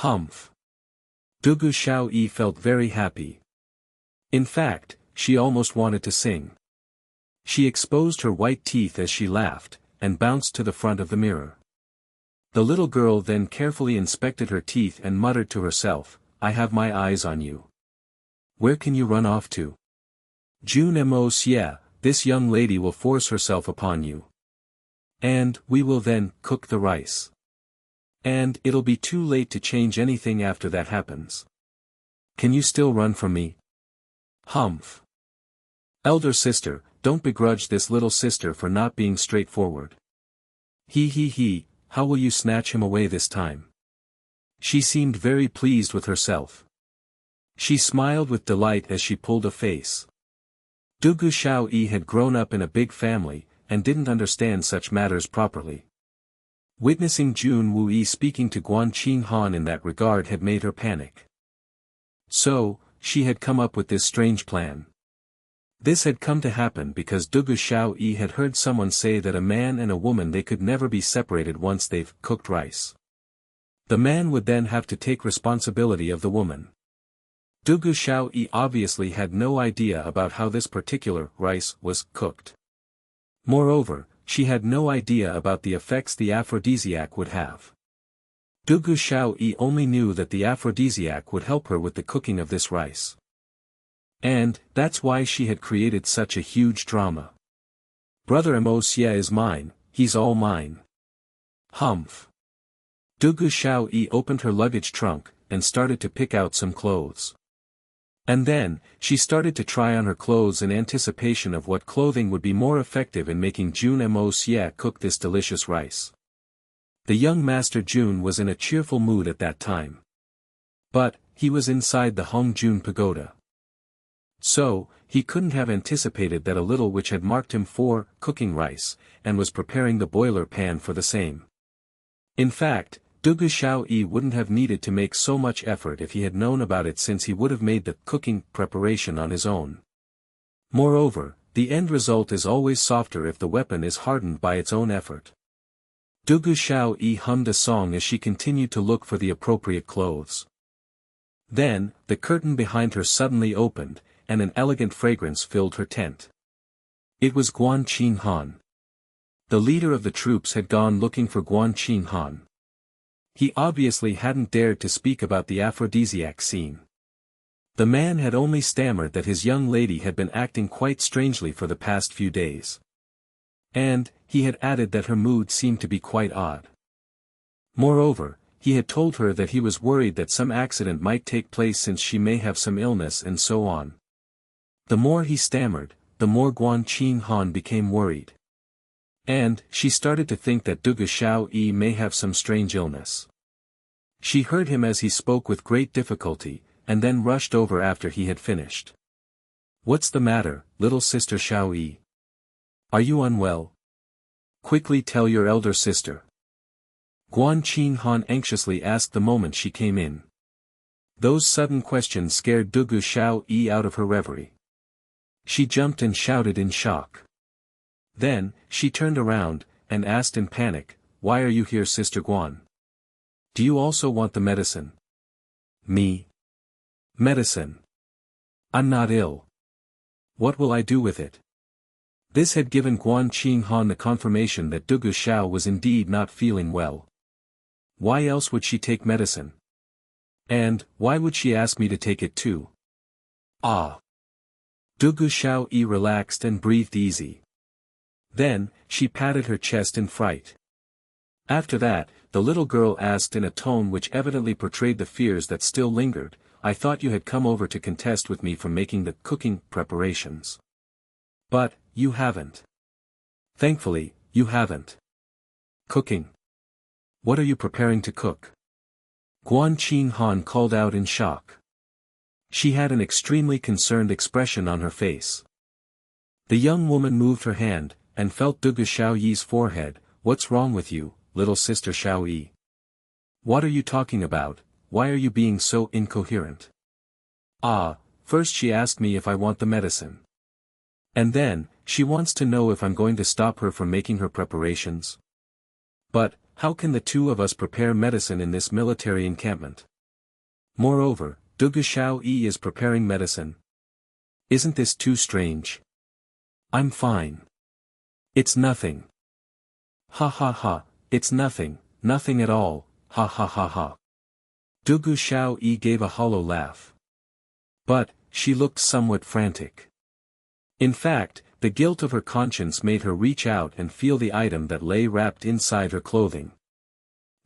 Humph. Dugu Xiaoyi felt very happy. In fact, she almost wanted to sing. She exposed her white teeth as she laughed, and bounced to the front of the mirror. The little girl then carefully inspected her teeth and muttered to herself, "I have my eyes on you. Where can you run off to? Jun Moxie, this young lady will force herself upon you. And we will then cook the rice. And it'll be too late to change anything after that happens. Can you still run from me?" Humph. Elder sister, don't begrudge this little sister for not being straightforward. He, how will you snatch him away this time? She seemed very pleased with herself. She smiled with delight as she pulled a face. Dugu Xiaoyi had grown up in a big family, and didn't understand such matters properly. Witnessing Jun Wui speaking to Guan Qinghan in that regard had made her panic. So, she had come up with this strange plan. This had come to happen because Dugu Xiaoyi had heard someone say that a man and a woman they could never be separated once they've cooked rice. The man would then have to take responsibility of the woman. Dugu Xiaoyi obviously had no idea about how this particular rice was cooked. Moreover, she had no idea about the effects the aphrodisiac would have. Dugu Xiaoyi only knew that the aphrodisiac would help her with the cooking of this rice. And that's why she had created such a huge drama. Brother Moxie is mine, he's all mine. Humph. Dugu Xiaoyi opened her luggage trunk, and started to pick out some clothes. And then, she started to try on her clothes in anticipation of what clothing would be more effective in making Jun Moxie cook this delicious rice. The young Master Jun was in a cheerful mood at that time. But, he was inside the Hongjun Pagoda. So, he couldn't have anticipated that a little witch had marked him for cooking rice, and was preparing the boiler pan for the same. In fact, Dugu Xiaoyi wouldn't have needed to make so much effort if he had known about it, since he would have made the cooking preparation on his own. Moreover, the end result is always softer if the weapon is hardened by its own effort. Dugu Xiaoyi hummed a song as she continued to look for the appropriate clothes. Then, the curtain behind her suddenly opened, and an elegant fragrance filled her tent. It was Guan Qinghan. The leader of the troops had gone looking for Guan Qinghan. He obviously hadn't dared to speak about the aphrodisiac scene. The man had only stammered that his young lady had been acting quite strangely for the past few days. And, he had added that her mood seemed to be quite odd. Moreover, he had told her that he was worried that some accident might take place since she may have some illness and so on. The more he stammered, the more Guan Qinghan became worried. And, she started to think that Dugu Xiaoyi may have some strange illness. She heard him as he spoke with great difficulty, and then rushed over after he had finished. "What's the matter, little sister Xiaoyi? Are you unwell? Quickly tell your elder sister." Guan Qinghan anxiously asked the moment she came in. Those sudden questions scared Dugu Xiaoyi out of her reverie. She jumped and shouted in shock. Then, she turned around, and asked in panic, "Why are you here, Sister Guan? Do you also want the medicine?" "Me? Medicine? I'm not ill. What will I do with it?" This had given Guan Qinghan the confirmation that Dugu Xiao was indeed not feeling well. Why else would she take medicine? And, why would she ask me to take it too? Ah! Dugu Xiaoyi relaxed and breathed easy. Then, she patted her chest in fright. After that, the little girl asked in a tone which evidently portrayed the fears that still lingered, "I thought you had come over to contest with me for making the cooking preparations. But, you haven't. Thankfully, you haven't. Cooking? What are you preparing to cook?" Guan Qinghan called out in shock. She had an extremely concerned expression on her face. The young woman moved her hand, and felt Dugu Xiaoyi's forehead. "What's wrong with you, little sister Xiaoyi? What are you talking about? Why are you being so incoherent?" "Ah, first she asked me if I want the medicine. And then, she wants to know if I'm going to stop her from making her preparations. But, how can the two of us prepare medicine in this military encampment?" Moreover, Dugu Xiaoyi is preparing medicine. Isn't this too strange? I'm fine. It's nothing. Ha ha ha, it's nothing, nothing at all, ha ha ha ha. Dugu Xiaoyi gave a hollow laugh. But, she looked somewhat frantic. In fact, the guilt of her conscience made her reach out and feel the item that lay wrapped inside her clothing.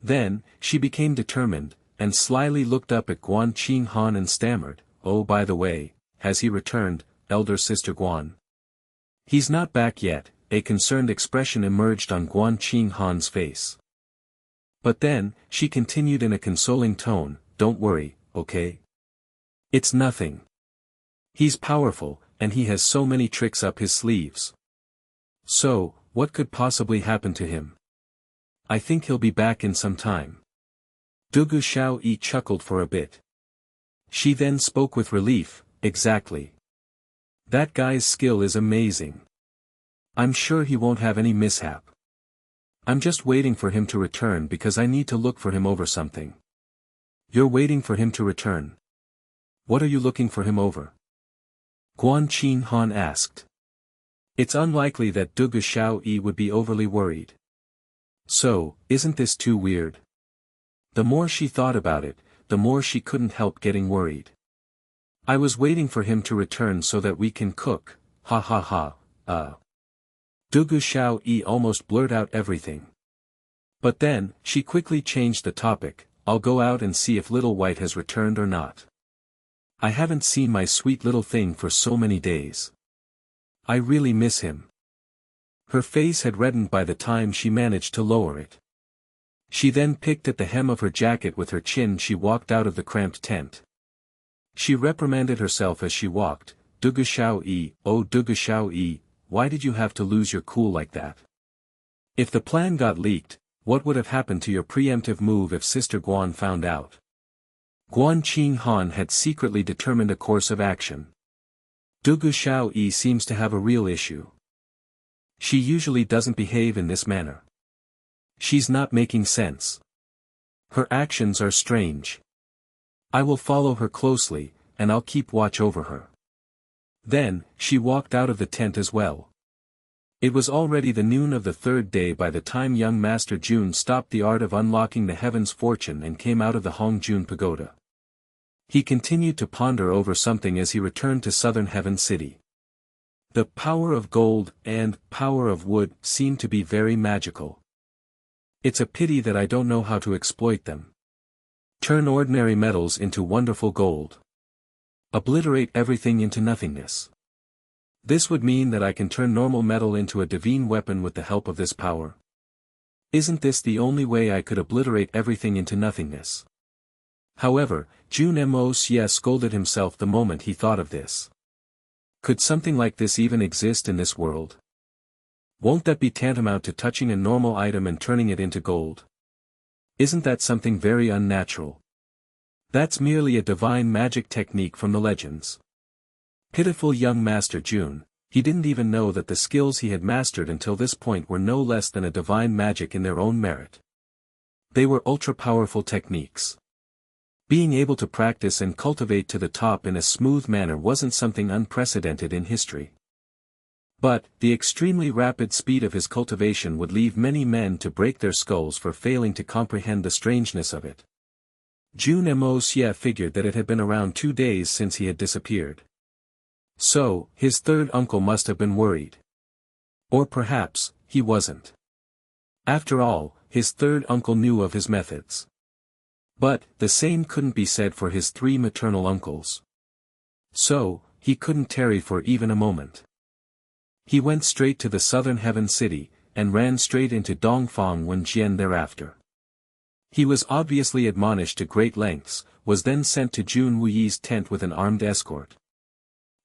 Then, she became determined, and slyly looked up at Guan Qinghan and stammered, "Oh, by the way, has he returned, elder sister Guan?" "He's not back yet," a concerned expression emerged on Guan Qinghan's face. But then, she continued in a consoling tone, "Don't worry, okay? It's nothing. He's powerful, and he has so many tricks up his sleeves. So, what could possibly happen to him? I think he'll be back in some time." Dugu Xiaoyi chuckled for a bit. She then spoke with relief, "Exactly. That guy's skill is amazing. I'm sure he won't have any mishap. I'm just waiting for him to return because I need to look for him over something." "You're waiting for him to return? What are you looking for him over?" Guan Qinghan asked. It's unlikely that Dugu Xiaoyi would be overly worried. So, isn't this too weird? The more she thought about it, the more she couldn't help getting worried. "I was waiting for him to return so that we can cook, ha ha ha, Dugu Xiaoyi almost blurted out everything. But then, she quickly changed the topic, "I'll go out and see if Little White has returned or not. I haven't seen my sweet little thing for so many days. I really miss him." Her face had reddened by the time she managed to lower it. She then picked at the hem of her jacket with her chin. She walked out of the cramped tent. She reprimanded herself as she walked, "Dugu Xiaoyi, oh Dugu Xiaoyi, why did you have to lose your cool like that? If the plan got leaked, what would have happened to your preemptive move if Sister Guan found out?" Guan Qinghan had secretly determined a course of action. Dugu Xiaoyi seems to have a real issue. She usually doesn't behave in this manner. She's not making sense. Her actions are strange. I will follow her closely, and I'll keep watch over her. Then, she walked out of the tent as well. It was already the noon of the third day by the time young Master Jun stopped the art of unlocking the heaven's fortune and came out of the Hongjun pagoda. He continued to ponder over something as he returned to southern Heaven City. The power of gold and power of wood seemed to be very magical. It's a pity that I don't know how to exploit them. Turn ordinary metals into wonderful gold. Obliterate everything into nothingness. This would mean that I can turn normal metal into a divine weapon with the help of this power. Isn't this the only way I could obliterate everything into nothingness? However, Jun Moxie scolded himself the moment he thought of this. Could something like this even exist in this world? Won't that be tantamount to touching a normal item and turning it into gold? Isn't that something very unnatural? That's merely a divine magic technique from the legends. Pitiful young Master Jun, he didn't even know that the skills he had mastered until this point were no less than a divine magic in their own merit. They were ultra-powerful techniques. Being able to practice and cultivate to the top in a smooth manner wasn't something unprecedented in history. But, the extremely rapid speed of his cultivation would leave many men to break their skulls for failing to comprehend the strangeness of it. Jun Moxie figured that it had been around 2 days since he had disappeared. So, his third uncle must have been worried. Or perhaps, he wasn't. After all, his third uncle knew of his methods. But, the same couldn't be said for his 3 maternal uncles. So, he couldn't tarry for even a moment. He went straight to the southern Heaven City, and ran straight into Dongfang Wenjian thereafter. He was obviously admonished to great lengths, was then sent to Jun Wuyi's tent with an armed escort.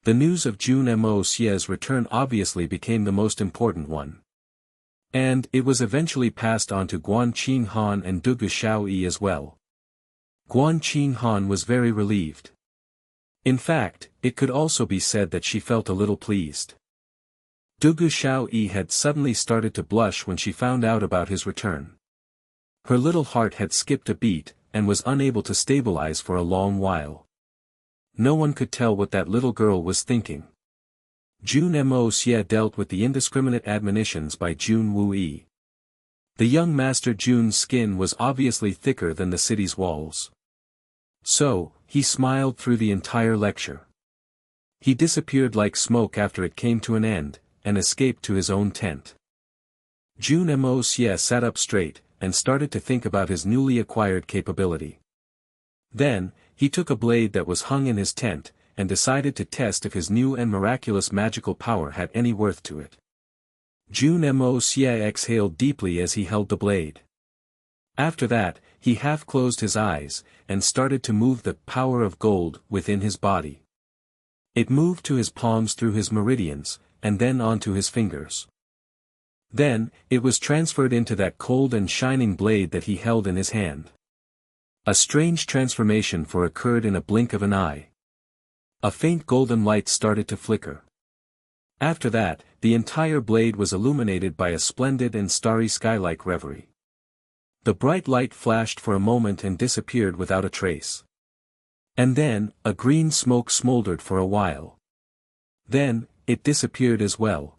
The news of Jun Moxie's return obviously became the most important one. And it was eventually passed on to Guan Qinghan and Dugu Xiaoyi as well. Guan Qinghan was very relieved. In fact, it could also be said that she felt a little pleased. Dugu Xiaoyi had suddenly started to blush when she found out about his return. Her little heart had skipped a beat, and was unable to stabilize for a long while. No one could tell what that little girl was thinking. Jun Moxie dealt with the indiscriminate admonitions by Jun Wue. The young Master Jun's skin was obviously thicker than the city's walls. So, he smiled through the entire lecture. He disappeared like smoke after it came to an end, and escaped to his own tent. Jun Moxie sat up straight, and started to think about his newly acquired capability. Then, he took a blade that was hung in his tent, and decided to test if his new and miraculous magical power had any worth to it. Jun Moxie exhaled deeply as he held the blade. After that, he half closed his eyes, and started to move the power of gold within his body. It moved to his palms through his meridians, and then onto his fingers. Then, it was transferred into that cold and shining blade that he held in his hand. A strange transformation occurred in a blink of an eye. A faint golden light started to flicker. After that, the entire blade was illuminated by a splendid and starry sky-like reverie. The bright light flashed for a moment and disappeared without a trace. And then, a green smoke smoldered for a while. Then, it disappeared as well.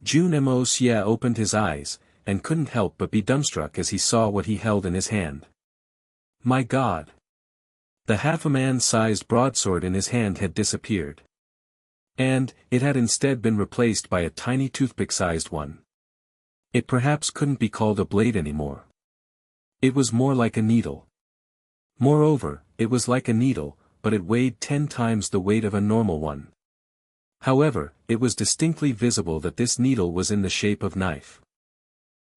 Jun Moxie opened his eyes, and couldn't help but be dumbstruck as he saw what he held in his hand. My God! The half-a-man-sized broadsword in his hand had disappeared. And, it had instead been replaced by a tiny toothpick-sized one. It perhaps couldn't be called a blade anymore. It was more like a needle. Moreover, it was like a needle, but it weighed 10 times the weight of a normal one. However, it was distinctly visible that this needle was in the shape of knife.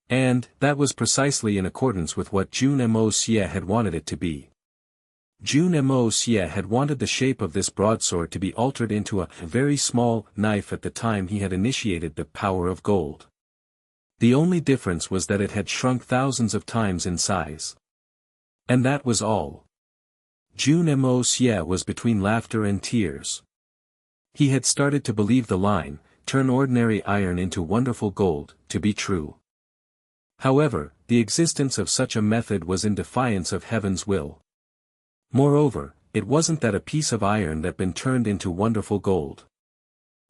And, that was precisely in accordance with what Jun Moxie had wanted it to be. Jun Moxie had wanted the shape of this broadsword to be altered into a very small knife at the time he had initiated the power of gold. The only difference was that it had shrunk thousands of times in size. And that was all. Jun Moxie was between laughter and tears. He had started to believe the line, "Turn ordinary iron into wonderful gold," to be true. However, the existence of such a method was in defiance of heaven's will. Moreover, it wasn't that a piece of iron that been turned into wonderful gold.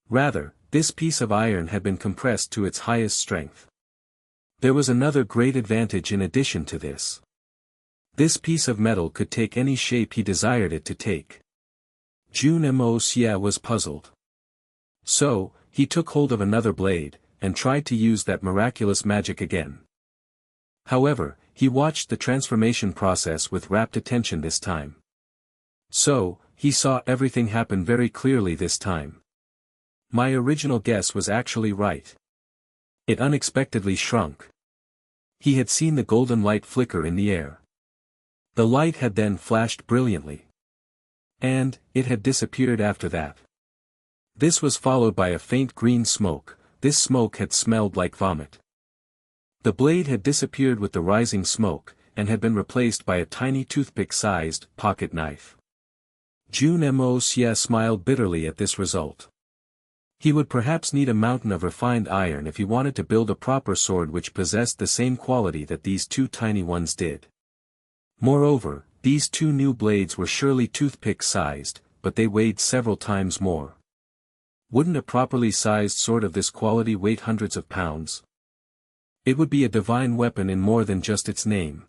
Rather, this piece of iron had been compressed to its highest strength. There was another great advantage in addition to this. This piece of metal could take any shape he desired it to take. Jun Moxie was puzzled. So, he took hold of another blade, and tried to use that miraculous magic again. However, he watched the transformation process with rapt attention this time. So, he saw everything happen very clearly this time. My original guess was actually right. It unexpectedly shrunk. He had seen the golden light flicker in the air. The light had then flashed brilliantly. And, it had disappeared after that. This was followed by a faint green smoke. This smoke had smelled like vomit. The blade had disappeared with the rising smoke, and had been replaced by a tiny toothpick-sized pocket knife. Jun Moxie smiled bitterly at this result. He would perhaps need a mountain of refined iron if he wanted to build a proper sword which possessed the same quality that these two tiny ones did. Moreover, these two new blades were surely toothpick-sized, but they weighed several times more. Wouldn't a properly sized sword of this quality weigh hundreds of pounds? It would be a divine weapon in more than just its name.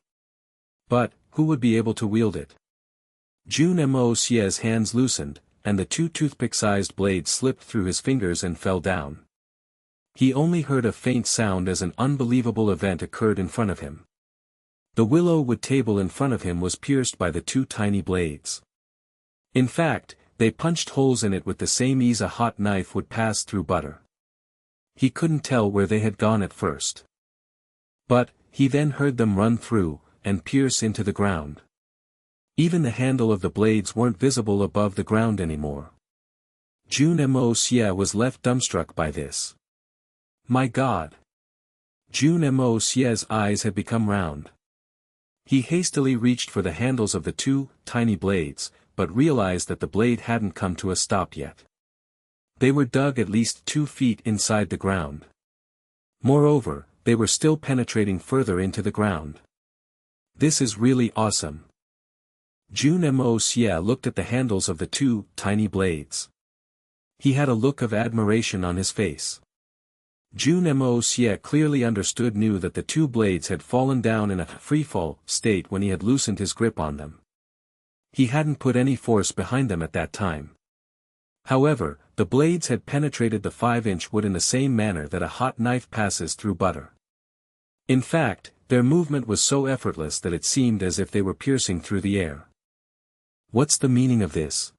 But, who would be able to wield it? Jun Moxie's hands loosened, and the two toothpick-sized blades slipped through his fingers and fell down. He only heard a faint sound as an unbelievable event occurred in front of him. The willow wood table in front of him was pierced by the two tiny blades. In fact, they punched holes in it with the same ease a hot knife would pass through butter. He couldn't tell where they had gone at first. But, he then heard them run through, and pierce into the ground. Even the handle of the blades weren't visible above the ground anymore. Jun Moxie was left dumbstruck by this. My God! Jun Moxie's eyes had become round. He hastily reached for the handles of the two tiny blades, but realized that the blade hadn't come to a stop yet. They were dug at least 2 feet inside the ground. Moreover, they were still penetrating further into the ground. This is really awesome. Jun Moxie looked at the handles of the two tiny blades. He had a look of admiration on his face. Jun Moxie clearly knew that the two blades had fallen down in a freefall state when he had loosened his grip on them. He hadn't put any force behind them at that time. However, the blades had penetrated the 5-inch wood in the same manner that a hot knife passes through butter. In fact, their movement was so effortless that it seemed as if they were piercing through the air. What's the meaning of this?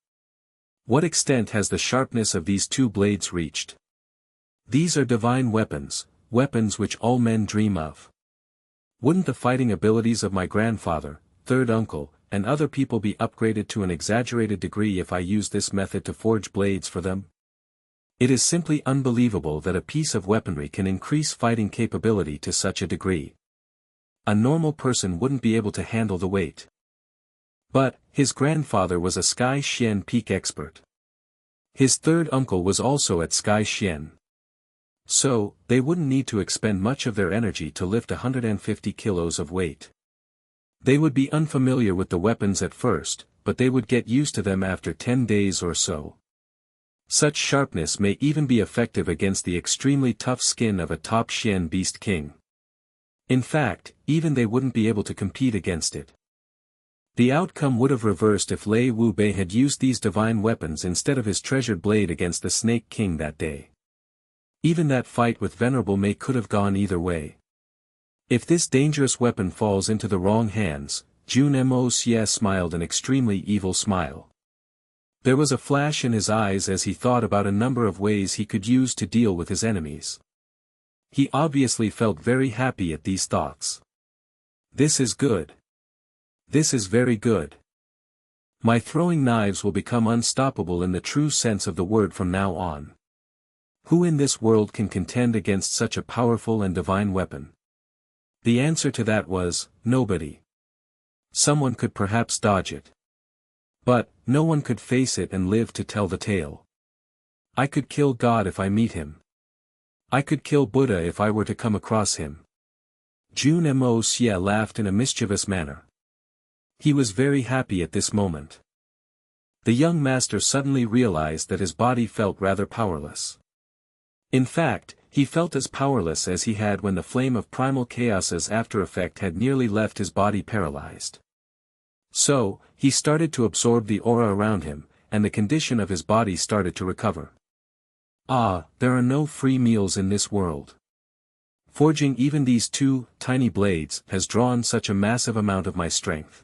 What extent has the sharpness of these two blades reached? These are divine weapons, weapons which all men dream of. Wouldn't the fighting abilities of my grandfather, third uncle, and other people be upgraded to an exaggerated degree if I use this method to forge blades for them? It is simply unbelievable that a piece of weaponry can increase fighting capability to such a degree. A normal person wouldn't be able to handle the weight. But, his grandfather was a Sky Xian peak expert. His third uncle was also at Sky Xian. So, they wouldn't need to expend much of their energy to lift 150 kilos of weight. They would be unfamiliar with the weapons at first, but they would get used to them after 10 days or so. Such sharpness may even be effective against the extremely tough skin of a top Xian beast king. In fact, even they wouldn't be able to compete against it. The outcome would have reversed if Lei Wu Bei had used these divine weapons instead of his treasured blade against the Snake King that day. Even that fight with Venerable Mei could have gone either way. If this dangerous weapon falls into the wrong hands, Jun Moxie smiled an extremely evil smile. There was a flash in his eyes as he thought about a number of ways he could use to deal with his enemies. He obviously felt very happy at these thoughts. This is good. This is very good. My throwing knives will become unstoppable in the true sense of the word from now on. Who in this world can contend against such a powerful and divine weapon? The answer to that was, nobody. Someone could perhaps dodge it. But, no one could face it and live to tell the tale. I could kill God if I meet him. I could kill Buddha if I were to come across him. Jun Moxie laughed in a mischievous manner. He was very happy at this moment. The young master suddenly realized that his body felt rather powerless. In fact, he felt as powerless as he had when the flame of primal chaos's after effect had nearly left his body paralyzed. So, he started to absorb the aura around him, and the condition of his body started to recover. Ah, there are no free meals in this world. Forging even these two tiny blades has drawn such a massive amount of my strength.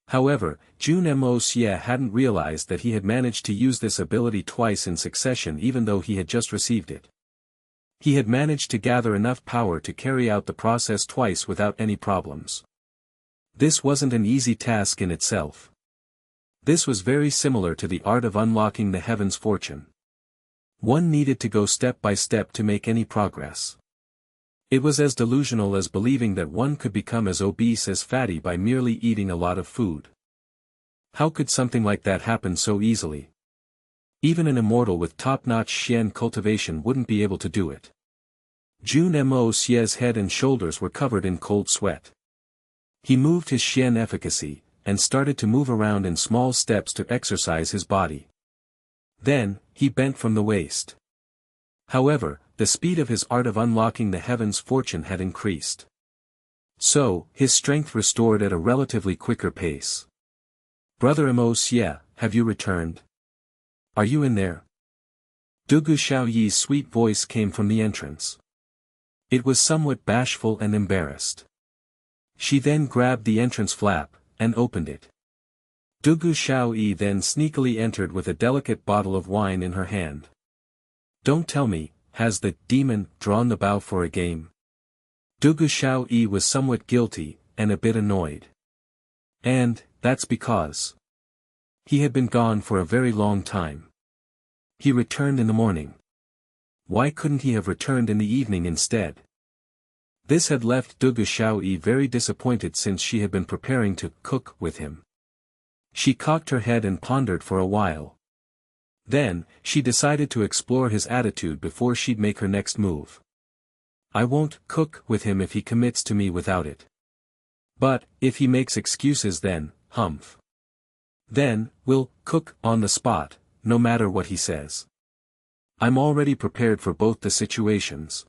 However, Jun Moxie hadn't realized that he had managed to use this ability twice in succession even though he had just received it. He had managed to gather enough power to carry out the process twice without any problems. This wasn't an easy task in itself. This was very similar to the art of unlocking the heaven's fortune. One needed to go step by step to make any progress. It was as delusional as believing that one could become as obese as fatty by merely eating a lot of food. How could something like that happen so easily? Even an immortal with top-notch Xian cultivation wouldn't be able to do it. Jun Moxie's head and shoulders were covered in cold sweat. He moved his Xian efficacy, and started to move around in small steps to exercise his body. Then, he bent from the waist. However, the speed of his art of unlocking the heaven's fortune had increased. So, his strength restored at a relatively quicker pace. Brother Moxie, have you returned? Are you in there? Dugu Xiaoyi's sweet voice came from the entrance. It was somewhat bashful and embarrassed. She then grabbed the entrance flap, and opened it. Dugu Xiaoyi then sneakily entered with a delicate bottle of wine in her hand. Don't tell me, has the demon drawn the bow for a game? Dugu Xiaoyi was somewhat guilty, and a bit annoyed. And, that's because he had been gone for a very long time. He returned in the morning. Why couldn't he have returned in the evening instead? This had left Dugu Xiaoyi very disappointed since she had been preparing to cook with him. She cocked her head and pondered for a while. Then, she decided to explore his attitude before she'd make her next move. I won't cook with him if he commits to me without it. But, if he makes excuses then, humph. Then, we'll cook on the spot, no matter what he says. I'm already prepared for both the situations.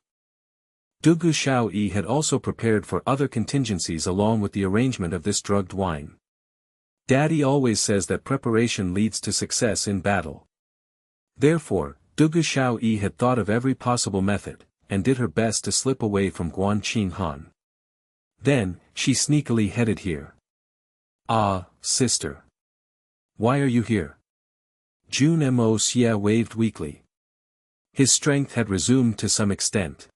Dugu Xiaoyi had also prepared for other contingencies along with the arrangement of this drugged wine. Daddy always says that preparation leads to success in battle. Therefore, Dugu Xiaoyi had thought of every possible method, and did her best to slip away from Guan Qinghan. Then, she sneakily headed here. Ah, sister. Why are you here? Jun Moxie waved weakly. His strength had resumed to some extent.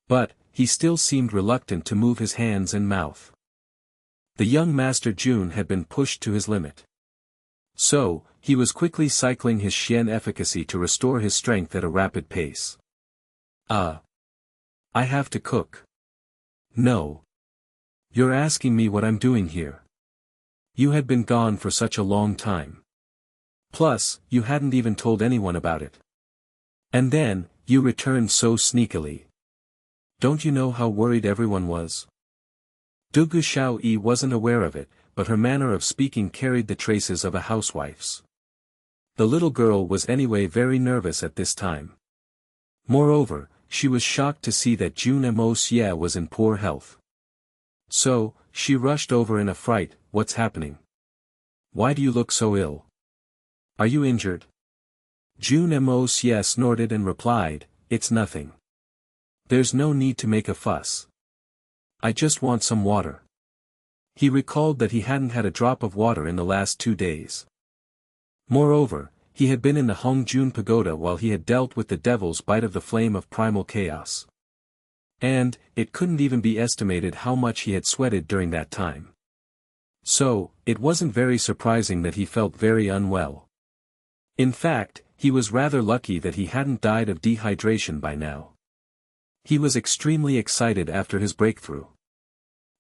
But, he still seemed reluctant to move his hands and mouth. The young Master Jun had been pushed to his limit. So, he was quickly cycling his Xian efficacy to restore his strength at a rapid pace. I have to cook. No. You're asking me what I'm doing here. You had been gone for such a long time. Plus, you hadn't even told anyone about it. And then, you returned so sneakily. Don't you know how worried everyone was? Dugu Xiaoyi wasn't aware of it, but her manner of speaking carried the traces of a housewife's. The little girl was anyway very nervous at this time. Moreover, she was shocked to see that Jun Moxie was in poor health. So, she rushed over in a fright. What's happening? Why do you look so ill? Are you injured? Jun Moxie snorted and replied, It's nothing. There's no need to make a fuss. I just want some water. He recalled that he hadn't had a drop of water in the last 2 days. Moreover, he had been in the Hongjun Pagoda while he had dealt with the devil's bite of the flame of primal chaos. And, it couldn't even be estimated how much he had sweated during that time. So, it wasn't very surprising that he felt very unwell. In fact, he was rather lucky that he hadn't died of dehydration by now. He was extremely excited after his breakthrough.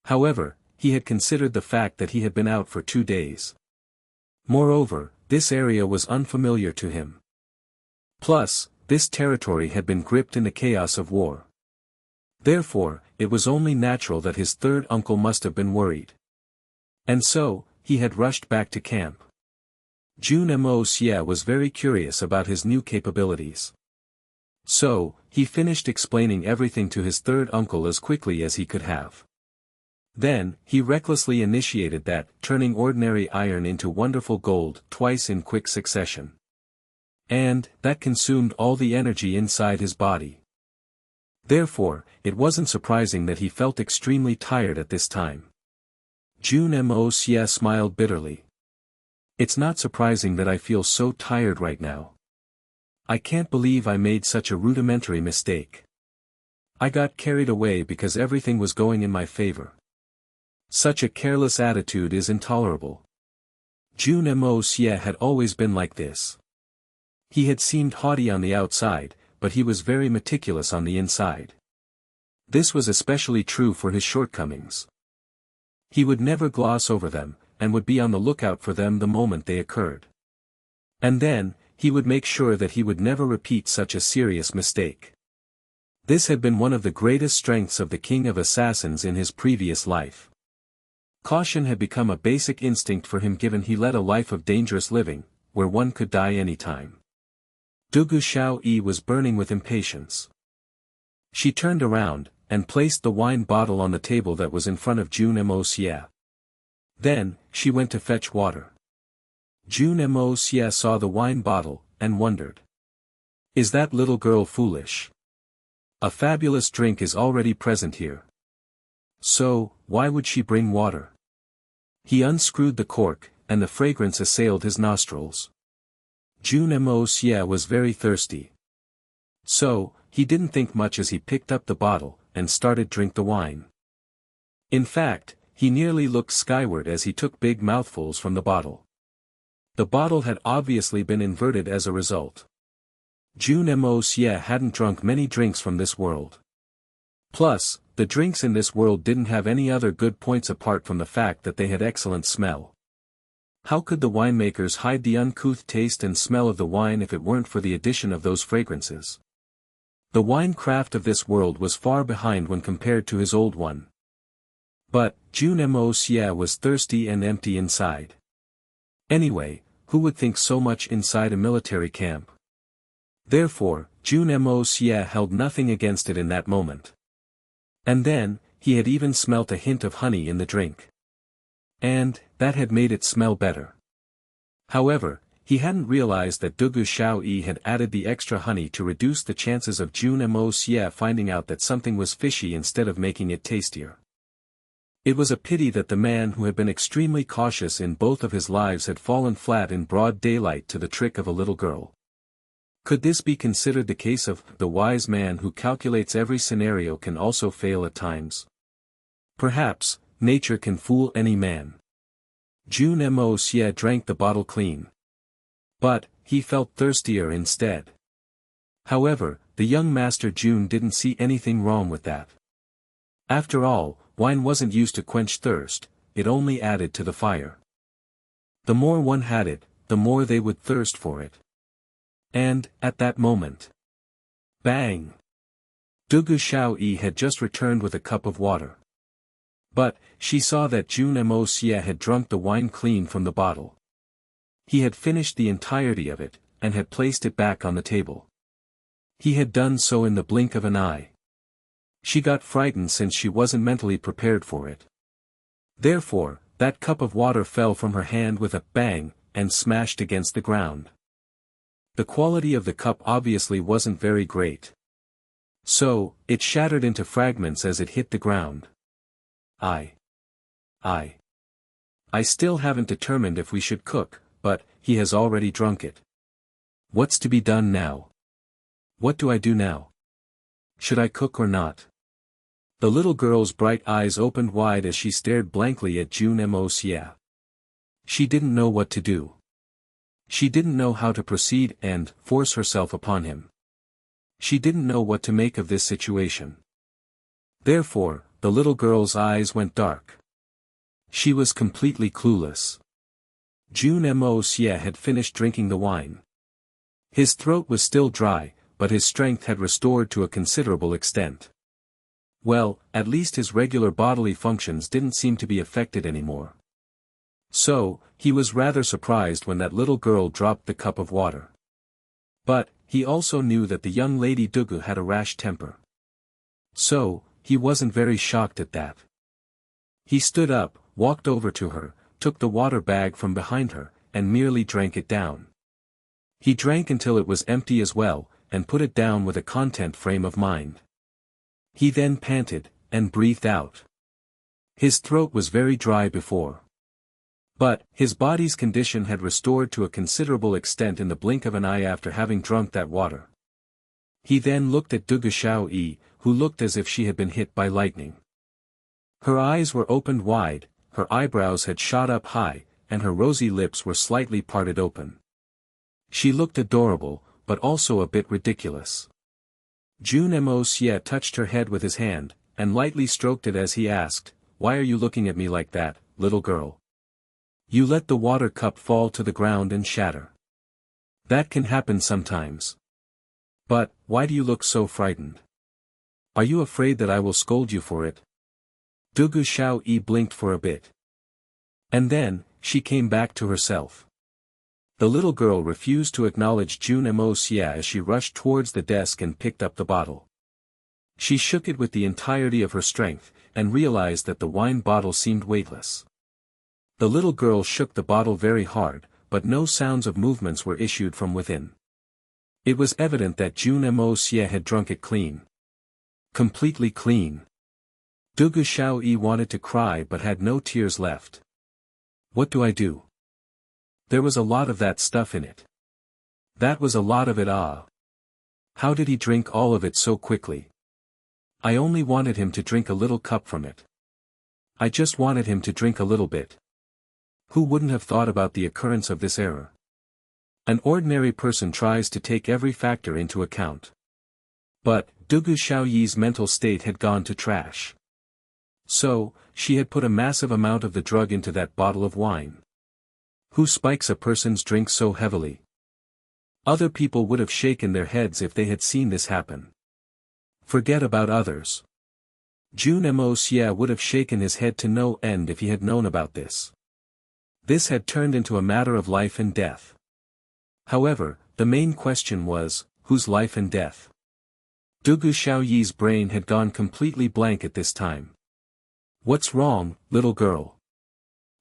However, he had considered the fact that he had been out for 2 days. Moreover, this area was unfamiliar to him. Plus, this territory had been gripped in the chaos of war. Therefore, it was only natural that his third uncle must have been worried. And so, he had rushed back to camp. Jun Moxie was very curious about his new capabilities. So, he finished explaining everything to his third uncle as quickly as he could have. Then, he recklessly initiated that, turning ordinary iron into wonderful gold twice in quick succession. And, that consumed all the energy inside his body. Therefore, it wasn't surprising that he felt extremely tired at this time. Jun Moxie smiled bitterly. It's not surprising that I feel so tired right now. I can't believe I made such a rudimentary mistake. I got carried away because everything was going in my favor. Such a careless attitude is intolerable. Jun Moxie had always been like this. He had seemed haughty on the outside, but he was very meticulous on the inside. This was especially true for his shortcomings. He would never gloss over them, and would be on the lookout for them the moment they occurred. And then, he would make sure that he would never repeat such a serious mistake. This had been one of the greatest strengths of the King of Assassins in his previous life. Caution had become a basic instinct for him given he led a life of dangerous living, where one could die any time. Dugu Xiaoyi was burning with impatience. She turned around, and placed the wine bottle on the table that was in front of Jun Moxie. Then, she went to fetch water. Jun Moxie saw the wine bottle, and wondered. Is that little girl foolish? A fabulous drink is already present here. So, why would she bring water? He unscrewed the cork, and the fragrance assailed his nostrils. Jun Moxie was very thirsty. So, he didn't think much as he picked up the bottle, and started drink the wine. In fact, he nearly looked skyward as he took big mouthfuls from the bottle. The bottle had obviously been inverted as a result. Jun Moxie hadn't drunk many drinks from this world. Plus, the drinks in this world didn't have any other good points apart from the fact that they had excellent smell. How could the winemakers hide the uncouth taste and smell of the wine if it weren't for the addition of those fragrances? The wine craft of this world was far behind when compared to his old one. But, Jun Moxie was thirsty and empty inside. Anyway, who would think so much inside a military camp? Therefore, Jun Moxie held nothing against it in that moment. And then, he had even smelt a hint of honey in the drink. And, that had made it smell better. However, he hadn't realized that Dugu Xiaoyi had added the extra honey to reduce the chances of Jun Moxie finding out that something was fishy instead of making it tastier. It was a pity that the man who had been extremely cautious in both of his lives had fallen flat in broad daylight to the trick of a little girl. Could this be considered the case of the wise man who calculates every scenario can also fail at times? Perhaps, nature can fool any man. Jun Moxie drank the bottle clean. But, he felt thirstier instead. However, the young master Jun didn't see anything wrong with that. After all, wine wasn't used to quench thirst, it only added to the fire. The more one had it, the more they would thirst for it. And, at that moment. Bang! Dugu Xiaoyi had just returned with a cup of water. But, she saw that Jun Moxie had drunk the wine clean from the bottle. He had finished the entirety of it, and had placed it back on the table. He had done so in the blink of an eye. She got frightened since she wasn't mentally prepared for it. Therefore, that cup of water fell from her hand with a bang, and smashed against the ground. The quality of the cup obviously wasn't very great. So, it shattered into fragments as it hit the ground. I still haven't determined if we should cook, but, he has already drunk it. What's to be done now? What do I do now? Should I cook or not? The little girl's bright eyes opened wide as she stared blankly at Jun Moxie. She didn't know what to do. She didn't know how to proceed and force herself upon him. She didn't know what to make of this situation. Therefore, the little girl's eyes went dark. She was completely clueless. Jun Moxie had finished drinking the wine. His throat was still dry, but his strength had restored to a considerable extent. Well, at least his regular bodily functions didn't seem to be affected anymore. So, he was rather surprised when that little girl dropped the cup of water. But, he also knew that the young lady Dugu had a rash temper. So, he wasn't very shocked at that. He stood up, walked over to her, took the water bag from behind her, and merely drank it down. He drank until it was empty as well, and put it down with a content frame of mind. He then panted, and breathed out. His throat was very dry before. But, his body's condition had restored to a considerable extent in the blink of an eye after having drunk that water. He then looked at Dugu Xiaoyi, who looked as if she had been hit by lightning. Her eyes were opened wide, her eyebrows had shot up high, and her rosy lips were slightly parted open. She looked adorable, but also a bit ridiculous. Jun Moxie touched her head with his hand, and lightly stroked it as he asked, "Why are you looking at me like that, little girl? You let the water cup fall to the ground and shatter. That can happen sometimes. But, why do you look so frightened? Are you afraid that I will scold you for it?" Dugu Xiaoyi blinked for a bit. And then, she came back to herself. The little girl refused to acknowledge Jun Moxie as she rushed towards the desk and picked up the bottle. She shook it with the entirety of her strength, and realized that the wine bottle seemed weightless. The little girl shook the bottle very hard, but no sounds of movements were issued from within. It was evident that Jun Moxie had drunk it clean. Completely clean. Dugu Xiaoyi wanted to cry but had no tears left. What do I do? There was a lot of that stuff in it. That was a lot of it. How did he drink all of it so quickly? I only wanted him to drink a little cup from it. I just wanted him to drink a little bit. Who wouldn't have thought about the occurrence of this error? An ordinary person tries to take every factor into account. But, Dugu Xiaoyi's mental state had gone to trash. So, she had put a massive amount of the drug into that bottle of wine. Who spikes a person's drink so heavily? Other people would have shaken their heads if they had seen this happen. Forget about others. Jun Moxie would have shaken his head to no end if he had known about this. This had turned into a matter of life and death. However, the main question was, whose life and death? Dugu Xiaoyi's brain had gone completely blank at this time. What's wrong, little girl?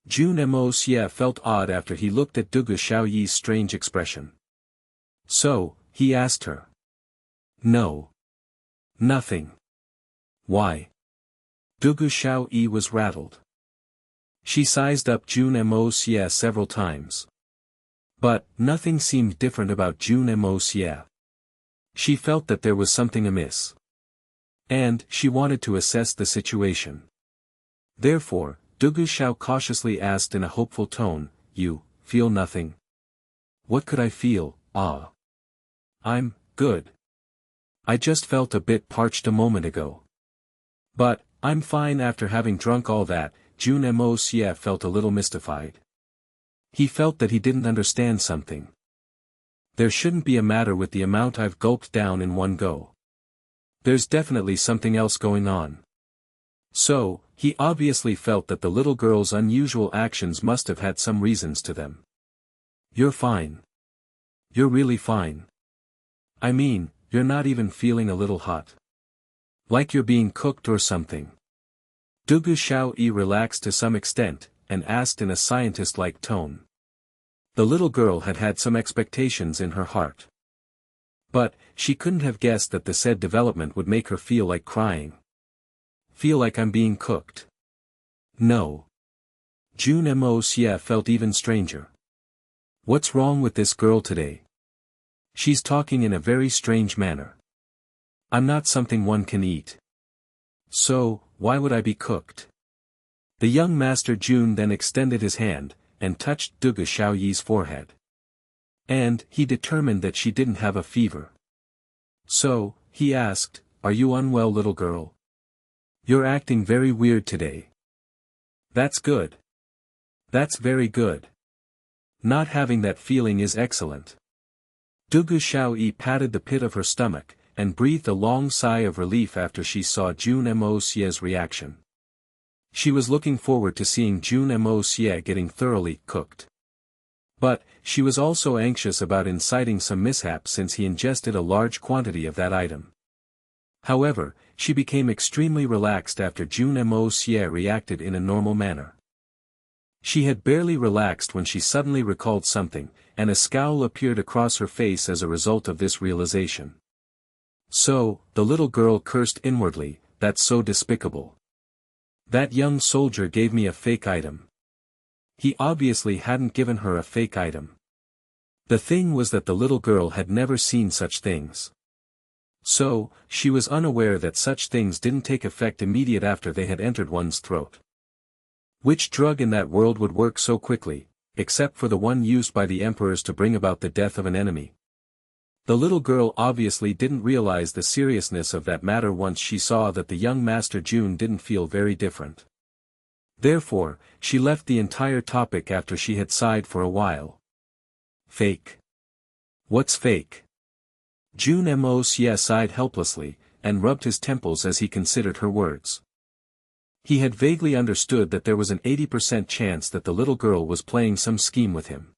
Jun Moxie felt odd after he looked at Dugu Xiaoyi's strange expression. So, he asked her. No. Nothing. Why? Dugu Xiaoyi was rattled. She sized up Jun Moxie several times. But, nothing seemed different about Jun Moxie. She felt that there was something amiss. And, she wanted to assess the situation. Therefore, Dugu Xiao cautiously asked in a hopeful tone, You feel nothing? What could I feel? I'm good. I just felt a bit parched a moment ago. But, I'm fine. After having drunk all that, Jun Moxie felt a little mystified. He felt that he didn't understand something. There shouldn't be a matter with the amount I've gulped down in one go. There's definitely something else going on. So, he obviously felt that the little girl's unusual actions must have had some reasons to them. You're fine. You're really fine. I mean, you're not even feeling a little hot. Like you're being cooked or something. Dugu Xiaoyi relaxed to some extent, and asked in a scientist-like tone. The little girl had had some expectations in her heart. But, she couldn't have guessed that the said development would make her feel like crying. Feel like I'm being cooked. No. Jun Moxie felt even stranger. What's wrong with this girl today? She's talking in a very strange manner. I'm not something one can eat. So, why would I be cooked? The young master Jun then extended his hand, and touched Dugu Xiaoyi's forehead. And, he determined that she didn't have a fever. So, he asked, Are you unwell, little girl? You're acting very weird today. That's good. That's very good. Not having that feeling is excellent. Dugu Xiaoyi patted the pit of her stomach, and breathed a long sigh of relief after she saw Jun Moxie's reaction. She was looking forward to seeing Jun Moxie getting thoroughly cooked. But, she was also anxious about inciting some mishap since he ingested a large quantity of that item. However, she became extremely relaxed after Jun Moxie reacted in a normal manner. She had barely relaxed when she suddenly recalled something, and a scowl appeared across her face as a result of this realization. So, the little girl cursed inwardly, that's so despicable. That young soldier gave me a fake item. He obviously hadn't given her a fake item. The thing was that the little girl had never seen such things. So, she was unaware that such things didn't take effect immediate after they had entered one's throat. Which drug in that world would work so quickly, except for the one used by the emperors to bring about the death of an enemy? The little girl obviously didn't realize the seriousness of that matter once she saw that the young Master Jun didn't feel very different. Therefore, she left the entire topic after she had sighed for a while. Fake. What's fake? Jun Moxie sighed helplessly, and rubbed his temples as he considered her words. He had vaguely understood that there was an 80% chance that the little girl was playing some scheme with him.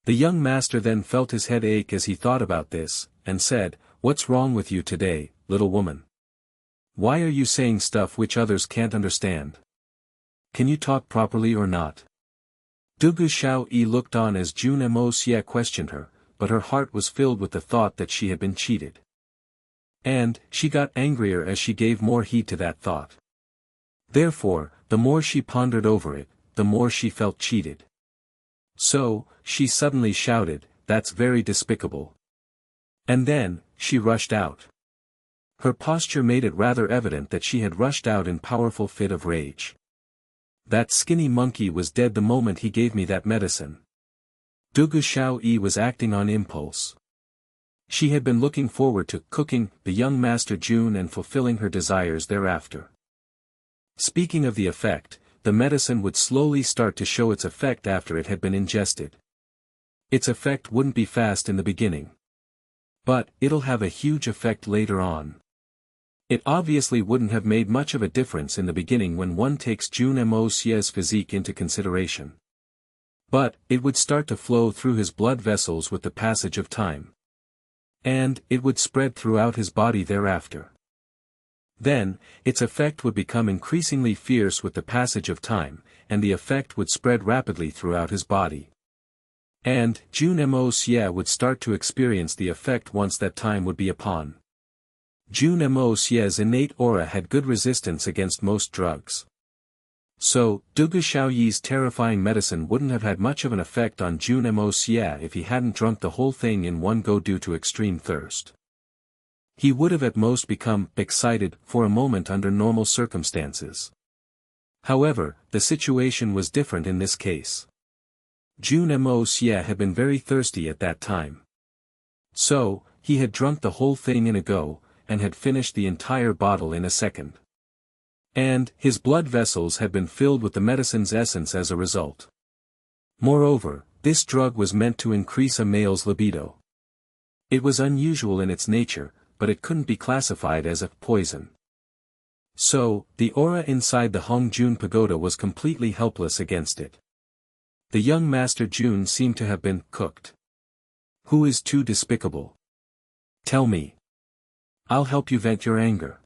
The young master then felt his head ache as he thought about this, and said, What's wrong with you today, little woman? Why are you saying stuff which others can't understand? Can you talk properly or not? Dugu Xiaoyi looked on as Jun Moxie questioned her, but her heart was filled with the thought that she had been cheated. And, she got angrier as she gave more heed to that thought. Therefore, the more she pondered over it, the more she felt cheated. So, she suddenly shouted, That's very despicable. And then, she rushed out. Her posture made it rather evident that she had rushed out in powerful fit of rage. That skinny monkey was dead the moment he gave me that medicine. Dugu Xiaoyi was acting on impulse. She had been looking forward to cooking the young Master Jun and fulfilling her desires thereafter. Speaking of the effect, the medicine would slowly start to show its effect after it had been ingested. Its effect wouldn't be fast in the beginning. But, it'll have a huge effect later on. It obviously wouldn't have made much of a difference in the beginning when one takes Jun Moxie's physique into consideration. But, it would start to flow through his blood vessels with the passage of time. And, it would spread throughout his body thereafter. Then, its effect would become increasingly fierce with the passage of time, and the effect would spread rapidly throughout his body. And, Jun Moxie would start to experience the effect once that time would be upon. Jun Moxie's innate aura had good resistance against most drugs. So, Dugu Xiaoyi's terrifying medicine wouldn't have had much of an effect on Jun Moxie if he hadn't drunk the whole thing in one go due to extreme thirst. He would have at most become excited for a moment under normal circumstances. However, the situation was different in this case. Jun Moxie had been very thirsty at that time. So, he had drunk the whole thing in a go, and had finished the entire bottle in a second. And, his blood vessels had been filled with the medicine's essence as a result. Moreover, this drug was meant to increase a male's libido. It was unusual in its nature, but it couldn't be classified as a poison. So, the aura inside the Hongjun pagoda was completely helpless against it. The young Master Jun seemed to have been cooked. Who is too despicable? Tell me. I'll help you vent your anger.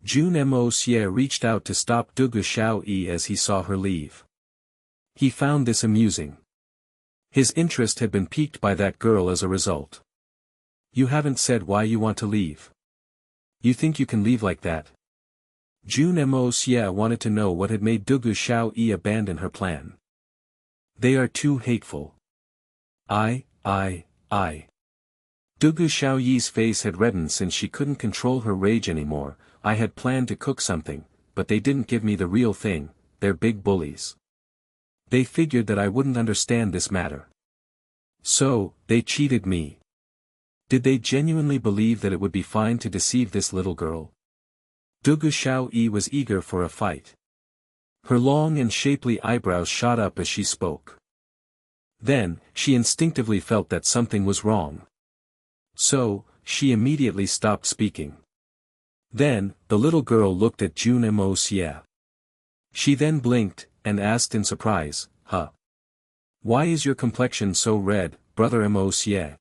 Jun Moxie reached out to stop Dugu Xiaoyi as he saw her leave. He found this amusing. His interest had been piqued by that girl as a result. You haven't said why you want to leave. You think you can leave like that? Jun Moxie wanted to know what had made Dugu Xiaoyi abandon her plan. They are too hateful. I. Dugu Xiaoyi's face had reddened since she couldn't control her rage anymore. I had planned to cook something, but they didn't give me the real thing. They're big bullies. They figured that I wouldn't understand this matter. So, they cheated me. Did they genuinely believe that it would be fine to deceive this little girl? Dugu Xiaoyi was eager for a fight. Her long and shapely eyebrows shot up as she spoke. Then, she instinctively felt that something was wrong. So, she immediately stopped speaking. Then, the little girl looked at Jun Moxie. She then blinked, and asked in surprise, "Huh? Why is your complexion so red, brother Moxie?"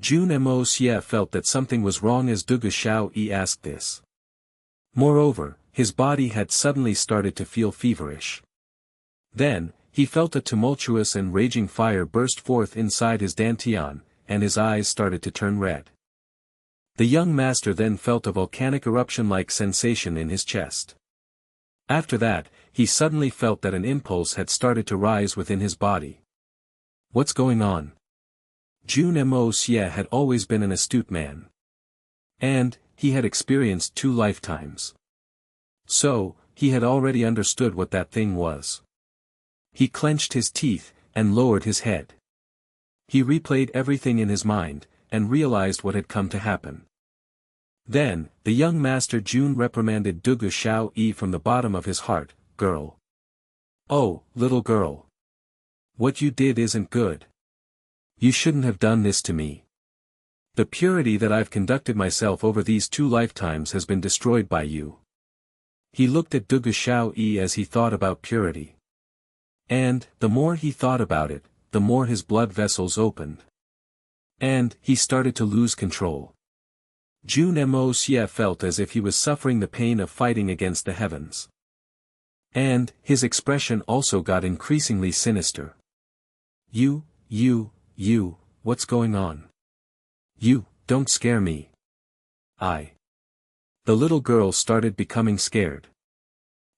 Jun Moxie felt that something was wrong as Dugu Xiaoyi asked this. Moreover, his body had suddenly started to feel feverish. Then, he felt a tumultuous and raging fire burst forth inside his dantian, and his eyes started to turn red. The young master then felt a volcanic eruption-like sensation in his chest. After that, he suddenly felt that an impulse had started to rise within his body. What's going on? Jun Moxie had always been an astute man. And, he had experienced 2 lifetimes. So, he had already understood what that thing was. He clenched his teeth, and lowered his head. He replayed everything in his mind, and realized what had come to happen. Then, the young Master Jun reprimanded Dugu Xiaoyi from the bottom of his heart, "Girl. Oh, little girl. What you did isn't good. You shouldn't have done this to me. The purity that I've conducted myself over these 2 lifetimes has been destroyed by you." He looked at Dugu Xiaoyi as he thought about purity. And, the more he thought about it, the more his blood vessels opened. And, he started to lose control. Jun Moxie felt as if he was suffering the pain of fighting against the heavens. And, his expression also got increasingly sinister. You, what's going on? You, don't scare me. The little girl started becoming scared.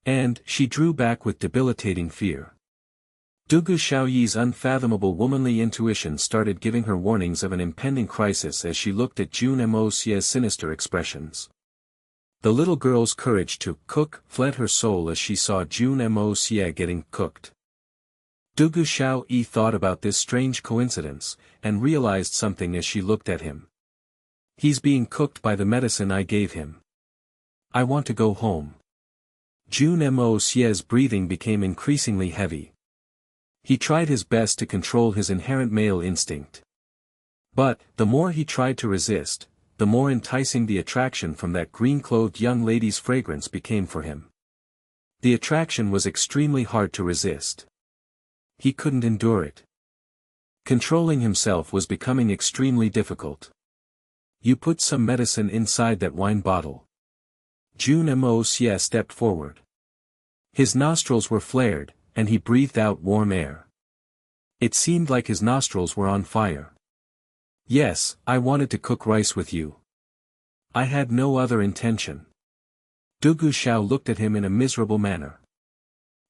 And, she drew back with debilitating fear. Dugu Xiaoyi's unfathomable womanly intuition started giving her warnings of an impending crisis as she looked at Jun Moxie's sinister expressions. The little girl's courage to cook fled her soul as she saw Jun Moxie getting cooked. Dugu Xiaoyi thought about this strange coincidence, and realized something as she looked at him. He's being cooked by the medicine I gave him. I want to go home. Jun Moxie's breathing became increasingly heavy. He tried his best to control his inherent male instinct. But, the more he tried to resist, the more enticing the attraction from that green-clothed young lady's fragrance became for him. The attraction was extremely hard to resist. He couldn't endure it. Controlling himself was becoming extremely difficult. You put some medicine inside that wine bottle. Jun Moxie stepped forward. His nostrils were flared, and he breathed out warm air. It seemed like his nostrils were on fire. Yes, I wanted to cook rice with you. I had no other intention. Dugu Xiao looked at him in a miserable manner.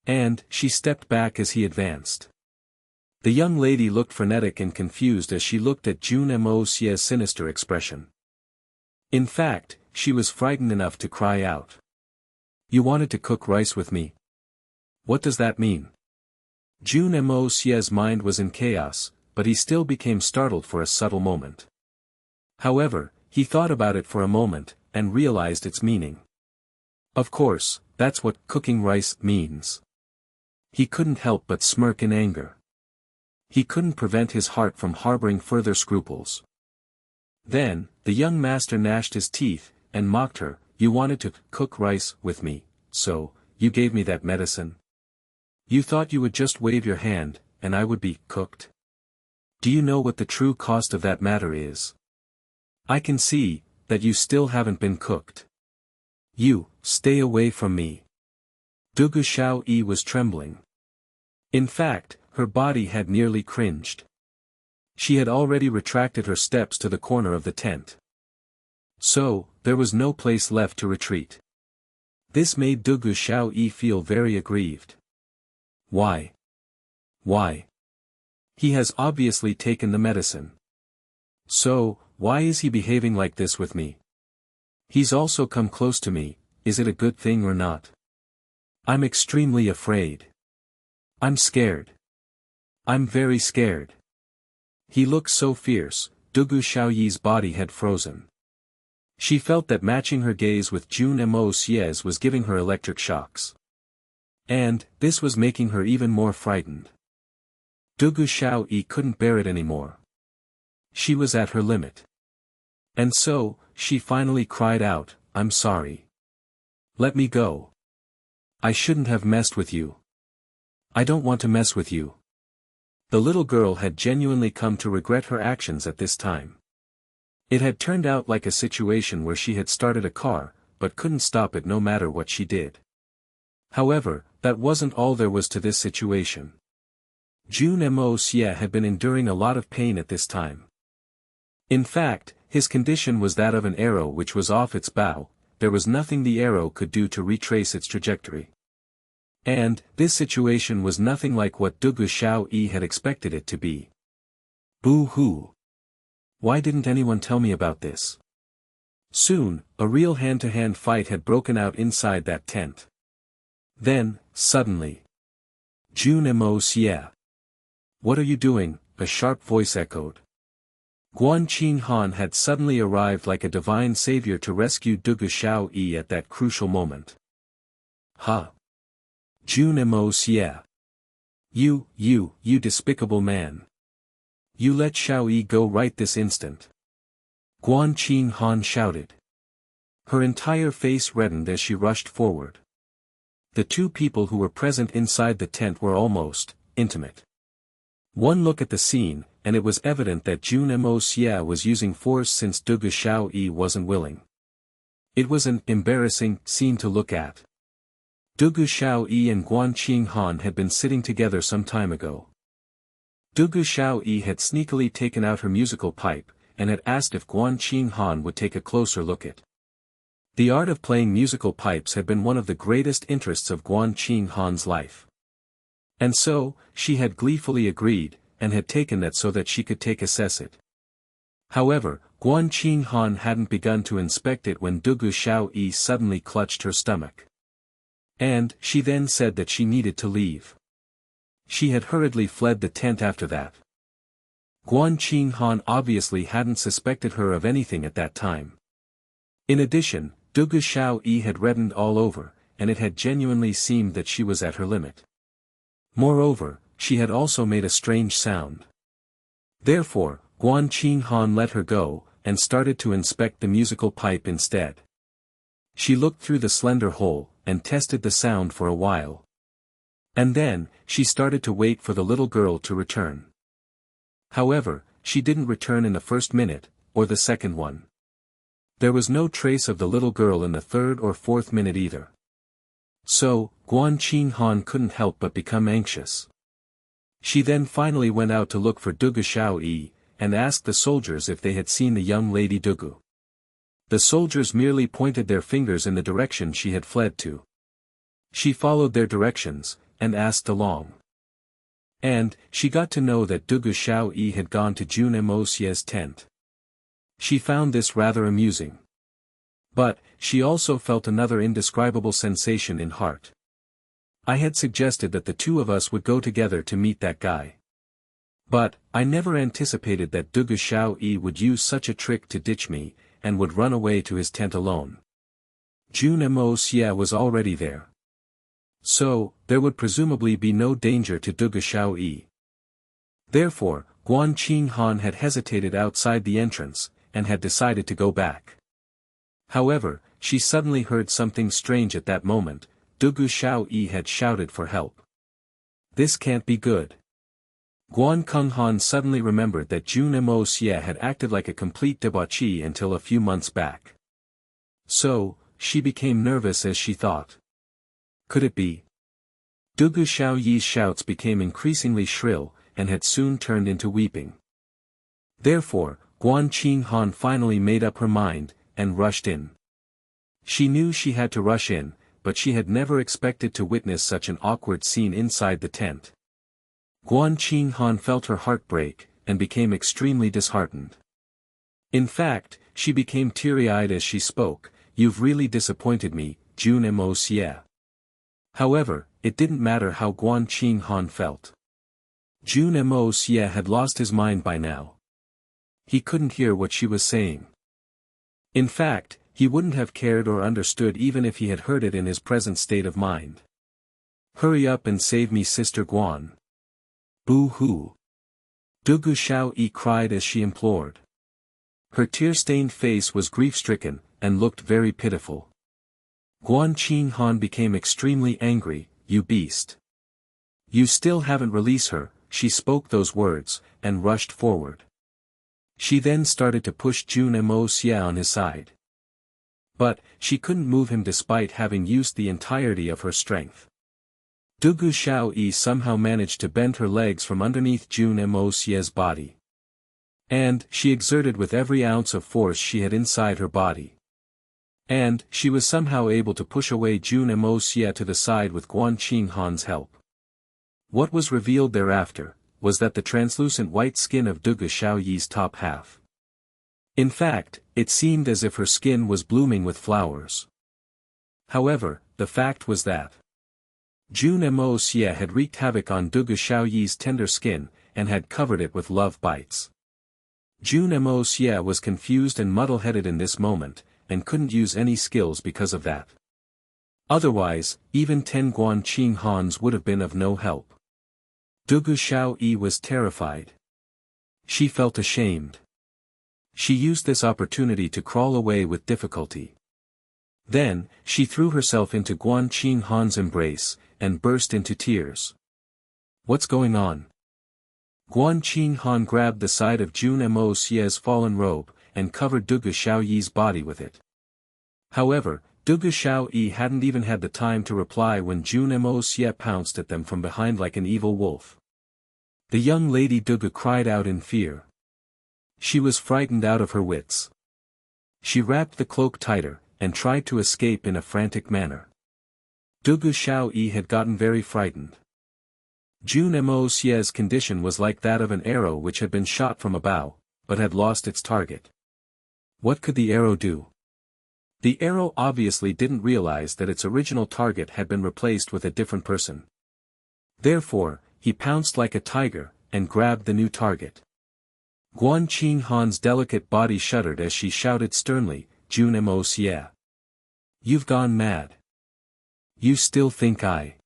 And, she stepped back as he advanced. The young lady looked frenetic and confused as she looked at Jun Moxie's sinister expression. In fact, she was frightened enough to cry out. You wanted to cook rice with me? What does that mean? Jun Moxie's mind was in chaos, but he still became startled for a subtle moment. However, he thought about it for a moment, and realized its meaning. Of course, that's what cooking rice means. He couldn't help but smirk in anger. He couldn't prevent his heart from harboring further scruples. Then, the young master gnashed his teeth, and mocked her. You wanted to cook rice with me, so, you gave me that medicine. You thought you would just wave your hand, and I would be cooked? Do you know what the true cost of that matter is? I can see that you still haven't been cooked. You, stay away from me. Dugu Xiao was trembling. In fact, her body had nearly cringed. She had already retracted her steps to the corner of the tent. So, there was no place left to retreat. This made Dugu Xiao feel very aggrieved. Why? Why? He has obviously taken the medicine. So, why is he behaving like this with me? He's also come close to me, is it a good thing or not? I'm extremely afraid. I'm scared. I'm very scared. He looked so fierce, Dugu Xiaoyi's body had frozen. She felt that matching her gaze with Jun Moxie's was giving her electric shocks. And, this was making her even more frightened. Dugu Xiaoyi couldn't bear it anymore. She was at her limit. And so, she finally cried out, I'm sorry. Let me go. I shouldn't have messed with you. I don't want to mess with you. The little girl had genuinely come to regret her actions at this time. It had turned out like a situation where she had started a car, but couldn't stop it no matter what she did. However, that wasn't all there was to this situation. Jun Moxie had been enduring a lot of pain at this time. In fact, his condition was that of an arrow which was off its bow. There was nothing the arrow could do to retrace its trajectory. And, this situation was nothing like what Dugu Xiao had expected it to be. Boo-hoo. Why didn't anyone tell me about this? Soon, a real hand-to-hand fight had broken out inside that tent. Then, suddenly. Jun Moxie. What are you doing? A sharp voice echoed. Guan Qinghan had suddenly arrived like a divine savior to rescue Dugu Xiao at that crucial moment. Huh? Jun Moxie. You despicable man. You let Xiao go right this instant. Guan Qinghan shouted. Her entire face reddened as she rushed forward. The two people who were present inside the tent were almost intimate. One look at the scene, and it was evident that Jun Moxie was using force since Dugu Xiao wasn't willing. It was an embarrassing scene to look at. Dugu Xiao and Guan Qinghan had been sitting together some time ago. Dugu Xiao had sneakily taken out her musical pipe, and had asked if Guan Qinghan would take a closer look at. The art of playing musical pipes had been one of the greatest interests of Guan Qinghan's life. And so, she had gleefully agreed, and had taken that so that she could assess it. However, Guan Qinghan hadn't begun to inspect it when Dugu Xiao suddenly clutched her stomach. And, she then said that she needed to leave. She had hurriedly fled the tent after that. Guan Qinghan obviously hadn't suspected her of anything at that time. In addition, Dugu Xiao had reddened all over, and it had genuinely seemed that she was at her limit. Moreover, she had also made a strange sound. Therefore, Guan Qinghan let her go, and started to inspect the musical pipe instead. She looked through the slender hole, and tested the sound for a while. And then, she started to wait for the little girl to return. However, she didn't return in the first minute, or the second one. There was no trace of the little girl in the third or fourth minute either. So, Guan Qinghan couldn't help but become anxious. She then finally went out to look for Dugu Xiaoyi, and asked the soldiers if they had seen the young lady Dugu. The soldiers merely pointed their fingers in the direction she had fled to. She followed their directions, and asked along. And, she got to know that Dugu Xiaoyi had gone to Jun Moxie's tent. She found this rather amusing. But, she also felt another indescribable sensation in heart. I had suggested that the two of us would go together to meet that guy. But, I never anticipated that Dugu Xiaoyi would use such a trick to ditch me, and would run away to his tent alone. Jun Moxie was already there. So, there would presumably be no danger to Dugu Xiaoyi. Therefore, Guan Qinghan had hesitated outside the entrance, and had decided to go back. However, she suddenly heard something strange at that moment. Dugu Xiaoyi had shouted for help. This can't be good. Guan Qinghan suddenly remembered that Jun Moxie had acted like a complete debauchee until a few months back. So, she became nervous as she thought. Could it be? Dugu Xiaoyi's shouts became increasingly shrill, and had soon turned into weeping. Therefore, Guan Qinghan finally made up her mind, and rushed in. She knew she had to rush in, but she had never expected to witness such an awkward scene inside the tent. Guan Qinghan felt her heart break, and became extremely disheartened. In fact, she became teary-eyed as she spoke. "You've really disappointed me, Jun Moxie." However, it didn't matter how Guan Qinghan felt. Jun Moxie had lost his mind by now. He couldn't hear what she was saying. In fact, he wouldn't have cared or understood even if he had heard it in his present state of mind. "Hurry up and save me, Sister Guan." "Boo-hoo!" Dugu Xiaoyi cried as she implored. Her tear-stained face was grief-stricken, and looked very pitiful. Guan Qinghan became extremely angry. "You beast! You still haven't released her." She spoke those words, and rushed forward. She then started to push Jun Moxie on his side. But, she couldn't move him despite having used the entirety of her strength. Dugu Xiaoyi somehow managed to bend her legs from underneath Jun Moxie's body. And, she exerted with every ounce of force she had inside her body. And, she was somehow able to push away Jun Moxie to the side with Guan Qinghan's help. What was revealed thereafter, was that the translucent white skin of Dugu Xiaoyi's top half. In fact, it seemed as if her skin was blooming with flowers. However, the fact was that Jun Moxie had wreaked havoc on Dugu Xiaoyi's tender skin, and had covered it with love bites. Jun Moxie was confused and muddle-headed in this moment, and couldn't use any skills because of that. Otherwise, even 10 Guan Qinghans would have been of no help. Dugu Xiaoyi was terrified. She felt ashamed. She used this opportunity to crawl away with difficulty. Then, she threw herself into Guan Qinghan's embrace, and burst into tears. "What's going on?" Guan Qinghan grabbed the side of Jun Moxie's fallen robe, and covered Dugu Xiaoyi's body with it. However, Dugu Xiaoyi hadn't even had the time to reply when Jun Moxie pounced at them from behind like an evil wolf. The young lady Dugu cried out in fear. She was frightened out of her wits. She wrapped the cloak tighter, and tried to escape in a frantic manner. Dugu Xiaoyi had gotten very frightened. Jun Moxie's condition was like that of an arrow which had been shot from a bow, but had lost its target. What could the arrow do? The arrow obviously didn't realize that its original target had been replaced with a different person. Therefore, he pounced like a tiger, and grabbed the new target. Guan Qinghan's delicate body shuddered as she shouted sternly, "Jun Moxie! You've gone mad. You still think I—"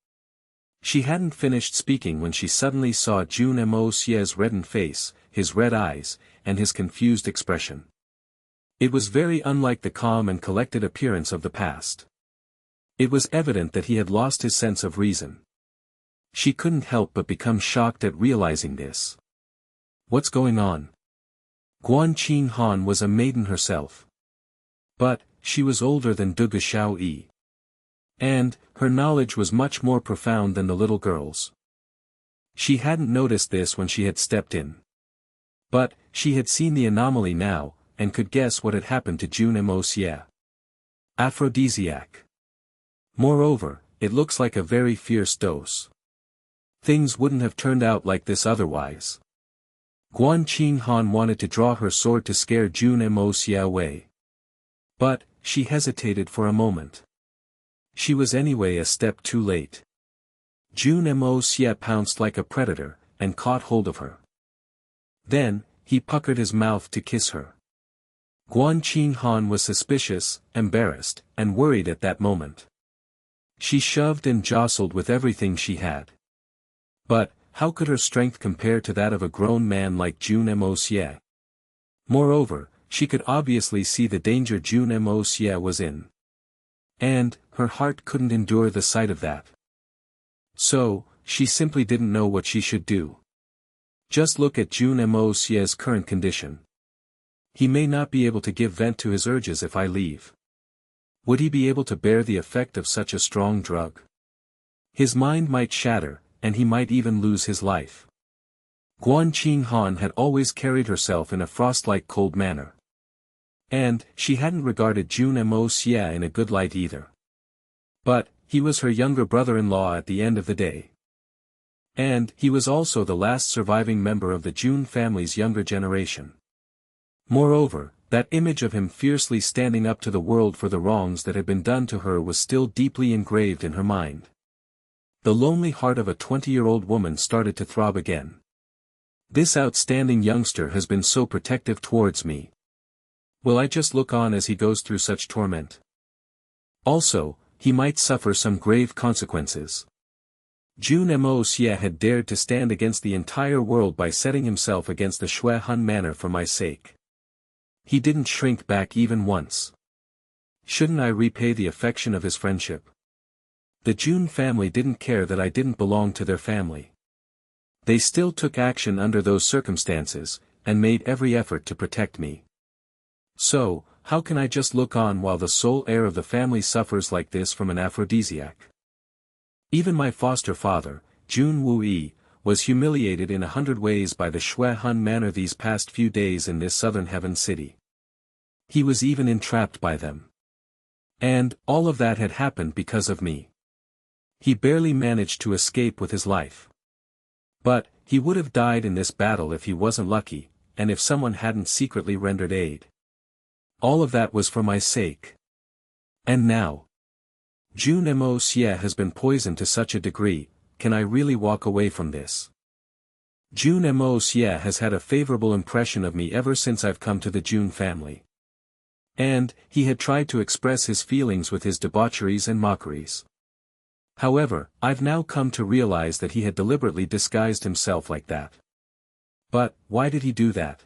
She hadn't finished speaking when she suddenly saw Jun Moxie's reddened face, his red eyes, and his confused expression. It was very unlike the calm and collected appearance of the past. It was evident that he had lost his sense of reason. She couldn't help but become shocked at realizing this. What's going on? Guan Qinghan was a maiden herself. But, she was older than Dugu Xiaoyi. And, her knowledge was much more profound than the little girl's. She hadn't noticed this when she had stepped in. But, she had seen the anomaly now, and could guess what had happened to Jun Moxie. Aphrodisiac. Moreover, it looks like a very fierce dose. Things wouldn't have turned out like this otherwise. Guan Qinghan wanted to draw her sword to scare Jun Moxie away. But, she hesitated for a moment. She was anyway a step too late. Jun Moxie pounced like a predator, and caught hold of her. Then, he puckered his mouth to kiss her. Guan Qinghan was suspicious, embarrassed, and worried at that moment. She shoved and jostled with everything she had. But, how could her strength compare to that of a grown man like Jun Moxie? Moreover, she could obviously see the danger Jun Moxie was in. And, her heart couldn't endure the sight of that. So, she simply didn't know what she should do. Just look at Jun Moxie's current condition. He may not be able to give vent to his urges if I leave. Would he be able to bear the effect of such a strong drug? His mind might shatter, and he might even lose his life. Guan Qinghan had always carried herself in a frost-like cold manner. And, she hadn't regarded Jun Moxie in a good light either. But, he was her younger brother-in-law at the end of the day. And, he was also the last surviving member of the Jun family's younger generation. Moreover, that image of him fiercely standing up to the world for the wrongs that had been done to her was still deeply engraved in her mind. The lonely heart of a 20-year-old woman started to throb again. This outstanding youngster has been so protective towards me. Will I just look on as he goes through such torment? Also, he might suffer some grave consequences. Jun Moxie had dared to stand against the entire world by setting himself against the Shui Han manor for my sake. He didn't shrink back even once. Shouldn't I repay the affection of his friendship? The Jun family didn't care that I didn't belong to their family. They still took action under those circumstances, and made every effort to protect me. So, how can I just look on while the sole heir of the family suffers like this from an aphrodisiac? Even my foster father, Jun Wuyi, was humiliated in 100 ways by the Shui Han manor these past few days in this southern heaven city. He was even entrapped by them. And, all of that had happened because of me. He barely managed to escape with his life. But, he would have died in this battle if he wasn't lucky, and if someone hadn't secretly rendered aid. All of that was for my sake. And now, Jun Moxie has been poisoned to such a degree, can I really walk away from this? Jun Moxie has had a favorable impression of me ever since I've come to the Jun family. And, he had tried to express his feelings with his debaucheries and mockeries. However, I've now come to realize that he had deliberately disguised himself like that. But, why did he do that?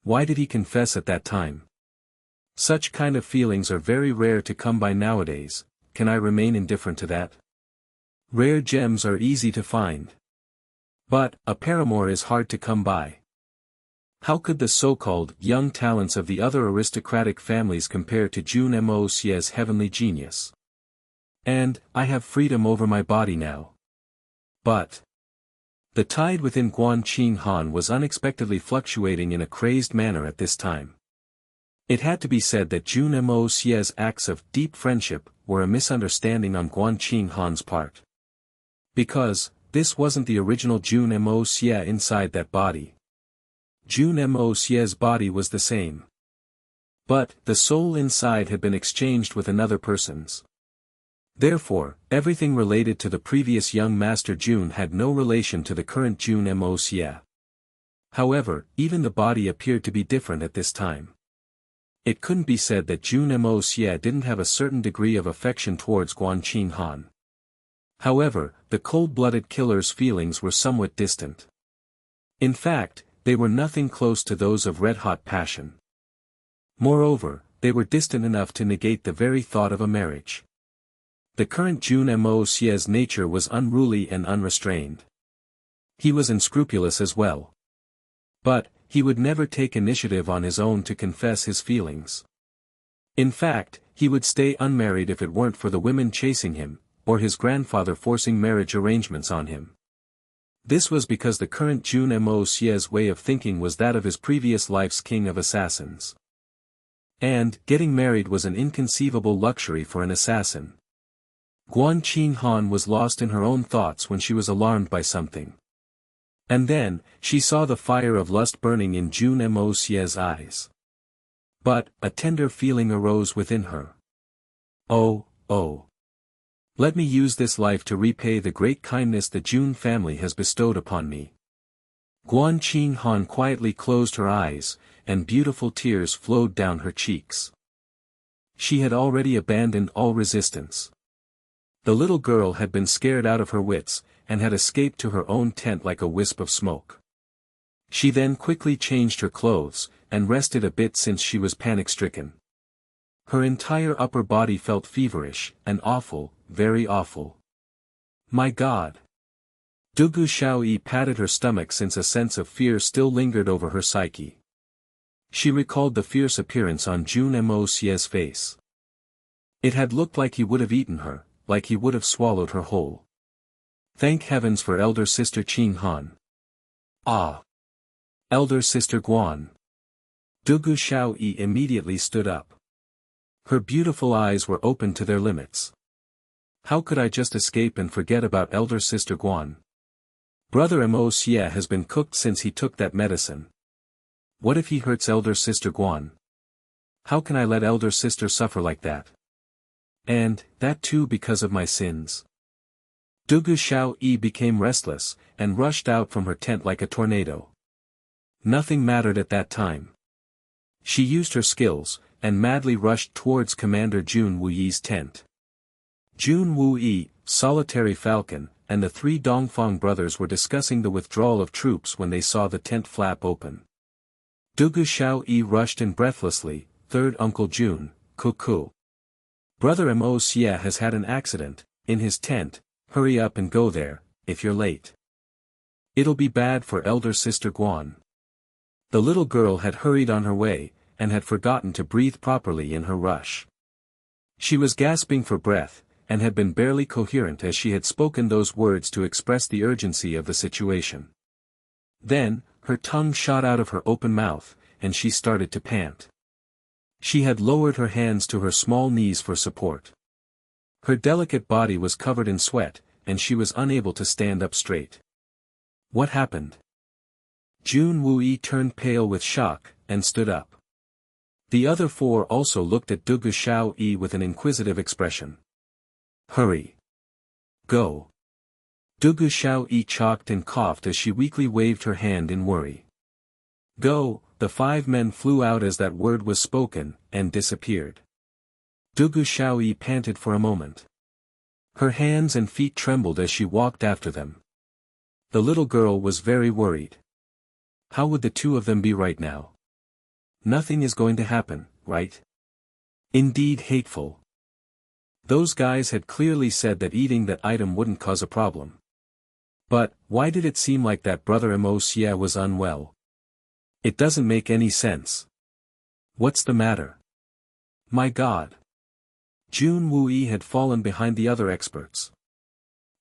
Why did he confess at that time? Such kind of feelings are very rare to come by nowadays. Can I remain indifferent to that? Rare gems are easy to find. But, a paramour is hard to come by. How could the so-called young talents of the other aristocratic families compare to Jun Moxie's heavenly genius? And, I have freedom over my body now. But, the tide within Guan Qinghan was unexpectedly fluctuating in a crazed manner at this time. It had to be said that Jun Moxie's acts of deep friendship were a misunderstanding on Guan Qinghan's part. Because, this wasn't the original Jun Moxie inside that body. Jun Moxie's body was the same. But, the soul inside had been exchanged with another person's. Therefore, everything related to the previous young Master Jun had no relation to the current Jun Moxie. However, even the body appeared to be different at this time. It couldn't be said that Jun Moxie didn't have a certain degree of affection towards Guan Qinghan. However, the cold-blooded killer's feelings were somewhat distant. In fact, they were nothing close to those of red-hot passion. Moreover, they were distant enough to negate the very thought of a marriage. The current Jun Moxie's nature was unruly and unrestrained. He was unscrupulous as well. But, he would never take initiative on his own to confess his feelings. In fact, he would stay unmarried if it weren't for the women chasing him, or his grandfather forcing marriage arrangements on him. This was because the current Jun Moxie's way of thinking was that of his previous life's king of assassins. And, getting married was an inconceivable luxury for an assassin. Guan Qinghan was lost in her own thoughts when she was alarmed by something. And then, she saw the fire of lust burning in Jun Moxie's eyes. But, a tender feeling arose within her. Oh. Let me use this life to repay the great kindness the Jun family has bestowed upon me. Guan Qinghan quietly closed her eyes, and beautiful tears flowed down her cheeks. She had already abandoned all resistance. The little girl had been scared out of her wits, and had escaped to her own tent like a wisp of smoke. She then quickly changed her clothes, and rested a bit since she was panic-stricken. Her entire upper body felt feverish, and awful, very awful. My God! Dugu Xiaoyi patted her stomach since a sense of fear still lingered over her psyche. She recalled the fierce appearance on Jun Moxie's face. It had looked like he would have eaten her, like he would have swallowed her whole. Thank heavens for elder sister Qinghan. Ah! Elder sister Guan. Dugu Xiaoyi immediately stood up. Her beautiful eyes were open to their limits. How could I just escape and forget about elder sister Guan? Brother Moxie has been cooked since he took that medicine. What if he hurts elder sister Guan? How can I let elder sister suffer like that? And, that too because of my sins. Dugu Xiaoyi became restless, and rushed out from her tent like a tornado. Nothing mattered at that time. She used her skills, and madly rushed towards Commander Jun Wuyi's tent. Jun Wuyi, Solitary Falcon, and the three Dongfang brothers were discussing the withdrawal of troops when they saw the tent flap open. Dugu Xiaoyi rushed in breathlessly, third Uncle Jun, cuckoo. Brother Moxie has had an accident, in his tent, hurry up and go there, if you're late. It'll be bad for elder sister Guan. The little girl had hurried on her way, and had forgotten to breathe properly in her rush. She was gasping for breath, and had been barely coherent as she had spoken those words to express the urgency of the situation. Then, her tongue shot out of her open mouth, and she started to pant. She had lowered her hands to her small knees for support. Her delicate body was covered in sweat, and she was unable to stand up straight. What happened? Jun Wuyi turned pale with shock, and stood up. The other four also looked at Dugu Xiaoyi with an inquisitive expression. Hurry! Go! Dugu Xiaoyi choked and coughed as she weakly waved her hand in worry. Go! The five men flew out as that word was spoken, and disappeared. Dugu Xiaoyi panted for a moment. Her hands and feet trembled as she walked after them. The little girl was very worried. How would the two of them be right now? Nothing is going to happen, right? Indeed hateful. Those guys had clearly said that eating that item wouldn't cause a problem. But, why did it seem like that brother Moxie was unwell? It doesn't make any sense. What's the matter? My God! Jun Wuyi had fallen behind the other experts.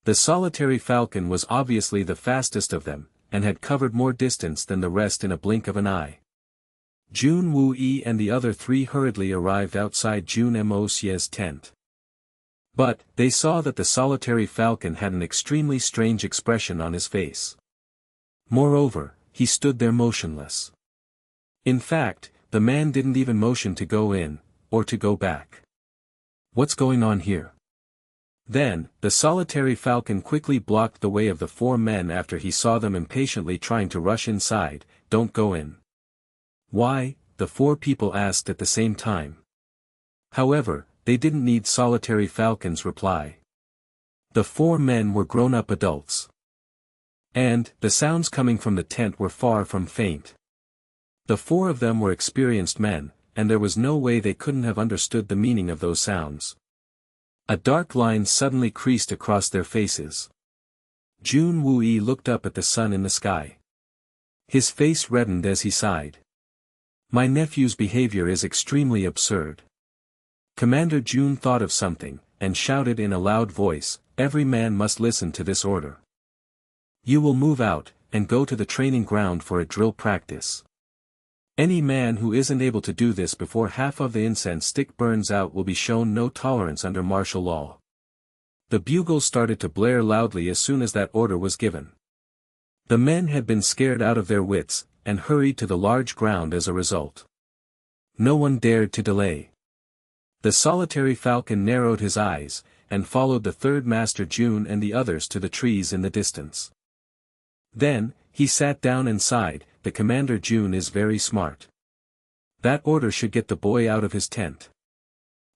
The Solitary Falcon was obviously the fastest of them, and had covered more distance than the rest in a blink of an eye. Jun Wuyi and the other three hurriedly arrived outside Jun Moxie's tent. But, they saw that the Solitary Falcon had an extremely strange expression on his face. Moreover, he stood there motionless. In fact, the man didn't even motion to go in, or to go back. What's going on here? Then, the Solitary Falcon quickly blocked the way of the four men after he saw them impatiently trying to rush inside. Don't go in. Why? The four people asked at the same time. However, they didn't need Solitary Falcon's reply. The four men were grown-up adults. And, the sounds coming from the tent were far from faint. The four of them were experienced men, and there was no way they couldn't have understood the meaning of those sounds. A dark line suddenly creased across their faces. Jun Wui looked up at the sun in the sky. His face reddened as he sighed. My nephew's behavior is extremely absurd. Commander Jun thought of something, and shouted in a loud voice, every man must listen to this order. You will move out, and go to the training ground for a drill practice. Any man who isn't able to do this before half of the incense stick burns out will be shown no tolerance under martial law. The bugles started to blare loudly as soon as that order was given. The men had been scared out of their wits, and hurried to the large ground as a result. No one dared to delay. The solitary falcon narrowed his eyes, and followed the third master Jun and the others to the trees in the distance. Then, he sat down and sighed, the Commander Jun is very smart. That order should get the boy out of his tent.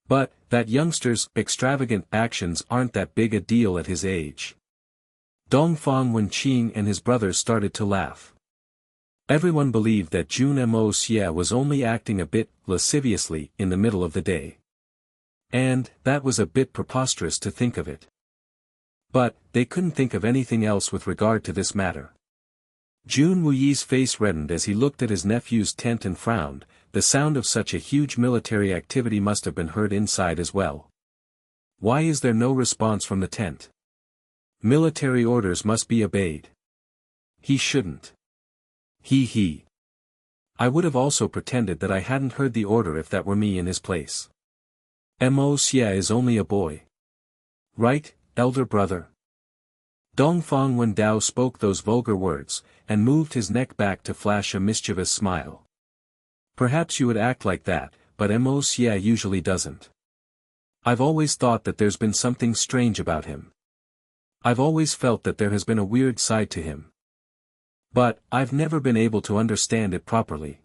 But, that youngster's extravagant actions aren't that big a deal at his age. Dongfang Wenqing and his brothers started to laugh. Everyone believed that Jun Moxie was only acting a bit lasciviously in the middle of the day. And, that was a bit preposterous to think of it. But, they couldn't think of anything else with regard to this matter. Jun Wuyi's face reddened as he looked at his nephew's tent and frowned, the sound of such a huge military activity must have been heard inside as well. Why is there no response from the tent? Military orders must be obeyed. He shouldn't. He. I would have also pretended that I hadn't heard the order if that were me in his place. Moxie is only a boy. Right, elder brother? Dongfang Wendao spoke those vulgar words, and moved his neck back to flash a mischievous smile. Perhaps you would act like that, but Moxie usually doesn't. I've always thought that there's been something strange about him. I've always felt that there has been a weird side to him. But, I've never been able to understand it properly.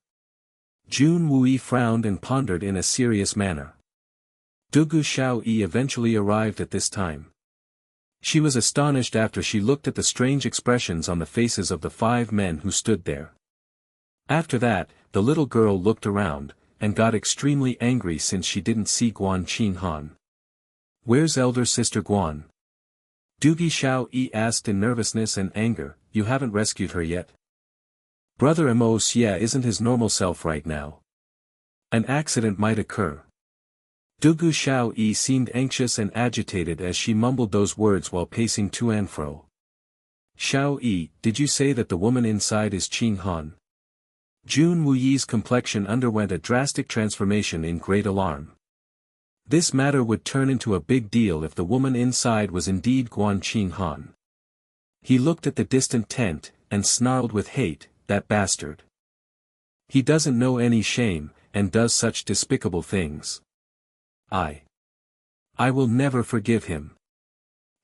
Jun Wui frowned and pondered in a serious manner. Dugu Xiaoyi eventually arrived at this time. She was astonished after she looked at the strange expressions on the faces of the 5 men who stood there. After that, the little girl looked around, and got extremely angry since she didn't see Guan Qinghan. Where's elder sister Guan? Dugu Xiaoyi asked in nervousness and anger, you haven't rescued her yet? Brother Moxie isn't his normal self right now. An accident might occur. Dugu Xiaoyi seemed anxious and agitated as she mumbled those words while pacing to and fro. Xiaoyi, did you say that the woman inside is Qinghan? Jun Wuyi's complexion underwent a drastic transformation in great alarm. This matter would turn into a big deal if the woman inside was indeed Guan Qinghan. He looked at the distant tent, and snarled with hate, that bastard. He doesn't know any shame, and does such despicable things. I will never forgive him.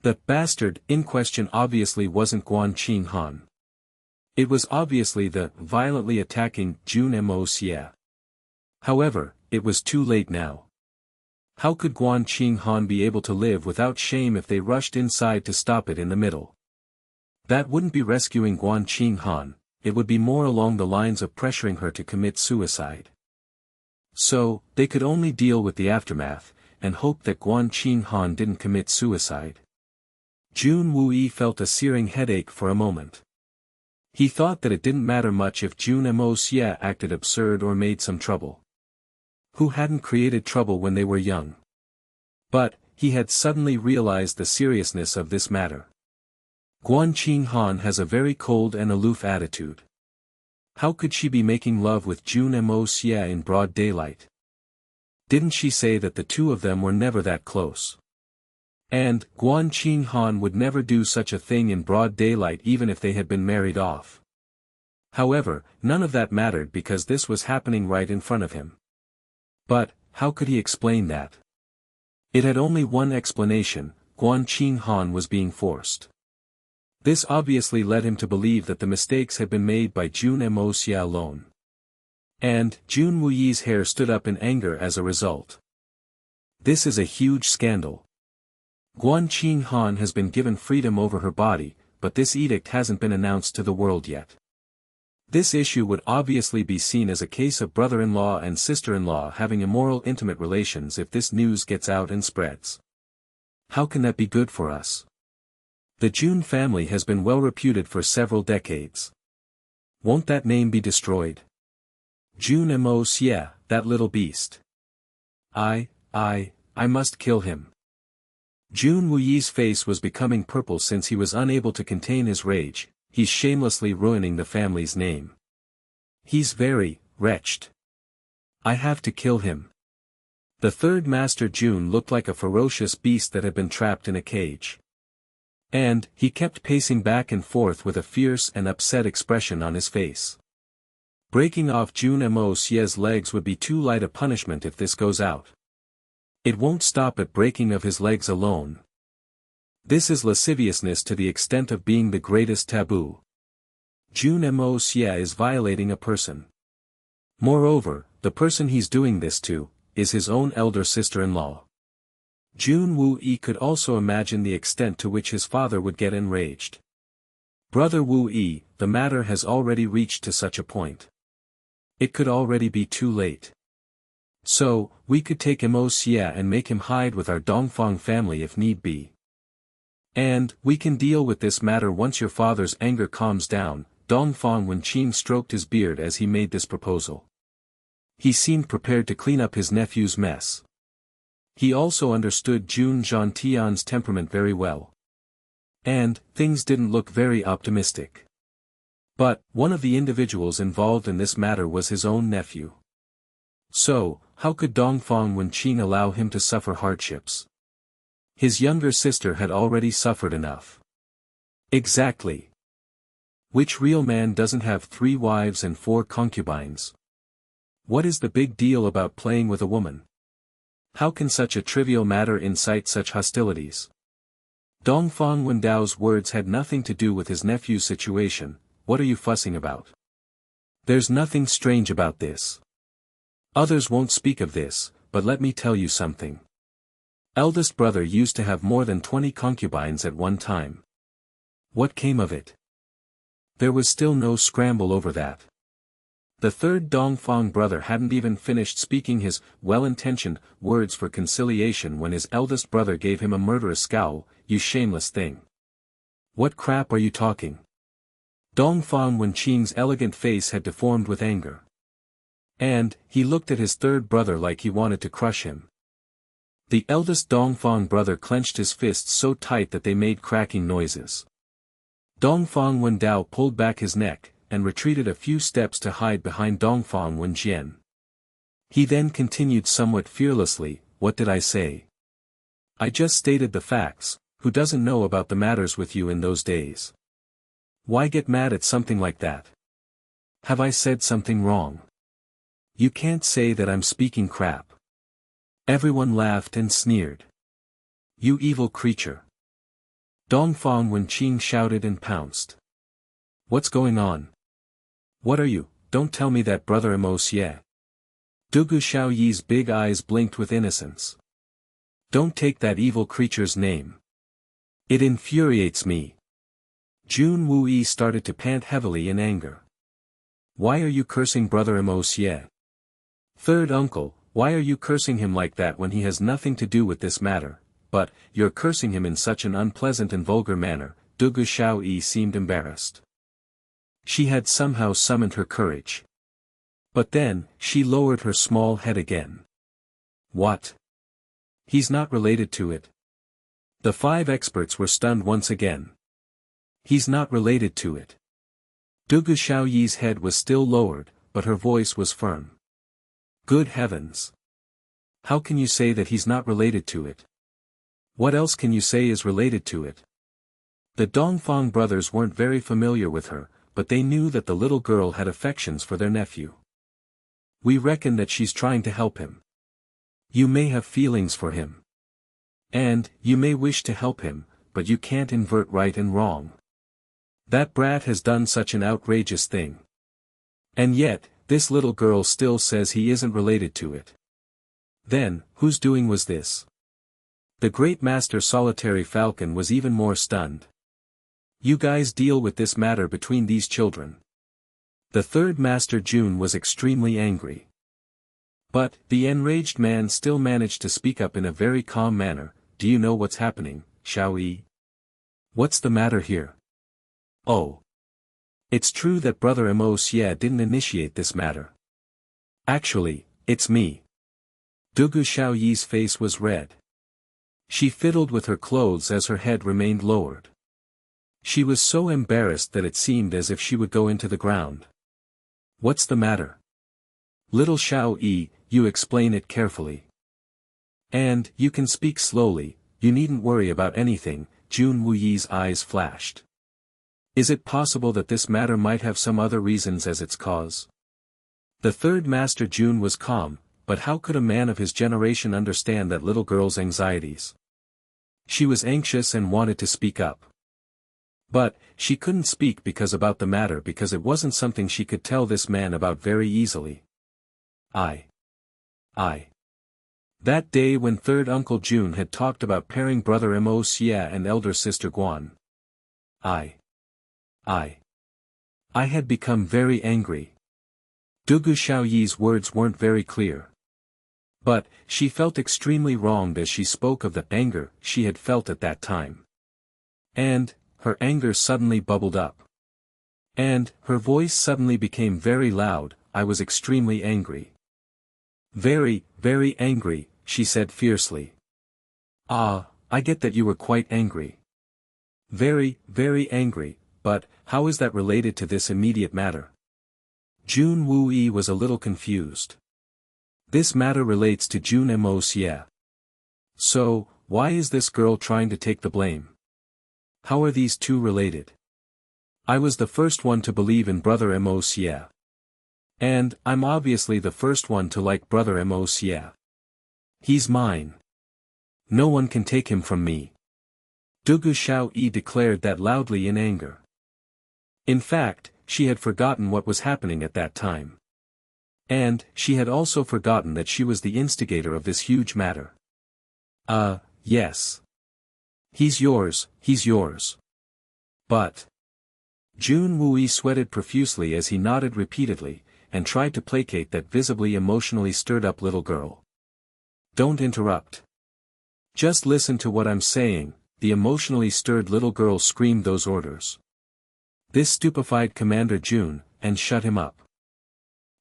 The bastard in question obviously wasn't Guan Qinghan. It was obviously the violently attacking Jun Moxie. However, it was too late now. How could Guan Qinghan be able to live without shame if they rushed inside to stop it in the middle? That wouldn't be rescuing Guan Qinghan, it would be more along the lines of pressuring her to commit suicide. So, they could only deal with the aftermath, and hope that Guan Qinghan didn't commit suicide. Jun Wui felt a searing headache for a moment. He thought that it didn't matter much if Jun Moxie acted absurd or made some trouble. Who hadn't created trouble when they were young? But, he had suddenly realized the seriousness of this matter. Guan Qinghan has a very cold and aloof attitude. How could she be making love with Jun Moxie in broad daylight? Didn't she say that the two of them were never that close? And, Guan Qinghan would never do such a thing in broad daylight even if they had been married off. However, none of that mattered because this was happening right in front of him. But, how could he explain that? It had only one explanation, Guan Qinghan was being forced. This obviously led him to believe that the mistakes had been made by Jun Moxie alone. And, Jun Wuyi's hair stood up in anger as a result. This is a huge scandal. Guan Qinghan has been given freedom over her body, but this edict hasn't been announced to the world yet. This issue would obviously be seen as a case of brother-in-law and sister-in-law having immoral intimate relations if this news gets out and spreads. How can that be good for us? The Jun family has been well reputed for several decades. Won't that name be destroyed? Jun Moxie, that little beast. I must kill him. Jun Wuyi's face was becoming purple since he was unable to contain his rage. He's shamelessly ruining the family's name. He's very wretched. I have to kill him. The third master Jun looked like a ferocious beast that had been trapped in a cage. And he kept pacing back and forth with a fierce and upset expression on his face. Breaking off Jun Moxie's legs would be too light a punishment if this goes out. It won't stop at breaking of his legs alone. This is lasciviousness to the extent of being the greatest taboo. Jun Moxie is violating a person. Moreover, the person he's doing this to, is his own elder sister-in-law. Jun Wu-yi could also imagine the extent to which his father would get enraged. Brother Wu-yi, the matter has already reached to such a point. It could already be too late. So, we could take Moxie and make him hide with our Dongfang family if need be. And, we can deal with this matter once your father's anger calms down. Dongfang Wenqing stroked his beard as he made this proposal. He seemed prepared to clean up his nephew's mess. He also understood Jun Zhantian's temperament very well. And, things didn't look very optimistic. But, one of the individuals involved in this matter was his own nephew. So, how could Dongfang Wenqing allow him to suffer hardships? His younger sister had already suffered enough. Exactly. Which real man doesn't have 3 wives and 4 concubines? What is the big deal about playing with a woman? How can such a trivial matter incite such hostilities? Dongfang Wendao's words had nothing to do with his nephew's situation. What are you fussing about? There's nothing strange about this. Others won't speak of this, but let me tell you something. Eldest brother used to have more than 20 concubines at one time. What came of it? There was still no scramble over that. The third Dongfang brother hadn't even finished speaking his well-intentioned words for conciliation when his eldest brother gave him a murderous scowl. You shameless thing. What crap are you talking? Dongfang Wenqing's elegant face had deformed with anger. And, he looked at his third brother like he wanted to crush him. The eldest Dongfang brother clenched his fists so tight that they made cracking noises. Dongfang Wendao pulled back his neck, and retreated a few steps to hide behind Dongfang Wenjian. He then continued somewhat fearlessly, what did I say? I just stated the facts. Who doesn't know about the matters with you in those days? Why get mad at something like that? Have I said something wrong? You can't say that I'm speaking crap. Everyone laughed and sneered. You evil creature. Dongfang Wenqing shouted and pounced. What's going on? What are you? Don't tell me that, brother Moxie. Dugu Xiaoyi's big eyes blinked with innocence. Don't take that evil creature's name. It infuriates me. Jun Wuyi started to pant heavily in anger. Why are you cursing brother Moxie? Third uncle, why are you cursing him like that when he has nothing to do with this matter? But, you're cursing him in such an unpleasant and vulgar manner. Dugu Xiaoyi seemed embarrassed. She had somehow summoned her courage. But then, she lowered her small head again. What? He's not related to it. The 5 experts were stunned once again. He's not related to it. Dugu Xiaoyi's head was still lowered, but her voice was firm. Good heavens! How can you say that he's not related to it? What else can you say is related to it? The Dongfang brothers weren't very familiar with her, but they knew that the little girl had affections for their nephew. We reckon that she's trying to help him. You may have feelings for him. And, you may wish to help him, but you can't invert right and wrong. That brat has done such an outrageous thing. And yet, this little girl still says he isn't related to it. Then, whose doing was this? The great master Solitary Falcon was even more stunned. You guys deal with this matter between these children. The third Master Jun was extremely angry. But, the enraged man still managed to speak up in a very calm manner. Do you know what's happening, Xiao Yi? What's the matter here? Oh. It's true that Brother Mo Xie didn't initiate this matter. Actually, it's me. Dugu Xiao Yi's face was red. She fiddled with her clothes as her head remained lowered. She was so embarrassed that it seemed as if she would go into the ground. What's the matter? Little Xiao Yi, you explain it carefully. And, you can speak slowly, you needn't worry about anything. Jun Wuyi's eyes flashed. Is it possible that this matter might have some other reasons as its cause? The third Master Jun was calm, but how could a man of his generation understand that little girl's anxieties? She was anxious and wanted to speak up. But, she couldn't speak about the matter because it wasn't something she could tell this man about very easily. I. That day when third Uncle Jun had talked about pairing Brother Mo Xie and elder sister Guan. I had become very angry. Dugu Xiaoyi's words weren't very clear. But, she felt extremely wronged as she spoke of the anger she had felt at that time. And, her anger suddenly bubbled up. And, her voice suddenly became very loud. I was extremely angry. Very, very angry, she said fiercely. Ah, I get that you were quite angry. Very, very angry, but, how is that related to this immediate matter? Jun Wuyi was a little confused. This matter relates to Jun Mo Xie. So, why is this girl trying to take the blame? How are these two related? I was the first one to believe in Brother Mo Xie. And, I'm obviously the first one to like Brother Mo Xie. He's mine. No one can take him from me. Dugu Xiao Yi declared that loudly in anger. In fact, she had forgotten what was happening at that time. And, she had also forgotten that she was the instigator of this huge matter. Yes. He's yours. But. Jun Wuyi sweated profusely as he nodded repeatedly, and tried to placate that visibly emotionally stirred up little girl. Don't interrupt. Just listen to what I'm saying, the emotionally stirred little girl screamed those orders. This stupefied Commander Jun, and shut him up.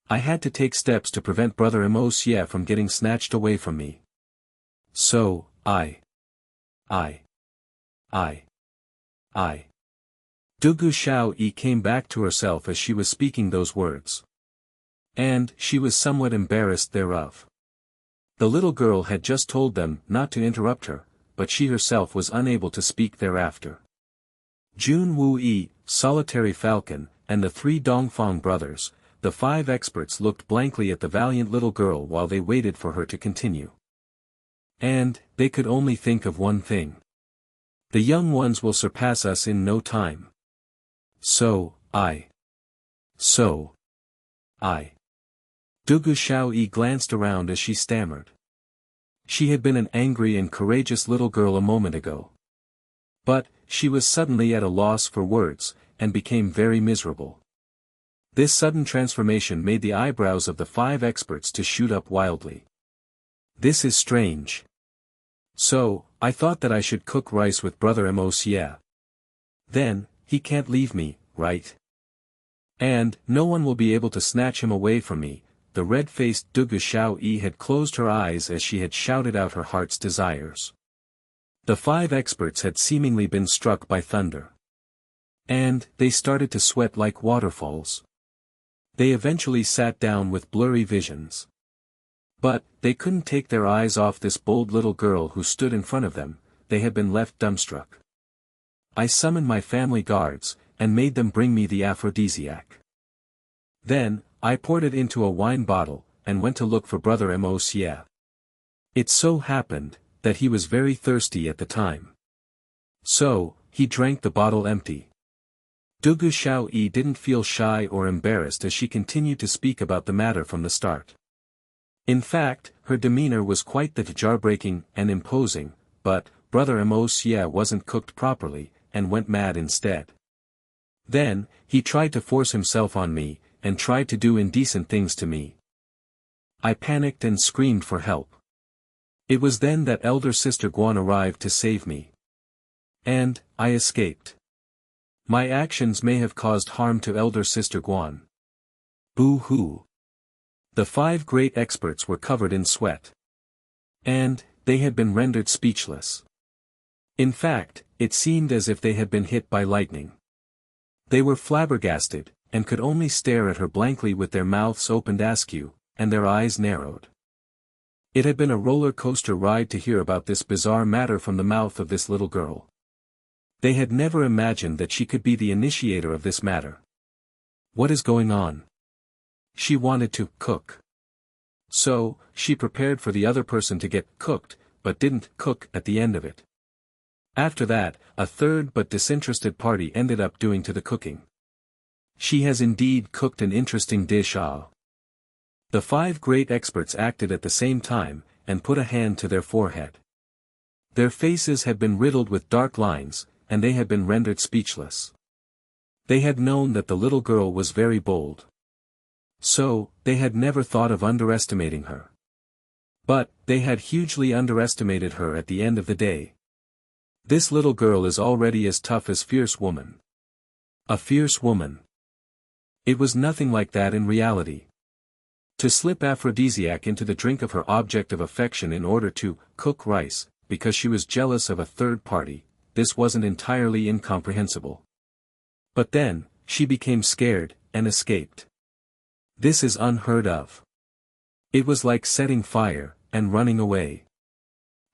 I had to take steps to prevent Brother Mo Xie from getting snatched away from me. So, Dugu Xiao Yi came back to herself as she was speaking those words. And, she was somewhat embarrassed thereof. The little girl had just told them not to interrupt her, but she herself was unable to speak thereafter. Jun Wuyi, Solitary Falcon, and the three Dongfang brothers, the five experts looked blankly at the valiant little girl while they waited for her to continue. And, they could only think of one thing. The young ones will surpass us in no time. So, Dugu Xiao Yi glanced around as she stammered. She had been an angry and courageous little girl a moment ago. But, she was suddenly at a loss for words, and became very miserable. This sudden transformation made the eyebrows of the five experts to shoot up wildly. This is strange. So, I thought that I should cook rice with Brother Mo Xie. Then, he can't leave me, right? And, no one will be able to snatch him away from me. The red-faced Dugu Xiao Yi had closed her eyes as she had shouted out her heart's desires. The five experts had seemingly been struck by thunder. And, they started to sweat like waterfalls. They eventually sat down with blurry visions. But, they couldn't take their eyes off this bold little girl who stood in front of them. They had been left dumbstruck. I summoned my family guards, and made them bring me the aphrodisiac. Then, I poured it into a wine bottle, and went to look for Brother Mo Xie. It so happened, that he was very thirsty at the time. So, he drank the bottle empty. Dugu Xiao Yi didn't feel shy or embarrassed as she continued to speak about the matter from the start. In fact, her demeanor was quite the jaw-breaking and imposing, but, Brother Mo Xie wasn't cooked properly, and went mad instead. Then, he tried to force himself on me, and tried to do indecent things to me. I panicked and screamed for help. It was then that elder sister Guan arrived to save me. And, I escaped. My actions may have caused harm to elder sister Guan. Boo-hoo. The 5 great experts were covered in sweat. And, they had been rendered speechless. In fact, it seemed as if they had been hit by lightning. They were flabbergasted, and could only stare at her blankly with their mouths opened askew, and their eyes narrowed. It had been a roller coaster ride to hear about this bizarre matter from the mouth of this little girl. They had never imagined that she could be the initiator of this matter. What is going on? She wanted to cook. So, she prepared for the other person to get cooked, but didn't cook at the end of it. After that, a third but disinterested party ended up doing to the cooking. She has indeed cooked an interesting dish. The 5 great experts acted at the same time, and put a hand to their forehead. Their faces had been riddled with dark lines, and they had been rendered speechless. They had known that the little girl was very bold. So, they had never thought of underestimating her. But, they had hugely underestimated her at the end of the day. This little girl is already as tough as fierce woman. A fierce woman. It was nothing like that in reality. To slip aphrodisiac into the drink of her object of affection in order to cook rice, because she was jealous of a third party, this wasn't entirely incomprehensible. But then, she became scared, and escaped. This is unheard of. It was like setting fire, and running away.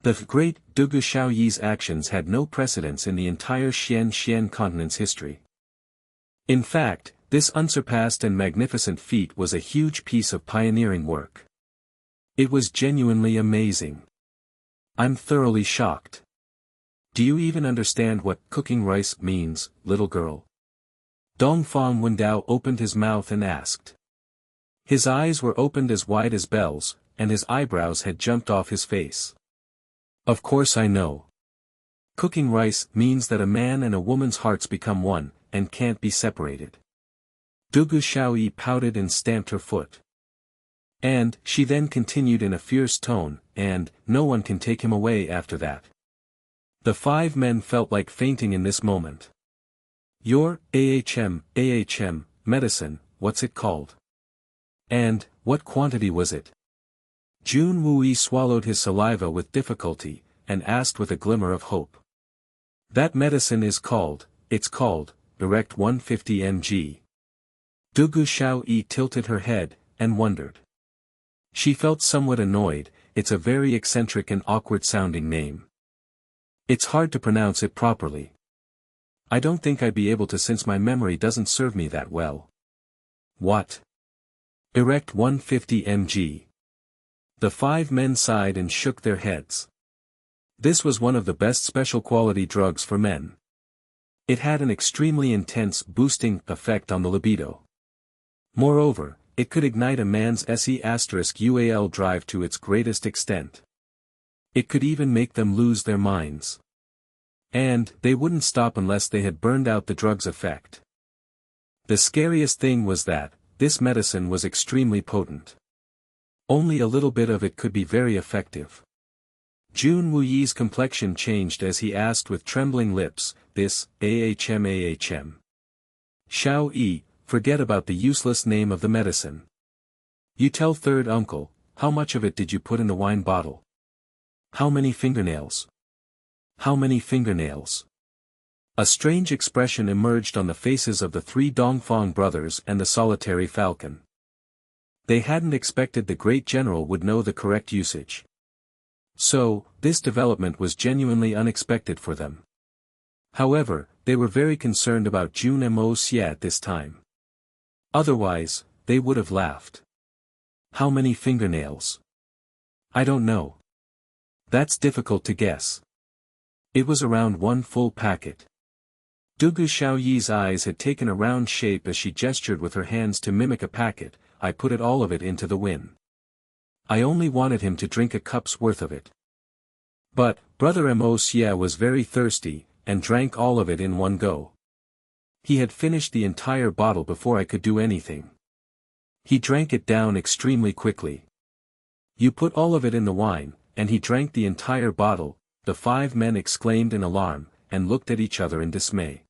The great Dugu Xiaoyi's actions had no precedence in the entire Xian continent's history. In fact, this unsurpassed and magnificent feat was a huge piece of pioneering work. It was genuinely amazing. I'm thoroughly shocked. Do you even understand what cooking rice means, little girl? Dongfang Wendao opened his mouth and asked. His eyes were opened as wide as bells, and his eyebrows had jumped off his face. Of course I know. Cooking rice means that a man and a woman's hearts become one, and can't be separated. Dugu Xiaoyi pouted and stamped her foot. And, she then continued in a fierce tone, and, no one can take him away after that. The 5 men felt like fainting in this moment. Your, ahm, medicine, what's it called? And, what quantity was it? Jun Moxie swallowed his saliva with difficulty, and asked with a glimmer of hope. That medicine is called, it's called, direct 150 mg. Dugu Xiaoyi tilted her head, and wondered. She felt somewhat annoyed, it's a very eccentric and awkward-sounding name. It's hard to pronounce it properly. I don't think I'd be able to since my memory doesn't serve me that well. What? Erect 150 mg. The 5 men sighed and shook their heads. This was one of the best special quality drugs for men. It had an extremely intense boosting effect on the libido. Moreover, it could ignite a man's SE*UAL drive to its greatest extent. It could even make them lose their minds. And, they wouldn't stop unless they had burned out the drug's effect. The scariest thing was that, this medicine was extremely potent. Only a little bit of it could be very effective. Jun Wuyi's complexion changed as he asked with trembling lips, this, ahm. Xiao Yi, forget about the useless name of the medicine. You tell third uncle, how much of it did you put in the wine bottle? How many fingernails? How many fingernails? A strange expression emerged on the faces of the 3 Dongfang brothers and the solitary falcon. They hadn't expected the great general would know the correct usage. So, this development was genuinely unexpected for them. However, they were very concerned about Jun Moxie at this time. Otherwise, they would have laughed. How many fingernails? I don't know. That's difficult to guess. It was around 1 full packet. Dugu Xiaoyi's eyes had taken a round shape as she gestured with her hands to mimic a packet. I put all of it into the win. I only wanted him to drink a cup's worth of it. But, Brother Moxie was very thirsty, and drank all of it in one go. He had finished the entire bottle before I could do anything. He drank it down extremely quickly. You put all of it in the wine, and he drank the entire bottle, the 5 men exclaimed in alarm, and looked at each other in dismay.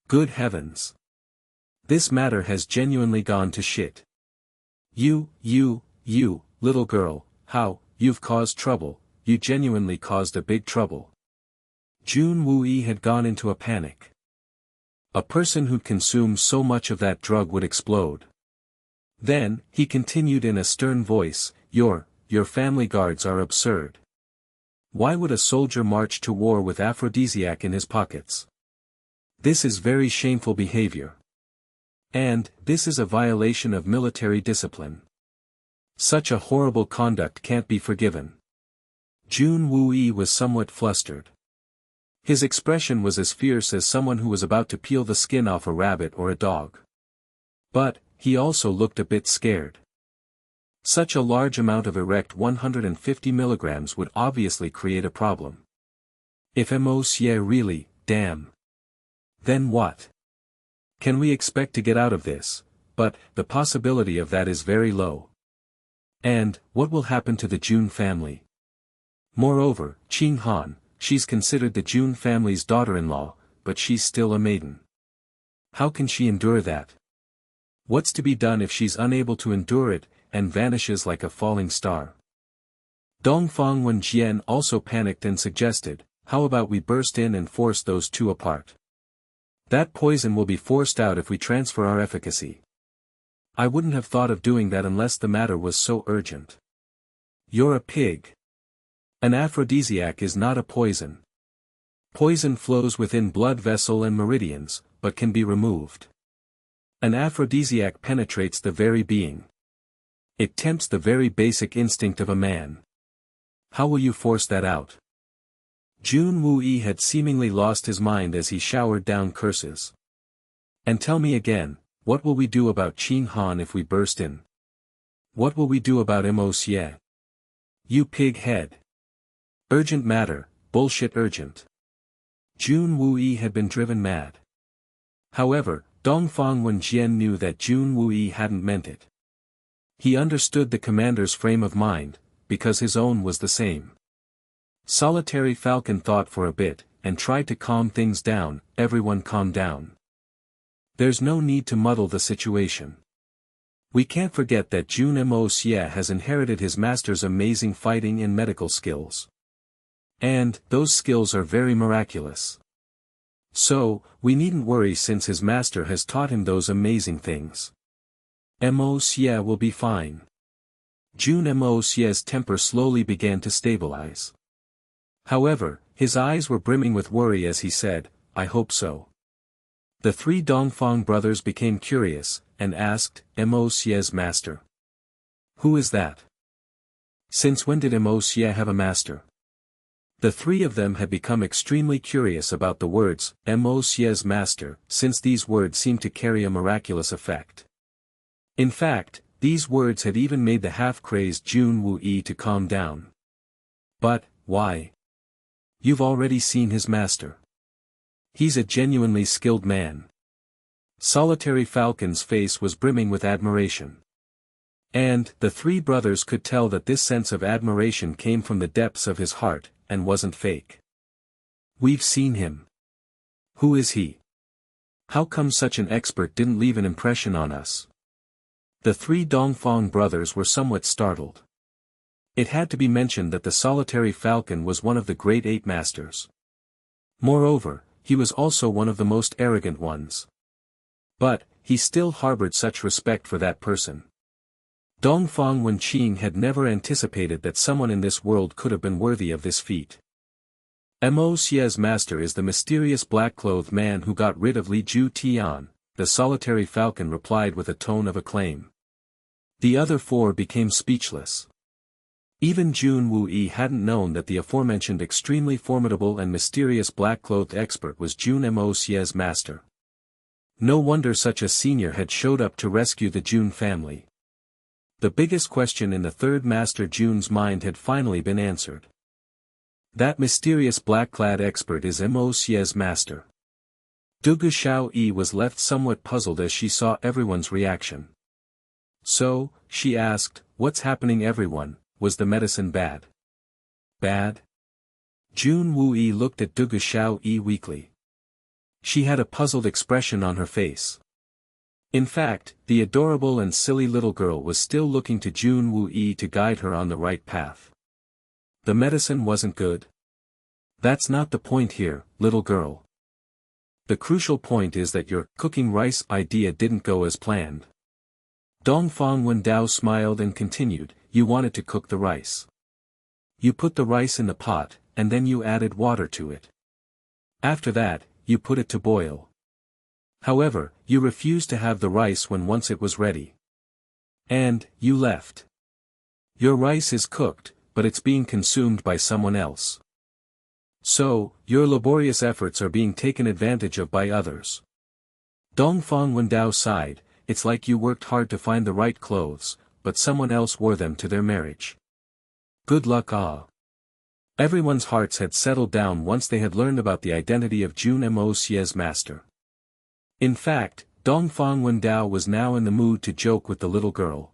Good heavens! This matter has genuinely gone to shit. You, little girl, how, you've caused trouble, you genuinely caused a big trouble. Jun Woo had gone into a panic. A person who'd consumed so much of that drug would explode. Then, he continued in a stern voice, your family guards are absurd. Why would a soldier march to war with aphrodisiac in his pockets? This is very shameful behavior. And, this is a violation of military discipline. Such a horrible conduct can't be forgiven. Jun Woo was somewhat flustered. His expression was as fierce as someone who was about to peel the skin off a rabbit or a dog. But, he also looked a bit scared. Such a large amount of erect 150 milligrams would obviously create a problem. If Moxie really, damn. Then what? Can we expect to get out of this? But, the possibility of that is very low. And, what will happen to the Jun family? Moreover, Qing Han, she's considered the Jun family's daughter-in-law, but she's still a maiden. How can she endure that? What's to be done if she's unable to endure it, and vanishes like a falling star? Dongfang Wenjian also panicked and suggested, how about we burst in and force those two apart? That poison will be forced out if we transfer our efficacy. I wouldn't have thought of doing that unless the matter was so urgent. You're a pig. An aphrodisiac is not a poison. Poison flows within blood vessel and meridians, but can be removed. An aphrodisiac penetrates the very being. It tempts the very basic instinct of a man. How will you force that out? Jun Woo had seemingly lost his mind as he showered down curses. And tell me again, what will we do about Qing Han if we burst in? What will we do about Moxie? You pig head. Urgent matter, bullshit urgent. Jun Woo had been driven mad. However, Dongfang Wenjian knew that Jun Woo hadn't meant it. He understood the commander's frame of mind, because his own was the same. Solitary Falcon thought for a bit, and tried to calm things down. Everyone calm down. There's no need to muddle the situation. We can't forget that Jun Moxie has inherited his master's amazing fighting and medical skills. And, those skills are very miraculous. So, we needn't worry since his master has taught him those amazing things. Moxie will be fine. Jun Moxie's temper slowly began to stabilize. However, his eyes were brimming with worry as he said, I hope so. The 3 Dongfang brothers became curious, and asked, Moxie's master. Who is that? Since when did Moxie have a master? The 3 of them had become extremely curious about the words, Moxie's master, since these words seemed to carry a miraculous effect. In fact, these words had even made the half-crazed Jun Woo to calm down. But, why? You've already seen his master. He's a genuinely skilled man. Solitary Falcon's face was brimming with admiration. And, the 3 brothers could tell that this sense of admiration came from the depths of his heart, and wasn't fake. We've seen him. Who is he? How come such an expert didn't leave an impression on us? The 3 Dongfang brothers were somewhat startled. It had to be mentioned that the Solitary Falcon was one of the great 8 masters. Moreover, he was also one of the most arrogant ones. But, he still harbored such respect for that person. Dongfang Wenqing had never anticipated that someone in this world could have been worthy of this feat. Moxie's master is the mysterious black-clothed man who got rid of Li Ju Tian, the Solitary Falcon replied with a tone of acclaim. The other 4 became speechless. Even Jun Woo hadn't known that the aforementioned extremely formidable and mysterious black-clothed expert was Jun Moxie's master. No wonder such a senior had showed up to rescue the Jun family. The biggest question in the 3rd Master Jun's mind had finally been answered. That mysterious black-clad expert is Moxie's master. Dugu Xiao was left somewhat puzzled as she saw everyone's reaction. So, she asked, "What's happening everyone, was the medicine bad?" Bad? Jun Woo-yi looked at Dugu Xiao-yi weakly. She had a puzzled expression on her face. In fact, the adorable and silly little girl was still looking to Jun Woo-yi to guide her on the right path. The medicine wasn't good? That's not the point here, little girl. The crucial point is that your cooking rice idea didn't go as planned. Dongfang Wendao smiled and continued, "You wanted to cook the rice. You put the rice in the pot, and then you added water to it. After that, you put it to boil. However, you refused to have the rice when once it was ready. And, you left. Your rice is cooked, but it's being consumed by someone else. So, your laborious efforts are being taken advantage of by others." Dongfang Wendao sighed, "It's like you worked hard to find the right clothes, but someone else wore them to their marriage. Good luck ah." Everyone's hearts had settled down once they had learned about the identity of Jun Moxie's master. In fact, Dongfang Wendao was now in the mood to joke with the little girl.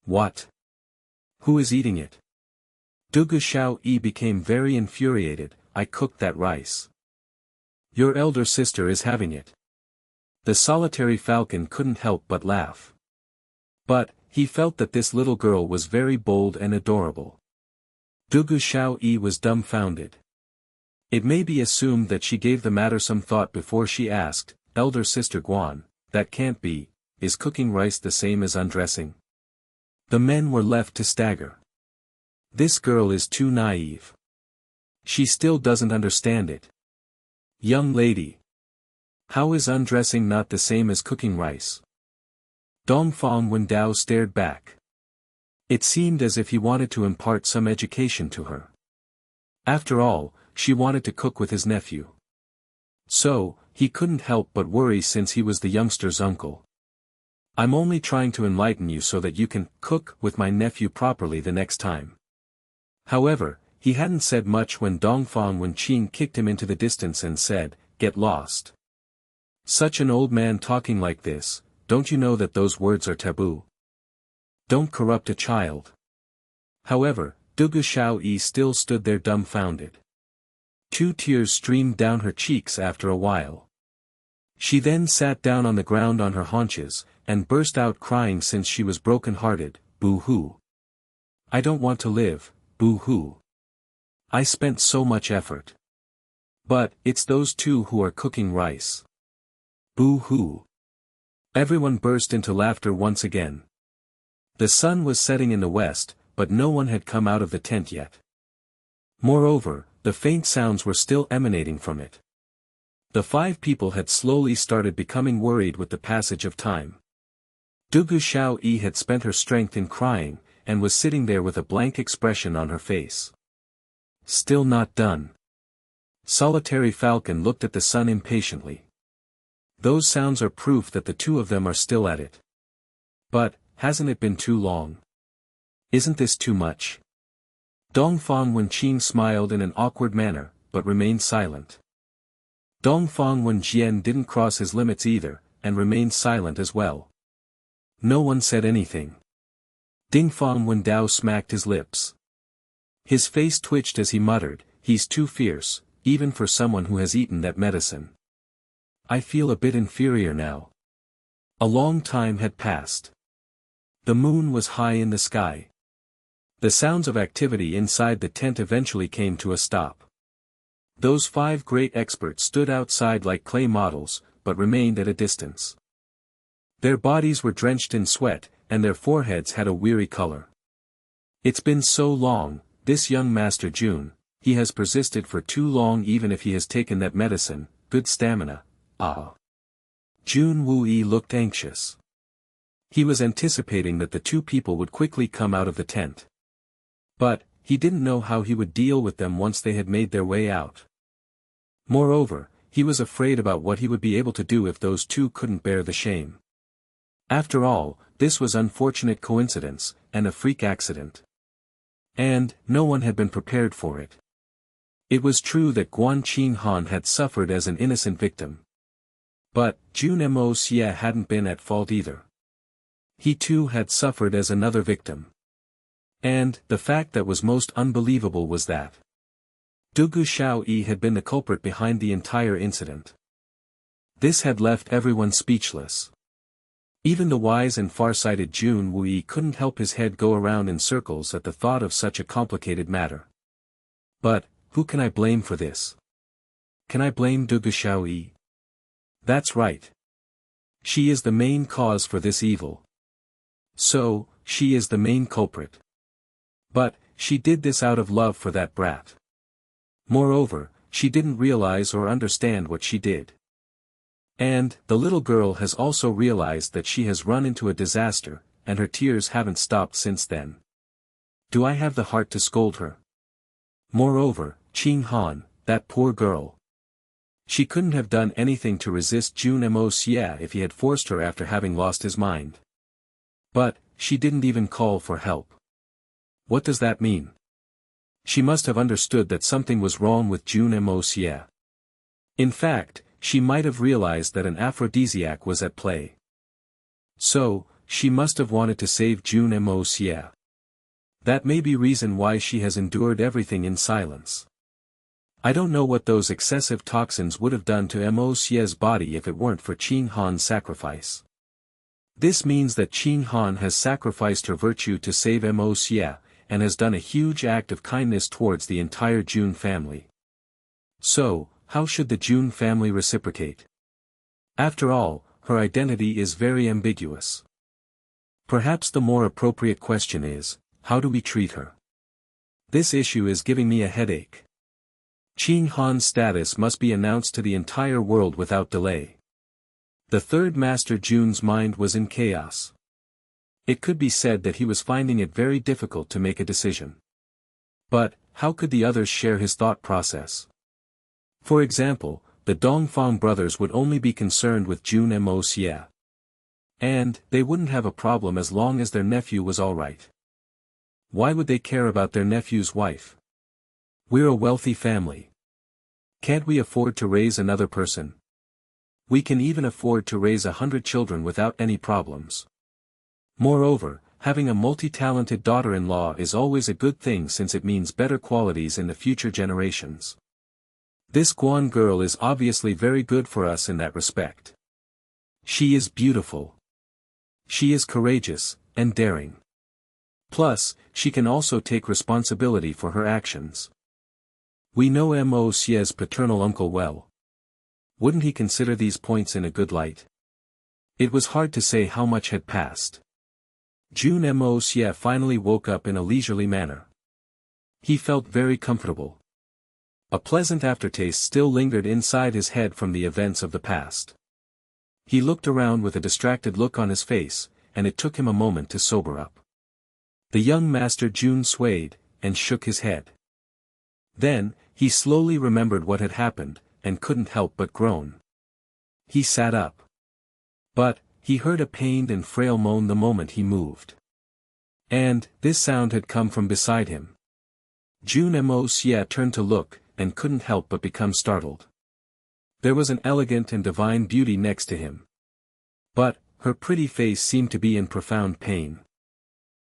"What? Who is eating it?" Dugu Xiao-yi became very infuriated, "I cooked that rice. Your elder sister is having it." The solitary falcon couldn't help but laugh. But, he felt that this little girl was very bold and adorable. Dugu Xiao-yi was dumbfounded. It may be assumed that she gave the matter some thought before she asked, "Elder sister Guan, that can't be, is cooking rice the same as undressing?" The men were left to stagger. This girl is too naive. She still doesn't understand it. "Young lady. How is undressing not the same as cooking rice?" Dongfang Wendao stared back. It seemed as if he wanted to impart some education to her. After all, she wanted to cook with his nephew. So, he couldn't help but worry since he was the youngster's uncle. "I'm only trying to enlighten you so that you can cook with my nephew properly the next time." However, he hadn't said much when Dongfang Wenqing kicked him into the distance and said, "Get lost. Such an old man talking like this, don't you know that those words are taboo? Don't corrupt a child." However, Dugu Xiao-yi still stood there dumbfounded. 2 tears streamed down her cheeks after a while. She then sat down on the ground on her haunches, and burst out crying since she was broken-hearted. "Boo-hoo. I don't want to live, boo-hoo. I spent so much effort. But, it's those two who are cooking rice. Boo-hoo." Everyone burst into laughter once again. The sun was setting in the west, but no one had come out of the tent yet. Moreover, the faint sounds were still emanating from it. The 5 people had slowly started becoming worried with the passage of time. Dugu Xiao-yi had spent her strength in crying, and was sitting there with a blank expression on her face. Still not done. Solitary Falcon looked at the sun impatiently. Those sounds are proof that the 2 of them are still at it. But, hasn't it been too long? Isn't this too much? Dongfang Wenqing smiled in an awkward manner, but remained silent. Dongfang Wenjian didn't cross his limits either, and remained silent as well. No one said anything. Dingfang Wendao smacked his lips. His face twitched as he muttered, "He's too fierce, even for someone who has eaten that medicine. I feel a bit inferior now." A long time had passed. The moon was high in the sky. The sounds of activity inside the tent eventually came to a stop. Those 5 great experts stood outside like clay models, but remained at a distance. Their bodies were drenched in sweat, and their foreheads had a weary color. "It's been so long, this young Master Jun, he has persisted for too long even if he has taken that medicine, good stamina, ah." Jun Woo-yi looked anxious. He was anticipating that the 2 people would quickly come out of the tent. But, he didn't know how he would deal with them once they had made their way out. Moreover, he was afraid about what he would be able to do if those 2 couldn't bear the shame. After all, this was unfortunate coincidence, and a freak accident. And, no one had been prepared for it. It was true that Guan Qing Han had suffered as an innocent victim. But, Jun Moxie hadn't been at fault either. He too had suffered as another victim. And, the fact that was most unbelievable was that Dugu Xiaoyi had been the culprit behind the entire incident. This had left everyone speechless. Even the wise and far-sighted Jun Wui couldn't help his head go around in circles at the thought of such a complicated matter. But, who can I blame for this? Can I blame Dugu Xiaoyi? That's right. She is the main cause for this evil. So, she is the main culprit. But, she did this out of love for that brat. Moreover, she didn't realize or understand what she did. And, the little girl has also realized that she has run into a disaster, and her tears haven't stopped since then. Do I have the heart to scold her? Moreover, Qing Han, that poor girl. She couldn't have done anything to resist Jun Moxie if he had forced her after having lost his mind. But, she didn't even call for help. What does that mean? She must have understood that something was wrong with Jun Moxie. In fact, she might have realized that an aphrodisiac was at play. So, she must have wanted to save Jun Moxie. That may be reason why she has endured everything in silence. I don't know what those excessive toxins would have done to Moxie's body if it weren't for Qing Han's sacrifice. This means that Qing Han has sacrificed her virtue to save Moxie, and has done a huge act of kindness towards the entire Jun family. So, how should the Jun family reciprocate? After all, her identity is very ambiguous. Perhaps the more appropriate question is, how do we treat her? This issue is giving me a headache. Qing Han's status must be announced to the entire world without delay. The third Master Jun's mind was in chaos. It could be said that he was finding it very difficult to make a decision. But, how could the others share his thought process? For example, the Dongfang brothers would only be concerned with Jun Moxie. And, they wouldn't have a problem as long as their nephew was alright. Why would they care about their nephew's wife? We're a wealthy family. Can't we afford to raise another person? We can even afford to raise 100 children without any problems. Moreover, having a multi-talented daughter-in-law is always a good thing since it means better qualities in the future generations. This Guan girl is obviously very good for us in that respect. She is beautiful. She is courageous, and daring. Plus, she can also take responsibility for her actions. We know Moxie's paternal uncle well. Wouldn't he consider these points in a good light? It was hard to say how much had passed. Jun Moxie finally woke up in a leisurely manner. He felt very comfortable. A pleasant aftertaste still lingered inside his head from the events of the past. He looked around with a distracted look on his face, and it took him a moment to sober up. The young Master Jun swayed, and shook his head. Then, he slowly remembered what had happened, and couldn't help but groan. He sat up. But, he heard a pained and frail moan the moment he moved. And, this sound had come from beside him. Jun Moxie turned to look, and couldn't help but become startled. There was an elegant and divine beauty next to him. But, her pretty face seemed to be in profound pain.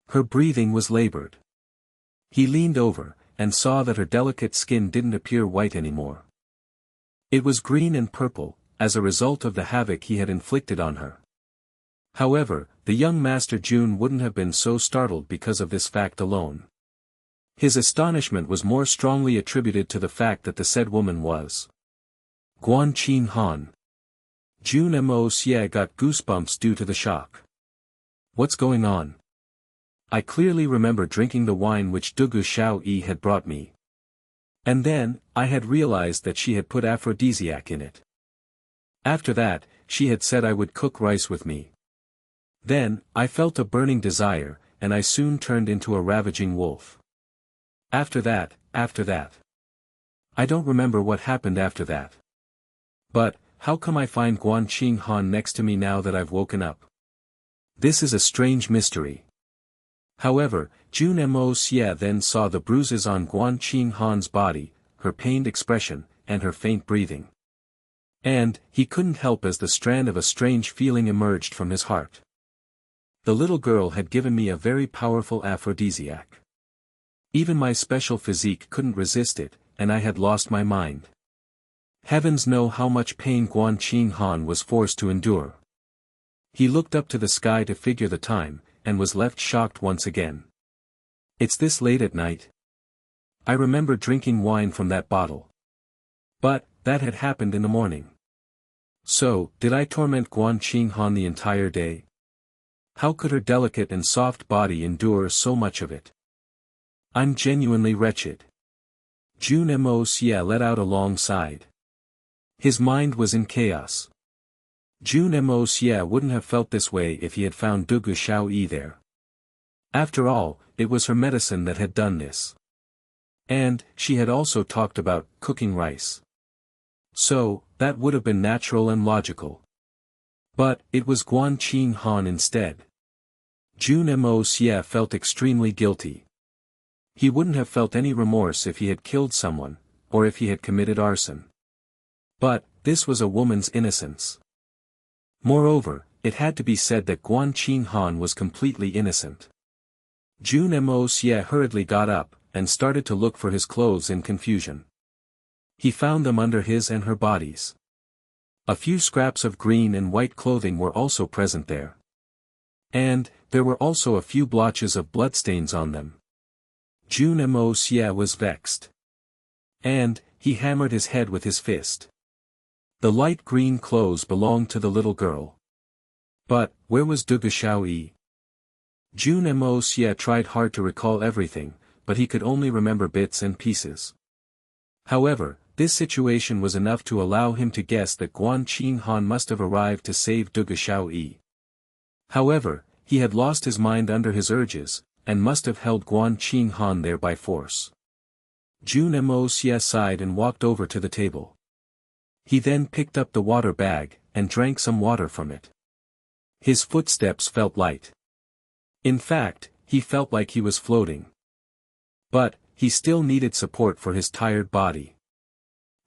Her breathing was labored. He leaned over, and saw that her delicate skin didn't appear white anymore. It was green and purple, as a result of the havoc he had inflicted on her. However, the young Master Jun wouldn't have been so startled because of this fact alone. His astonishment was more strongly attributed to the fact that the said woman was Guan Qing Han. Jun Moxie got goosebumps due to the shock. What's going on? I clearly remember drinking the wine which Dugu Xiaoyi had brought me. And then, I had realized that she had put aphrodisiac in it. After that, she had said I would cook rice with me. Then, I felt a burning desire, and I soon turned into a ravaging wolf. After that. I don't remember what happened after that. But, how come I find Guan Qing Han next to me now that I've woken up? This is a strange mystery. However, Jun Moxie then saw the bruises on Guan Qing Han's body, her pained expression, and her faint breathing. And, he couldn't help as the strand of a strange feeling emerged from his heart. The little girl had given me a very powerful aphrodisiac. Even my special physique couldn't resist it, and I had lost my mind. Heavens know how much pain Guan Qinghan was forced to endure. He looked up to the sky to figure the time, and was left shocked once again. It's this late at night? I remember drinking wine from that bottle. But, that had happened in the morning. So, did I torment Guan Qinghan the entire day? How could her delicate and soft body endure so much of it? I'm genuinely wretched. Jun Moxie let out a long sigh. His mind was in chaos. Jun Moxie wouldn't have felt this way if he had found Dugu Xiaoyi there. After all, it was her medicine that had done this. And, she had also talked about cooking rice. So, that would have been natural and logical. But, it was Guan Qinghan instead. Jun Moxie felt extremely guilty. He wouldn't have felt any remorse if he had killed someone, or if he had committed arson. But, this was a woman's innocence. Moreover, it had to be said that Guan Qinghan was completely innocent. Jun Moxie hurriedly got up, and started to look for his clothes in confusion. He found them under his and her bodies. A few scraps of green and white clothing were also present there. And, there were also a few blotches of bloodstains on them. Jun Moxie was vexed. And, he hammered his head with his fist. The light green clothes belonged to the little girl. But, where was Dugu Xiaoyi? Jun Moxie tried hard to recall everything, but he could only remember bits and pieces. However, this situation was enough to allow him to guess that Guan Qinghan must have arrived to save Dugu Xiaoyi. However, he had lost his mind under his urges, and must have held Guan Qinghan there by force. Jun Moxie sighed and walked over to the table. He then picked up the water bag, and drank some water from it. His footsteps felt light. In fact, he felt like he was floating. But, he still needed support for his tired body.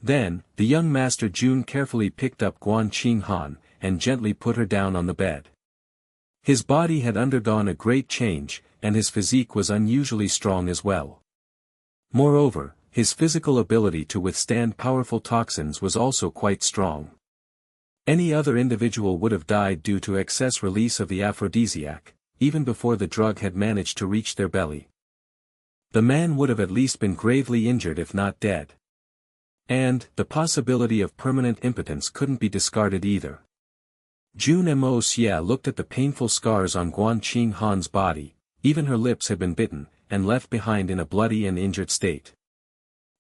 Then, the young master Jun carefully picked up Guan Qinghan, and gently put her down on the bed. His body had undergone a great change, and his physique was unusually strong as well. Moreover, his physical ability to withstand powerful toxins was also quite strong. Any other individual would have died due to excess release of the aphrodisiac, even before the drug had managed to reach their belly. The man would have at least been gravely injured if not dead. And, the possibility of permanent impotence couldn't be discarded either. Jun Moxie looked at the painful scars on Guan Qinghan's body, even her lips had been bitten, and left behind in a bloody and injured state.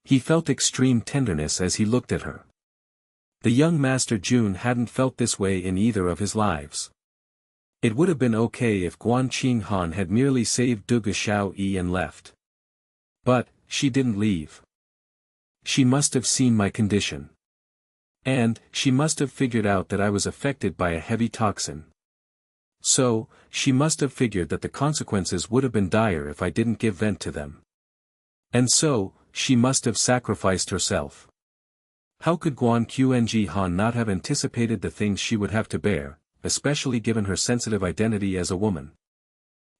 He felt extreme tenderness as he looked at her. The young master Jun hadn't felt this way in either of his lives. It would have been okay if Guan Qinghan had merely saved Dugu Xiaoyi and left. But, she didn't leave. She must have seen my condition. And, she must have figured out that I was affected by a heavy toxin. So, she must have figured that the consequences would have been dire if I didn't give vent to them. And so, she must have sacrificed herself. How could Guan Qinghan not have anticipated the things she would have to bear, especially given her sensitive identity as a woman?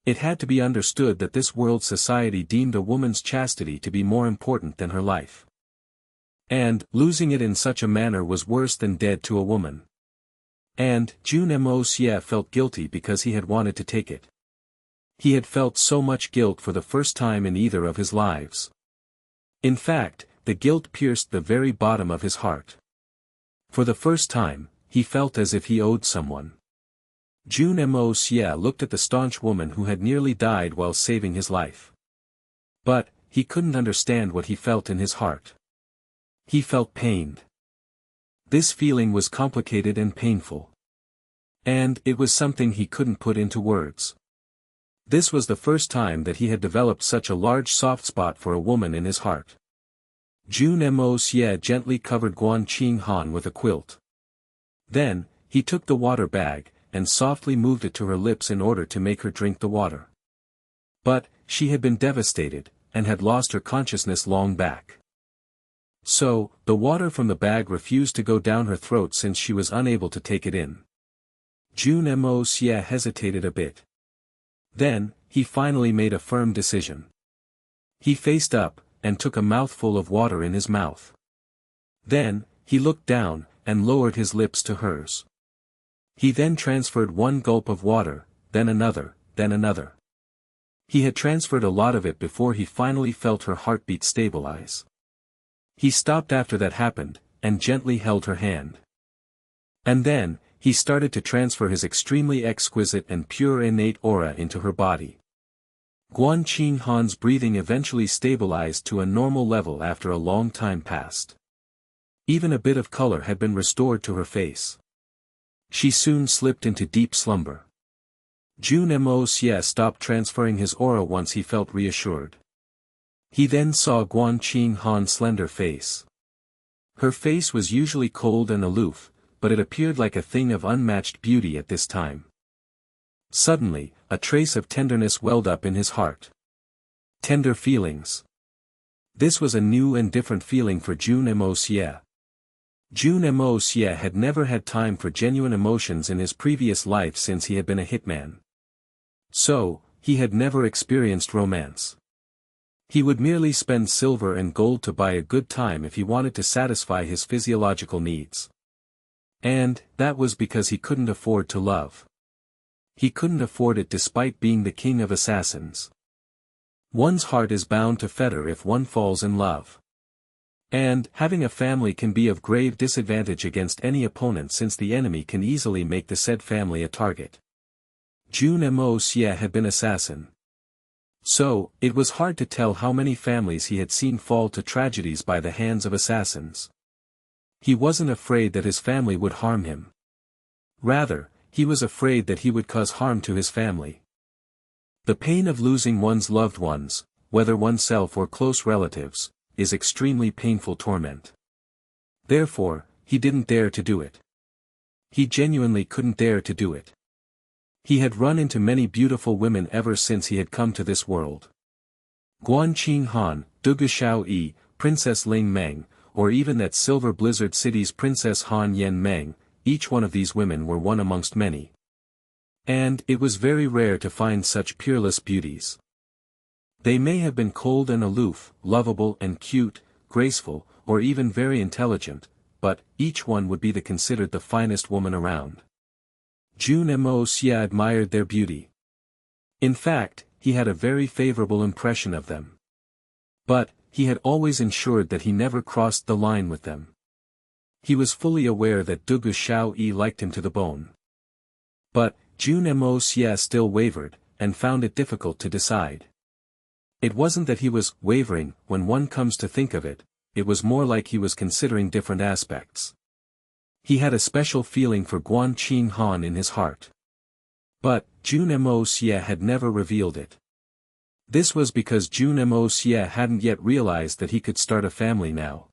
It had to be understood that this world society deemed a woman's chastity to be more important than her life. And, losing it in such a manner was worse than dead to a woman. And, Jun Moxie felt guilty because he had wanted to take it. He had felt so much guilt for the first time in either of his lives. In fact, the guilt pierced the very bottom of his heart. For the first time, he felt as if he owed someone. Jun Moxie looked at the staunch woman who had nearly died while saving his life. But, he couldn't understand what he felt in his heart. He felt pained. This feeling was complicated and painful. And, it was something he couldn't put into words. This was the first time that he had developed such a large soft spot for a woman in his heart. Jun Moxie gently covered Guan Qinghan with a quilt. Then, he took the water bag, and softly moved it to her lips in order to make her drink the water. But, she had been devastated, and had lost her consciousness long back. So, the water from the bag refused to go down her throat since she was unable to take it in. Jun Moxie hesitated a bit. Then, he finally made a firm decision. He faced up, and took a mouthful of water in his mouth. Then, he looked down, and lowered his lips to hers. He then transferred one gulp of water, then another, then another. He had transferred a lot of it before he finally felt her heartbeat stabilize. He stopped after that happened, and gently held her hand. And then, he started to transfer his extremely exquisite and pure innate aura into her body. Guan Qinghan's breathing eventually stabilized to a normal level after a long time passed. Even a bit of color had been restored to her face. She soon slipped into deep slumber. Jun Moxie stopped transferring his aura once he felt reassured. He then saw Guan Qinghan's slender face. Her face was usually cold and aloof, but it appeared like a thing of unmatched beauty at this time. Suddenly, a trace of tenderness welled up in his heart. Tender feelings. This was a new and different feeling for Jun Moxie. Jun Moxie had never had time for genuine emotions in his previous life since he had been a hitman. So, he had never experienced romance. He would merely spend silver and gold to buy a good time if he wanted to satisfy his physiological needs. And, that was because he couldn't afford to love. He couldn't afford it despite being the king of assassins. One's heart is bound to fetter if one falls in love. And, having a family can be of grave disadvantage against any opponent since the enemy can easily make the said family a target. Jun Moxie had been assassin. So, it was hard to tell how many families he had seen fall to tragedies by the hands of assassins. He wasn't afraid that his family would harm him. Rather, he was afraid that he would cause harm to his family. The pain of losing one's loved ones, whether oneself or close relatives, is extremely painful torment. Therefore, he didn't dare to do it. He genuinely couldn't dare to do it. He had run into many beautiful women ever since he had come to this world. Guan Qinghan, Dugu Xiaoyi, Princess Ling Meng, or even that Silver Blizzard City's Princess Han Yen Meng, each one of these women were one amongst many. And it was very rare to find such peerless beauties. They may have been cold and aloof, lovable and cute, graceful, or even very intelligent, but each one would be considered the finest woman around. Jun Moxie admired their beauty. In fact, he had a very favorable impression of them. But, he had always ensured that he never crossed the line with them. He was fully aware that Dugu Xiaoyi liked him to the bone. But, Jun Moxie still wavered, and found it difficult to decide. It wasn't that he was wavering, when one comes to think of it, it was more like he was considering different aspects. He had a special feeling for Guan Qinghan in his heart. But, Jun Moxie had never revealed it. This was because Jun Moxie hadn't yet realized that he could start a family now.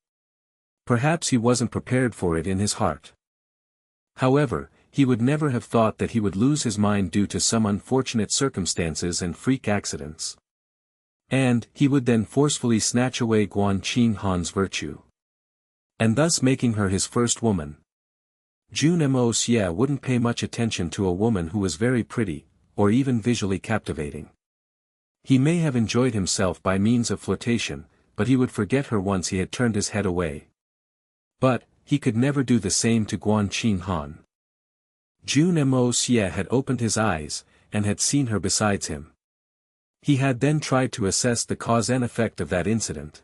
Perhaps he wasn't prepared for it in his heart. However, he would never have thought that he would lose his mind due to some unfortunate circumstances and freak accidents. And, he would then forcefully snatch away Guan Qinghan's virtue. And thus making her his first woman. Jun Moxie wouldn't pay much attention to a woman who was very pretty, or even visually captivating. He may have enjoyed himself by means of flirtation, but he would forget her once he had turned his head away. But, he could never do the same to Guan Qinghan. Jun Moxie had opened his eyes, and had seen her besides him. He had then tried to assess the cause and effect of that incident.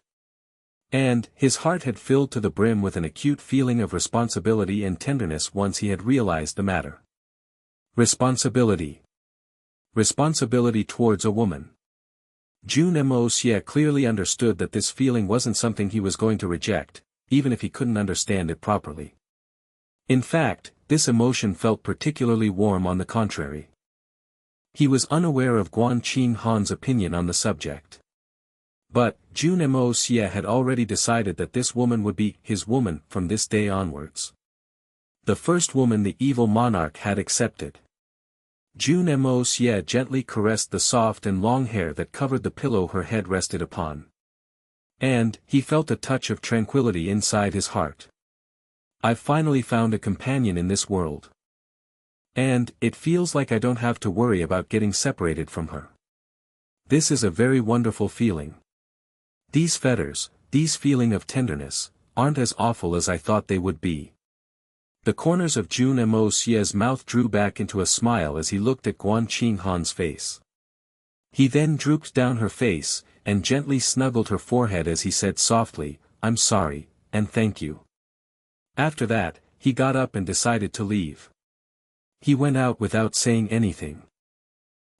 And, his heart had filled to the brim with an acute feeling of responsibility and tenderness once he had realized the matter. Responsibility. Responsibility towards a woman. Jun Moxie clearly understood that this feeling wasn't something he was going to reject, even if he couldn't understand it properly. In fact, this emotion felt particularly warm on the contrary. He was unaware of Guan Qinghan's opinion on the subject. But, Jun Moxie had already decided that this woman would be his woman from this day onwards. The first woman the evil monarch had accepted. Jun Moxie gently caressed the soft and long hair that covered the pillow her head rested upon. And, he felt a touch of tranquility inside his heart. I've finally found a companion in this world. And it feels like I don't have to worry about getting separated from her. This is a very wonderful feeling. These fetters, these feeling of tenderness, aren't as awful as I thought they would be. The corners of Jun Moxie's mouth drew back into a smile as he looked at Guan Qinghan's face. He then drooped down her face, and gently snuggled her forehead as he said softly, "I'm sorry, and thank you." After that, he got up and decided to leave. He went out without saying anything.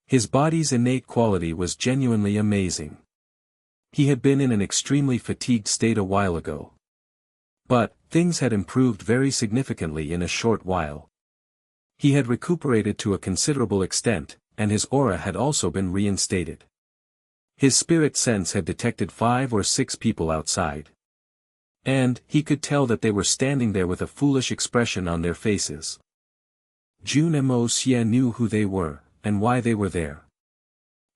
His body's innate quality was genuinely amazing. He had been in an extremely fatigued state a while ago. But, things had improved very significantly in a short while. He had recuperated to a considerable extent, and his aura had also been reinstated. His spirit sense had detected 5 or 6 people outside. And, he could tell that they were standing there with a foolish expression on their faces. Jun Moxie knew who they were, and why they were there.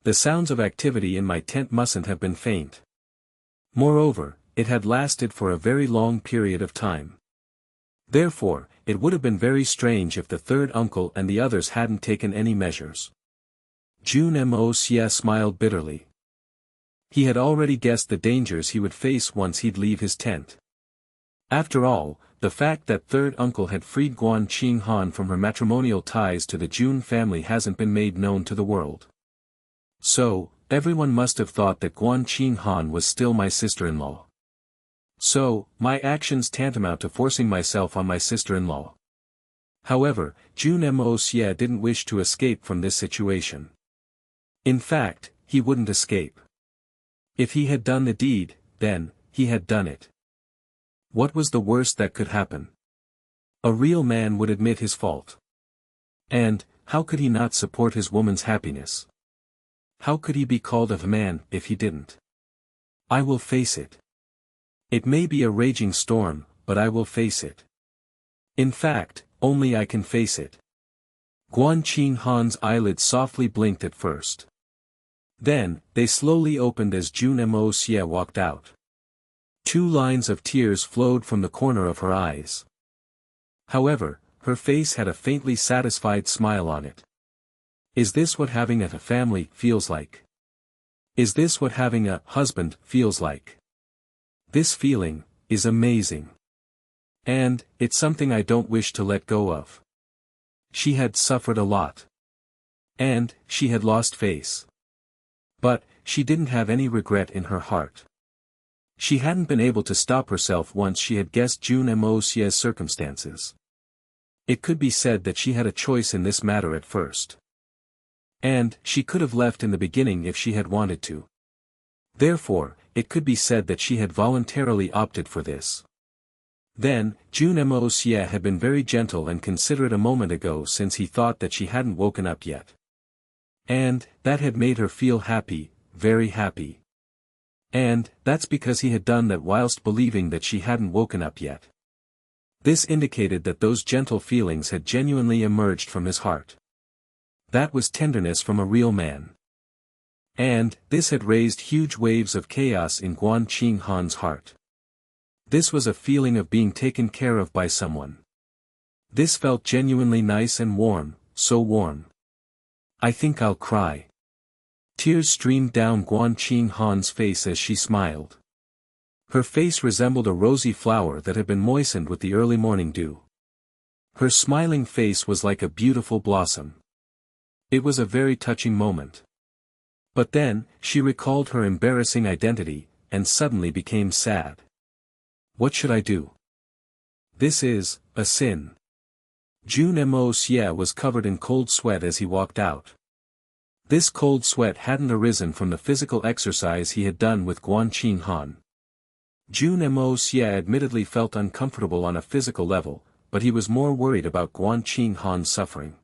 The sounds of activity in my tent mustn't have been faint. Moreover, it had lasted for a very long period of time. Therefore, it would have been very strange if the third uncle and the others hadn't taken any measures. Jun Moxie smiled bitterly. He had already guessed the dangers he would face once he'd leave his tent. After all, the fact that third uncle had freed Guan Qinghan from her matrimonial ties to the Jun family hasn't been made known to the world. So, everyone must have thought that Guan Qinghan was still my sister-in-law. So, my actions tantamount to forcing myself on my sister-in-law. However, Jun Moxie didn't wish to escape from this situation. In fact, he wouldn't escape. If he had done the deed, then, he had done it. What was the worst that could happen? A real man would admit his fault. And, how could he not support his woman's happiness? How could he be called a man if he didn't? I will face it. It may be a raging storm, but I will face it. In fact, only I can face it. Guan Qinghan's eyelids softly blinked at first. Then, they slowly opened as Jun Moxie walked out. 2 lines of tears flowed from the corner of her eyes. However, her face had a faintly satisfied smile on it. Is this what having a family feels like? Is this what having a husband feels like? This feeling is amazing. And, it's something I don't wish to let go of. She had suffered a lot. And, she had lost face. But, she didn't have any regret in her heart. She hadn't been able to stop herself once she had guessed Jun Moxie's circumstances. It could be said that she had a choice in this matter at first. And, she could have left in the beginning if she had wanted to. Therefore, it could be said that she had voluntarily opted for this. Then, Jun Moxie had been very gentle and considerate a moment ago since he thought that she hadn't woken up yet. And, that had made her feel happy, very happy. And, that's because he had done that whilst believing that she hadn't woken up yet. This indicated that those gentle feelings had genuinely emerged from his heart. That was tenderness from a real man. And, this had raised huge waves of chaos in Guan Qinghan's heart. This was a feeling of being taken care of by someone. This felt genuinely nice and warm, so warm. I think I'll cry. Tears streamed down Guan Qinghan's face as she smiled. Her face resembled a rosy flower that had been moistened with the early morning dew. Her smiling face was like a beautiful blossom. It was a very touching moment. But then, she recalled her embarrassing identity, and suddenly became sad. What should I do? This is a sin. Jun Moxie was covered in cold sweat as he walked out. This cold sweat hadn't arisen from the physical exercise he had done with Guan Qinghan. Jun Moxie admittedly felt uncomfortable on a physical level, but he was more worried about Guan Qinghan's suffering.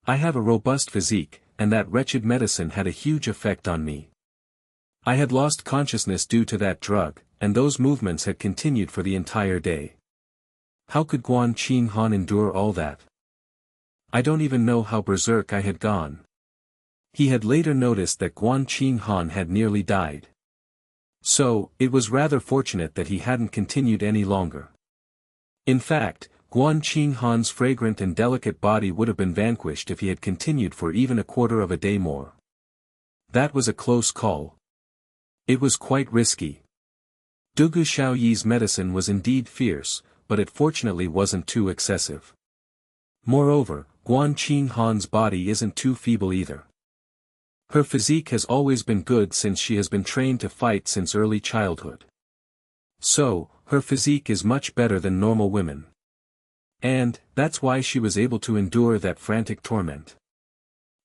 I have a robust physique, and that wretched medicine had a huge effect on me. I had lost consciousness due to that drug, and those movements had continued for the entire day. How could Guan Qinghan endure all that? I don't even know how berserk I had gone. He had later noticed that Guan Qinghan had nearly died. So, it was rather fortunate that he hadn't continued any longer. In fact, Guan Qinghan's fragrant and delicate body would have been vanquished if he had continued for even a quarter of a day more. That was a close call. It was quite risky. Dugu Xiaoyi's medicine was indeed fierce, but it fortunately wasn't too excessive. Moreover, Guan Qinghan's body isn't too feeble either. Her physique has always been good since she has been trained to fight since early childhood. So, her physique is much better than normal women. And, that's why she was able to endure that frantic torment.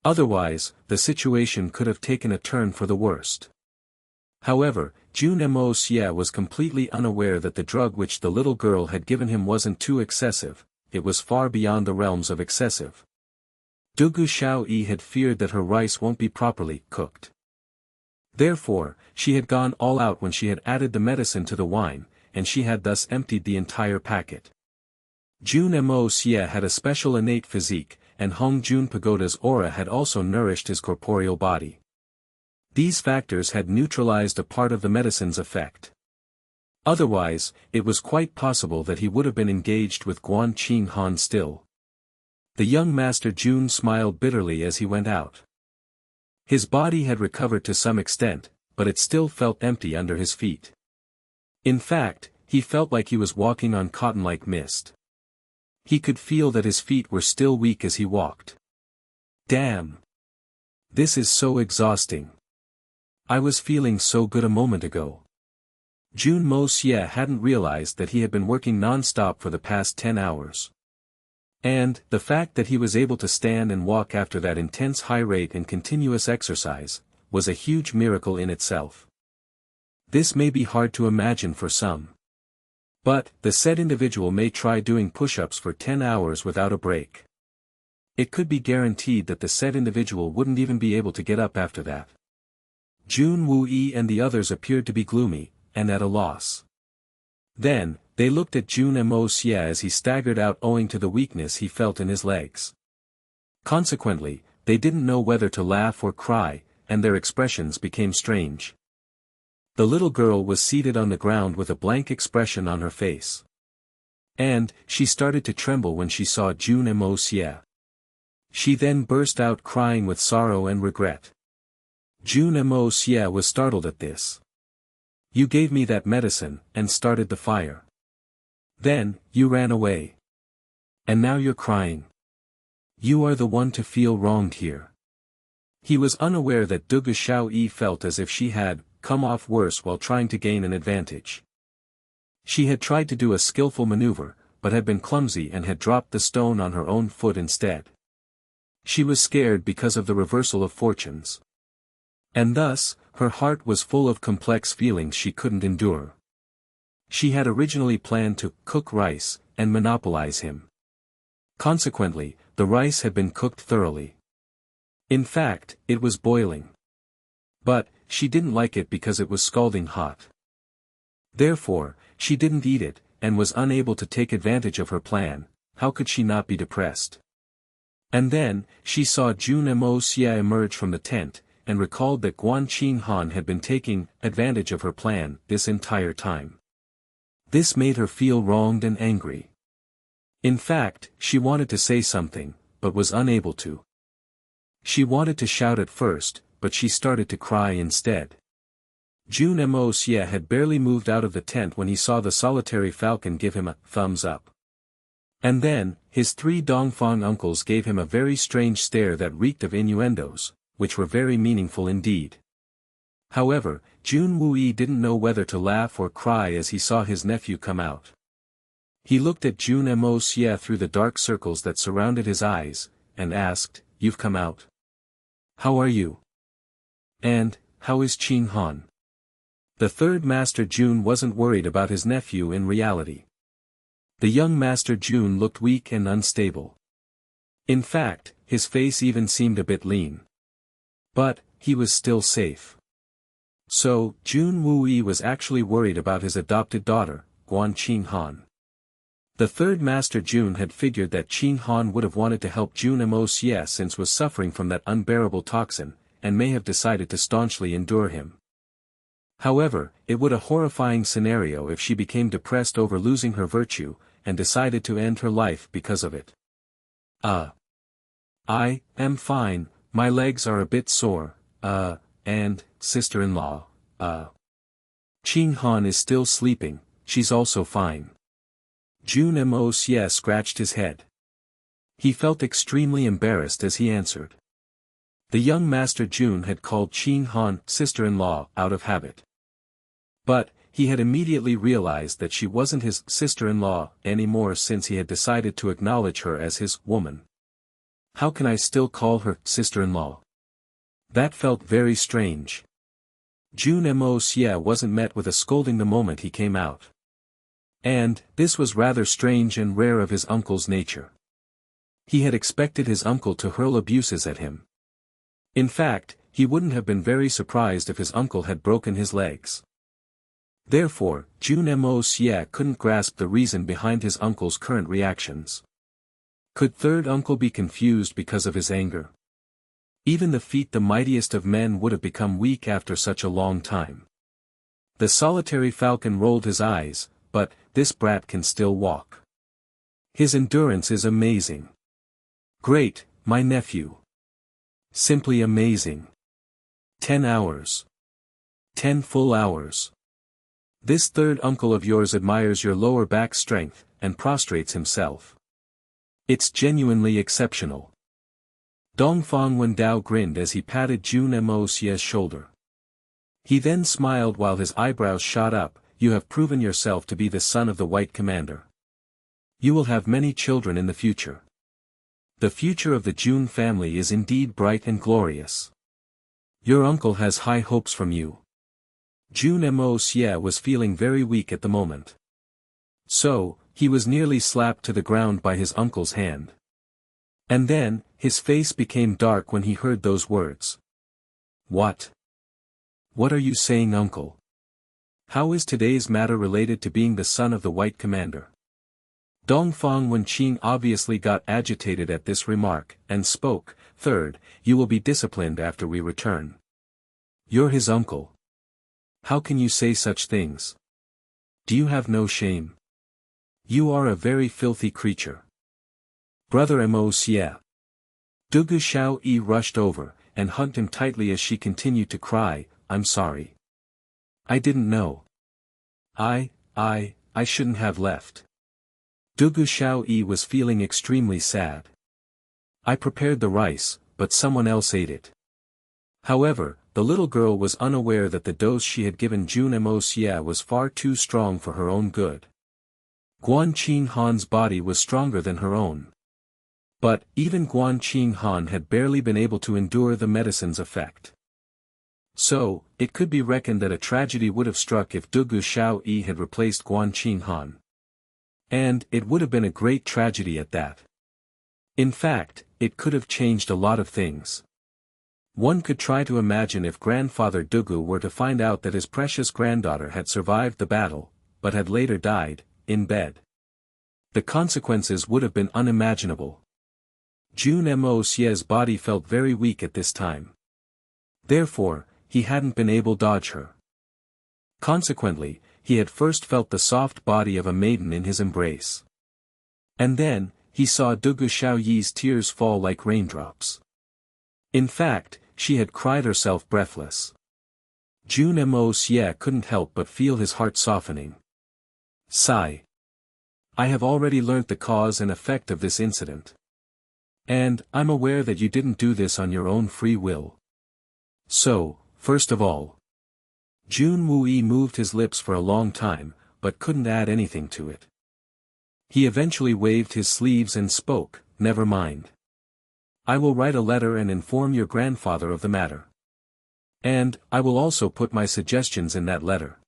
Otherwise, the situation could have taken a turn for the worst. However, Jun Moxie was completely unaware that the drug which the little girl had given him wasn't too excessive, it was far beyond the realms of excessive. Dugu Xiaoyi had feared that her rice won't be properly cooked. Therefore, she had gone all out when she had added the medicine to the wine, and she had thus emptied the entire packet. Jun Moxie had a special innate physique, and Hong Jun Pagoda's aura had also nourished his corporeal body. These factors had neutralized a part of the medicine's effect. Otherwise, it was quite possible that he would have been engaged with Guan Qinghan still. The young Master Jun smiled bitterly as he went out. His body had recovered to some extent, but it still felt empty under his feet. In fact, he felt like he was walking on cotton like mist. He could feel that his feet were still weak as he walked. Damn! This is so exhausting. I was feeling so good a moment ago. Jun Moxie hadn't realized that he had been working non-stop for the past 10 hours. And, the fact that he was able to stand and walk after that intense high rate and continuous exercise, was a huge miracle in itself. This may be hard to imagine for some. But, the said individual may try doing push-ups for 10 hours without a break. It could be guaranteed that the said individual wouldn't even be able to get up after that. Jun Wuyi and the others appeared to be gloomy, and at a loss. Then, they looked at Jun Moxie as he staggered out owing to the weakness he felt in his legs. Consequently, they didn't know whether to laugh or cry, and their expressions became strange. The little girl was seated on the ground with a blank expression on her face. And, she started to tremble when she saw Jun Moxie. She then burst out crying with sorrow and regret. Jun Moxie was startled at this. You gave me that medicine, and started the fire. Then, you ran away. And now you're crying. You are the one to feel wronged here. He was unaware that Dugu Xiaoyi felt as if she had come off worse while trying to gain an advantage. She had tried to do a skillful maneuver, but had been clumsy and had dropped the stone on her own foot instead. She was scared because of the reversal of fortunes. And thus, her heart was full of complex feelings she couldn't endure. She had originally planned to cook rice, and monopolize him. Consequently, the rice had been cooked thoroughly. In fact, it was boiling. But, she didn't like it because it was scalding hot. Therefore, she didn't eat it, and was unable to take advantage of her plan. How could she not be depressed? And then, she saw Jun Moxie emerge from the tent, and recalled that Guan Qinghan had been taking advantage of her plan this entire time. This made her feel wronged and angry. In fact, she wanted to say something, but was unable to. She wanted to shout at first, but she started to cry instead. Jun Moxie had barely moved out of the tent when he saw the solitary falcon give him a thumbs up. And then, his 3 Dongfang uncles gave him a very strange stare that reeked of innuendos, which were very meaningful indeed. However, Jun Wuyi didn't know whether to laugh or cry as he saw his nephew come out. He looked at Jun Moxie through the dark circles that surrounded his eyes, and asked, "You've come out? How are you? And, how is Qinghan?" The third Master Jun wasn't worried about his nephew in reality. The young Master Jun looked weak and unstable. In fact, his face even seemed a bit lean. But, he was still safe. So, Jun Wuyi was actually worried about his adopted daughter, Guan Qinghan. The third Master Jun had figured that Qinghan would have wanted to help Jun Moxie since was suffering from that unbearable toxin, and may have decided to staunchly endure him. However, it would a horrifying scenario if she became depressed over losing her virtue, and decided to end her life because of it. I am fine, my legs are a bit sore, and, sister-in-law, Qing Han is still sleeping, she's also fine. Jun Moxie scratched his head. He felt extremely embarrassed as he answered. The young Master Jun had called Qing Han sister-in-law out of habit. But, he had immediately realized that she wasn't his sister-in-law anymore since he had decided to acknowledge her as his woman. How can I still call her sister-in-law? That felt very strange. Jun Moxie wasn't met with a scolding the moment he came out. And, this was rather strange and rare of his uncle's nature. He had expected his uncle to hurl abuses at him. In fact, he wouldn't have been very surprised if his uncle had broken his legs. Therefore, Jun Moxie couldn't grasp the reason behind his uncle's current reactions. Could third uncle be confused because of his anger? Even the feet the mightiest of men would have become weak after such a long time. The solitary falcon rolled his eyes, but, this brat can still walk. His endurance is amazing. Great, my nephew. Simply amazing. 10 hours. 10 full hours. This third uncle of yours admires your lower back strength, and prostrates himself. It's genuinely exceptional. Dongfang Wendao grinned as he patted Jun Moxie's shoulder. He then smiled while his eyebrows shot up. You have proven yourself to be the son of the White Commander. You will have many children in the future. The future of the Jun family is indeed bright and glorious. Your uncle has high hopes from you. Jun Moxie was feeling very weak at the moment. So, he was nearly slapped to the ground by his uncle's hand. And then, his face became dark when he heard those words. What? What are you saying, uncle? How is today's matter related to being the son of the White Commander? Dongfang Wenqing obviously got agitated at this remark, and spoke. Third, you will be disciplined after we return. You're his uncle. How can you say such things? Do you have no shame? You are a very filthy creature. Brother Moxie. Dugu Xiaoyi rushed over, and hugged him tightly as she continued to cry, I'm sorry. I didn't know. I shouldn't have left. Dugu Xiaoyi was feeling extremely sad. I prepared the rice, but someone else ate it. However, the little girl was unaware that the dose she had given Jun Moxie was far too strong for her own good. Guan Qing Han's body was stronger than her own. But, even Guan Qing Han had barely been able to endure the medicine's effect. So, it could be reckoned that a tragedy would have struck if Dugu Xiaoyi had replaced Guan Qing Han. And, it would have been a great tragedy at that. In fact, it could have changed a lot of things. One could try to imagine if grandfather Dugu were to find out that his precious granddaughter had survived the battle, but had later died, in bed. The consequences would have been unimaginable. Jun Moxie's body felt very weak at this time. Therefore, he hadn't been able to dodge her. Consequently, he had first felt the soft body of a maiden in his embrace. And then, he saw Dugu Xiaoyi's tears fall like raindrops. In fact, she had cried herself breathless. Jun Moxie couldn't help but feel his heart softening. Sigh. I have already learnt the cause and effect of this incident. And, I'm aware that you didn't do this on your own free will. So, first of all. Jun Wui moved his lips for a long time, but couldn't add anything to it. He eventually waved his sleeves and spoke, never mind. I will write a letter and inform your grandfather of the matter. And, I will also put my suggestions in that letter.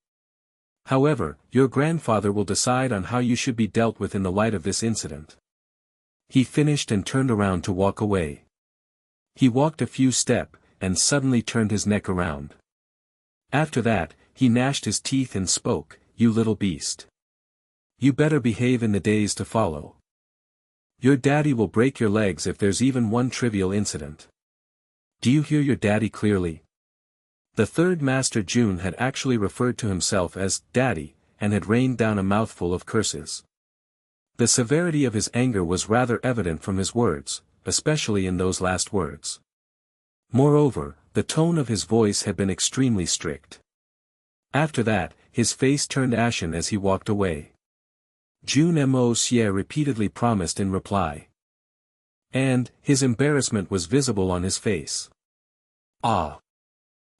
However, your grandfather will decide on how you should be dealt with in the light of this incident. He finished and turned around to walk away. He walked a few steps, and suddenly turned his neck around. After that, he gnashed his teeth and spoke, you little beast. You better behave in the days to follow. Your daddy will break your legs if there's even one trivial incident. Do you hear your daddy clearly? The third Master Jun had actually referred to himself as Daddy, and had rained down a mouthful of curses. The severity of his anger was rather evident from his words, especially in those last words. Moreover, the tone of his voice had been extremely strict. After that, his face turned ashen as he walked away. Jun Moxie repeatedly promised in reply. And, his embarrassment was visible on his face. Ah.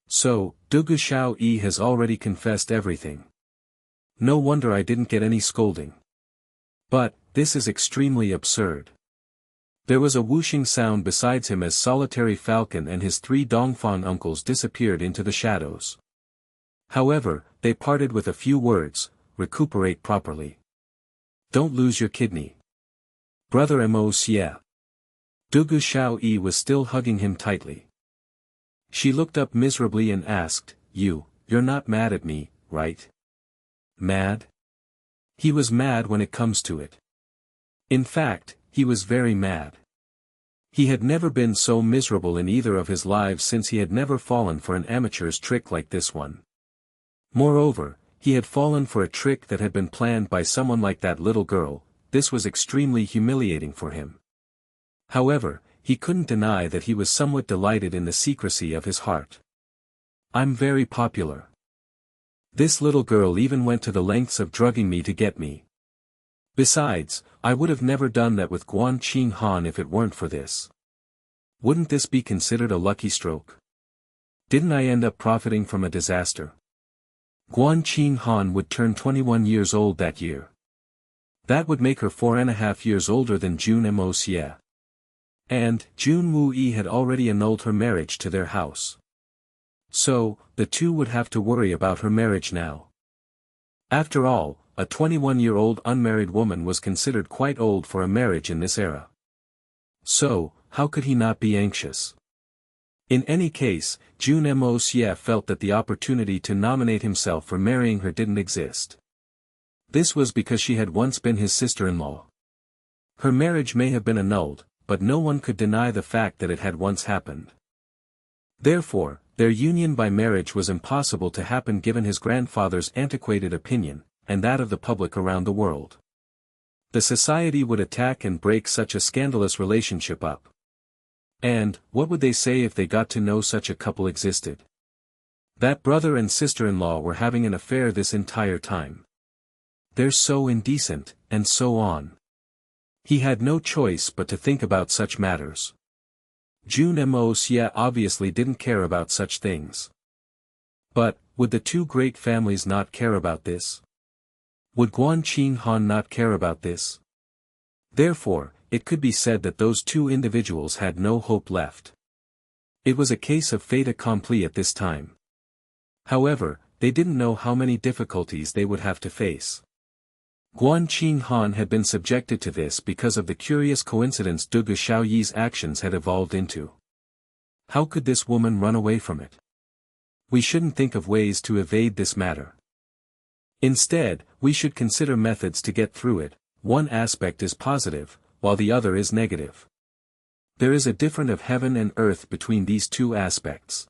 So, Shao has already confessed everything. No wonder I didn't get any scolding. But, this is extremely absurd. There was a whooshing sound besides him as Solitary Falcon and his 3 Dongfang uncles disappeared into the shadows. However, they parted with a few words: recuperate properly. Don't lose your kidney. Brother Moxie. Shao was still hugging him tightly. She looked up miserably and asked, You're not mad at me, right? Mad? He was mad when it comes to it. In fact, he was very mad. He had never been so miserable in either of his lives since he had never fallen for an amateur's trick like this one. Moreover, he had fallen for a trick that had been planned by someone like that little girl. This was extremely humiliating for him. However, he couldn't deny that he was somewhat delighted in the secrecy of his heart. I'm very popular. This little girl even went to the lengths of drugging me to get me. Besides, I would have never done that with Guan Qinghan if it weren't for this. Wouldn't this be considered a lucky stroke? Didn't I end up profiting from a disaster? Guan Qinghan would turn 21 years old that year. That would make her 4.5 years older than Jun Moxie. And, Jun Moxie had already annulled her marriage to their house. So, the two would have to worry about her marriage now. After all, a 21-year-old unmarried woman was considered quite old for a marriage in this era. So, how could he not be anxious? In any case, Jun Moxie felt that the opportunity to nominate himself for marrying her didn't exist. This was because she had once been his sister-in-law. Her marriage may have been annulled, but no one could deny the fact that it had once happened. Therefore, their union by marriage was impossible to happen given his grandfather's antiquated opinion, and that of the public around the world. The society would attack and break such a scandalous relationship up. And, what would they say if they got to know such a couple existed? That brother and sister-in-law were having an affair this entire time. They're so indecent, and so on. He had no choice but to think about such matters. Jun Moxie obviously didn't care about such things. But, would the two great families not care about this? Would Guan Qinghan not care about this? Therefore, it could be said that those two individuals had no hope left. It was a case of fait accompli at this time. However, they didn't know how many difficulties they would have to face. Guan Qinghan had been subjected to this because of the curious coincidence Dugu Xiaoyi's actions had evolved into. How could this woman run away from it? We shouldn't think of ways to evade this matter. Instead, we should consider methods to get through it. One aspect is positive, while the other is negative. There is a difference of heaven and earth between these two aspects.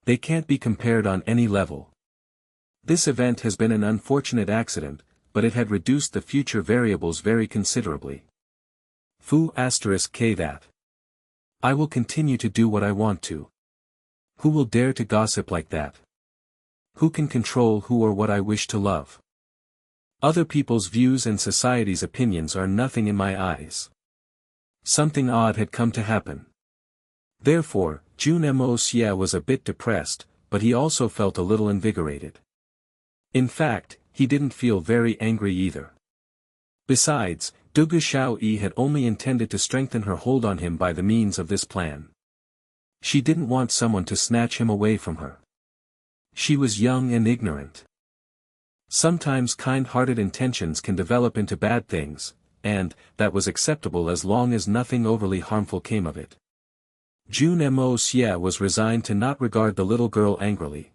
They can't be compared on any level. This event has been an unfortunate accident, but it had reduced the future variables very considerably. K that. I will continue to do what I want to. Who will dare to gossip like that? Who can control who or what I wish to love? Other people's views and society's opinions are nothing in my eyes. Something odd had come to happen. Therefore, Jun Moxie was a bit depressed, but he also felt a little invigorated. In fact, he didn't feel very angry either. Besides, Dugu Xiaoyi had only intended to strengthen her hold on him by the means of this plan. She didn't want someone to snatch him away from her. She was young and ignorant. Sometimes kind-hearted intentions can develop into bad things, and that was acceptable as long as nothing overly harmful came of it. Jun Moxie was resigned to not regard the little girl angrily.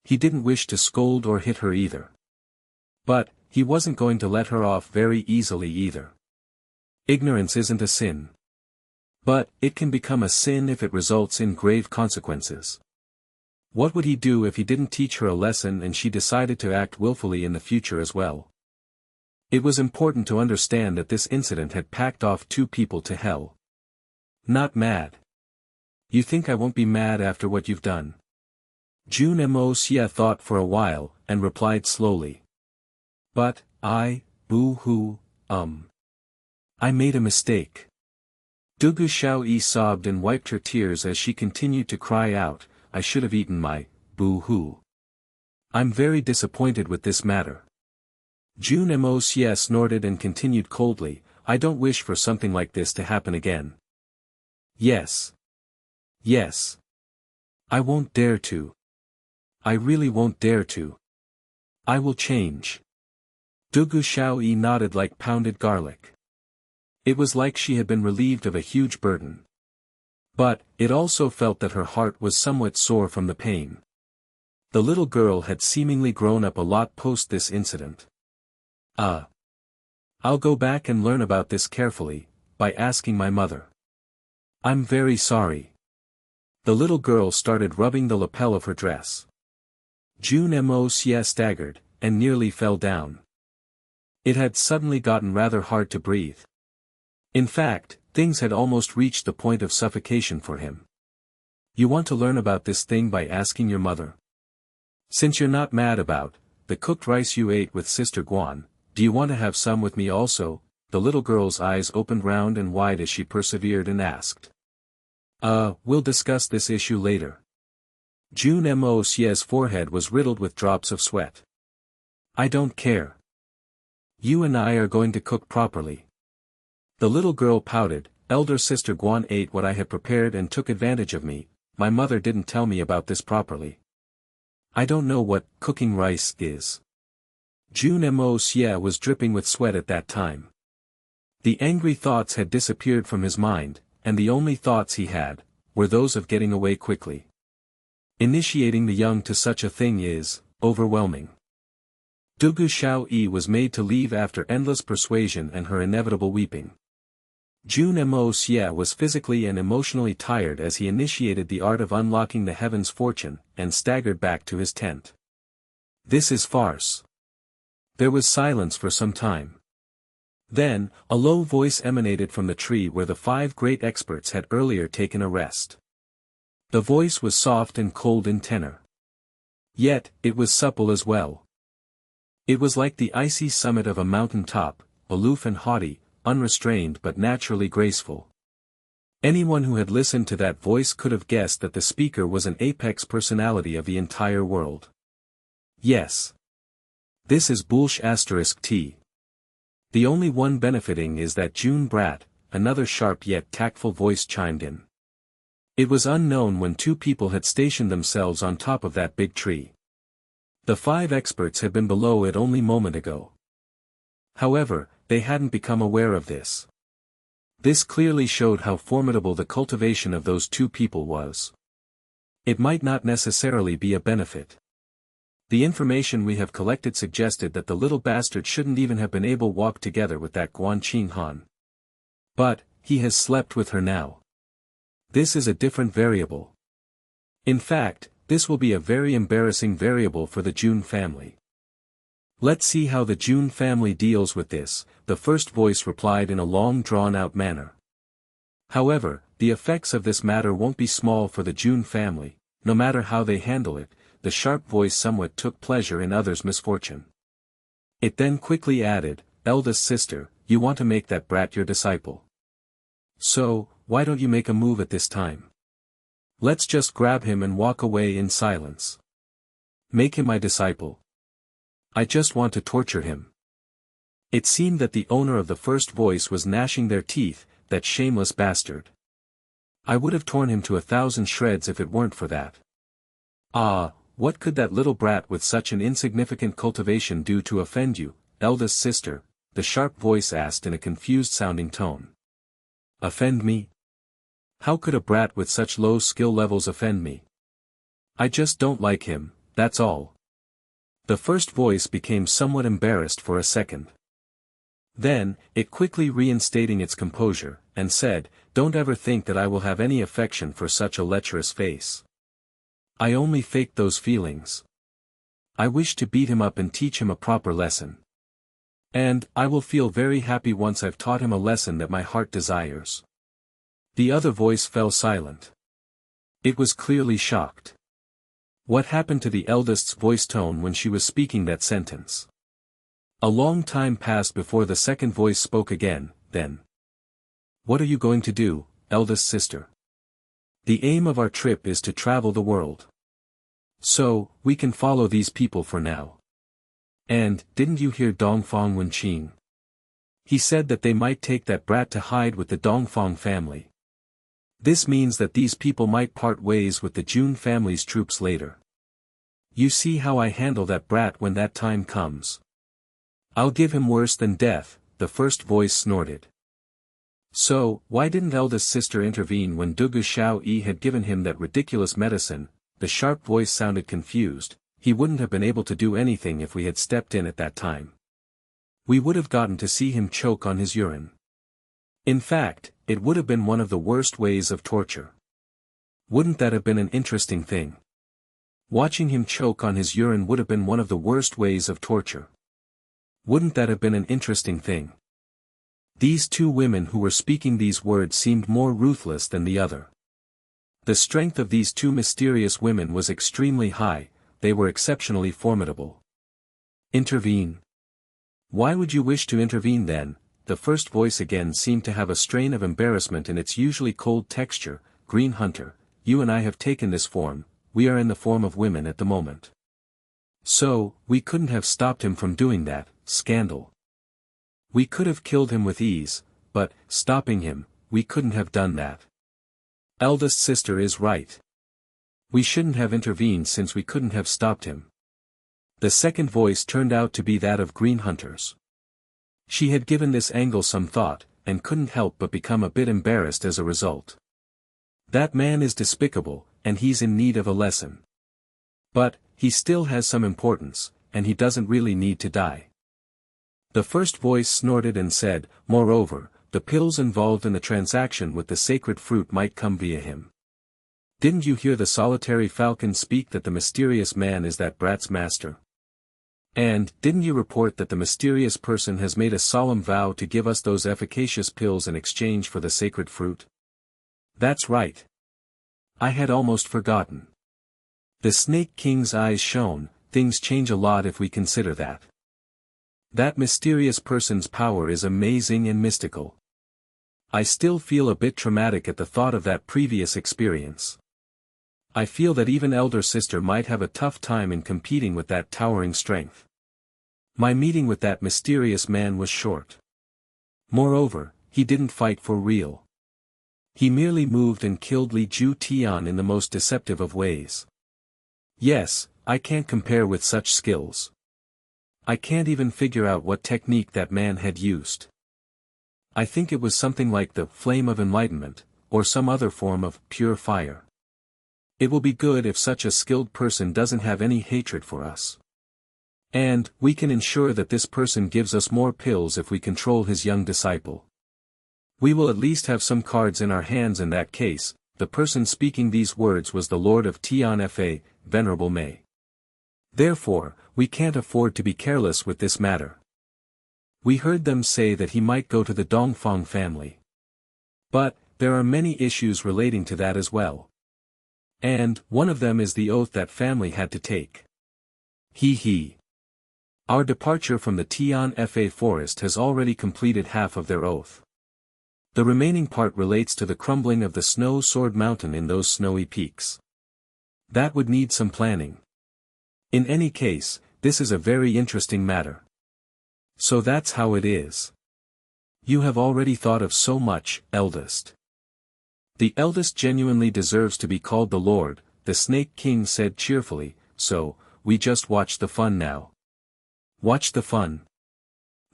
He didn't wish to scold or hit her either. But, he wasn't going to let her off very easily either. Ignorance isn't a sin. But, it can become a sin if it results in grave consequences. What would he do if he didn't teach her a lesson and she decided to act willfully in the future as well? It was important to understand that this incident had packed off 2 people to hell. Not mad. You think I won't be mad after what you've done? Jun Moxie thought for a while, and replied slowly. But, boo-hoo, I made a mistake. Jun Xie sobbed and wiped her tears as she continued to cry out, I should have eaten my, boo-hoo. I'm very disappointed with this matter. Jun Moxie snorted and continued coldly, I don't wish for something like this to happen again. Yes. Yes. I won't dare to. I really won't dare to. I will change. Jun Xie nodded like pounded garlic. It was like she had been relieved of a huge burden. But, it also felt that her heart was somewhat sore from the pain. The little girl had seemingly grown up a lot post this incident. I'll go back and learn about this carefully, by asking my mother. I'm very sorry. The little girl started rubbing the lapel of her dress. Jun Moxie staggered, and nearly fell down. It had suddenly gotten rather hard to breathe. In fact, things had almost reached the point of suffocation for him. You want to learn about this thing by asking your mother? Since you're not mad about the cooked rice you ate with Sister Guan, do you want to have some with me also? The little girl's eyes opened round and wide as she persevered and asked. We'll discuss this issue later. Jun Moxie's forehead was riddled with drops of sweat. I don't care. You and I are going to cook properly. The little girl pouted, Elder Sister Guan ate what I had prepared and took advantage of me, my mother didn't tell me about this properly. I don't know what cooking rice is. Jun Moxie was dripping with sweat at that time. The angry thoughts had disappeared from his mind, and the only thoughts he had were those of getting away quickly. Initiating the young to such a thing is overwhelming. Jun Xie was made to leave after endless persuasion and her inevitable weeping. Jun Moxie was physically and emotionally tired as he initiated the art of unlocking the heaven's fortune, and staggered back to his tent. This is farce. There was silence for some time. Then, a low voice emanated from the tree where the 5 great experts had earlier taken a rest. The voice was soft and cold in tenor. Yet, it was supple as well. It was like the icy summit of a mountain top, aloof and haughty, unrestrained but naturally graceful. Anyone who had listened to that voice could have guessed that the speaker was an apex personality of the entire world. Yes. This is **T. The only one benefiting is that June brat, another sharp yet tactful voice chimed in. It was unknown when 2 people had stationed themselves on top of that big tree. The 5 experts had been below it only a moment ago. However, they hadn't become aware of this. This clearly showed how formidable the cultivation of those 2 people was. It might not necessarily be a benefit. The information we have collected suggested that the little bastard shouldn't even have been able to walk together with that Guan Qinghan. But, he has slept with her now. This is a different variable. In fact, this will be a very embarrassing variable for the Jun family. Let's see how the Jun family deals with this, the first voice replied in a long drawn-out manner. However, the effects of this matter won't be small for the Jun family, no matter how they handle it. The sharp voice somewhat took pleasure in others' misfortune. It then quickly added, eldest sister, you want to make that brat your disciple. So, why don't you make a move at this time? Let's just grab him and walk away in silence. Make him my disciple. I just want to torture him. It seemed that the owner of the first voice was gnashing their teeth, that shameless bastard. I would have torn him to 1,000 shreds if it weren't for that. What could that little brat with such an insignificant cultivation do to offend you, eldest sister? The sharp voice asked in a confused-sounding tone. Offend me? How could a brat with such low skill levels offend me? I just don't like him, that's all. The first voice became somewhat embarrassed for a second. Then, it quickly reinstating its composure, and said, don't ever think that I will have any affection for such a lecherous face. I only faked those feelings. I wish to beat him up and teach him a proper lesson. And I will feel very happy once I've taught him a lesson that my heart desires. The other voice fell silent. It was clearly shocked. What happened to the eldest's voice tone when she was speaking that sentence? A long time passed before the second voice spoke again, then. What are you going to do, eldest sister? The aim of our trip is to travel the world. So, we can follow these people for now. And, didn't you hear Dongfang Wenqing? He said that they might take that brat to hide with the Dongfang family. This means that these people might part ways with the Jun family's troops later. You see how I handle that brat when that time comes. I'll give him worse than death, the first voice snorted. So, why didn't eldest sister intervene when Dugu Xiaoyi had given him that ridiculous medicine? The sharp voice sounded confused. He wouldn't have been able to do anything if we had stepped in at that time. We would have gotten to see him choke on his urine. In fact, it would have been one of the worst ways of torture. Wouldn't that have been an interesting thing? Watching him choke on his urine would have been one of the worst ways of torture. Wouldn't that have been an interesting thing? These two women who were speaking these words seemed more ruthless than the other. The strength of these two mysterious women was extremely high. They were exceptionally formidable. Intervene. Why would you wish to intervene then? The first voice again seemed to have a strain of embarrassment in its usually cold texture. Green Hunter, you and I have taken this form, we are in the form of women at the moment. So, we couldn't have stopped him from doing that, scandal. We could have killed him with ease, but, stopping him, we couldn't have done that. Eldest sister is right. We shouldn't have intervened since we couldn't have stopped him. The second voice turned out to be that of Green Hunters. She had given this angle some thought, and couldn't help but become a bit embarrassed as a result. That man is despicable, and he's in need of a lesson. But, he still has some importance, and he doesn't really need to die. The first voice snorted and said, moreover, the pills involved in the transaction with the sacred fruit might come via him. Didn't you hear the solitary falcon speak that the mysterious man is that brat's master? And, didn't you report that the mysterious person has made a solemn vow to give us those efficacious pills in exchange for the sacred fruit? That's right. I had almost forgotten. The Snake King's eyes shone. Things change a lot if we consider that. That mysterious person's power is amazing and mystical. I still feel a bit traumatic at the thought of that previous experience. I feel that even elder sister might have a tough time in competing with that towering strength. My meeting with that mysterious man was short. Moreover, he didn't fight for real. He merely moved and killed Li Ju Tian in the most deceptive of ways. Yes, I can't compare with such skills. I can't even figure out what technique that man had used. I think it was something like the flame of enlightenment, or some other form of pure fire. It will be good if such a skilled person doesn't have any hatred for us. And, we can ensure that this person gives us more pills if we control his young disciple. We will at least have some cards in our hands in that case. The person speaking these words was the Lord of Tian Fa, Venerable Mei. Therefore, we can't afford to be careless with this matter. We heard them say that he might go to the Dongfang family. But, there are many issues relating to that as well. And, one of them is the oath that family had to take. He. Our departure from the Tian Fa forest has already completed half of their oath. The remaining part relates to the crumbling of the Snow Sword Mountain in those snowy peaks. That would need some planning. In any case, this is a very interesting matter. So that's how it is. You have already thought of so much, eldest. The eldest genuinely deserves to be called the Lord, the Snake King said cheerfully, so, we just watch the fun now. Watch the fun?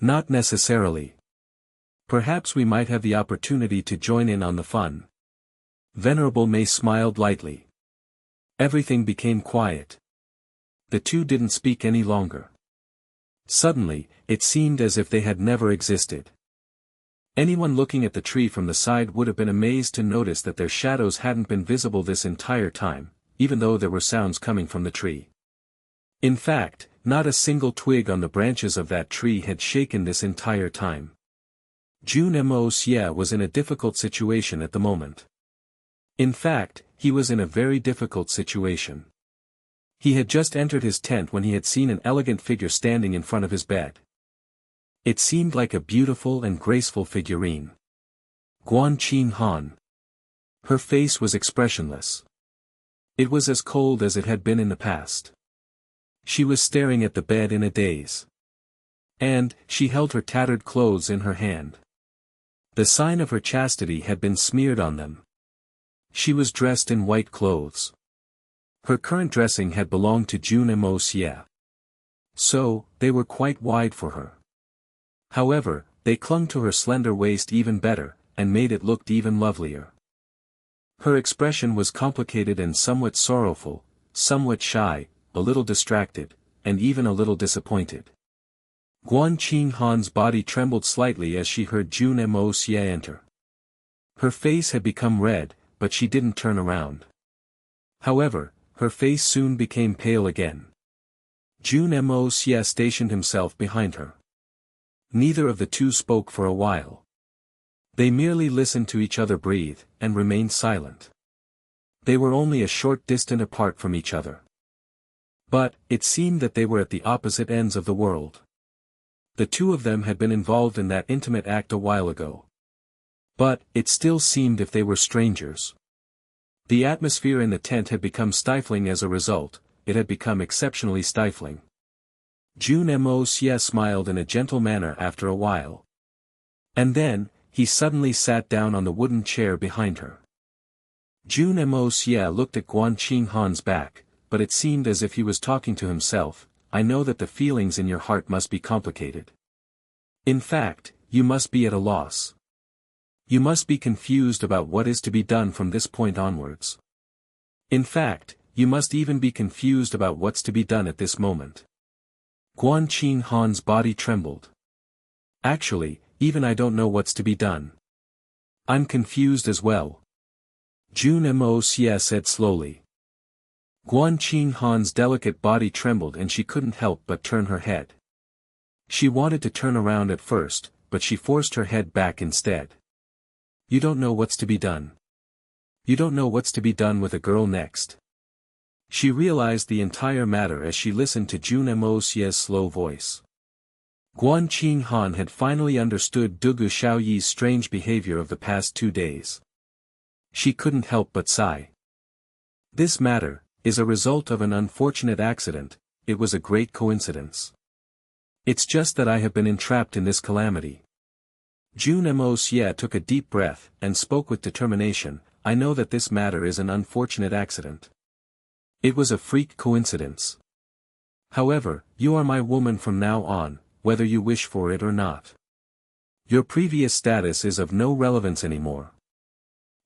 Not necessarily. Perhaps we might have the opportunity to join in on the fun. Venerable Mei smiled lightly. Everything became quiet. The two didn't speak any longer. Suddenly, it seemed as if they had never existed. Anyone looking at the tree from the side would have been amazed to notice that their shadows hadn't been visible this entire time, even though there were sounds coming from the tree. In fact, not a single twig on the branches of that tree had shaken this entire time. Jun Moxie was in a difficult situation at the moment. In fact, he was in a very difficult situation. He had just entered his tent when he had seen an elegant figure standing in front of his bed. It seemed like a beautiful and graceful figurine. Guan Qinghan. Her face was expressionless. It was as cold as it had been in the past. She was staring at the bed in a daze. And, she held her tattered clothes in her hand. The sign of her chastity had been smeared on them. She was dressed in white clothes. Her current dressing had belonged to Jun Moxie. So, they were quite wide for her. However, they clung to her slender waist even better, and made it look even lovelier. Her expression was complicated and somewhat sorrowful, somewhat shy, a little distracted, and even a little disappointed. Guan Qinghan's body trembled slightly as she heard Jun Moxie enter. Her face had become red, but she didn't turn around. However, her face soon became pale again. Jun Moxie stationed himself behind her. Neither of the two spoke for a while. They merely listened to each other breathe, and remained silent. They were only a short distance apart from each other. But, it seemed that they were at the opposite ends of the world. The two of them had been involved in that intimate act a while ago. But, it still seemed if they were strangers. The atmosphere in the tent had become stifling as a result, it had become exceptionally stifling. Jun Moxie smiled in a gentle manner after a while. And then, he suddenly sat down on the wooden chair behind her. Jun Moxie looked at Guan Qinghan's back, but it seemed as if he was talking to himself. I know that the feelings in your heart must be complicated. In fact, you must be at a loss. You must be confused about what is to be done from this point onwards. In fact, you must even be confused about what's to be done at this moment. Guan Qinghan's body trembled. Actually, even I don't know what's to be done. I'm confused as well. Jun Moxie said slowly. Guan Qinghan's delicate body trembled and she couldn't help but turn her head. She wanted to turn around at first, but she forced her head back instead. You don't know what's to be done. You don't know what's to be done with a girl next. She realized the entire matter as she listened to Jun Moxie's slow voice. Guan Qinghan had finally understood Dugu Xiaoyi's strange behavior of the past 2 days. She couldn't help but sigh. This matter is a result of an unfortunate accident. It was a great coincidence. It's just that I have been entrapped in this calamity. Jun Moxie took a deep breath, and spoke with determination. I know that this matter is an unfortunate accident. It was a freak coincidence. However, you are my woman from now on, whether you wish for it or not. Your previous status is of no relevance anymore.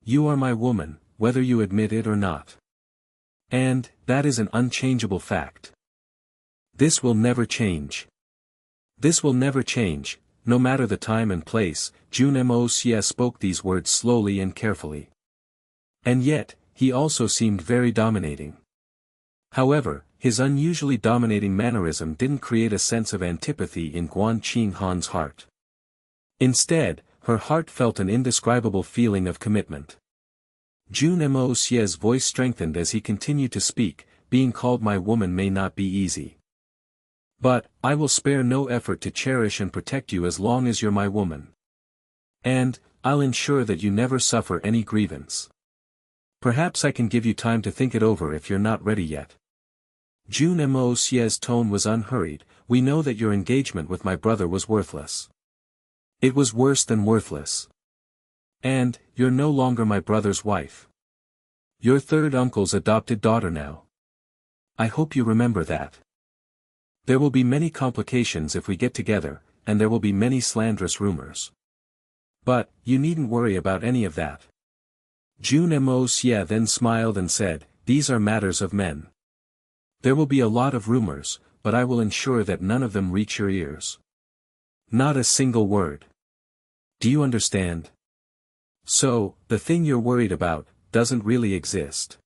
You are my woman, whether you admit it or not. And, that is an unchangeable fact. This will never change. This will never change, no matter the time and place. Jun Moxie spoke these words slowly and carefully. And yet, he also seemed very dominating. However, his unusually dominating mannerism didn't create a sense of antipathy in Guan Qinghan's heart. Instead, her heart felt an indescribable feeling of commitment. Jun Moxie's voice strengthened as he continued to speak. Being called my woman may not be easy. But, I will spare no effort to cherish and protect you as long as you're my woman. And, I'll ensure that you never suffer any grievance. Perhaps I can give you time to think it over if you're not ready yet. Jun Moxie's tone was unhurried. We know that your engagement with my brother was worthless. It was worse than worthless. And, you're no longer my brother's wife. Your third uncle's adopted daughter now. I hope you remember that. There will be many complications if we get together, and there will be many slanderous rumors. But, you needn't worry about any of that. Jun Moxie then smiled and said, these are matters of men. There will be a lot of rumors, but I will ensure that none of them reach your ears. Not a single word. Do you understand? So, the thing you're worried about, doesn't really exist.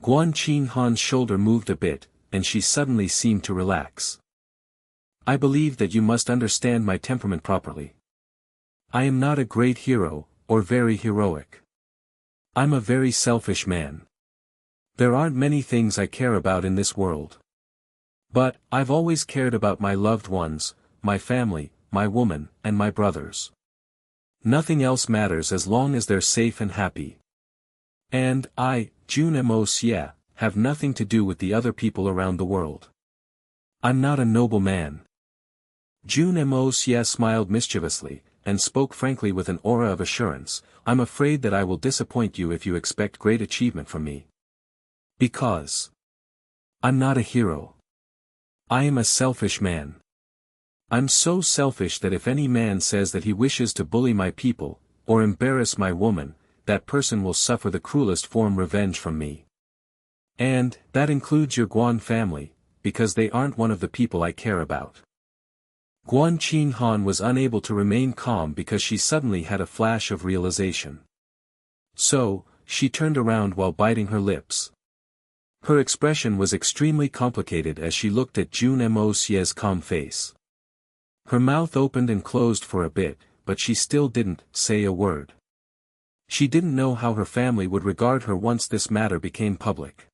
Guan Qinghan's shoulder moved a bit, and she suddenly seemed to relax. I believe that you must understand my temperament properly. I am not a great hero, or very heroic. I'm a very selfish man. There aren't many things I care about in this world. But, I've always cared about my loved ones, my family, my woman, and my brothers. Nothing else matters as long as they're safe and happy. And, I, Jun Moxie, have nothing to do with the other people around the world. I'm not a noble man. Jun Moxie smiled mischievously, and spoke frankly with an aura of assurance. I'm afraid that I will disappoint you if you expect great achievement from me. Because I'm not a hero. I am a selfish man. I'm so selfish that if any man says that he wishes to bully my people, or embarrass my woman, that person will suffer the cruelest form revenge from me. And, that includes your Guan family, because they aren't one of the people I care about. Guan Qinghan was unable to remain calm because she suddenly had a flash of realization. So, she turned around while biting her lips. Her expression was extremely complicated as she looked at Jun Moxie's calm face. Her mouth opened and closed for a bit, but she still didn't say a word. She didn't know how her family would regard her once this matter became public.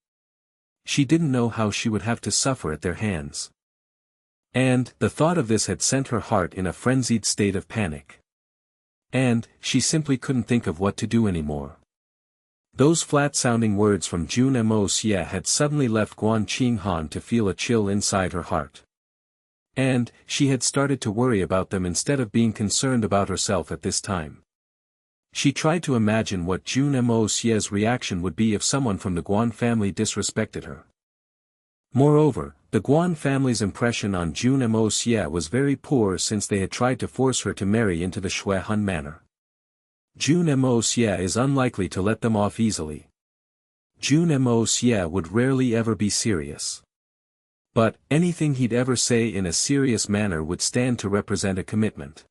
She didn't know how she would have to suffer at their hands. And, the thought of this had sent her heart in a frenzied state of panic. And, she simply couldn't think of what to do anymore. Those flat-sounding words from Jun Moxie had suddenly left Guan Qinghan to feel a chill inside her heart. And, she had started to worry about them instead of being concerned about herself at this time. She tried to imagine what Jun Moxie's reaction would be if someone from the Guan family disrespected her. Moreover, the Guan family's impression on Jun Moxie was very poor since they had tried to force her to marry into the Shui Han manor. Jun Moxie is unlikely to let them off easily. Jun Moxie would rarely ever be serious. But, anything he'd ever say in a serious manner would stand to represent a commitment.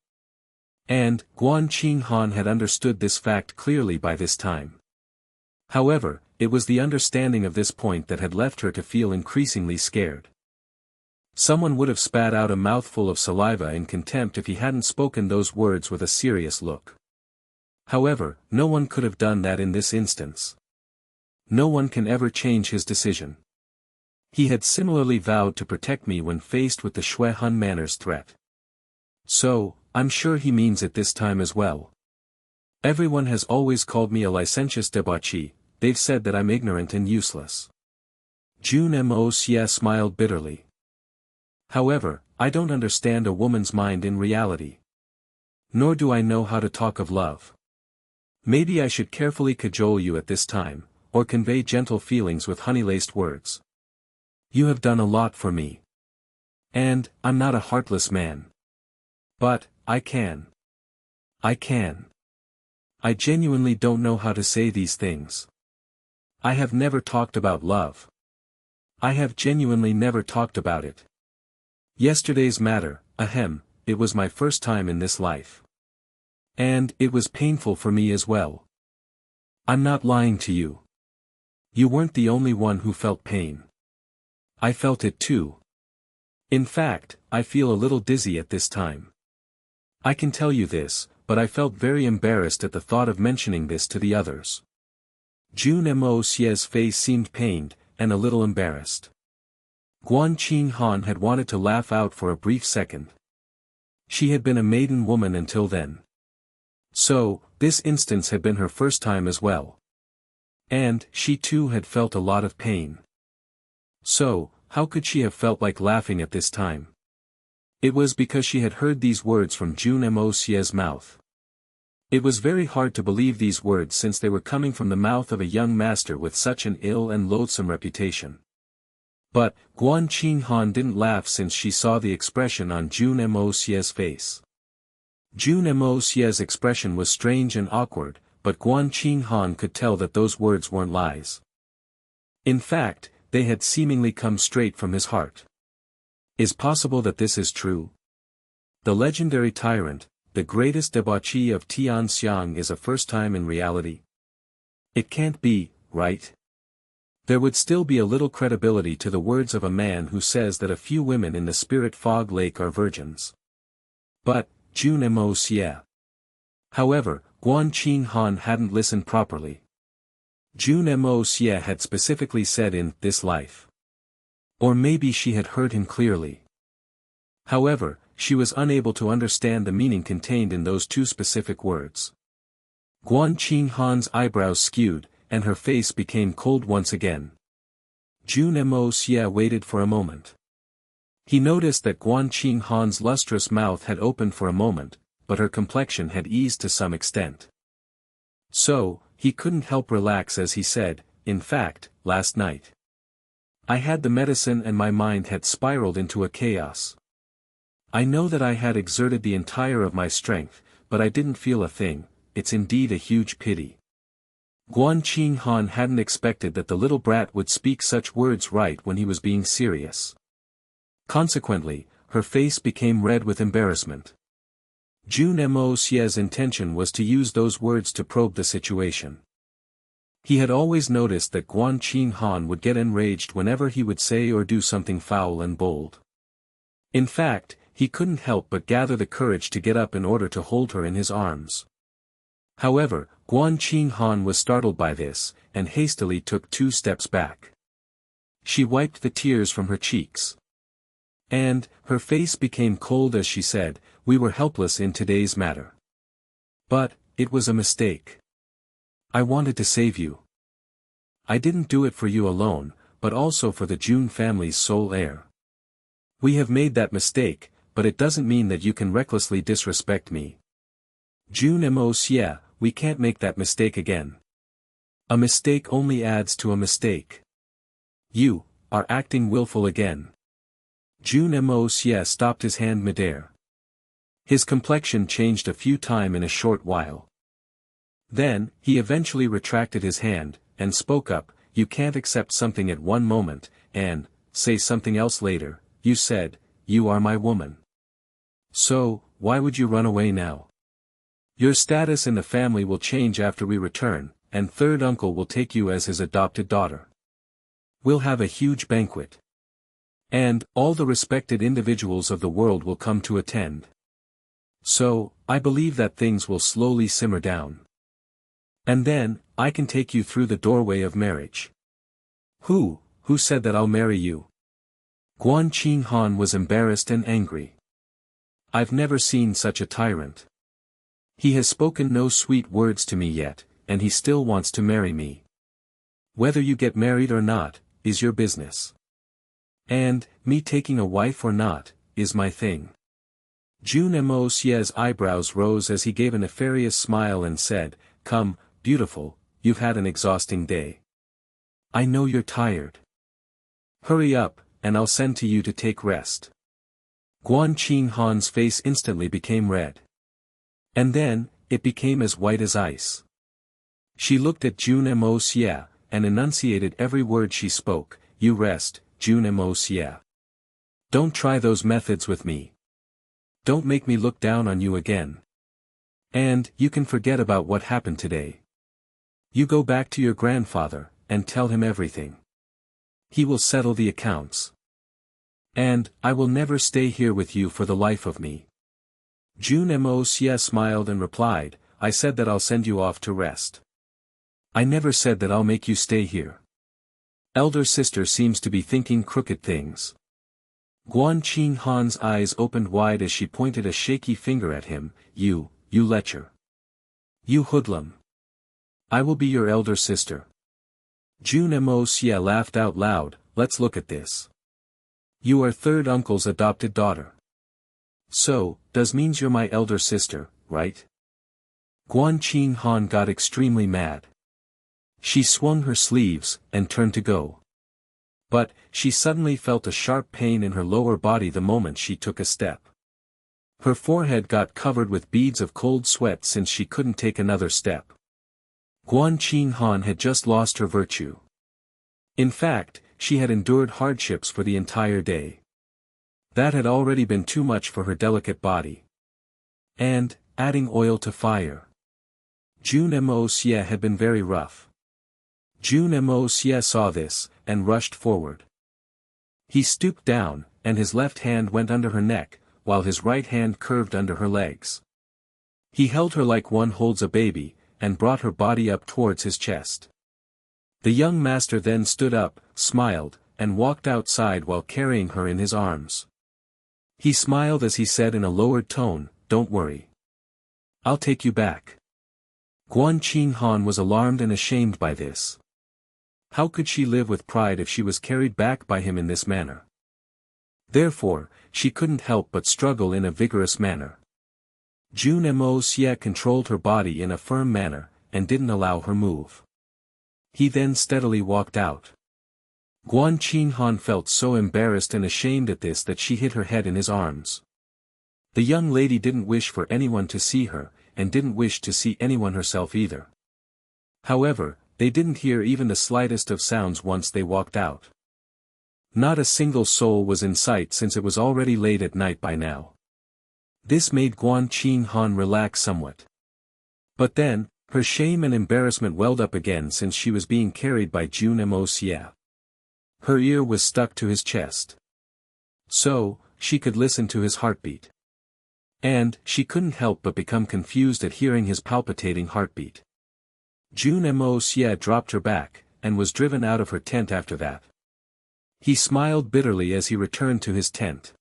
And, Guan Qinghan had understood this fact clearly by this time. However, it was the understanding of this point that had left her to feel increasingly scared. Someone would have spat out a mouthful of saliva in contempt if he hadn't spoken those words with a serious look. However, no one could have done that in this instance. No one can ever change his decision. He had similarly vowed to protect me when faced with the Shui Han manor's threat. So, I'm sure he means it this time as well. Everyone has always called me a licentious debauchee. They've said that I'm ignorant and useless. Jun Moxie smiled bitterly. However, I don't understand a woman's mind in reality. Nor do I know how to talk of love. Maybe I should carefully cajole you at this time, or convey gentle feelings with honey-laced words. You have done a lot for me. And, I'm not a heartless man. But, I can. I genuinely don't know how to say these things. I have never talked about love. I have genuinely never talked about it. Yesterday's matter, it was my first time in this life. And, it was painful for me as well. I'm not lying to you. You weren't the only one who felt pain. I felt it too. In fact, I feel a little dizzy at this time. I can tell you this, but I felt very embarrassed at the thought of mentioning this to the others. Jun Moxie's face seemed pained, and a little embarrassed. Guan Qinghan had wanted to laugh out for a brief second. She had been a maiden woman until then. So, this instance had been her first time as well. And, she too had felt a lot of pain. So, how could she have felt like laughing at this time? It was because she had heard these words from Jun Moxie's mouth. It was very hard to believe these words since they were coming from the mouth of a young master with such an ill and loathsome reputation. But, Guan Qinghan didn't laugh since she saw the expression on Jun Moxie's face. Jun Moxie's expression was strange and awkward, but Guan Qinghan could tell that those words weren't lies. In fact, they had seemingly come straight from his heart. Is possible that this is true? The legendary tyrant, the greatest debauchee of Tianxiang is a first time in reality? It can't be, right? There would still be a little credibility to the words of a man who says that a few women in the spirit fog lake are virgins. But, Jun Moxie. However, Guan Qing Han hadn't listened properly. Jun Moxie had specifically said in this life. Or maybe she had heard him clearly. However, she was unable to understand the meaning contained in those two specific words. Guan Qing Han's eyebrows skewed, and her face became cold once again. Jun Moxie waited for a moment. He noticed that Guan Qing Han's lustrous mouth had opened for a moment, but her complexion had eased to some extent. So, he couldn't help relax as he said, in fact, last night. I had the medicine and my mind had spiraled into a chaos. I know that I had exerted the entire of my strength, but I didn't feel a thing. It's indeed a huge pity. Guan Qing Han hadn't expected that the little brat would speak such words right when he was being serious. Consequently, her face became red with embarrassment. Jun Moxie's intention was to use those words to probe the situation. He had always noticed that Guan Qing Han would get enraged whenever he would say or do something foul and bold. In fact, he couldn't help but gather the courage to get up in order to hold her in his arms. However, Guan Qing Han was startled by this, and hastily took 2 steps back. She wiped the tears from her cheeks. And, her face became cold as she said, "We were helpless in today's matter. But, it was a mistake. I wanted to save you. I didn't do it for you alone, but also for the Jun family's sole heir. We have made that mistake, but it doesn't mean that you can recklessly disrespect me. Jun Moxie, we can't make that mistake again. A mistake only adds to a mistake. You are acting willful again." Jun Moxie stopped his hand midair. His complexion changed a few times in a short while. Then, he eventually retracted his hand, and spoke up, "You can't accept something at one moment, and say something else later. You said, you are my woman. So, why would you run away now? Your status in the family will change after we return, and third uncle will take you as his adopted daughter. We'll have a huge banquet. And, all the respected individuals of the world will come to attend. So, I believe that things will slowly simmer down. And then, I can take you through the doorway of marriage." Who said that I'll marry you?" Guan Qing Han was embarrassed and angry. "I've never seen such a tyrant. He has spoken no sweet words to me yet, and he still wants to marry me. Whether you get married or not, is your business. And, me taking a wife or not, is my thing." Jun Moxie's eyebrows rose as he gave a nefarious smile and said, "Come, beautiful, you've had an exhausting day. I know you're tired. Hurry up, and I'll send to you to take rest." Guan Qing Han's face instantly became red. And then, it became as white as ice. She looked at Jun Moxie, and enunciated every word she spoke, "You rest, Jun Moxie. Don't try those methods with me. Don't make me look down on you again. And, you can forget about what happened today. You go back to your grandfather, and tell him everything. He will settle the accounts. And, I will never stay here with you for the life of me." Jun Moxie smiled and replied, "I said that I'll send you off to rest. I never said that I'll make you stay here. Elder sister seems to be thinking crooked things." Guan Qing Han's eyes opened wide as she pointed a shaky finger at him, You lecher. You hoodlum. I will be your elder sister." Jun Moxie laughed out loud, "Let's look at this. You are third uncle's adopted daughter. So, does means you're my elder sister, right?" Guan Qing Han got extremely mad. She swung her sleeves, and turned to go. But, she suddenly felt a sharp pain in her lower body the moment she took a step. Her forehead got covered with beads of cold sweat since she couldn't take another step. Guan Qing Han had just lost her virtue. In fact, she had endured hardships for the entire day. That had already been too much for her delicate body. And, adding oil to fire. Jun Moxie had been very rough. Jun Moxie saw this, and rushed forward. He stooped down, and his left hand went under her neck, while his right hand curved under her legs. He held her like one holds a baby, and brought her body up towards his chest. The young master then stood up, smiled, and walked outside while carrying her in his arms. He smiled as he said in a lowered tone, "Don't worry. I'll take you back." Guan Qinghan was alarmed and ashamed by this. How could she live with pride if she was carried back by him in this manner? Therefore, she couldn't help but struggle in a vigorous manner. Jun Moxie controlled her body in a firm manner, and didn't allow her move. He then steadily walked out. Guan Qinghan felt so embarrassed and ashamed at this that she hid her head in his arms. The young lady didn't wish for anyone to see her, and didn't wish to see anyone herself either. However, they didn't hear even the slightest of sounds once they walked out. Not a single soul was in sight since it was already late at night by now. This made Guan Qinghan relax somewhat. But then, her shame and embarrassment welled up again since she was being carried by Jun Moxie. Her ear was stuck to his chest. So, she could listen to his heartbeat. And, she couldn't help but become confused at hearing his palpitating heartbeat. Jun Moxie dropped her back, and was driven out of her tent after that. He smiled bitterly as he returned to his tent.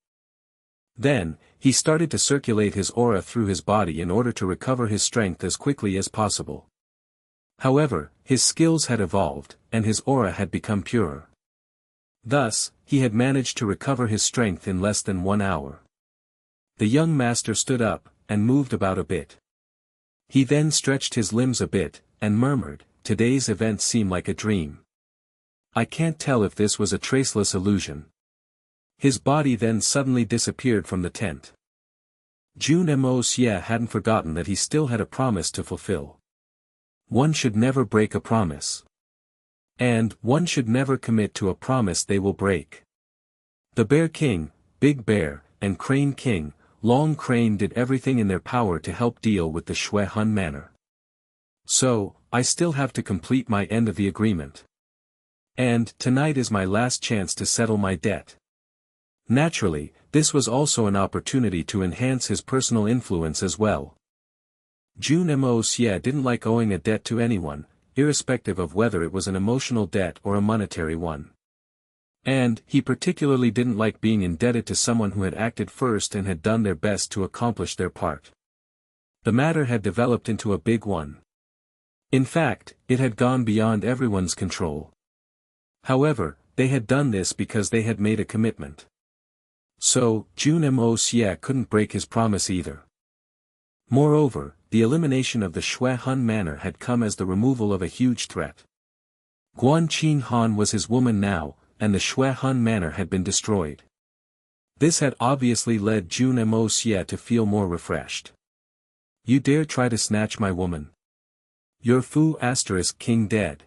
Then, he started to circulate his aura through his body in order to recover his strength as quickly as possible. However, his skills had evolved, and his aura had become purer. Thus, he had managed to recover his strength in less than 1 hour. The young master stood up, and moved about a bit. He then stretched his limbs a bit, and murmured, "Today's events seem like a dream. I can't tell if this was a traceless illusion." His body then suddenly disappeared from the tent. Jun Moxie hadn't forgotten that he still had a promise to fulfill. One should never break a promise. And, one should never commit to a promise they will break. The Bear King, Big Bear, and Crane King, Long Crane did everything in their power to help deal with the Shui Hun manor. So, I still have to complete my end of the agreement. And, tonight is my last chance to settle my debt. Naturally, this was also an opportunity to enhance his personal influence as well. Jun Moxie didn't like owing a debt to anyone, irrespective of whether it was an emotional debt or a monetary one. And, he particularly didn't like being indebted to someone who had acted first and had done their best to accomplish their part. The matter had developed into a big one. In fact, it had gone beyond everyone's control. However, they had done this because they had made a commitment. So, Jun Moxie couldn't break his promise either. Moreover, the elimination of the Shui Hun manor had come as the removal of a huge threat. Guan Qinghan was his woman now, and the Shui Hun manor had been destroyed. This had obviously led Jun Moxie to feel more refreshed. "You dare try to snatch my woman? Your Fu * king dead."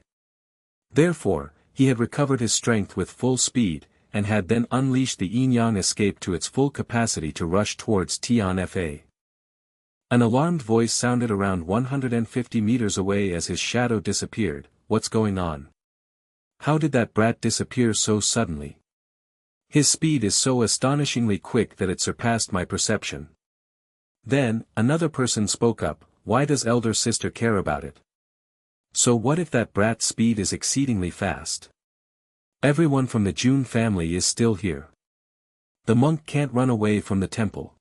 Therefore, he had recovered his strength with full speed, and had then unleashed the yin-yang escape to its full capacity to rush towards Tianfa. An alarmed voice sounded around 150 meters away as his shadow disappeared. "What's going on? How did that brat disappear so suddenly? His speed is so astonishingly quick that it surpassed my perception." Then, another person spoke up, "Why does elder sister care about it? So what if that brat's speed is exceedingly fast? Everyone from the Jun family is still here. The monk can't run away from the temple.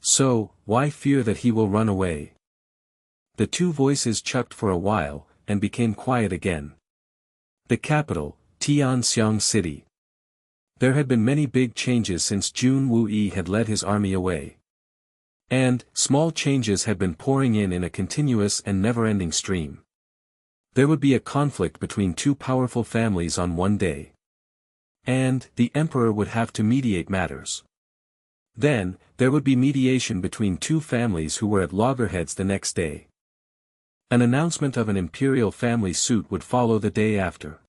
So, why fear that he will run away?" The two voices chucked for a while, and became quiet again. The capital, Tianxiang City. There had been many big changes since Jun Wuyi had led his army away. And, small changes had been pouring in a continuous and never-ending stream. There would be a conflict between two powerful families on one day. And, the emperor would have to mediate matters. Then, there would be mediation between two families who were at loggerheads the next day. An announcement of an imperial family suit would follow the day after.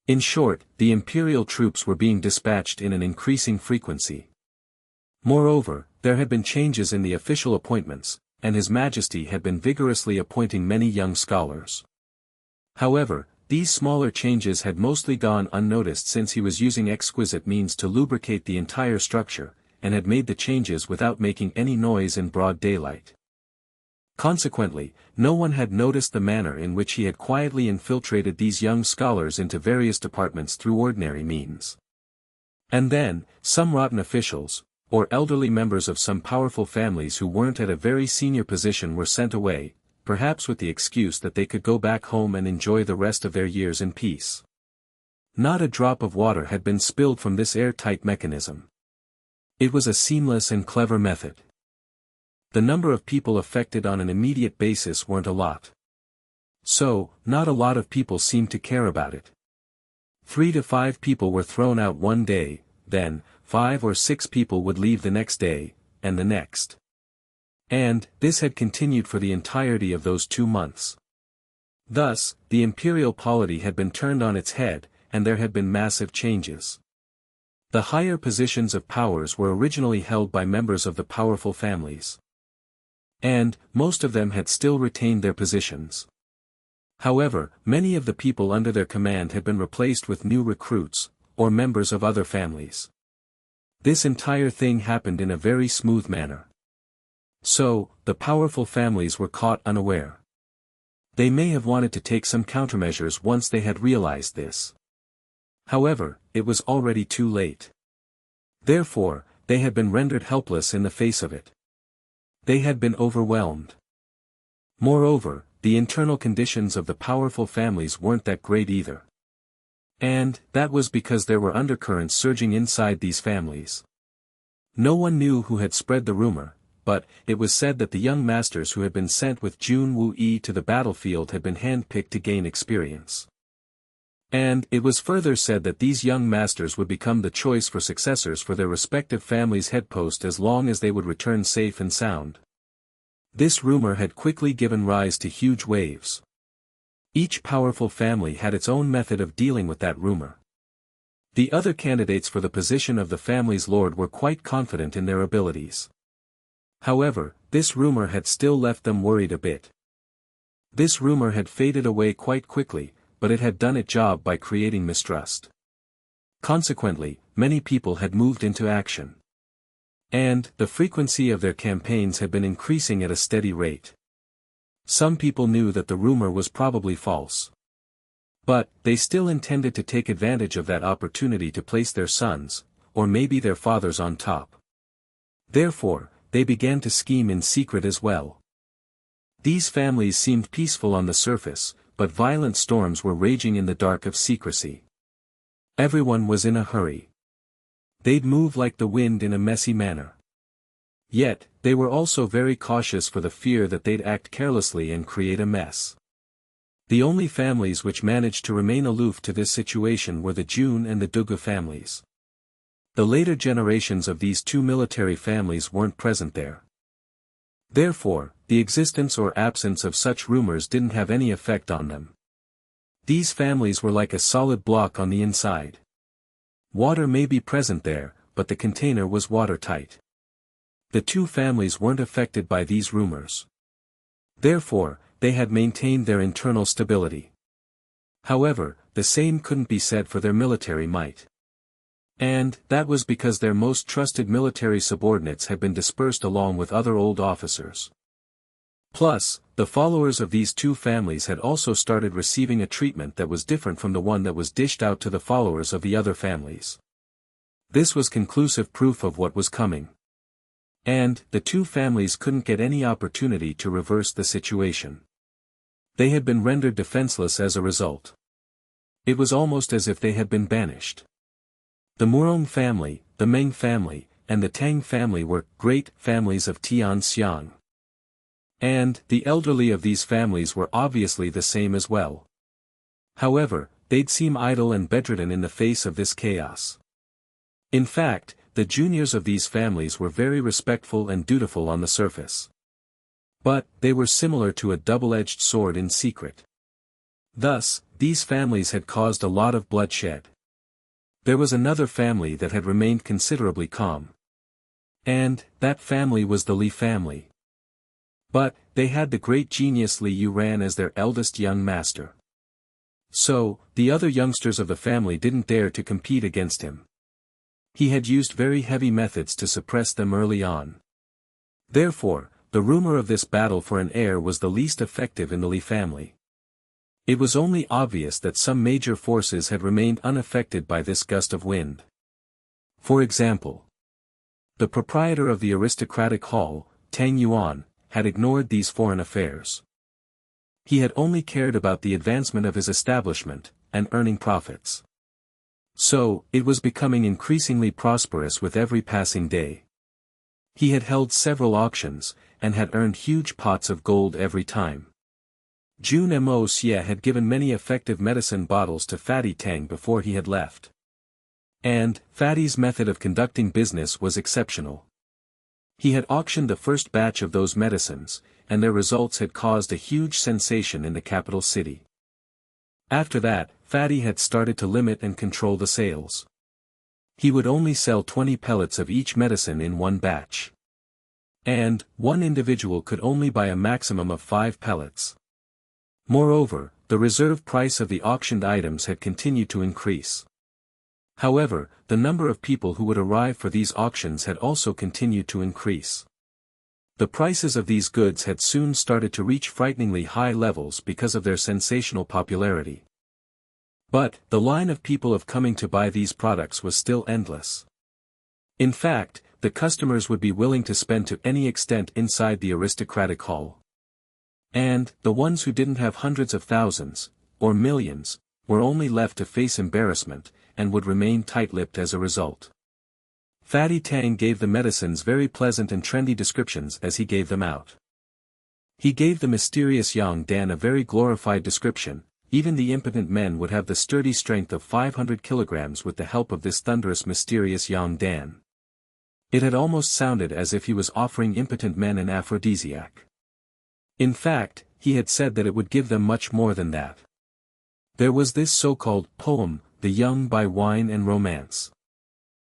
In short, the imperial troops were being dispatched in an increasing frequency. Moreover, there had been changes in the official appointments, and His Majesty had been vigorously appointing many young scholars. However, these smaller changes had mostly gone unnoticed since he was using exquisite means to lubricate the entire structure, and had made the changes without making any noise in broad daylight. Consequently, no one had noticed the manner in which he had quietly infiltrated these young scholars into various departments through ordinary means. And then, some rotten officials, or elderly members of some powerful families who weren't at a very senior position were sent away, perhaps with the excuse that they could go back home and enjoy the rest of their years in peace. Not a drop of water had been spilled from this airtight mechanism. It was a seamless and clever method. The number of people affected on an immediate basis weren't a lot. So, not a lot of people seemed to care about it. 3 to 5 people were thrown out one day, then, 5 or 6 people would leave the next day, and the next. And, this had continued for the entirety of those 2 months. Thus, the imperial polity had been turned on its head, and there had been massive changes. The higher positions of powers were originally held by members of the powerful families. And, most of them had still retained their positions. However, many of the people under their command had been replaced with new recruits, or members of other families. This entire thing happened in a very smooth manner. So, the powerful families were caught unaware. They may have wanted to take some countermeasures once they had realized this. However, it was already too late. Therefore, they had been rendered helpless in the face of it. They had been overwhelmed. Moreover, the internal conditions of the powerful families weren't that great either. And, that was because there were undercurrents surging inside these families. No one knew who had spread the rumor, but, it was said that the young masters who had been sent with Jun Xie to the battlefield had been handpicked to gain experience. And, it was further said that these young masters would become the choice for successors for their respective families' headpost as long as they would return safe and sound. This rumor had quickly given rise to huge waves. Each powerful family had its own method of dealing with that rumor. The other candidates for the position of the family's lord were quite confident in their abilities. However, this rumor had still left them worried a bit. This rumor had faded away quite quickly, but it had done its job by creating mistrust. Consequently, many people had moved into action. And, the frequency of their campaigns had been increasing at a steady rate. Some people knew that the rumor was probably false. But, they still intended to take advantage of that opportunity to place their sons, or maybe their fathers on top. Therefore, they began to scheme in secret as well. These families seemed peaceful on the surface, but violent storms were raging in the dark of secrecy. Everyone was in a hurry. They'd move like the wind in a messy manner. Yet, they were also very cautious for the fear that they'd act carelessly and create a mess. The only families which managed to remain aloof to this situation were the Jun and the Dugu families. The later generations of these two military families weren't present there. Therefore, the existence or absence of such rumors didn't have any effect on them. These families were like a solid block on the inside. Water may be present there, but the container was watertight. The two families weren't affected by these rumors. Therefore, they had maintained their internal stability. However, the same couldn't be said for their military might. And, that was because their most trusted military subordinates had been dispersed along with other old officers. Plus, the followers of these two families had also started receiving a treatment that was different from the one that was dished out to the followers of the other families. This was conclusive proof of what was coming. And, the two families couldn't get any opportunity to reverse the situation. They had been rendered defenseless as a result. It was almost as if they had been banished. The Murong family, the Meng family, and the Tang family were great families of Tianxiang. And, the elderly of these families were obviously the same as well. However, they'd seem idle and bedridden in the face of this chaos. In fact, the juniors of these families were very respectful and dutiful on the surface. But, they were similar to a double-edged sword in secret. Thus, these families had caused a lot of bloodshed. There was another family that had remained considerably calm. And, that family was the Li family. But, they had the great genius Li Yuran as their eldest young master. So, the other youngsters of the family didn't dare to compete against him. He had used very heavy methods to suppress them early on. Therefore, the rumor of this battle for an heir was the least effective in the Li family. It was only obvious that some major forces had remained unaffected by this gust of wind. For example, the proprietor of the aristocratic hall, Tang Yuan, had ignored these foreign affairs. He had only cared about the advancement of his establishment, and earning profits. So, it was becoming increasingly prosperous with every passing day. He had held several auctions, and had earned huge pots of gold every time. Jun Moxie had given many effective medicine bottles to Fatty Tang before he had left. And, Fatty's method of conducting business was exceptional. He had auctioned the first batch of those medicines, and their results had caused a huge sensation in the capital city. After that, Fatty had started to limit and control the sales. He would only sell 20 pellets of each medicine in one batch. And, one individual could only buy a maximum of 5 pellets. Moreover, the reserve price of the auctioned items had continued to increase. However, the number of people who would arrive for these auctions had also continued to increase. The prices of these goods had soon started to reach frighteningly high levels because of their sensational popularity. But, the line of people coming to buy these products was still endless. In fact, the customers would be willing to spend to any extent inside the aristocratic hall. And, the ones who didn't have hundreds of thousands, or millions, were only left to face embarrassment, and would remain tight-lipped as a result. Fatty Tang gave the medicines very pleasant and trendy descriptions as he gave them out. He gave the mysterious Yang Dan a very glorified description. Even the impotent men would have the sturdy strength of 500 kilograms with the help of this thunderous mysterious Yang Dan. It had almost sounded as if he was offering impotent men an aphrodisiac. In fact, he had said that it would give them much more than that. There was this so-called poem, The Young Buy Wine and Romance.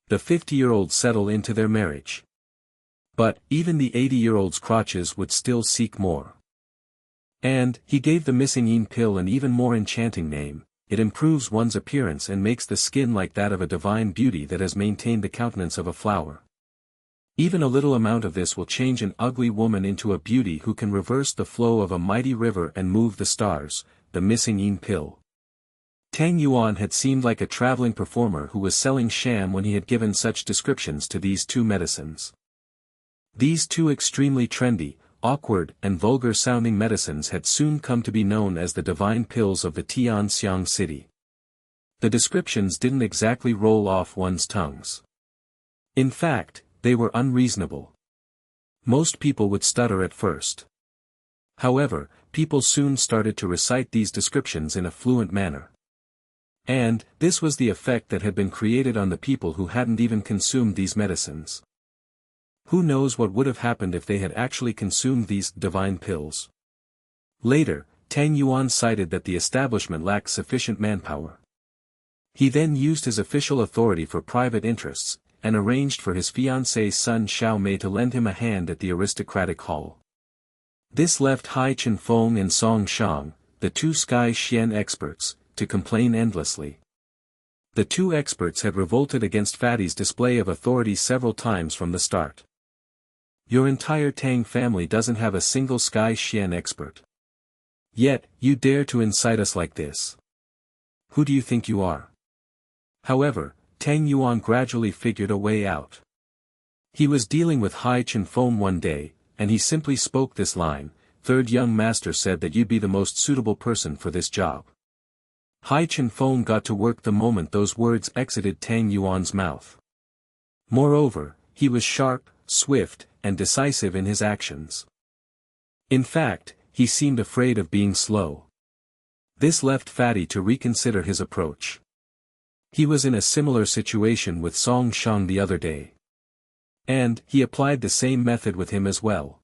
The 50-year-olds settle into their marriage. But, even the 80-year-olds' crotches would still seek more. And, he gave the missing yin pill an even more enchanting name. It improves one's appearance and makes the skin like that of a divine beauty that has maintained the countenance of a flower. Even a little amount of this will change an ugly woman into a beauty who can reverse the flow of a mighty river and move the stars, the missing yin pill. Tang Yuan had seemed like a traveling performer who was selling sham when he had given such descriptions to these two medicines. These two extremely trendy, awkward and vulgar-sounding medicines had soon come to be known as the divine pills of the Tianxiang city. The descriptions didn't exactly roll off one's tongues. In fact, they were unreasonable. Most people would stutter at first. However, people soon started to recite these descriptions in a fluent manner. And, this was the effect that had been created on the people who hadn't even consumed these medicines. Who knows what would have happened if they had actually consumed these divine pills? Later, Tang Yuan cited that the establishment lacked sufficient manpower. He then used his official authority for private interests, and arranged for his fiancée's son Xiao Mei to lend him a hand at the aristocratic hall. This left Hai Chenfeng and Song Shang, the two Sky Xian experts, to complain endlessly. The two experts had revolted against Fatty's display of authority several times from the start. Your entire Tang family doesn't have a single Sky Xian expert. Yet, you dare to incite us like this. Who do you think you are? However, Tang Yuan gradually figured a way out. He was dealing with Hai Chenfeng one day, and he simply spoke this line, "Third young master said that you'd be the most suitable person for this job." Hai Chenfeng got to work the moment those words exited Tang Yuan's mouth. Moreover, he was sharp, swift, and decisive in his actions. In fact, he seemed afraid of being slow. This left Fatty to reconsider his approach. He was in a similar situation with Song Shang the other day. And, he applied the same method with him as well.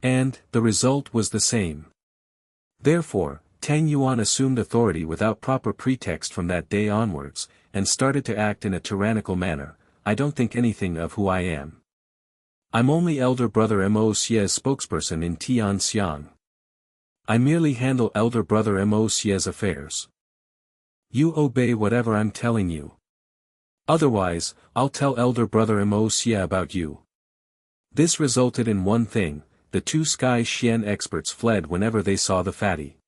And, the result was the same. Therefore, Tang Yuan assumed authority without proper pretext from that day onwards, and started to act in a tyrannical manner. I don't think anything of who I am. I'm only elder brother Moxie's spokesperson in Tianxiang. I merely handle elder brother Moxie's affairs. You obey whatever I'm telling you. Otherwise, I'll tell elder brother Moxie about you. This resulted in one thing: the two Sky Xian experts fled whenever they saw the fatty.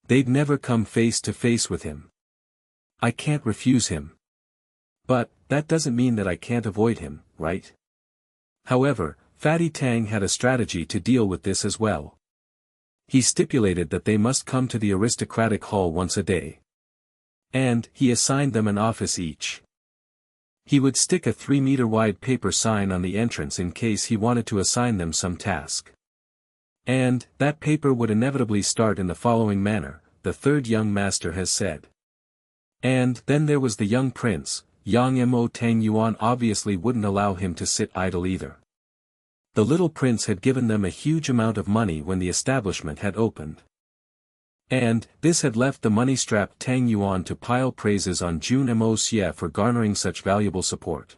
They'd never come face to face with him. I can't refuse him. But, that doesn't mean that I can't avoid him, right? However, Fatty Tang had a strategy to deal with this as well. He stipulated that they must come to the aristocratic hall once a day. And, he assigned them an office each. He would stick a 3-meter-wide paper sign on the entrance in case he wanted to assign them some task. And, that paper would inevitably start in the following manner: the third young master has said. And, then there was the young prince. Yang Mo Tang Yuan obviously wouldn't allow him to sit idle either. The little prince had given them a huge amount of money when the establishment had opened. And, this had left the money-strapped Tang Yuan to pile praises on Jun Moxie for garnering such valuable support.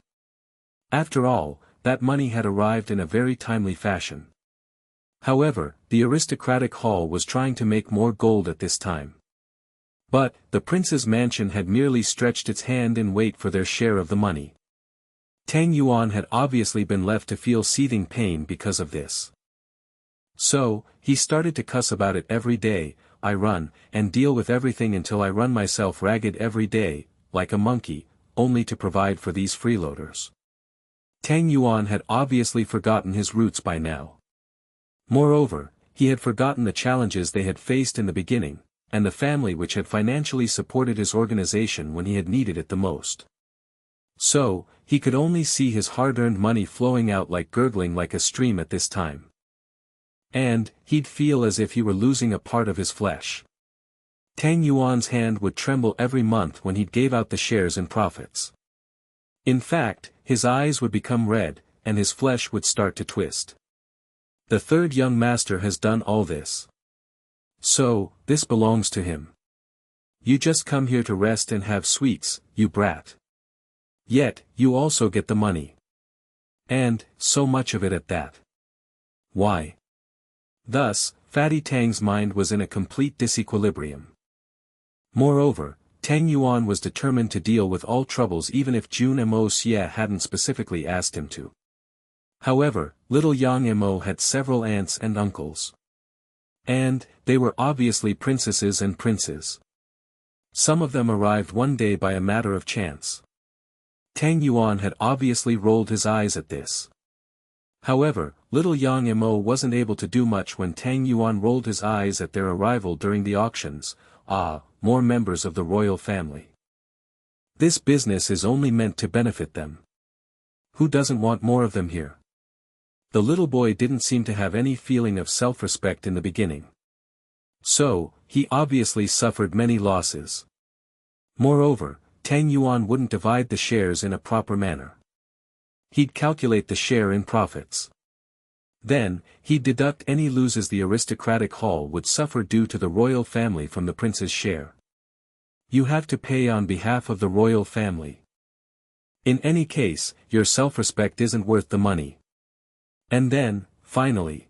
After all, that money had arrived in a very timely fashion. However, the aristocratic hall was trying to make more gold at this time. But, the prince's mansion had merely stretched its hand in wait for their share of the money. Tang Yuan had obviously been left to feel seething pain because of this. So, he started to cuss about it every day: I run, and deal with everything until I run myself ragged every day, like a monkey, only to provide for these freeloaders. Tang Yuan had obviously forgotten his roots by now. Moreover, he had forgotten the challenges they had faced in the beginning, and the family which had financially supported his organization when he had needed it the most. So, he could only see his hard-earned money flowing out like gurgling like a stream at this time. And, he'd feel as if he were losing a part of his flesh. Tang Yuan's hand would tremble every month when he gave out the shares and profits. In fact, his eyes would become red, and his flesh would start to twist. The third young master has done all this. So, this belongs to him. You just come here to rest and have sweets, you brat. Yet, you also get the money. And, so much of it at that. Why? Thus, Fatty Tang's mind was in a complete disequilibrium. Moreover, Tang Yuan was determined to deal with all troubles even if Jun Moxie hadn't specifically asked him to. However, little Yang Mo had several aunts and uncles. And, they were obviously princesses and princes. Some of them arrived one day by a matter of chance. Tang Yuan had obviously rolled his eyes at this. However, little Yang Mo wasn't able to do much when Tang Yuan rolled his eyes at their arrival during the auctions. More members of the royal family. This business is only meant to benefit them. Who doesn't want more of them here? The little boy didn't seem to have any feeling of self-respect in the beginning. So, he obviously suffered many losses. Moreover, Tang Yuan wouldn't divide the shares in a proper manner. He'd calculate the share in profits. Then, he'd deduct any losses the aristocratic hall would suffer due to the royal family from the prince's share. You have to pay on behalf of the royal family. In any case, your self-respect isn't worth the money. And then, finally,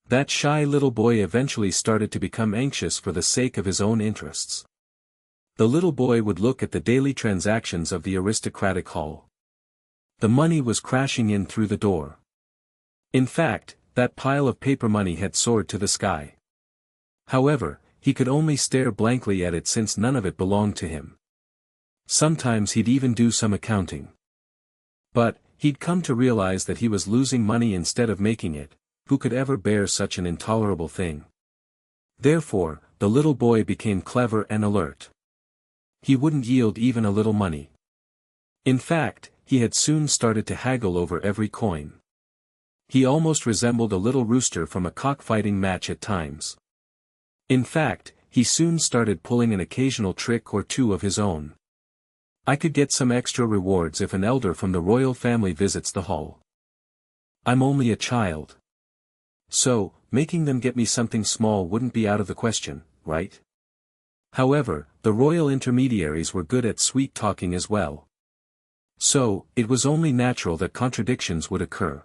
that shy little boy eventually started to become anxious for the sake of his own interests. The little boy would look at the daily transactions of the aristocratic hall. The money was crashing in through the door. In fact, that pile of paper money had soared to the sky. However, he could only stare blankly at it since none of it belonged to him. Sometimes he'd even do some accounting. But, he'd come to realize that he was losing money instead of making it. Who could ever bear such an intolerable thing? Therefore, the little boy became clever and alert. He wouldn't yield even a little money. In fact, he had soon started to haggle over every coin. He almost resembled a little rooster from a cockfighting match at times. In fact, he soon started pulling an occasional trick or two of his own. I could get some extra rewards if an elder from the royal family visits the hall. I'm only a child. So, making them get me something small wouldn't be out of the question, right? However, the royal intermediaries were good at sweet-talking as well. So, it was only natural that contradictions would occur.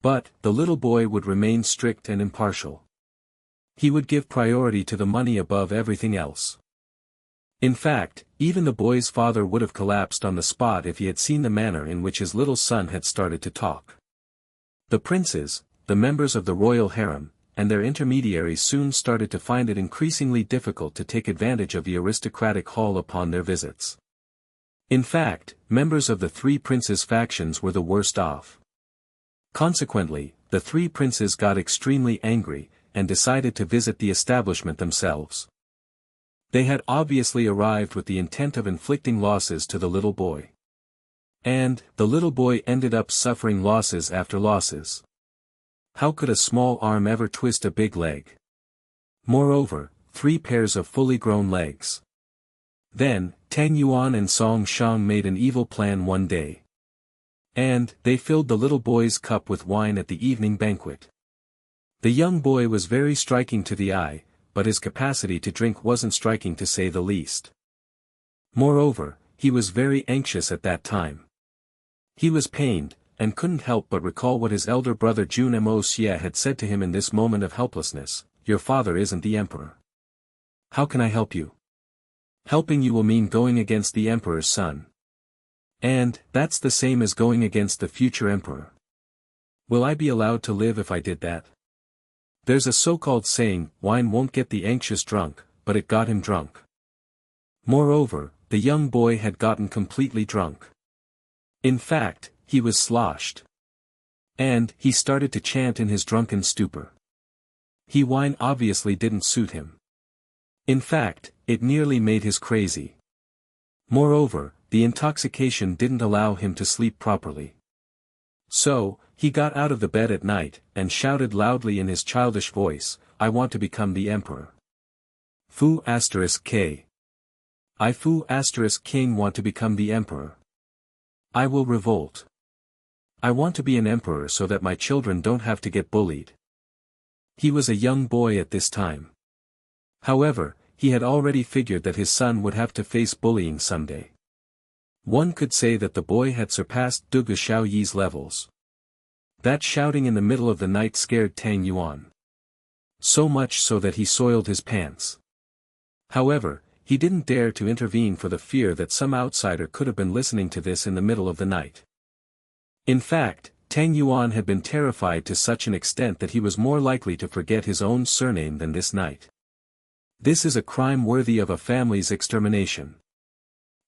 But, the little boy would remain strict and impartial. He would give priority to the money above everything else. In fact, even the boy's father would have collapsed on the spot if he had seen the manner in which his little son had started to talk. The princes, the members of the royal harem, and their intermediaries soon started to find it increasingly difficult to take advantage of the aristocratic hall upon their visits. In fact, members of the three princes' factions were the worst off. Consequently, the three princes got extremely angry, and decided to visit the establishment themselves. They had obviously arrived with the intent of inflicting losses to the little boy. And, the little boy ended up suffering losses after losses. How could a small arm ever twist a big leg? Moreover, 3 pairs of fully grown legs. Then, Tang Yuan and Song Shang made an evil plan one day. And, they filled the little boy's cup with wine at the evening banquet. The young boy was very striking to the eye, but his capacity to drink wasn't striking to say the least. Moreover, he was very anxious at that time. He was pained, and couldn't help but recall what his elder brother Jun Moxie had said to him in this moment of helplessness: "Your father isn't the emperor. How can I help you? Helping you will mean going against the emperor's son. And, that's the same as going against the future emperor. Will I be allowed to live if I did that?" There's a so-called saying, wine won't get the anxious drunk, but it got him drunk. Moreover, the young boy had gotten completely drunk. In fact, he was sloshed. And, he started to chant in his drunken stupor. Wine obviously didn't suit him. In fact, it nearly made his crazy. Moreover, the intoxication didn't allow him to sleep properly. So, he got out of the bed at night, and shouted loudly in his childish voice, "I want to become the emperor. Fu *k. I Fu *king want to become the emperor. I will revolt. I want to be an emperor so that my children don't have to get bullied." He was a young boy at this time. However, he had already figured that his son would have to face bullying someday. One could say that the boy had surpassed Dugu Xiaoyi's levels. That shouting in the middle of the night scared Tang Yuan. So much so that he soiled his pants. However, he didn't dare to intervene for the fear that some outsider could have been listening to this in the middle of the night. In fact, Tang Yuan had been terrified to such an extent that he was more likely to forget his own surname than this night. This is a crime worthy of a family's extermination.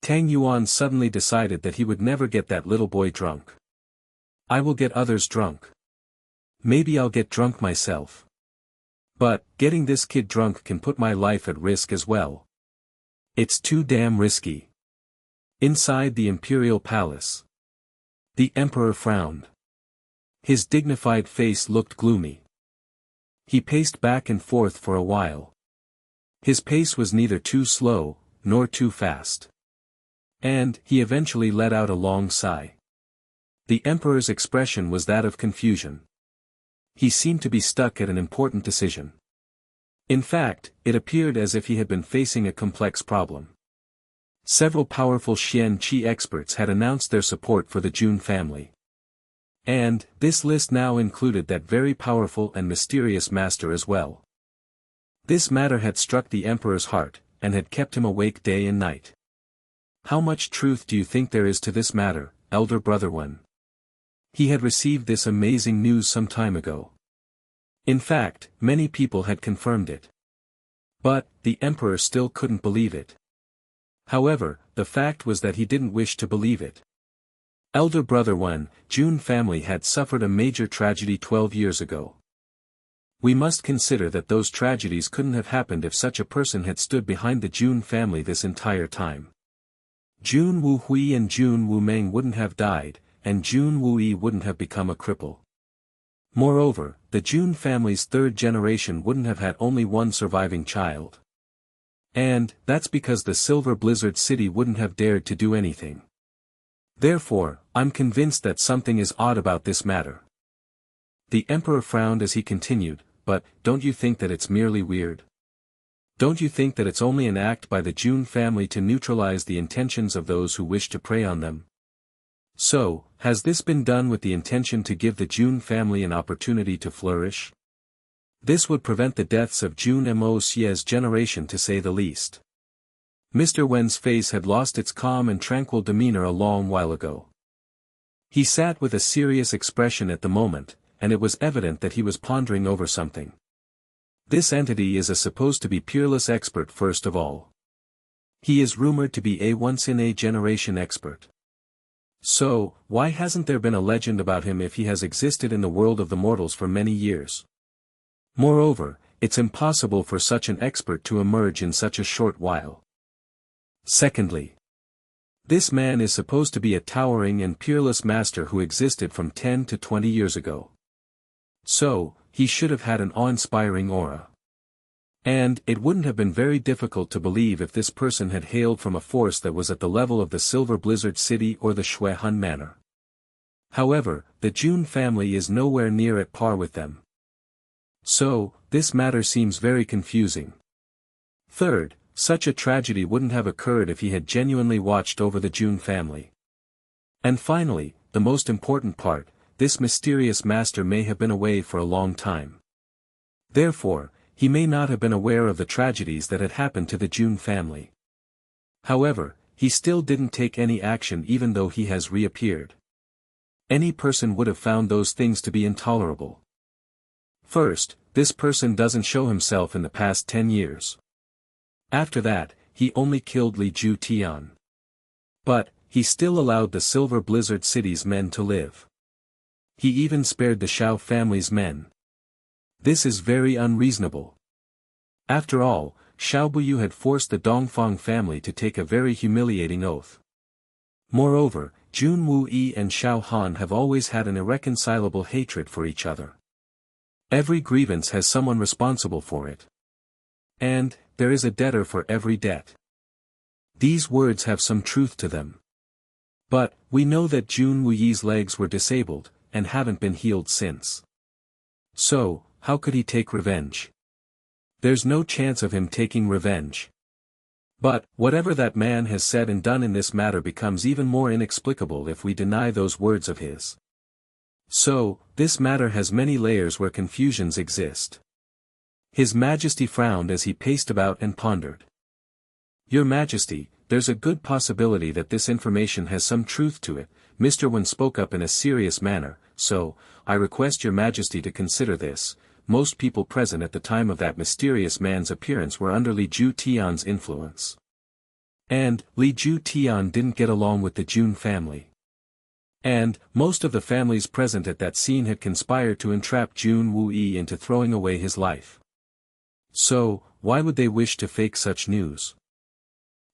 Tang Yuan suddenly decided that he would never get that little boy drunk. "I will get others drunk. Maybe I'll get drunk myself. But, getting this kid drunk can put my life at risk as well. It's too damn risky." Inside the imperial palace, the emperor frowned. His dignified face looked gloomy. He paced back and forth for a while. His pace was neither too slow, nor too fast. And, he eventually let out a long sigh. The emperor's expression was that of confusion. He seemed to be stuck at an important decision. In fact, it appeared as if he had been facing a complex problem. Several powerful Xian Qi experts had announced their support for the Jun family. And, this list now included that very powerful and mysterious master as well. This matter had struck the emperor's heart, and had kept him awake day and night. "How much truth do you think there is to this matter, elder brother Wen?" He had received this amazing news some time ago. In fact, many people had confirmed it. But, the emperor still couldn't believe it. However, the fact was that he didn't wish to believe it. Elder brother Wen, Jun family had suffered a major tragedy 12 years ago. We must consider that those tragedies couldn't have happened if such a person had stood behind the Jun family this entire time. Jun Wu Hui and Jun Wu Meng wouldn't have died, and Jun Wu Yi wouldn't have become a cripple. Moreover, the Jun family's third generation wouldn't have had only one surviving child. And, that's because the Silver Blizzard City wouldn't have dared to do anything. Therefore, I'm convinced that something is odd about this matter. The emperor frowned as he continued, "But, don't you think that it's merely weird? Don't you think that it's only an act by the Jun family to neutralize the intentions of those who wish to prey on them? So, has this been done with the intention to give the Jun family an opportunity to flourish? This would prevent the deaths of Jun Moxie's generation to say the least." Mr. Wen's face had lost its calm and tranquil demeanor a long while ago. He sat with a serious expression at the moment, and it was evident that he was pondering over something. This entity is supposed to be peerless expert first of all. He is rumored to be a once-in-a-generation expert. So, why hasn't there been a legend about him if he has existed in the world of the mortals for many years? Moreover, it's impossible for such an expert to emerge in such a short while. Secondly, this man is supposed to be a towering and peerless master who existed from 10 to 20 years ago. So, he should have had an awe-inspiring aura. And it wouldn't have been very difficult to believe if this person had hailed from a force that was at the level of the Silver Blizzard City or the Shui Han Manor. However, the Jun family is nowhere near at par with them. So, this matter seems very confusing. Third, such a tragedy wouldn't have occurred if he had genuinely watched over the Jun family. And finally, the most important part, this mysterious master may have been away for a long time. Therefore, he may not have been aware of the tragedies that had happened to the Jun family. However, he still didn't take any action even though he has reappeared. Any person would have found those things to be intolerable. First, this person doesn't show himself in the past 10 years. After that, he only killed Li Ju Tian. But, he still allowed the Silver Blizzard City's men to live. He even spared the Shao family's men. This is very unreasonable. After all, Xiao Buyu had forced the Dongfang family to take a very humiliating oath. Moreover, Jun Wuyi and Xiao Han have always had an irreconcilable hatred for each other. Every grievance has someone responsible for it. And, there is a debtor for every debt. These words have some truth to them. But, we know that Jun Wuyi's legs were disabled, and haven't been healed since. So, how could he take revenge? There's no chance of him taking revenge. But, whatever that man has said and done in this matter becomes even more inexplicable if we deny those words of his. So, this matter has many layers where confusions exist. His Majesty frowned as he paced about and pondered. Your Majesty, there's a good possibility that this information has some truth to it. Mr. Wen spoke up in a serious manner, so, I request your Majesty to consider this. Most people present at the time of that mysterious man's appearance were under Li Ju Tian's influence. And, Li Ju Tian didn't get along with the Jun family. And, most of the families present at that scene had conspired to entrap Jun Wuyi into throwing away his life. So, why would they wish to fake such news?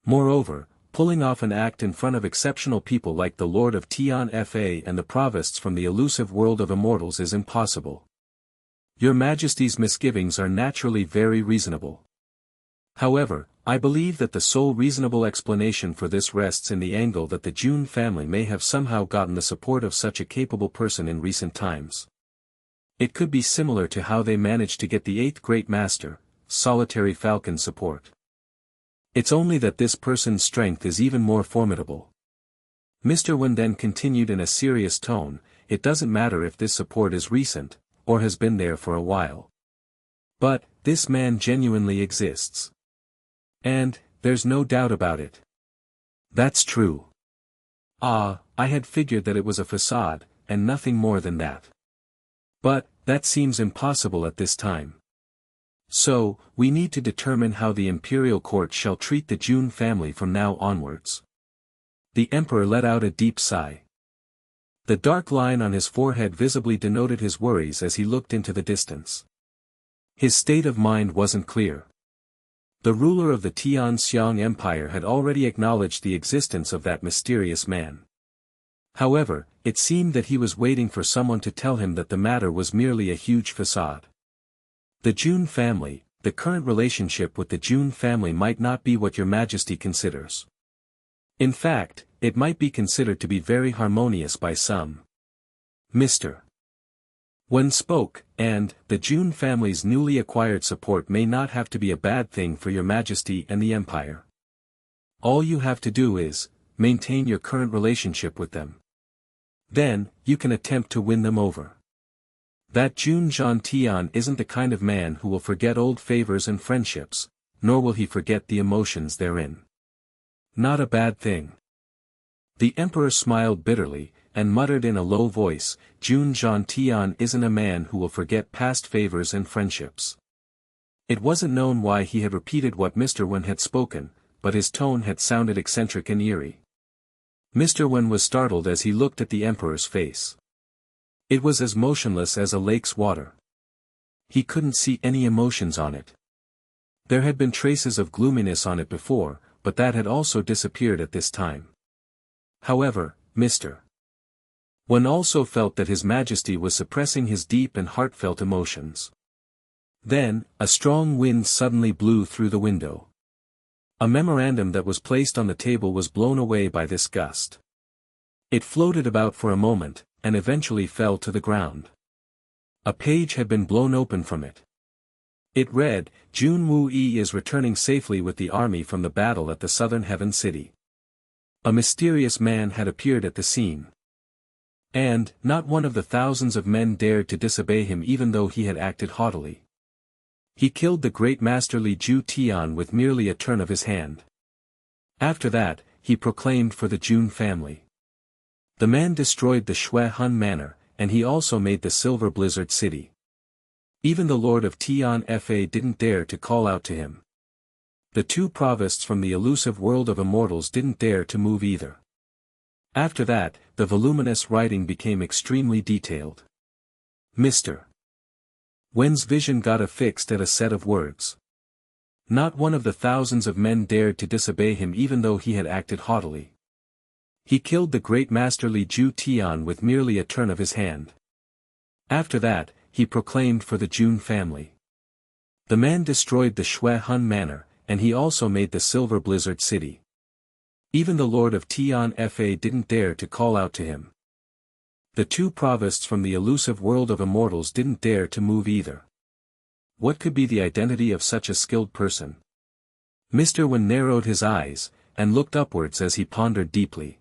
Moreover, pulling off an act in front of exceptional people like the Lord of Tian Fa and the provists from the elusive world of immortals is impossible. Your Majesty's misgivings are naturally very reasonable. However, I believe that the sole reasonable explanation for this rests in the angle that the Jun family may have somehow gotten the support of such a capable person in recent times. It could be similar to how they managed to get the 8th Great Master, Solitary Falcon support. It's only that this person's strength is even more formidable. Mr. Wen then continued in a serious tone, it doesn't matter if this support is recent, or has been there for a while. But, this man genuinely exists. And, there's no doubt about it. That's true. I had figured that it was a facade, and nothing more than that. But, that seems impossible at this time. So, we need to determine how the imperial court shall treat the Jun family from now onwards. The emperor let out a deep sigh. The dark line on his forehead visibly denoted his worries as he looked into the distance. His state of mind wasn't clear. The ruler of the Tianxiang Empire had already acknowledged the existence of that mysterious man. However, it seemed that he was waiting for someone to tell him that the matter was merely a huge facade. The Jun family, the current relationship with the Jun family might not be what your Majesty considers. In fact, it might be considered to be very harmonious by some. Mr. Wen spoke, and, the Jun family's newly acquired support may not have to be a bad thing for your Majesty and the Empire. All you have to do is, maintain your current relationship with them. Then, you can attempt to win them over. That Jun Tian isn't the kind of man who will forget old favors and friendships, nor will he forget the emotions therein. Not a bad thing. The emperor smiled bitterly, and muttered in a low voice, Jun Tian isn't a man who will forget past favors and friendships. It wasn't known why he had repeated what Mr. Wen had spoken, but his tone had sounded eccentric and eerie. Mr. Wen was startled as he looked at the emperor's face. It was as motionless as a lake's water. He couldn't see any emotions on it. There had been traces of gloominess on it before, but that had also disappeared at this time. However, Mr. Wen also felt that His Majesty was suppressing his deep and heartfelt emotions. Then, a strong wind suddenly blew through the window. A memorandum that was placed on the table was blown away by this gust. It floated about for a moment, and eventually fell to the ground. A page had been blown open from it. It read, Jun Moxie is returning safely with the army from the battle at the southern heaven city. A mysterious man had appeared at the scene. And, not one of the thousands of men dared to disobey him even though he had acted haughtily. He killed the great master Li Ju Tian with merely a turn of his hand. After that, he proclaimed for the Jun family. The man destroyed the Shui Hun Manor, and he also made the Silver Blizzard City. Even the Lord of Tian Fa didn't dare to call out to him. The two provosts from the elusive world of immortals didn't dare to move either. After that, the voluminous writing became extremely detailed. Mr. Wen's vision got affixed at a set of words. Not one of the thousands of men dared to disobey him even though he had acted haughtily. He killed the great master Li Ju Tian with merely a turn of his hand. After that, he proclaimed for the Jun family. The man destroyed the Shui Hun Manor, and he also made the Silver Blizzard City. Even the Lord of Tian Fa didn't dare to call out to him. The two provosts from the elusive world of immortals didn't dare to move either. What could be the identity of such a skilled person? Mr. Wen narrowed his eyes, and looked upwards as he pondered deeply.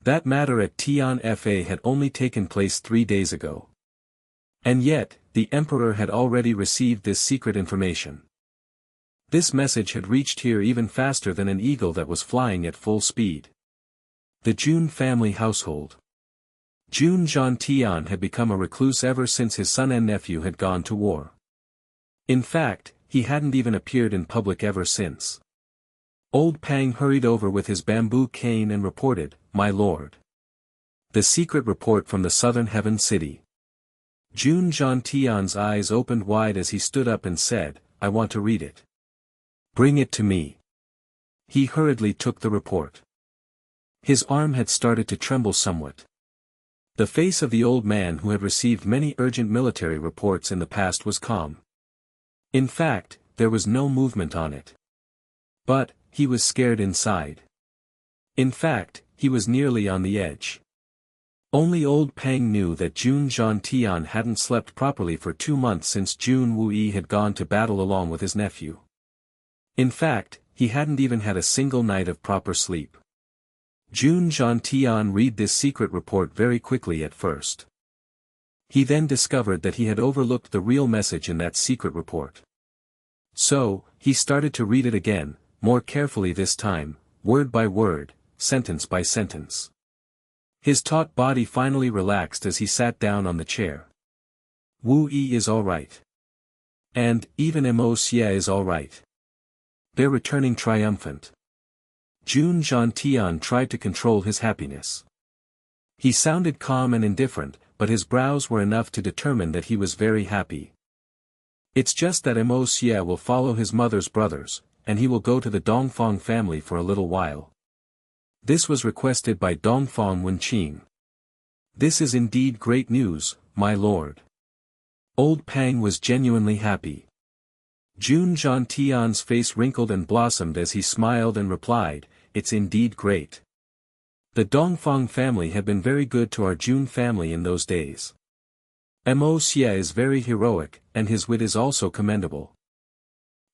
That matter at Tian Fa had only taken place 3 days ago. And yet, the Emperor had already received this secret information. This message had reached here even faster than an eagle that was flying at full speed. The Jun family household. Jun Tian had become a recluse ever since his son and nephew had gone to war. In fact, he hadn't even appeared in public ever since. Old Pang hurried over with his bamboo cane and reported, My lord. The secret report from the southern heaven city. Jun Tian's eyes opened wide as he stood up and said, I want to read it. Bring it to me. He hurriedly took the report. His arm had started to tremble somewhat. The face of the old man who had received many urgent military reports in the past was calm. In fact, there was no movement on it. But, he was scared inside. In fact, he was nearly on the edge. Only old Pang knew that Jun Tian hadn't slept properly for 2 months since Jun Moxie had gone to battle along with his nephew. In fact, he hadn't even had a single night of proper sleep. Jun Tian read this secret report very quickly at first. He then discovered that he had overlooked the real message in that secret report. So, he started to read it again, more carefully this time, word by word, sentence by sentence. His taut body finally relaxed as he sat down on the chair. Wu Yi is alright. And, even Mo Xie is alright. They're returning triumphant. Jun Tian tried to control his happiness. He sounded calm and indifferent, but his brows were enough to determine that he was very happy. It's just that Mo Xie will follow his mother's brothers, and he will go to the Dongfang family for a little while. This was requested by Dongfang Wenqing. This is indeed great news, my lord. Old Pang was genuinely happy. Jun Tian's face wrinkled and blossomed as he smiled and replied, It's indeed great. The Dongfang family had been very good to our Jun family in those days. Mo Xie is very heroic, and his wit is also commendable.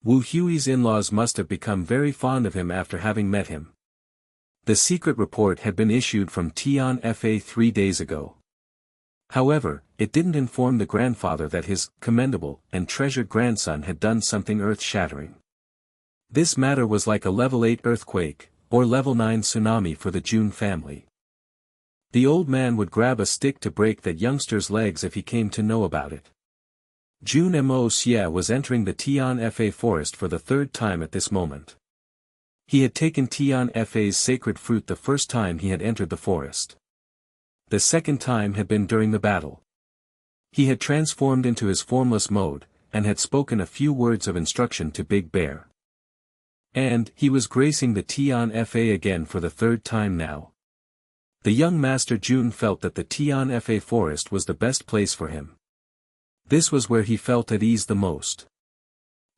Wu Hui's in-laws must have become very fond of him after having met him. The secret report had been issued from Tian Fa 3 days ago. However, it didn't inform the grandfather that his commendable and treasured grandson had done something earth-shattering. This matter was like a level 8 earthquake, or level 9 tsunami for the Jun family. The old man would grab a stick to break that youngster's legs if he came to know about it. Jun Moxie was entering the Tian Fa forest for the third time at this moment. He had taken Tian Fa's sacred fruit the first time he had entered the forest. The second time had been during the battle. He had transformed into his formless mode, and had spoken a few words of instruction to Big Bear. And he was gracing the Tian Fa again for the third time now. The young Master Jun felt that the Tian Fa forest was the best place for him. This was where he felt at ease the most.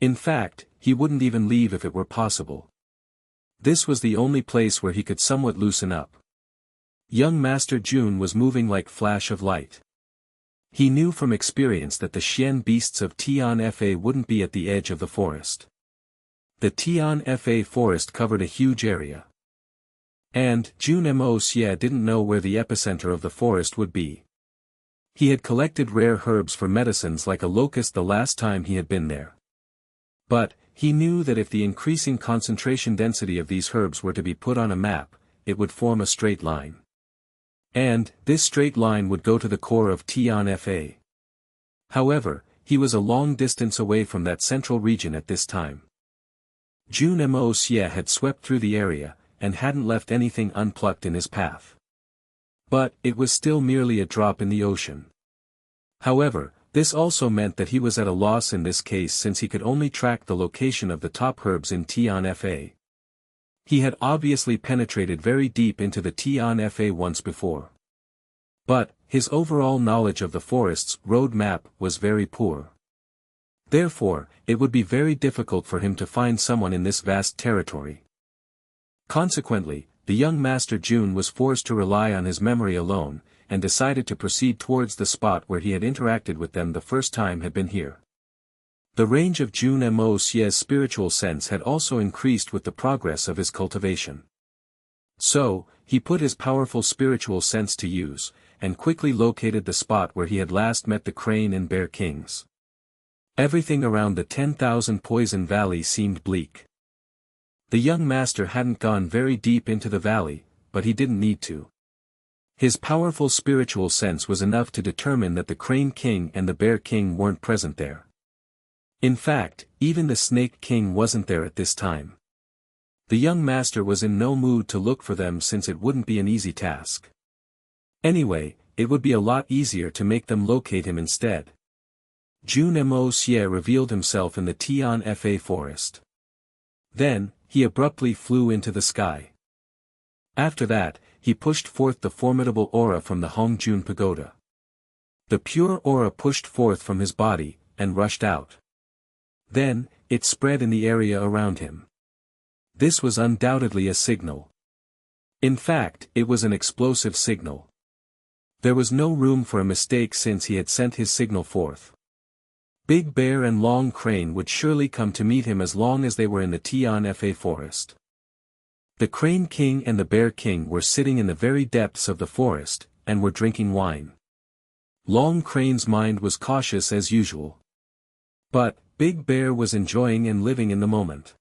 In fact, he wouldn't even leave if it were possible. This was the only place where he could somewhat loosen up. Young Master Jun was moving like flash of light. He knew from experience that the Xian beasts of Tian Fa wouldn't be at the edge of the forest. The Tian Fa forest covered a huge area. And Jun Moxie didn't know where the epicenter of the forest would be. He had collected rare herbs for medicines like a locust the last time he had been there. But, he knew that if the increasing concentration density of these herbs were to be put on a map, it would form a straight line. And, this straight line would go to the core of Tian Fa. However, he was a long distance away from that central region at this time. Jun Moxie had swept through the area, and hadn't left anything unplucked in his path. But, it was still merely a drop in the ocean. However, this also meant that he was at a loss in this case since he could only track the location of the top herbs in Tian Fa. He had obviously penetrated very deep into the Tian Fa once before. But, his overall knowledge of the forest's road map was very poor. Therefore, it would be very difficult for him to find someone in this vast territory. Consequently, the young Master Jun was forced to rely on his memory alone, and decided to proceed towards the spot where he had interacted with them the first time had been here. The range of Jun Moxie's spiritual sense had also increased with the progress of his cultivation. So, he put his powerful spiritual sense to use, and quickly located the spot where he had last met the Crane and Bear Kings. Everything around the 10,000 Poison Valley seemed bleak. The young master hadn't gone very deep into the valley, but he didn't need to. His powerful spiritual sense was enough to determine that the Crane King and the Bear King weren't present there. In fact, even the Snake King wasn't there at this time. The young master was in no mood to look for them since it wouldn't be an easy task. Anyway, it would be a lot easier to make them locate him instead. Jun Moxie revealed himself in the Tian Fa forest. Then, he abruptly flew into the sky. After that, he pushed forth the formidable aura from the Hongjun Pagoda. The pure aura pushed forth from his body, and rushed out. Then, it spread in the area around him. This was undoubtedly a signal. In fact, it was an explosive signal. There was no room for a mistake since he had sent his signal forth. Big Bear and Long Crane would surely come to meet him as long as they were in the Tian Fa forest. The Crane King and the Bear King were sitting in the very depths of the forest, and were drinking wine. Long Crane's mind was cautious as usual. But, Big Bear was enjoying and living in the moment.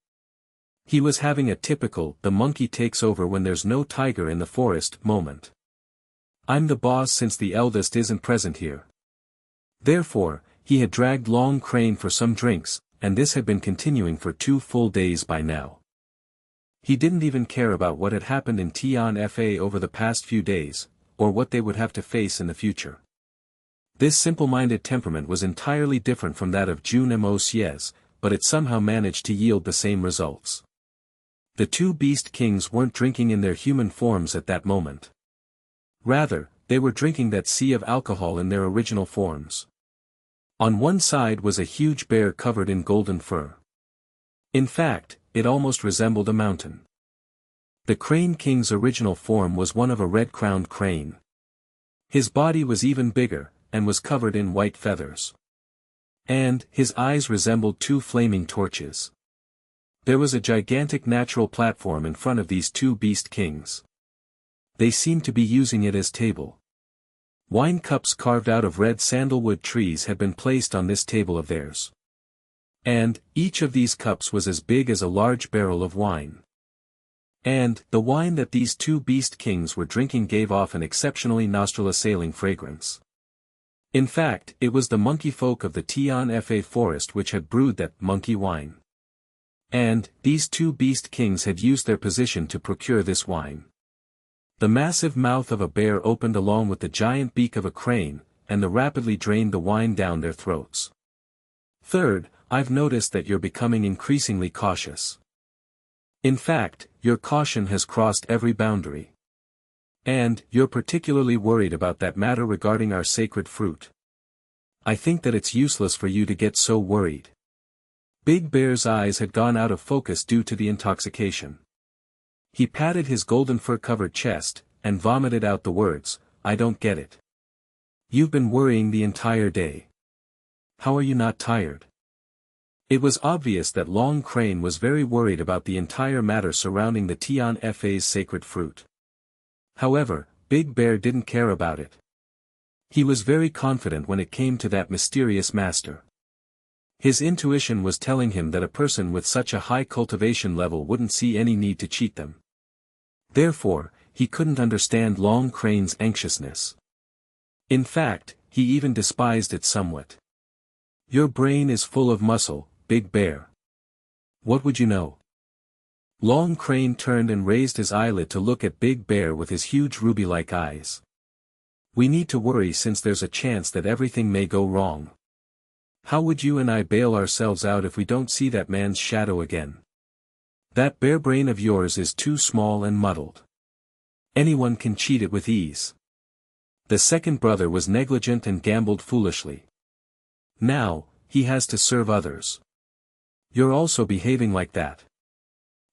He was having a typical "the monkey takes over when there's no tiger in the forest" moment. I'm the boss since the eldest isn't present here. Therefore, he had dragged Long Crane for some drinks, and this had been continuing for 2 full days by now. He didn't even care about what had happened in Tian Fa over the past few days, or what they would have to face in the future. This simple-minded temperament was entirely different from that of Jun Moxie's, but it somehow managed to yield the same results. The 2 beast kings weren't drinking in their human forms at that moment. Rather, they were drinking that sea of alcohol in their original forms. On one side was a huge bear covered in golden fur. In fact, it almost resembled a mountain. The Crane King's original form was one of a red-crowned crane. His body was even bigger, and was covered in white feathers. And, his eyes resembled 2 flaming torches. There was a gigantic natural platform in front of these 2 beast kings. They seemed to be using it as table. Wine cups carved out of red sandalwood trees had been placed on this table of theirs. And, each of these cups was as big as a large barrel of wine. And, the wine that these two beast kings were drinking gave off an exceptionally nostril-assailing fragrance. In fact, it was the monkey folk of the Tian Fa forest which had brewed that monkey wine. And, these two beast kings had used their position to procure this wine. The massive mouth of a bear opened along with the giant beak of a crane, and the rapidly drained the wine down their throats. Third, I've noticed that you're becoming increasingly cautious. In fact, your caution has crossed every boundary. And, you're particularly worried about that matter regarding our sacred fruit. I think that it's useless for you to get so worried. Big Bear's eyes had gone out of focus due to the intoxication. He patted his golden fur-covered chest, and vomited out the words, I don't get it. You've been worrying the entire day. How are you not tired? It was obvious that Long Crane was very worried about the entire matter surrounding the Tian Fa's sacred fruit. However, Big Bear didn't care about it. He was very confident when it came to that mysterious master. His intuition was telling him that a person with such a high cultivation level wouldn't see any need to cheat them. Therefore, he couldn't understand Long Crane's anxiousness. In fact, he even despised it somewhat. Your brain is full of muscle, Big Bear. What would you know? Long Crane turned and raised his eyelid to look at Big Bear with his huge ruby-like eyes. We need to worry since there's a chance that everything may go wrong. How would you and I bail ourselves out if we don't see that man's shadow again? That bear brain of yours is too small and muddled. Anyone can cheat it with ease. The second brother was negligent and gambled foolishly. Now, he has to serve others. You're also behaving like that.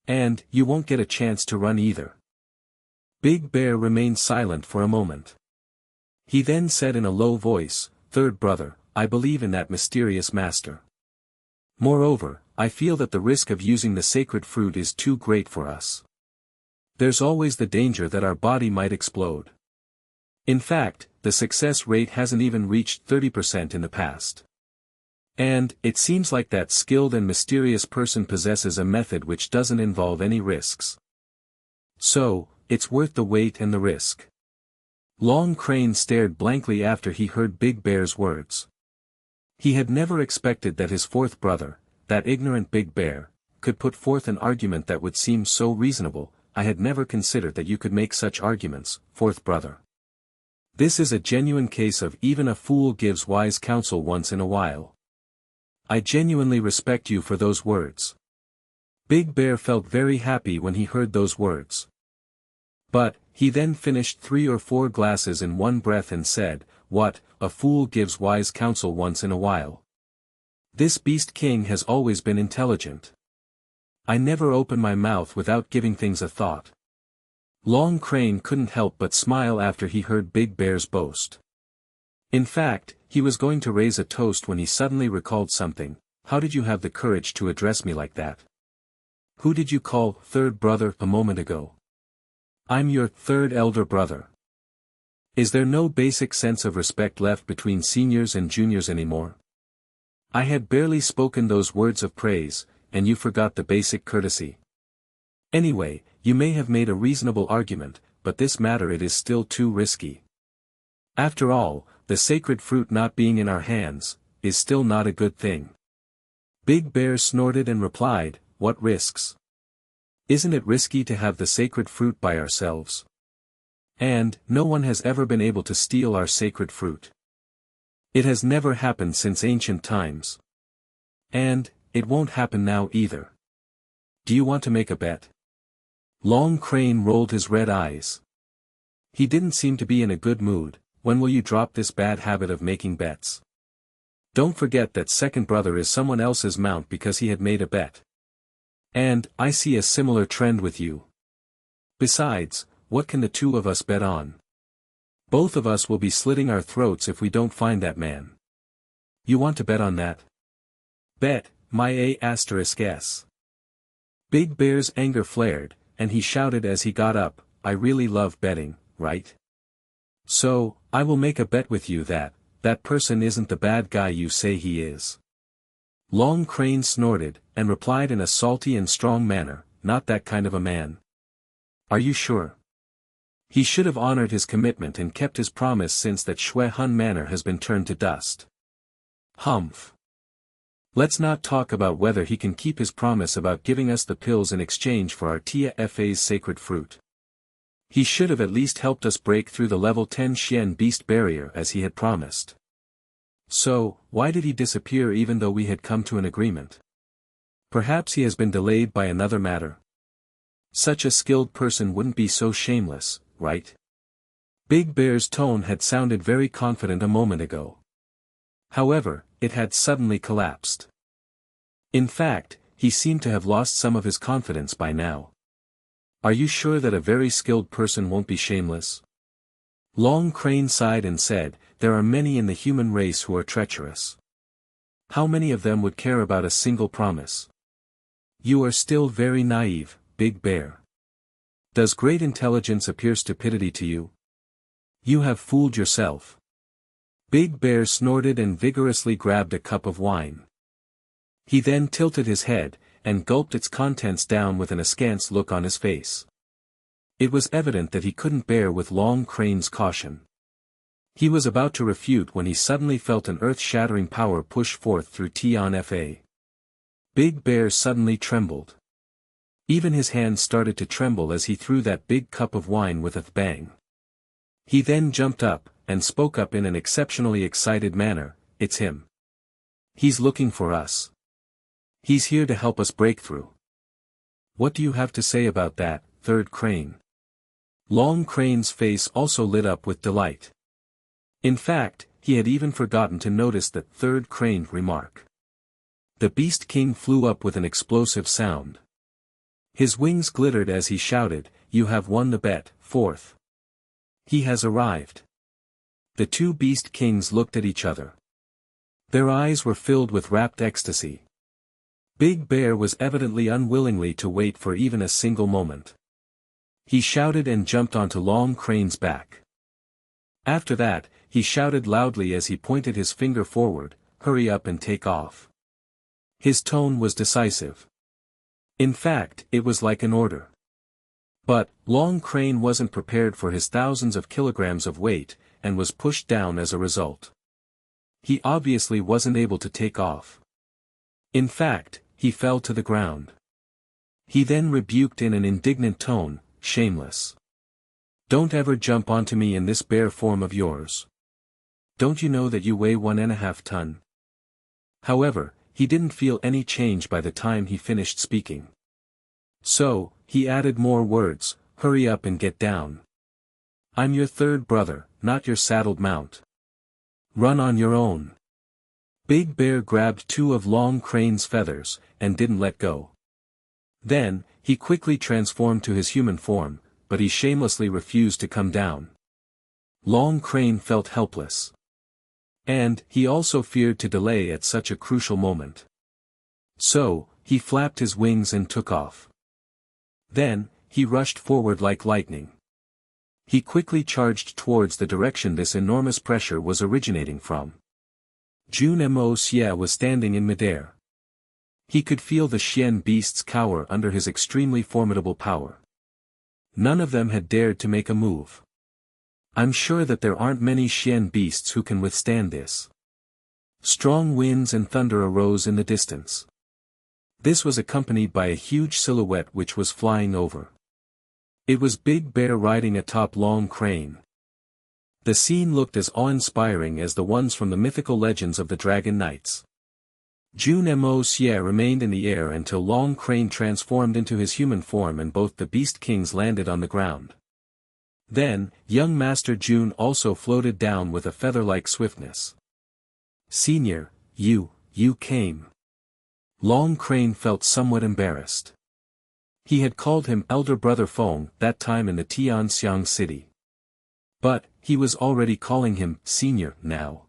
And, you won't get a chance to run either. Big Bear remained silent for a moment. He then said in a low voice, Third brother, I believe in that mysterious master. Moreover, I feel that the risk of using the sacred fruit is too great for us. There's always the danger that our body might explode. In fact, the success rate hasn't even reached 30% in the past. And, it seems like that skilled and mysterious person possesses a method which doesn't involve any risks. So, it's worth the wait and the risk. Long Crane stared blankly after he heard Big Bear's words. He had never expected that his fourth brother, that ignorant Big Bear, could put forth an argument that would seem so reasonable. I had never considered that you could make such arguments, fourth brother. This is a genuine case of even a fool gives wise counsel once in a while. I genuinely respect you for those words. Big Bear felt very happy when he heard those words. But, he then finished 3 or 4 glasses in one breath and said, What, a fool gives wise counsel once in a while. This beast king has always been intelligent. I never open my mouth without giving things a thought. Long Crane couldn't help but smile after he heard Big Bear's boast. In fact, he was going to raise a toast when he suddenly recalled something. How did you have the courage to address me like that? Who did you call third brother a moment ago? I'm your third elder brother. Is there no basic sense of respect left between seniors and juniors anymore? I had barely spoken those words of praise, and you forgot the basic courtesy. Anyway, you may have made a reasonable argument, but this matter it is still too risky. After all, the sacred fruit not being in our hands, is still not a good thing. Big Bear snorted and replied, What risks? Isn't it risky to have the sacred fruit by ourselves? And, no one has ever been able to steal our sacred fruit. It has never happened since ancient times. And, it won't happen now either. Do you want to make a bet? Long Crane rolled his red eyes. He didn't seem to be in a good mood. When will you drop this bad habit of making bets? Don't forget that second brother is someone else's mount because he had made a bet. And, I see a similar trend with you. Besides, what can the two of us bet on? Both of us will be slitting our throats if we don't find that man. You want to bet on that? Bet, my A*S. Big Bear's anger flared, and he shouted as he got up, I really love betting, right? So, I will make a bet with you that person isn't the bad guy you say he is. Long Crane snorted, and replied in a salty and strong manner, not that kind of a man. Are you sure? He should have honored his commitment and kept his promise since that Shui Han Manor has been turned to dust. Humph. Let's not talk about whether he can keep his promise about giving us the pills in exchange for our Tia Fa's sacred fruit. He should have at least helped us break through the level 10 Xian beast barrier as he had promised. So, why did he disappear even though we had come to an agreement? Perhaps he has been delayed by another matter. Such a skilled person wouldn't be so shameless, right? Big Bear's tone had sounded very confident a moment ago. However, it had suddenly collapsed. In fact, he seemed to have lost some of his confidence by now. Are you sure that a very skilled person won't be shameless? Long Crane sighed and said, there are many in the human race who are treacherous. How many of them would care about a single promise? You are still very naive, Big Bear. Does great intelligence appear stupidity to you? You have fooled yourself. Big Bear snorted and vigorously grabbed a cup of wine. He then tilted his head, and gulped its contents down with an askance look on his face. It was evident that he couldn't bear with Long Crane's caution. He was about to refute when he suddenly felt an earth-shattering power push forth through Tian Fa. Big Bear suddenly trembled. Even his hands started to tremble as he threw that big cup of wine with a bang. He then jumped up, and spoke up in an exceptionally excited manner, it's him. He's looking for us. He's here to help us break through. What do you have to say about that, Third Crane? Long Crane's face also lit up with delight. In fact, he had even forgotten to notice that Third Crane remark. The Beast King flew up with an explosive sound. His wings glittered as he shouted, you have won the bet, Fourth. He has arrived. The two Beast Kings looked at each other. Their eyes were filled with rapt ecstasy. Big Bear was evidently unwillingly to wait for even a single moment. He shouted and jumped onto Long Crane's back. After that, he shouted loudly as he pointed his finger forward, hurry up and take off. His tone was decisive. In fact, it was like an order. But, Long Crane wasn't prepared for his thousands of kilograms of weight, and was pushed down as a result. He obviously wasn't able to take off. In fact, he fell to the ground. He then rebuked in an indignant tone, shameless. Don't ever jump onto me in this bare form of yours. Don't you know that you weigh 1.5 tons? However, he didn't feel any change by the time he finished speaking. So, he added more words, hurry up and get down. I'm your third brother, not your saddled mount. Run on your own. Big Bear grabbed two of Long Crane's feathers, and didn't let go. Then, he quickly transformed to his human form, but he shamelessly refused to come down. Long Crane felt helpless. And, he also feared to delay at such a crucial moment. So, he flapped his wings and took off. Then, he rushed forward like lightning. He quickly charged towards the direction this enormous pressure was originating from. Jun Moxie was standing in midair. He could feel the Xian beasts cower under his extremely formidable power. None of them had dared to make a move. I'm sure that there aren't many Xian beasts who can withstand this. Strong winds and thunder arose in the distance. This was accompanied by a huge silhouette which was flying over. It was Big Bear riding atop Long Crane. The scene looked as awe-inspiring as the ones from the mythical legends of the Dragon Knights. Jun Moxie remained in the air until Long Crane transformed into his human form and both the Beast Kings landed on the ground. Then, young Master Jun also floated down with a feather-like swiftness. Senior, you came. Long Crane felt somewhat embarrassed. He had called him Elder Brother Feng that time in the Tianxiang city. But, he was already calling him Senior now.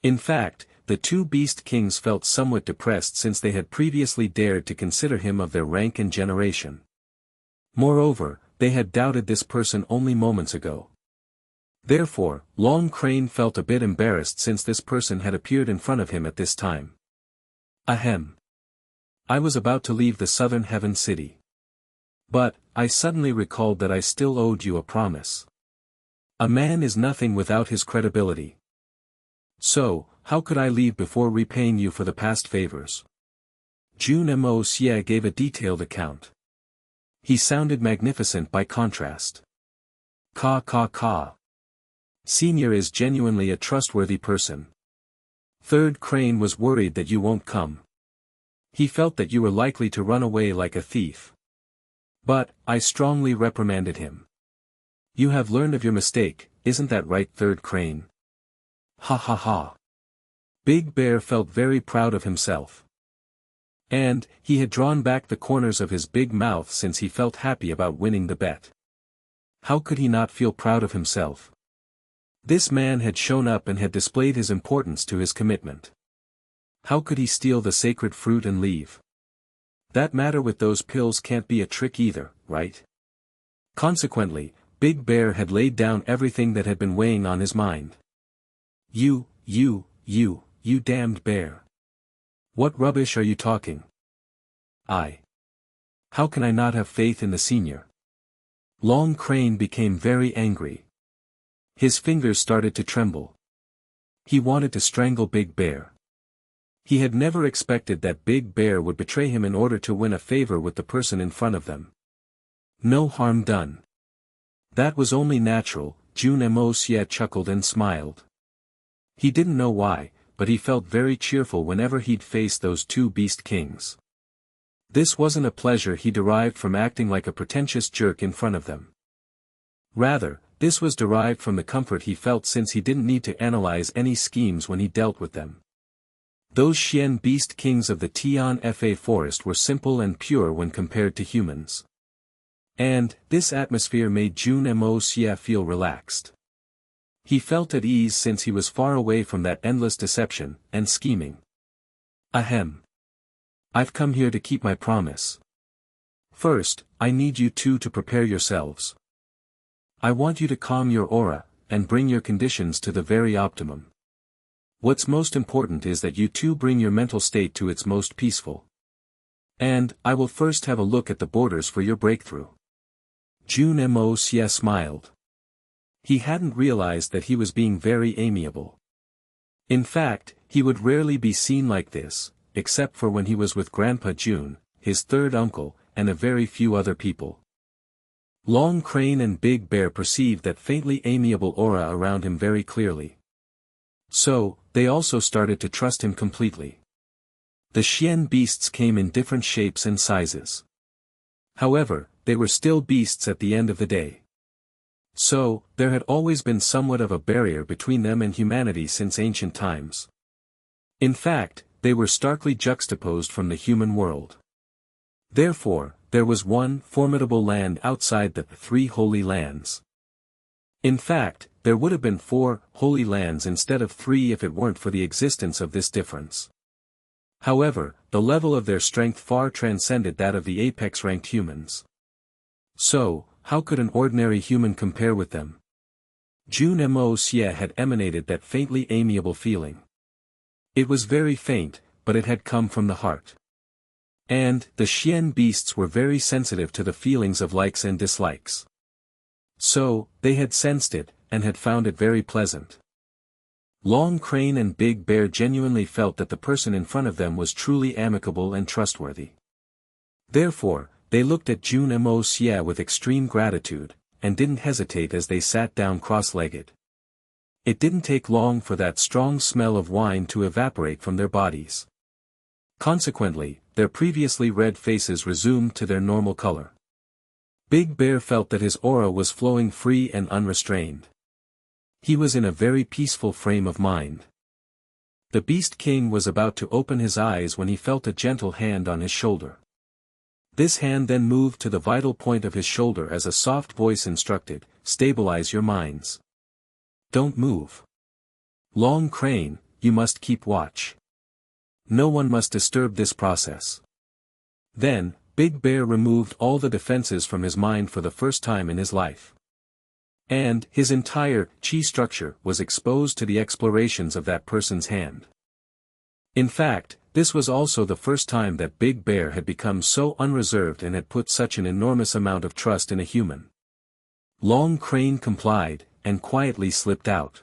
In fact, the two Beast Kings felt somewhat depressed since they had previously dared to consider him of their rank and generation. Moreover, they had doubted this person only moments ago. Therefore, Long Crane felt a bit embarrassed since this person had appeared in front of him at this time. Ahem. I was about to leave the Southern Heaven City. But, I suddenly recalled that I still owed you a promise. A man is nothing without his credibility. So, how could I leave before repaying you for the past favors? Jun Moxie gave a detailed account. He sounded magnificent by contrast. Ka. Senior is genuinely a trustworthy person. Third Crane was worried that you won't come. He felt that you were likely to run away like a thief. But, I strongly reprimanded him. You have learned of your mistake, isn't that right, Third Crane? Ha. Big Bear felt very proud of himself. And, he had drawn back the corners of his big mouth since he felt happy about winning the bet. How could he not feel proud of himself? This man had shown up and had displayed his importance to his commitment. How could he steal the sacred fruit and leave? That matter with those pills can't be a trick either, right? Consequently, Big Bear had laid down everything that had been weighing on his mind. You damned bear. What rubbish are you talking? How can I not have faith in the senior? Long Crane became very angry. His fingers started to tremble. He wanted to strangle Big Bear. He had never expected that Big Bear would betray him in order to win a favor with the person in front of them. No harm done. That was only natural, Jun Moxie chuckled and smiled. He didn't know why, but he felt very cheerful whenever he'd face those two beast kings. This wasn't a pleasure he derived from acting like a pretentious jerk in front of them. Rather, this was derived from the comfort he felt since he didn't need to analyze any schemes when he dealt with them. Those Xian beast kings of the Tian Fa forest were simple and pure when compared to humans. And, this atmosphere made Jun Moxie feel relaxed. He felt at ease since he was far away from that endless deception and scheming. Ahem. I've come here to keep my promise. First, I need you two to prepare yourselves. I want you to calm your aura, and bring your conditions to the very optimum. What's most important is that you two bring your mental state to its most peaceful. And, I will first have a look at the borders for your breakthrough. Jun Moxie smiled. He hadn't realized that he was being very amiable. In fact, he would rarely be seen like this, except for when he was with Grandpa Jun, his third uncle, and a very few other people. Long Crane and Big Bear perceived that faintly amiable aura around him very clearly. So, they also started to trust him completely. The Xian beasts came in different shapes and sizes. However, they were still beasts at the end of the day. So, there had always been somewhat of a barrier between them and humanity since ancient times. In fact, they were starkly juxtaposed from the human world. Therefore, there was one formidable land outside the three holy lands. In fact, there would have been 4 holy lands instead of 3 if it weren't for the existence of this difference. However, the level of their strength far transcended that of the apex-ranked humans. So, how could an ordinary human compare with them? Jun Moxie had emanated that faintly amiable feeling. It was very faint, but it had come from the heart. And, the Xian beasts were very sensitive to the feelings of likes and dislikes. So, they had sensed it, and had found it very pleasant. Long Crane and Big Bear genuinely felt that the person in front of them was truly amicable and trustworthy. Therefore, they looked at Jun Moxie with extreme gratitude, and didn't hesitate as they sat down cross-legged. It didn't take long for that strong smell of wine to evaporate from their bodies. Consequently, their previously red faces resumed to their normal color. Big Bear felt that his aura was flowing free and unrestrained. He was in a very peaceful frame of mind. The Beast King was about to open his eyes when he felt a gentle hand on his shoulder. This hand then moved to the vital point of his shoulder as a soft voice instructed, "Stabilize your minds. Don't move. Long Crane, you must keep watch. No one must disturb this process." Then, Big Bear removed all the defenses from his mind for the first time in his life. And, his entire chi structure was exposed to the explorations of that person's hand. In fact, This was also the first time that Big Bear had become so unreserved and had put such an enormous amount of trust in a human. Long Crane complied, and quietly slipped out.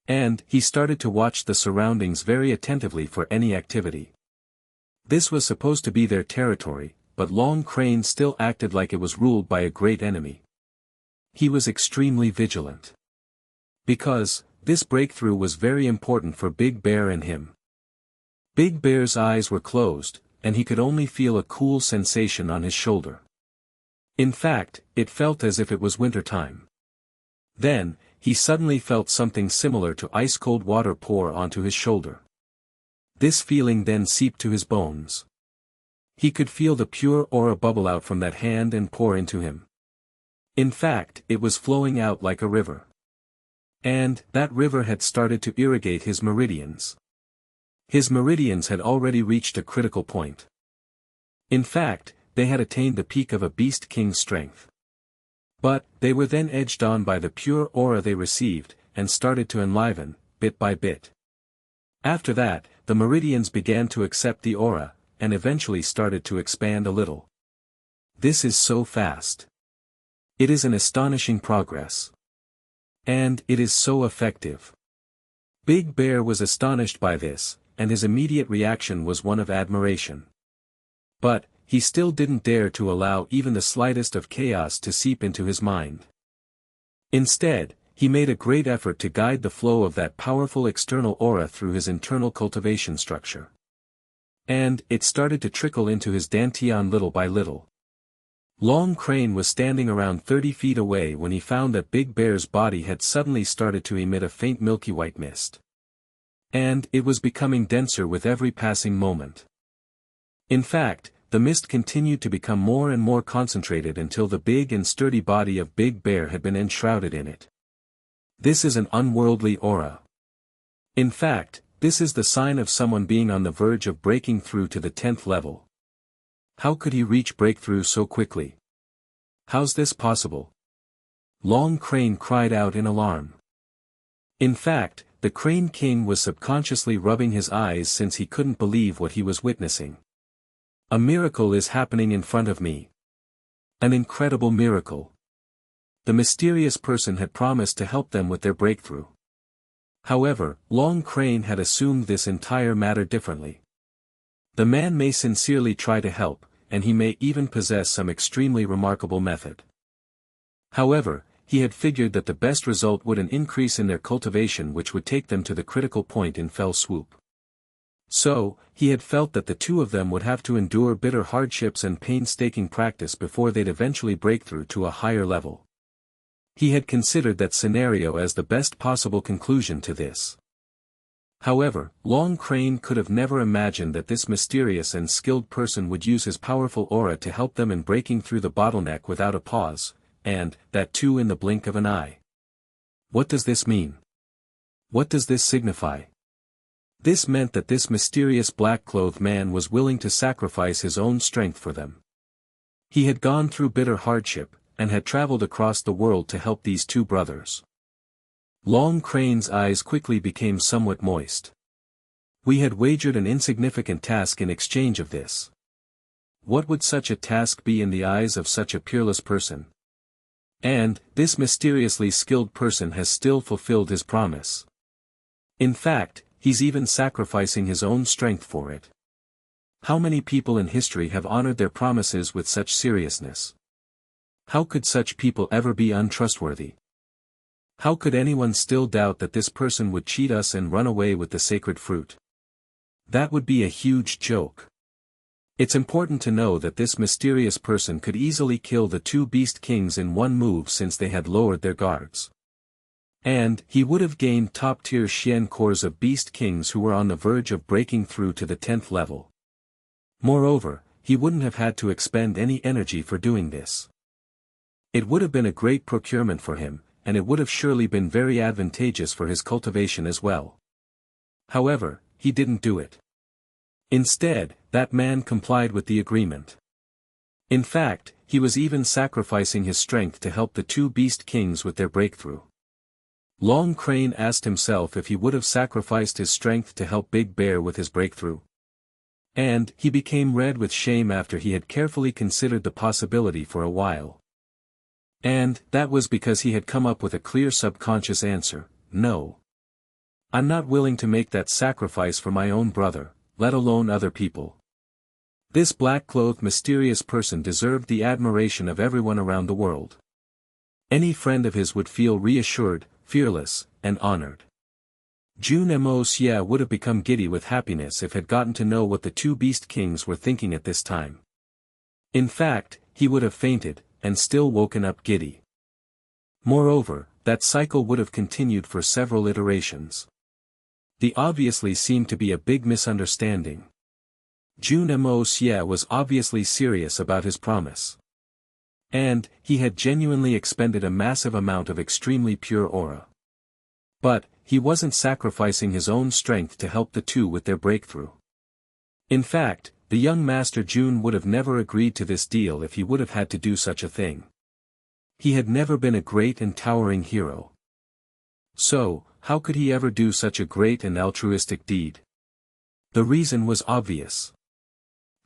And he started to watch the surroundings very attentively for any activity. This was supposed to be their territory, but Long Crane still acted like it was ruled by a great enemy. He was extremely vigilant. Because, this breakthrough was very important for Big Bear and him. Big Bear's eyes were closed, and he could only feel a cool sensation on his shoulder. In fact, it felt as if it was winter time. Then, he suddenly felt something similar to ice-cold water pour onto his shoulder. This feeling then seeped to his bones. He could feel the pure aura bubble out from that hand and pour into him. In fact, it was flowing out like a river. And, that river had started to irrigate his meridians. His meridians had already reached a critical point. In fact, they had attained the peak of a beast king's strength. But, they were then edged on by the pure aura they received, and started to enliven, bit by bit. After that, the meridians began to accept the aura, and eventually started to expand a little. This is so fast. It is an astonishing progress. And it is so effective. Big Bear was astonished by this, and his immediate reaction was one of admiration. But, he still didn't dare to allow even the slightest of chaos to seep into his mind. Instead, he made a great effort to guide the flow of that powerful external aura through his internal cultivation structure. And, it started to trickle into his dantian little by little. Long Crane was standing around 30 feet away when he found that Big Bear's body had suddenly started to emit a faint milky white mist. And, it was becoming denser with every passing moment. In fact, the mist continued to become more and more concentrated until the big and sturdy body of Big Bear had been enshrouded in it. This is an unworldly aura. In fact, this is the sign of someone being on the verge of breaking through to the 10th level. How could he reach breakthrough so quickly? How's this possible? Long Crane cried out in alarm. In fact, the Crane King was subconsciously rubbing his eyes since he couldn't believe what he was witnessing. A miracle is happening in front of me. An incredible miracle. The mysterious person had promised to help them with their breakthrough. However, Long Crane had assumed this entire matter differently. The man may sincerely try to help, and he may even possess some extremely remarkable method. However, he had figured that the best result would an increase in their cultivation which would take them to the critical point in fell swoop. So, he had felt that the two of them would have to endure bitter hardships and painstaking practice before they'd eventually break through to a higher level. He had considered that scenario as the best possible conclusion to this. However, Long Crane could have never imagined that this mysterious and skilled person would use his powerful aura to help them in breaking through the bottleneck without a pause, and, that too in the blink of an eye. What does this mean? What does this signify? This meant that this mysterious black-clothed man was willing to sacrifice his own strength for them. He had gone through bitter hardship, and had traveled across the world to help these two brothers. Long Crane's eyes quickly became somewhat moist. We had wagered an insignificant task in exchange of this. What would such a task be in the eyes of such a peerless person? And, this mysteriously skilled person has still fulfilled his promise. In fact, he's even sacrificing his own strength for it. How many people in history have honored their promises with such seriousness? How could such people ever be untrustworthy? How could anyone still doubt that this person would cheat us and run away with the sacred fruit? That would be a huge joke. It's important to know that this mysterious person could easily kill the two beast kings in one move since they had lowered their guards. And, he would have gained top-tier Xian cores of beast kings who were on the verge of breaking through to the 10th level. Moreover, he wouldn't have had to expend any energy for doing this. It would have been a great procurement for him, and it would have surely been very advantageous for his cultivation as well. However, he didn't do it. Instead, that man complied with the agreement. In fact, he was even sacrificing his strength to help the two beast kings with their breakthrough. Long Crane asked himself if he would have sacrificed his strength to help Big Bear with his breakthrough. And he became red with shame after he had carefully considered the possibility for a while. And that was because he had come up with a clear subconscious answer: no. I'm not willing to make that sacrifice for my own brother, let alone other people. This black-clothed mysterious person deserved the admiration of everyone around the world. Any friend of his would feel reassured, fearless, and honored. Jun Moxie would have become giddy with happiness if had gotten to know what the two beast kings were thinking at this time. In fact, he would have fainted, and still woken up giddy. Moreover, that cycle would have continued for several iterations. There obviously seemed to be a big misunderstanding. Jun Moxie was obviously serious about his promise. And, he had genuinely expended a massive amount of extremely pure aura. But, he wasn't sacrificing his own strength to help the two with their breakthrough. In fact, the young Master Jun would have never agreed to this deal if he would have had to do such a thing. He had never been a great and towering hero. So, how could he ever do such a great and altruistic deed? The reason was obvious.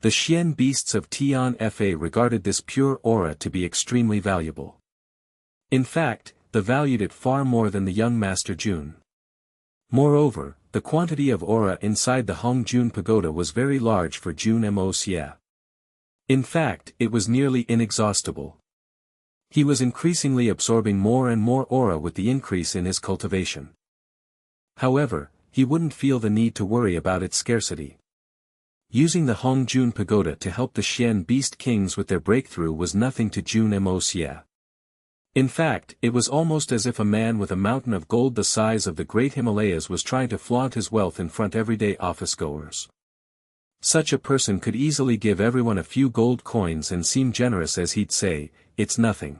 The Xian beasts of Tian Fa regarded this pure aura to be extremely valuable. In fact, they valued it far more than the young Master Jun. Moreover, the quantity of aura inside the Hongjun Pagoda was very large for Jun Moxie. In fact, it was nearly inexhaustible. He was increasingly absorbing more and more aura with the increase in his cultivation. However, he wouldn't feel the need to worry about its scarcity. Using the Hongjun Pagoda to help the Xian beast kings with their breakthrough was nothing to Jun Moxie. In fact, it was almost as if a man with a mountain of gold the size of the Great Himalayas was trying to flaunt his wealth in front of everyday office-goers. Such a person could easily give everyone a few gold coins and seem generous as he'd say, "It's nothing.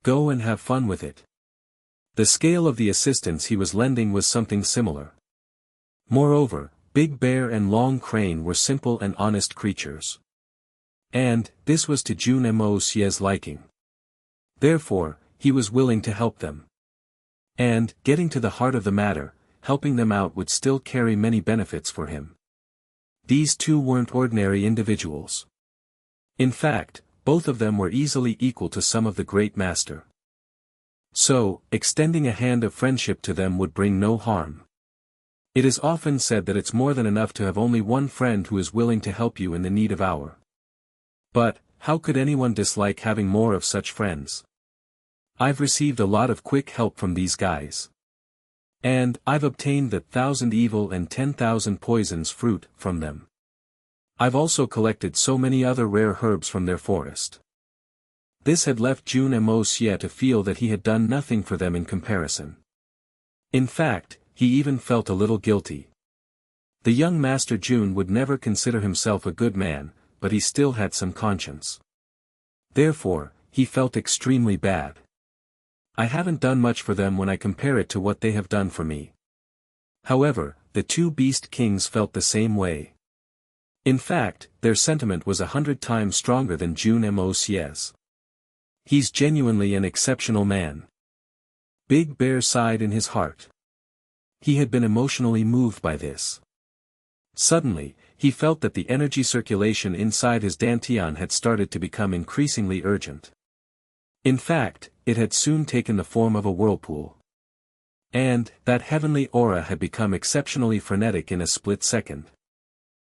Go and have fun with it." The scale of the assistance he was lending was something similar. Moreover, Big Bear and Long Crane were simple and honest creatures. And, this was to Jun Moxie's liking. Therefore, he was willing to help them. And, getting to the heart of the matter, helping them out would still carry many benefits for him. These two weren't ordinary individuals. In fact, both of them were easily equal to some of the great master. So, extending a hand of friendship to them would bring no harm. It is often said that it's more than enough to have only one friend who is willing to help you in the need of hour. But, how could anyone dislike having more of such friends? I've received a lot of quick help from these guys. And, I've obtained the 1,000 evil and 10,000 poisons fruit from them. I've also collected so many other rare herbs from their forest. This had left Jun Moxie to feel that he had done nothing for them in comparison. In fact, he even felt a little guilty. The young Master Jun would never consider himself a good man, but he still had some conscience. Therefore, he felt extremely bad. I haven't done much for them when I compare it to what they have done for me. However, the two beast kings felt the same way. In fact, their sentiment was 100 times stronger than Jun Moxie's. He's genuinely an exceptional man. Big Bear sighed in his heart. He had been emotionally moved by this. Suddenly, he felt that the energy circulation inside his dantian had started to become increasingly urgent. In fact, it had soon taken the form of a whirlpool. And, that heavenly aura had become exceptionally frenetic in a split second.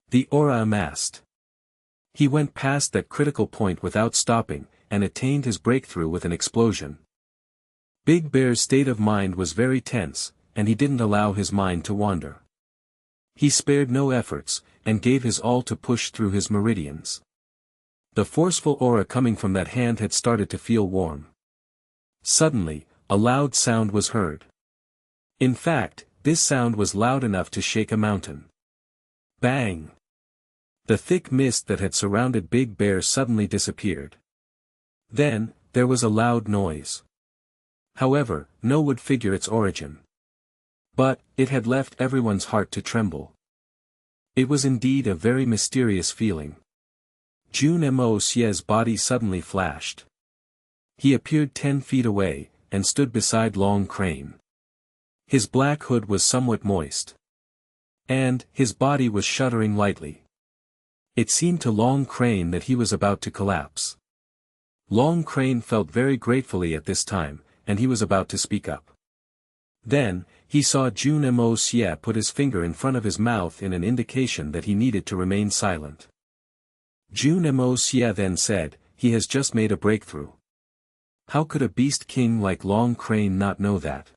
The aura amassed. He went past that critical point without stopping, and attained his breakthrough with an explosion. Big Bear's state of mind was very tense, and he didn't allow his mind to wander. He spared no efforts, and gave his all to push through his meridians. The forceful aura coming from that hand had started to feel warm. Suddenly, a loud sound was heard. In fact, this sound was loud enough to shake a mountain. Bang! The thick mist that had surrounded Big Bear suddenly disappeared. Then, there was a loud noise. However, no one would figure its origin. But, it had left everyone's heart to tremble. It was indeed a very mysterious feeling. Jun Moxie's body suddenly flashed. He appeared 10 feet away, and stood beside Long Crane. His black hood was somewhat moist. And, his body was shuddering lightly. It seemed to Long Crane that he was about to collapse. Long Crane felt very gratefully at this time, and he was about to speak up. Then, he saw Jun Moxie put his finger in front of his mouth in an indication that he needed to remain silent. Jun Moxie then said, "He has just made a breakthrough. How could a beast king like Long Crane not know that?"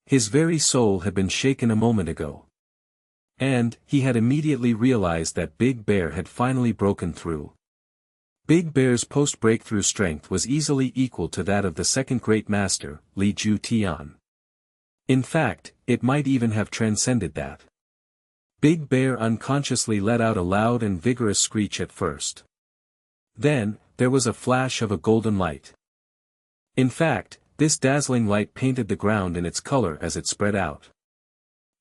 His very soul had been shaken a moment ago. And, he had immediately realized that Big Bear had finally broken through. Big Bear's post-breakthrough strength was easily equal to that of the second great master, Li Ju Tian. In fact, it might even have transcended that. Big Bear unconsciously let out a loud and vigorous screech at first. Then, there was a flash of a golden light. In fact, this dazzling light painted the ground in its color as it spread out.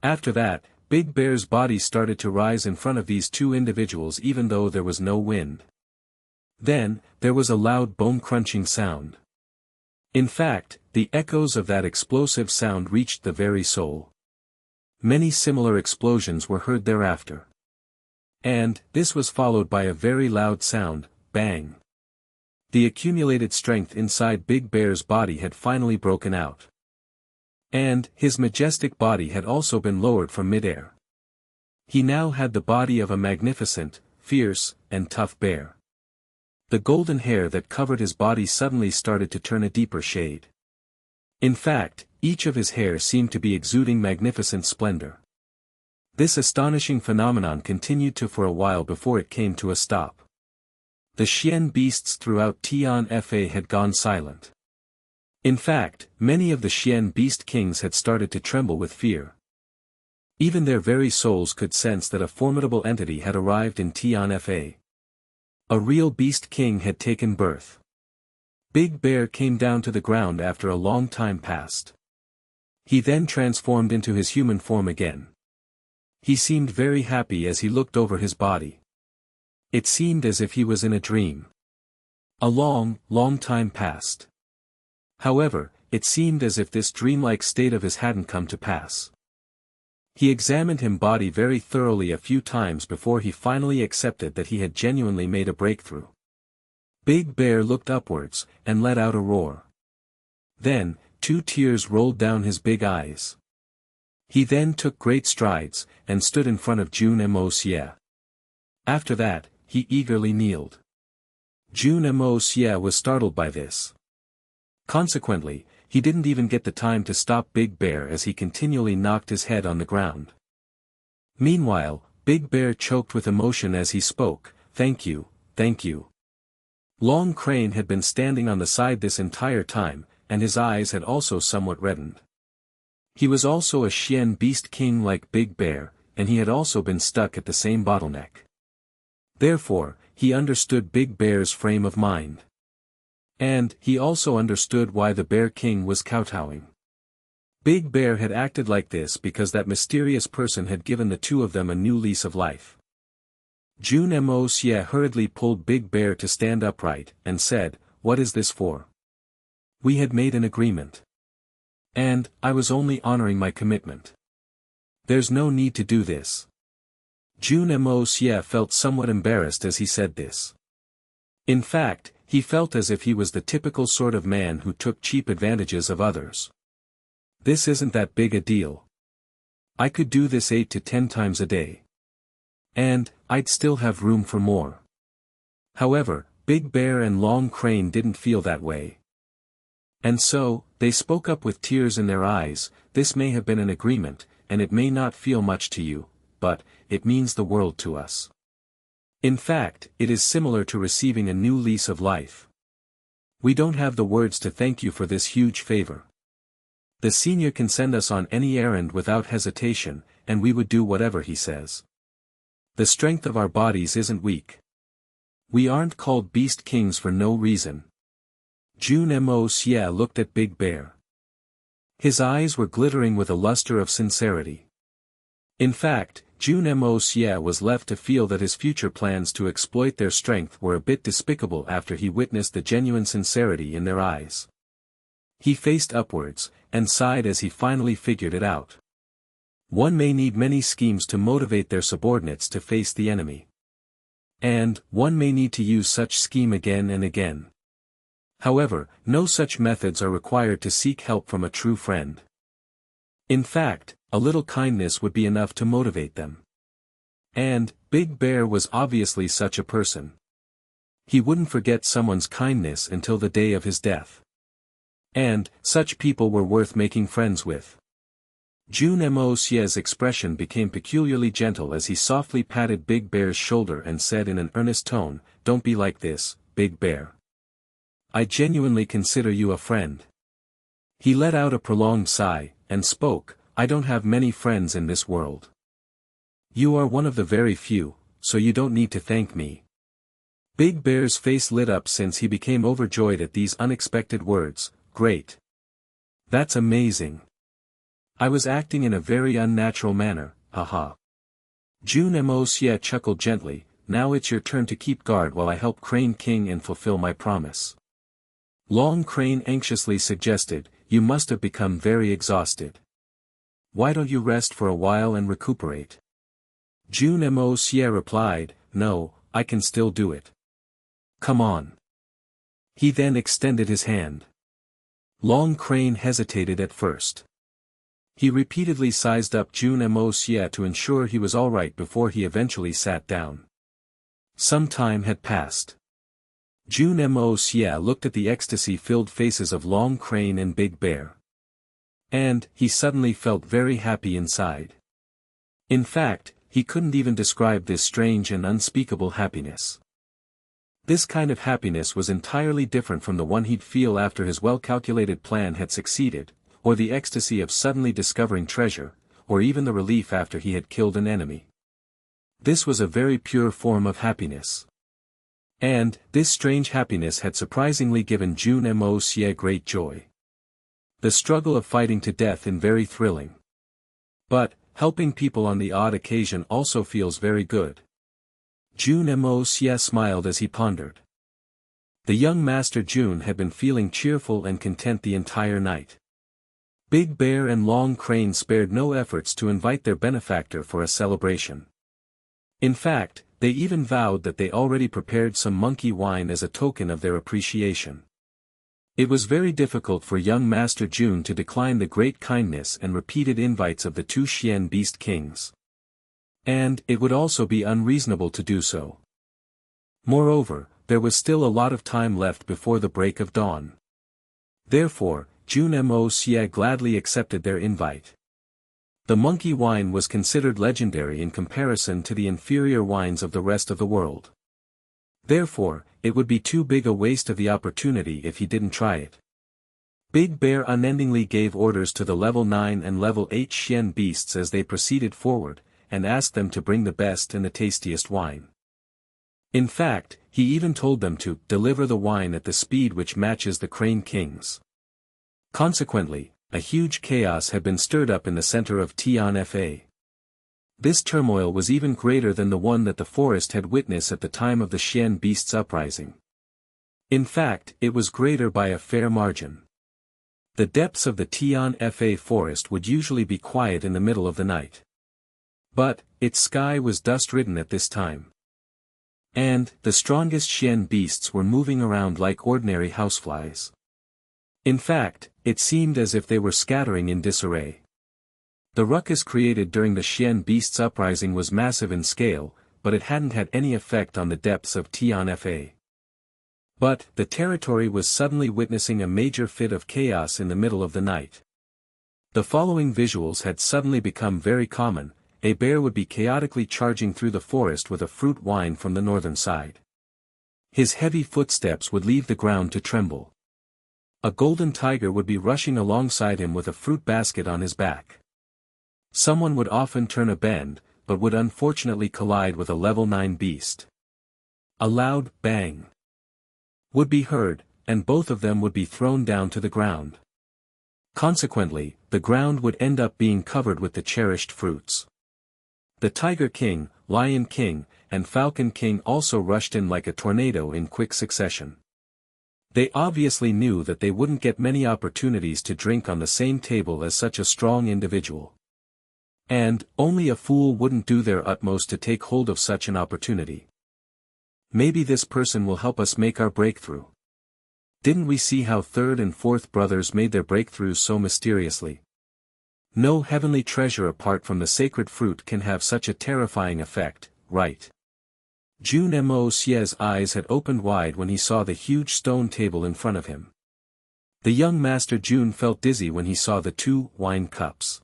After that, Big Bear's body started to rise in front of these two individuals even though there was no wind. Then, there was a loud bone-crunching sound. In fact, the echoes of that explosive sound reached the very soul. Many similar explosions were heard thereafter. And, this was followed by a very loud sound, bang. The accumulated strength inside Big Bear's body had finally broken out. And, his majestic body had also been lowered from midair. He now had the body of a magnificent, fierce, and tough bear. The golden hair that covered his body suddenly started to turn a deeper shade. In fact, each of his hair seemed to be exuding magnificent splendor. This astonishing phenomenon continued for a while before it came to a stop. The Xian beasts throughout Tian Fa had gone silent. In fact, many of the Xian beast kings had started to tremble with fear. Even their very souls could sense that a formidable entity had arrived in Tian Fa. A real beast king had taken birth. Big Bear came down to the ground after a long time passed. He then transformed into his human form again. He seemed very happy as he looked over his body. It seemed as if he was in a dream. A long, long time passed. However, it seemed as if this dreamlike state of his hadn't come to pass. He examined his body very thoroughly a few times before he finally accepted that he had genuinely made a breakthrough. Big Bear looked upwards, and let out a roar. Then, 2 tears rolled down his big eyes. He then took great strides, and stood in front of Jun Moxie. After that, he eagerly kneeled. Jun Moxie was startled by this. Consequently, he didn't even get the time to stop Big Bear as he continually knocked his head on the ground. Meanwhile, Big Bear choked with emotion as he spoke, "Thank you, thank you." Long Crane had been standing on the side this entire time, and his eyes had also somewhat reddened. He was also a Xian beast king like Big Bear, and he had also been stuck at the same bottleneck. Therefore, he understood Big Bear's frame of mind. And, he also understood why the Bear King was kowtowing. Big Bear had acted like this because that mysterious person had given the two of them a new lease of life. Jun Moxie hurriedly pulled Big Bear to stand upright, and said, "What is this for? We had made an agreement. And, I was only honoring my commitment. There's no need to do this." Jun Moxie felt somewhat embarrassed as he said this. In fact, he felt as if he was the typical sort of man who took cheap advantages of others. This isn't that big a deal. I could do this 8 to 10 times a day. And, I'd still have room for more. However, Big Bear and Long Crane didn't feel that way. And so, they spoke up with tears in their eyes, "This may have been an agreement, and it may not feel much to you, but, it means the world to us. In fact, it is similar to receiving a new lease of life. We don't have the words to thank you for this huge favor. The senior can send us on any errand without hesitation, and we would do whatever he says. The strength of our bodies isn't weak. We aren't called beast kings for no reason." Jun Moxie looked at Big Bear. His eyes were glittering with a luster of sincerity. In fact, Jun Moxie was left to feel that his future plans to exploit their strength were a bit despicable after he witnessed the genuine sincerity in their eyes. He faced upwards, and sighed as he finally figured it out. One may need many schemes to motivate their subordinates to face the enemy. And, one may need to use such scheme again and again. However, no such methods are required to seek help from a true friend. In fact, a little kindness would be enough to motivate them. And, Big Bear was obviously such a person. He wouldn't forget someone's kindness until the day of his death. And, such people were worth making friends with. Jun Moxie's expression became peculiarly gentle as he softly patted Big Bear's shoulder and said in an earnest tone, "Don't be like this, Big Bear. I genuinely consider you a friend." He let out a prolonged sigh, and spoke, "I don't have many friends in this world. You are one of the very few, so you don't need to thank me." Big Bear's face lit up since he became overjoyed at these unexpected words. "Great. That's amazing. I was acting in a very unnatural manner, haha." Jun Moxie chuckled gently, "Now it's your turn to keep guard while I help Crane King and fulfill my promise." Long Crane anxiously suggested, "You must have become very exhausted. Why don't you rest for a while and recuperate?" Jun Moxie replied, "No, I can still do it. Come on." He then extended his hand. Long Crane hesitated at first. He repeatedly sized up Jun Moxie to ensure he was alright before he eventually sat down. Some time had passed. Jun Moxie looked at the ecstasy-filled faces of Long Crane and Big Bear. And, he suddenly felt very happy inside. In fact, he couldn't even describe this strange and unspeakable happiness. This kind of happiness was entirely different from the one he'd feel after his well-calculated plan had succeeded, or the ecstasy of suddenly discovering treasure, or even the relief after he had killed an enemy. This was a very pure form of happiness. And, this strange happiness had surprisingly given Jun Moxie great joy. The struggle of fighting to death is very thrilling. But, helping people on the odd occasion also feels very good. Jun Moxie smiled as he pondered. The young Master Jun had been feeling cheerful and content the entire night. Big Bear and Long Crane spared no efforts to invite their benefactor for a celebration. In fact, they even vowed that they already prepared some monkey wine as a token of their appreciation. It was very difficult for young Master Jun to decline the great kindness and repeated invites of the two Xian Beast Kings. And, it would also be unreasonable to do so. Moreover, there was still a lot of time left before the break of dawn. Therefore, Jun Moxie gladly accepted their invite. The monkey wine was considered legendary in comparison to the inferior wines of the rest of the world. Therefore, it would be too big a waste of the opportunity if he didn't try it. Big Bear unendingly gave orders to the level 9 and level 8 Xian beasts as they proceeded forward, and asked them to bring the best and the tastiest wine. In fact, he even told them to deliver the wine at the speed which matches the Crane King's. Consequently, a huge chaos had been stirred up in the center of Tianfa. This turmoil was even greater than the one that the forest had witnessed at the time of the Xian Beasts' uprising. In fact, it was greater by a fair margin. The depths of the Tianfa forest would usually be quiet in the middle of the night. But, its sky was dust-ridden at this time. And, the strongest Xian beasts were moving around like ordinary houseflies. In fact, it seemed as if they were scattering in disarray. The ruckus created during the Xian Beasts' uprising was massive in scale, but it hadn't had any effect on the depths of Tianfa. But, the territory was suddenly witnessing a major fit of chaos in the middle of the night. The following visuals had suddenly become very common. A bear would be chaotically charging through the forest with a fruit wine from the northern side. His heavy footsteps would leave the ground to tremble. A golden tiger would be rushing alongside him with a fruit basket on his back. Someone would often turn a bend, but would unfortunately collide with a level 9 beast. A loud bang would be heard, and both of them would be thrown down to the ground. Consequently, the ground would end up being covered with the cherished fruits. The Tiger King, Lion King, and Falcon King also rushed in like a tornado in quick succession. They obviously knew that they wouldn't get many opportunities to drink on the same table as such a strong individual. And, only a fool wouldn't do their utmost to take hold of such an opportunity. Maybe this person will help us make our breakthrough. Didn't we see how third and fourth brothers made their breakthroughs so mysteriously? No heavenly treasure apart from the sacred fruit can have such a terrifying effect, right? Jun Moxie's eyes had opened wide when he saw the huge stone table in front of him. The young Master Jun felt dizzy when he saw the 2 wine cups.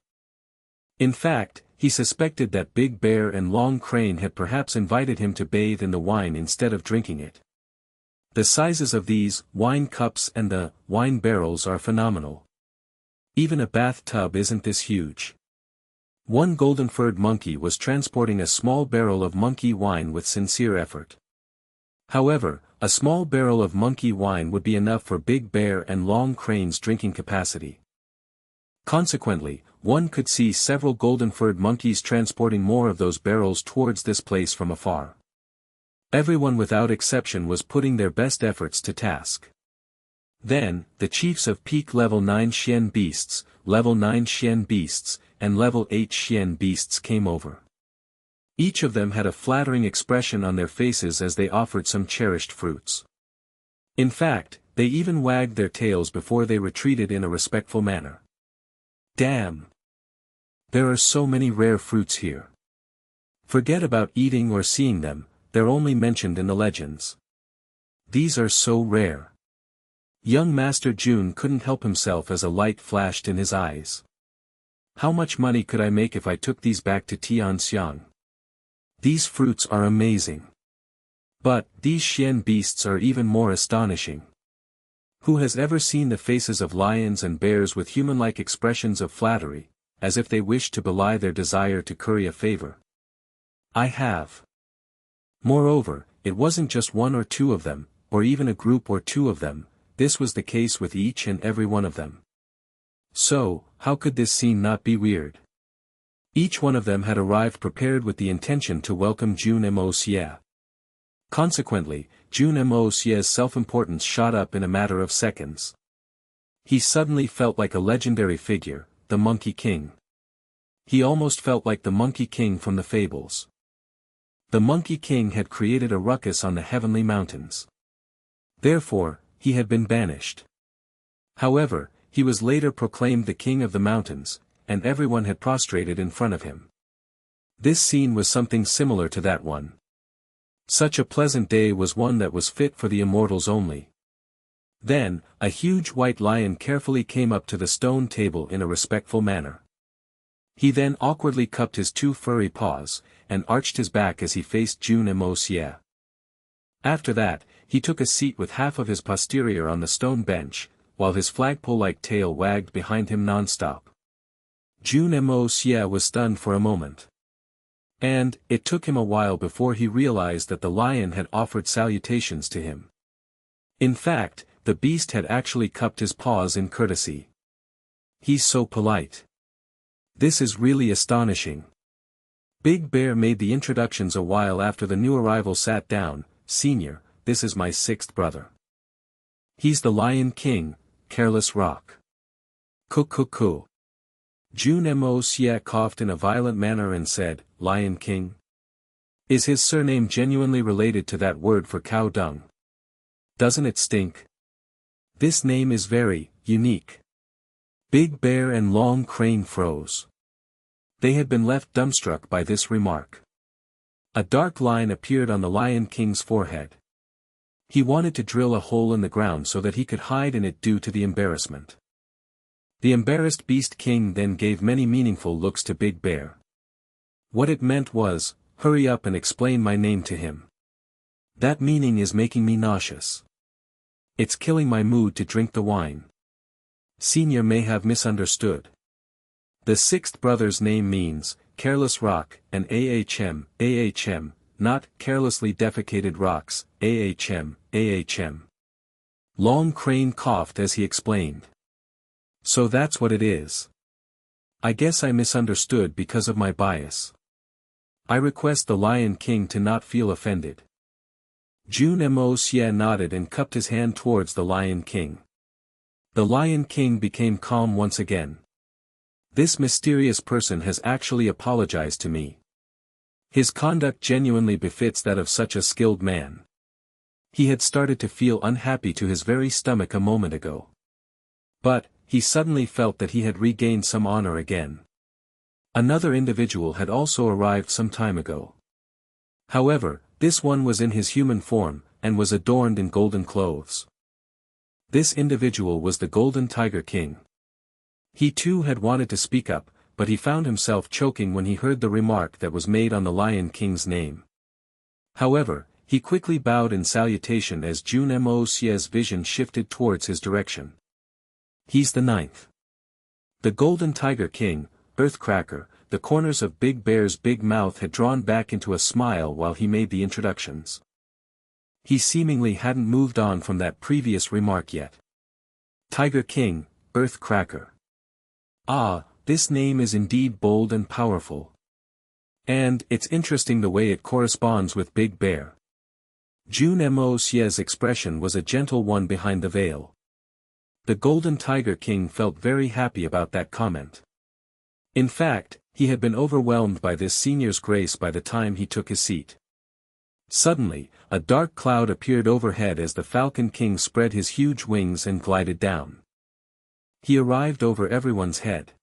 In fact, he suspected that Big Bear and Long Crane had perhaps invited him to bathe in the wine instead of drinking it. The sizes of these wine cups and the wine barrels are phenomenal. Even a bathtub isn't this huge. One golden-furred monkey was transporting a small barrel of monkey wine with sincere effort. However, a small barrel of monkey wine would be enough for Big Bear and Long Crane's drinking capacity. Consequently, one could see several golden-furred monkeys transporting more of those barrels towards this place from afar. Everyone without exception was putting their best efforts to task. Then, the chiefs of peak level 9 Xian beasts, level 9 Xian beasts, and level 8 Xian beasts came over. Each of them had a flattering expression on their faces as they offered some cherished fruits. In fact, they even wagged their tails before they retreated in a respectful manner. Damn! There are so many rare fruits here. Forget about eating or seeing them, they're only mentioned in the legends. These are so rare. Young Master Jun couldn't help himself as a light flashed in his eyes. How much money could I make if I took these back to Tianxiang? These fruits are amazing. But, these Xian beasts are even more astonishing. Who has ever seen the faces of lions and bears with human-like expressions of flattery, as if they wished to belie their desire to curry a favor? I have. Moreover, it wasn't just one or two of them, or even a group or two of them, this was the case with each and every one of them. So, how could this scene not be weird? Each one of them had arrived prepared with the intention to welcome Jun Moxie. Consequently, Jun Moxie's self-importance shot up in a matter of seconds. He suddenly felt like a legendary figure, the Monkey King. He almost felt like the Monkey King from the fables. The Monkey King had created a ruckus on the heavenly mountains. Therefore, he had been banished. However, he was later proclaimed the King of the Mountains, and everyone had prostrated in front of him. This scene was something similar to that one. Such a pleasant day was one that was fit for the immortals only. Then, a huge white lion carefully came up to the stone table in a respectful manner. He then awkwardly cupped his 2 furry paws, and arched his back as he faced Jun Moxie. After that, he took a seat with half of his posterior on the stone bench, while his flagpole-like tail wagged behind him non-stop. Jun Moxie was stunned for a moment. And, it took him a while before he realized that the lion had offered salutations to him. In fact, the beast had actually cupped his paws in courtesy. He's so polite. This is really astonishing. Big Bear made the introductions a while after the new arrival sat down. Senior, this is my 6th brother. He's the Lion King, Careless Rock. Cuckoo. Jun Moxie coughed in a violent manner and said, Lion King? Is his surname genuinely related to that word for cow dung? Doesn't it stink? This name is very unique. Big Bear and Long Crane froze. They had been left dumbstruck by this remark. A dark line appeared on the Lion King's forehead. He wanted to drill a hole in the ground so that he could hide in it due to the embarrassment. The embarrassed Beast King then gave many meaningful looks to Big Bear. What it meant was, hurry up and explain my name to him. That meaning is making me nauseous. It's killing my mood to drink the wine. Senior may have misunderstood. The 6th brother's name means, Careless Rock, and AHM, not carelessly defecated rocks, AHM. Long Crane coughed as he explained. So that's what it is. I guess I misunderstood because of my bias. I request the Lion King to not feel offended. Jun Moxie nodded and cupped his hand towards the Lion King. The Lion King became calm once again. This mysterious person has actually apologized to me. His conduct genuinely befits that of such a skilled man. He had started to feel unhappy to his very stomach a moment ago. But, he suddenly felt that he had regained some honor again. Another individual had also arrived some time ago. However, this one was in his human form, and was adorned in golden clothes. This individual was the Golden Tiger King. He too had wanted to speak up, but he found himself choking when he heard the remark that was made on the Lion King's name. However, he quickly bowed in salutation as Jun Moxie's vision shifted towards his direction. He's the ninth. The Golden Tiger King, Earthcracker, the corners of Big Bear's big mouth had drawn back into a smile while he made the introductions. He seemingly hadn't moved on from that previous remark yet. Tiger King, Earthcracker. Ah, this name is indeed bold and powerful. And it's interesting the way it corresponds with Big Bear. Jun Moxie's expression was a gentle one behind the veil. The Golden Tiger King felt very happy about that comment. In fact, he had been overwhelmed by this senior's grace by the time he took his seat. Suddenly, a dark cloud appeared overhead as the Falcon King spread his huge wings and glided down. He arrived over everyone's head.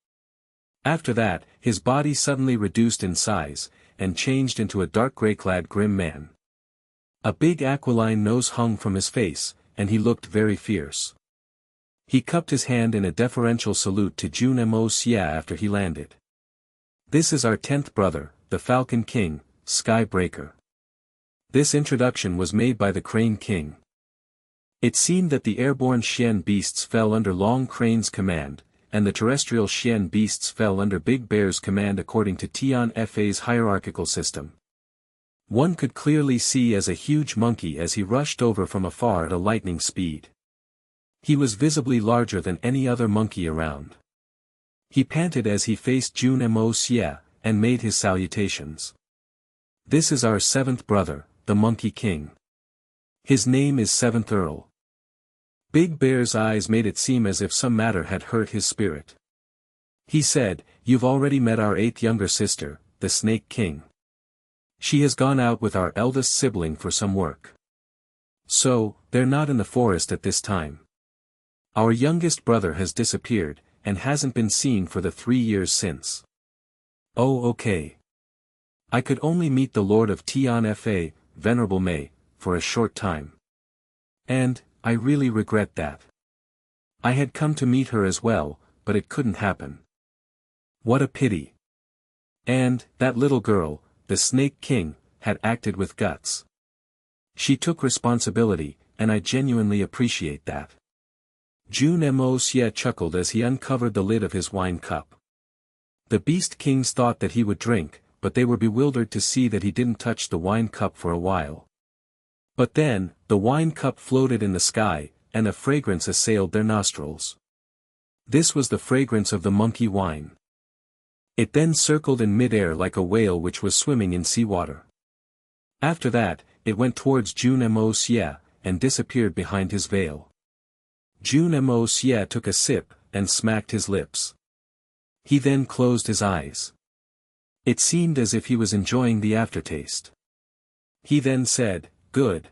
After that, his body suddenly reduced in size, and changed into a dark gray-clad grim man. A big aquiline nose hung from his face, and he looked very fierce. He cupped his hand in a deferential salute to Jun Moxie after he landed. This is our 10th brother, the Falcon King, Skybreaker. This introduction was made by the Crane King. It seemed that the airborne Xian beasts fell under Long Crane's command, and the terrestrial Xian beasts fell under Big Bear's command according to Tian Fa's hierarchical system. One could clearly see as a huge monkey as he rushed over from afar at a lightning speed. He was visibly larger than any other monkey around. He panted as he faced Jun Moxie, and made his salutations. This is our 7th brother, the Monkey King. His name is 7th Earl. Big Bear's eyes made it seem as if some matter had hurt his spirit. He said, "You've already met our 8th younger sister, the Snake King. She has gone out with our eldest sibling for some work. So, they're not in the forest at this time. Our youngest brother has disappeared, and hasn't been seen for the 3 years since." "Oh, okay. I could only meet the Lord of Tian Fa, Venerable Mei, for a short time. And, I really regret that. I had come to meet her as well, but it couldn't happen. What a pity. And, that little girl, the Snake King, had acted with guts. She took responsibility, and I genuinely appreciate that." Jun Moxie chuckled as he uncovered the lid of his wine cup. The Beast Kings thought that he would drink, but they were bewildered to see that he didn't touch the wine cup for a while. But then, the wine cup floated in the sky, and a fragrance assailed their nostrils. This was the fragrance of the monkey wine. It then circled in mid-air like a whale which was swimming in seawater. After that, it went towards Jun Moxie, and disappeared behind his veil. Jun Moxie took a sip, and smacked his lips. He then closed his eyes. It seemed as if he was enjoying the aftertaste. He then said, "Good.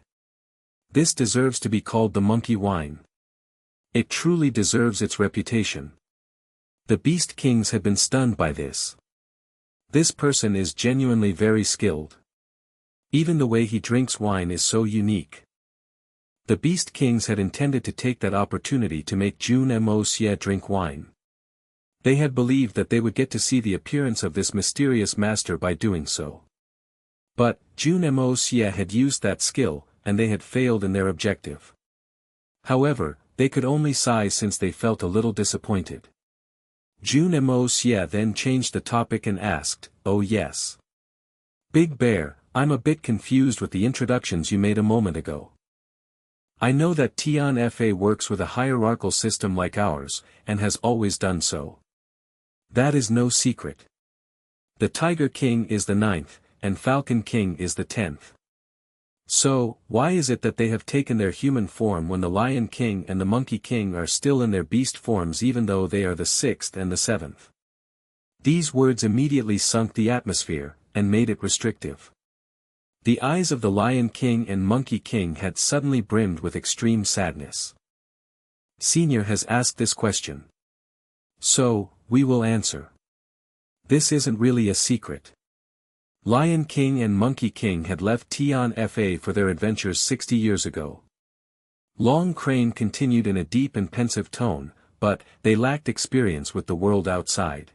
This deserves to be called the monkey wine. It truly deserves its reputation." The Beast Kings had been stunned by this. This person is genuinely very skilled. Even the way he drinks wine is so unique. The Beast Kings had intended to take that opportunity to make Jun Moxie drink wine. They had believed that they would get to see the appearance of this mysterious master by doing so. But, Jun Moxie had used that skill, and they had failed in their objective. However, they could only sigh since they felt a little disappointed. Jun Moxie then changed the topic and asked, "Oh yes. Big Bear, I'm a bit confused with the introductions you made a moment ago. I know that Tian Fa works with a hierarchical system like ours, and has always done so. That is no secret. The Tiger King is the 9th, and Falcon King is the 10th. So, why is it that they have taken their human form when the Lion King and the Monkey King are still in their beast forms even though they are the 6th and the 7th? These words immediately sunk the atmosphere, and made it restrictive. The eyes of the Lion King and Monkey King had suddenly brimmed with extreme sadness. Senior has asked this question. So, we will answer. This isn't really a secret. Lion King and Monkey King had left Tian Fa for their adventures 60 years ago. Long Crane continued in a deep and pensive tone, but they lacked experience with the world outside.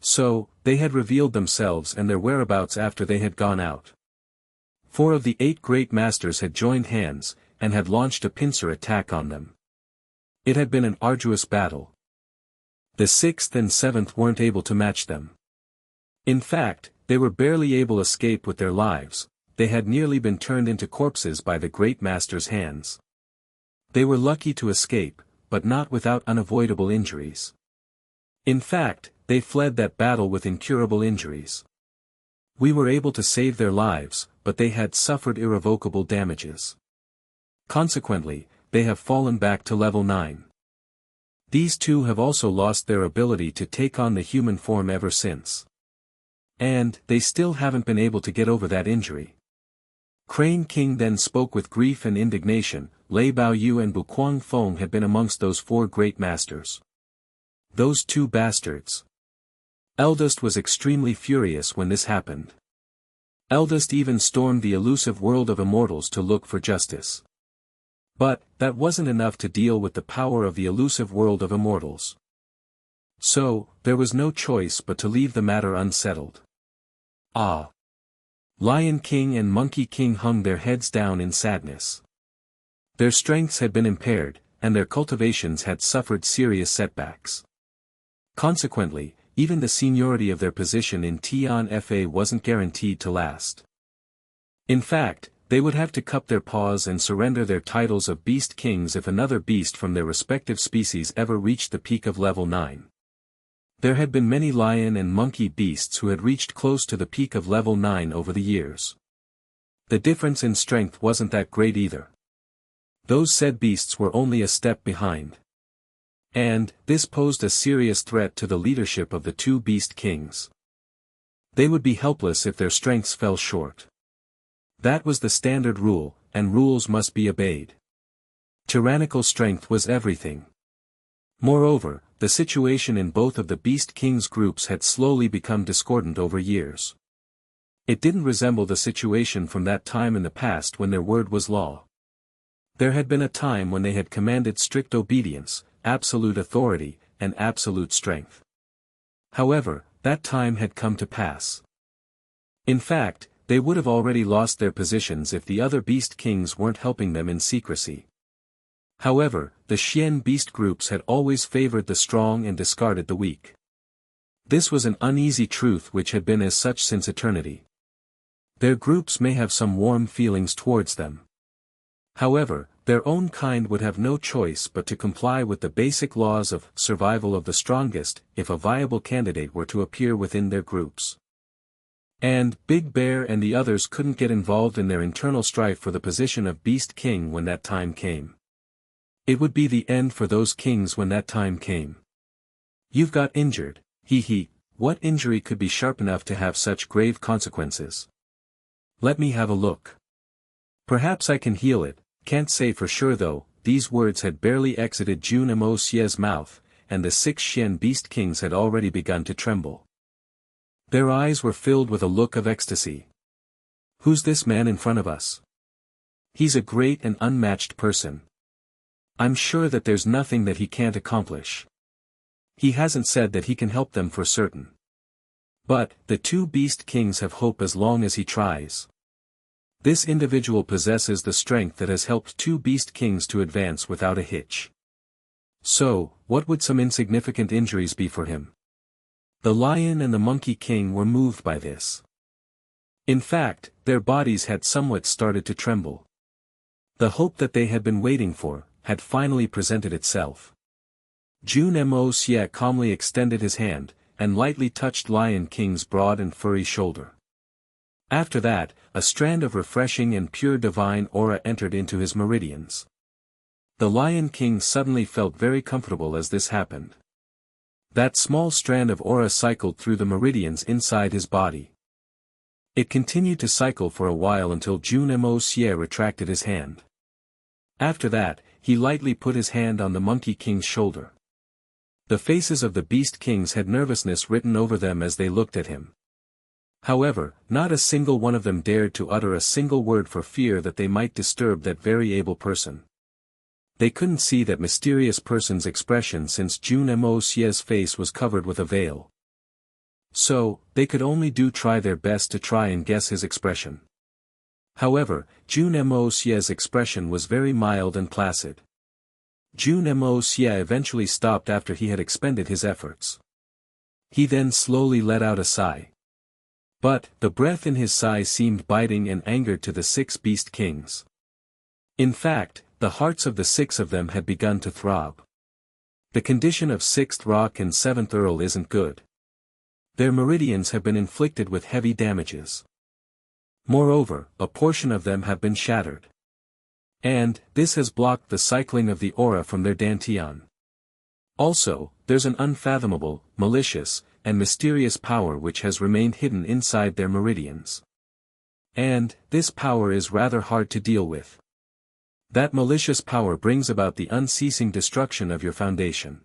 So, they had revealed themselves and their whereabouts after they had gone out. 4 of the 8 great masters had joined hands, and had launched a pincer attack on them. It had been an arduous battle. The 6th and 7th weren't able to match them. In fact, they were barely able to escape with their lives. They had nearly been turned into corpses by the great master's hands. They were lucky to escape, but not without unavoidable injuries. In fact, they fled that battle with incurable injuries. We were able to save their lives, but they had suffered irrevocable damages. Consequently, they have fallen back to level 9. These 2 have also lost their ability to take on the human form ever since. And, they still haven't been able to get over that injury. Crane King then spoke with grief and indignation. Lei Baoyu and Buquang Feng had been amongst those 4 great masters. Those 2 bastards. Eldest was extremely furious when this happened. Eldest even stormed the elusive world of immortals to look for justice. But, that wasn't enough to deal with the power of the elusive world of immortals. So, there was no choice but to leave the matter unsettled. Ah! Lion King and Monkey King hung their heads down in sadness. Their strengths had been impaired, and their cultivations had suffered serious setbacks. Consequently, even the seniority of their position in Tian Fa wasn't guaranteed to last. In fact, they would have to cup their paws and surrender their titles of Beast Kings if another beast from their respective species ever reached the peak of level 9. There had been many lion and monkey beasts who had reached close to the peak of level 9 over the years. The difference in strength wasn't that great either. Those said beasts were only a step behind. And, this posed a serious threat to the leadership of the 2 Beast Kings. They would be helpless if their strengths fell short. That was the standard rule, and rules must be obeyed. Tyrannical strength was everything. Moreover, the situation in both of the Beast Kings groups had slowly become discordant over years. It didn't resemble the situation from that time in the past when their word was law. There had been a time when they had commanded strict obedience, absolute authority, and absolute strength. However, that time had come to pass. In fact, they would have already lost their positions if the other Beast Kings weren't helping them in secrecy. However, the Xian beast groups had always favored the strong and discarded the weak. This was an uneasy truth which had been as such since eternity. Their groups may have some warm feelings towards them. However, their own kind would have no choice but to comply with the basic laws of survival of the strongest if a viable candidate were to appear within their groups. And Big Bear and the others couldn't get involved in their internal strife for the position of Beast King when that time came. It would be the end for those kings when that time came. You've got injured, hee. What injury could be sharp enough to have such grave consequences? Let me have a look. Perhaps I can heal it, can't say for sure though. These words had barely exited Jun Moxie's mouth, and the 6 Xian Beast Kings had already begun to tremble. Their eyes were filled with a look of ecstasy. Who's this man in front of us? He's a great and unmatched person. I'm sure that there's nothing that he can't accomplish. He hasn't said that he can help them for certain. But, the 2 Beast Kings have hope as long as he tries. This individual possesses the strength that has helped 2 Beast Kings to advance without a hitch. So, what would some insignificant injuries be for him? The Lion and the Monkey King were moved by this. In fact, their bodies had somewhat started to tremble. The hope that they had been waiting for, had finally presented itself. Jun Moxie calmly extended his hand, and lightly touched Lion King's broad and furry shoulder. After that, a strand of refreshing and pure divine aura entered into his meridians. The Lion King suddenly felt very comfortable as this happened. That small strand of aura cycled through the meridians inside his body. It continued to cycle for a while until Jun Moxie retracted his hand. After that, he lightly put his hand on the Monkey King's shoulder. The faces of the Beast Kings had nervousness written over them as they looked at him. However, not a single one of them dared to utter a single word for fear that they might disturb that very able person. They couldn't see that mysterious person's expression since Jun Moxie's face was covered with a veil. So, they could only try their best to try and guess his expression. However, Jun Moxie's expression was very mild and placid. Jun Moxie eventually stopped after he had expended his efforts. He then slowly let out a sigh. But, the breath in his sigh seemed biting and angered to the 6 Beast Kings. In fact, the hearts of the 6 of them had begun to throb. The condition of 6th Rock and 7th Earl isn't good. Their meridians have been inflicted with heavy damages. Moreover, a portion of them have been shattered. And, this has blocked the cycling of the aura from their dantian. Also, there's an unfathomable, malicious, and mysterious power which has remained hidden inside their meridians. And, this power is rather hard to deal with. That malicious power brings about the unceasing destruction of your foundation.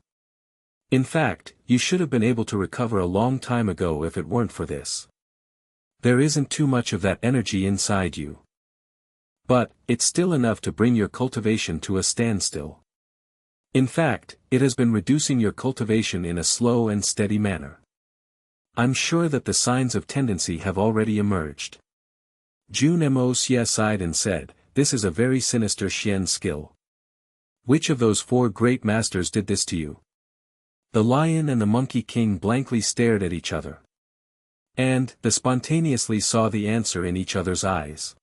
In fact, you should have been able to recover a long time ago if it weren't for this. There isn't too much of that energy inside you. But, it's still enough to bring your cultivation to a standstill. In fact, it has been reducing your cultivation in a slow and steady manner. I'm sure that the signs of tendency have already emerged. Jun Moxie sighed and said, "This is a very sinister Xian skill. Which of those 4 great masters did this to you?" The Lion and the Monkey King blankly stared at each other. And, they spontaneously saw the answer in each other's eyes.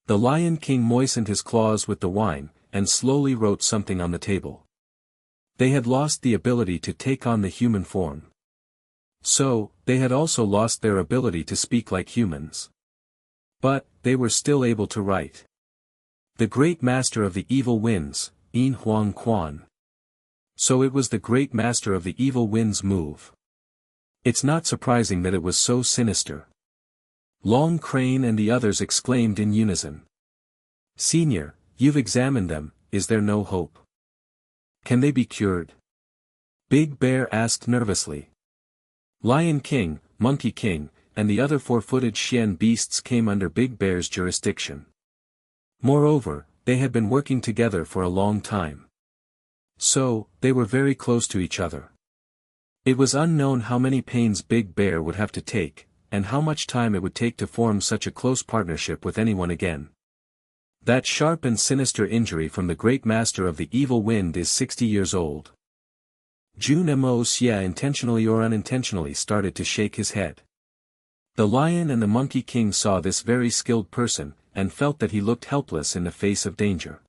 The Lion King moistened his claws with the wine, and slowly wrote something on the table. They had lost the ability to take on the human form. So, they had also lost their ability to speak like humans. But, they were still able to write. The great master of the evil winds, Yin Huang Quan. So it was the great master of the evil wind's move. It's not surprising that it was so sinister. Long Crane and the others exclaimed in unison. "Senior, you've examined them, is there no hope? Can they be cured?" Big Bear asked nervously. Lion King, Monkey King, and the other 4-footed Xian beasts came under Big Bear's jurisdiction. Moreover, they had been working together for a long time. So, they were very close to each other. It was unknown how many pains Big Bear would have to take, and how much time it would take to form such a close partnership with anyone again. That sharp and sinister injury from the great master of the evil wind is 60 years old. Jun Moxie intentionally or unintentionally started to shake his head. The Lion and the Monkey King saw this very skilled person, and felt that he looked helpless in the face of danger.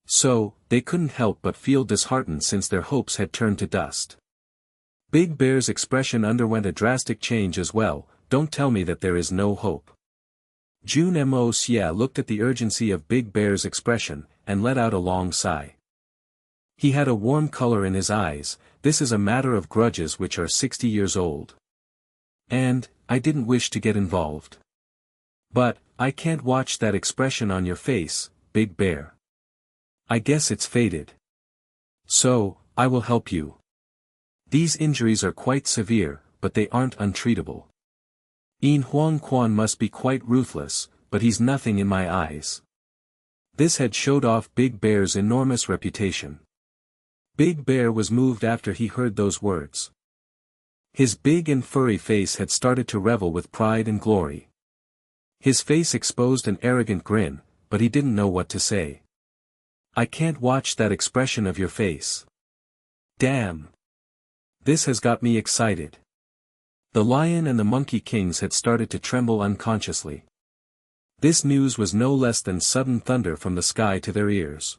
So, they couldn't help but feel disheartened since their hopes had turned to dust. Big Bear's expression underwent a drastic change as well. "Don't tell me that there is no hope." Jun Moxie looked at the urgency of Big Bear's expression, and let out a long sigh. He had a warm color in his eyes. "This is a matter of grudges which are 60 years old. And, I didn't wish to get involved. But, I can't watch that expression on your face, Big Bear. I guess it's faded. So, I will help you. These injuries are quite severe, but they aren't untreatable. Yin Huang Quan must be quite ruthless, but he's nothing in my eyes." This had showed off Big Bear's enormous reputation. Big Bear was moved after he heard those words. His big and furry face had started to revel with pride and glory. His face exposed an arrogant grin, but he didn't know what to say. "I can't watch that expression of your face. Damn. This has got me excited." The Lion and the Monkey Kings had started to tremble unconsciously. This news was no less than sudden thunder from the sky to their ears.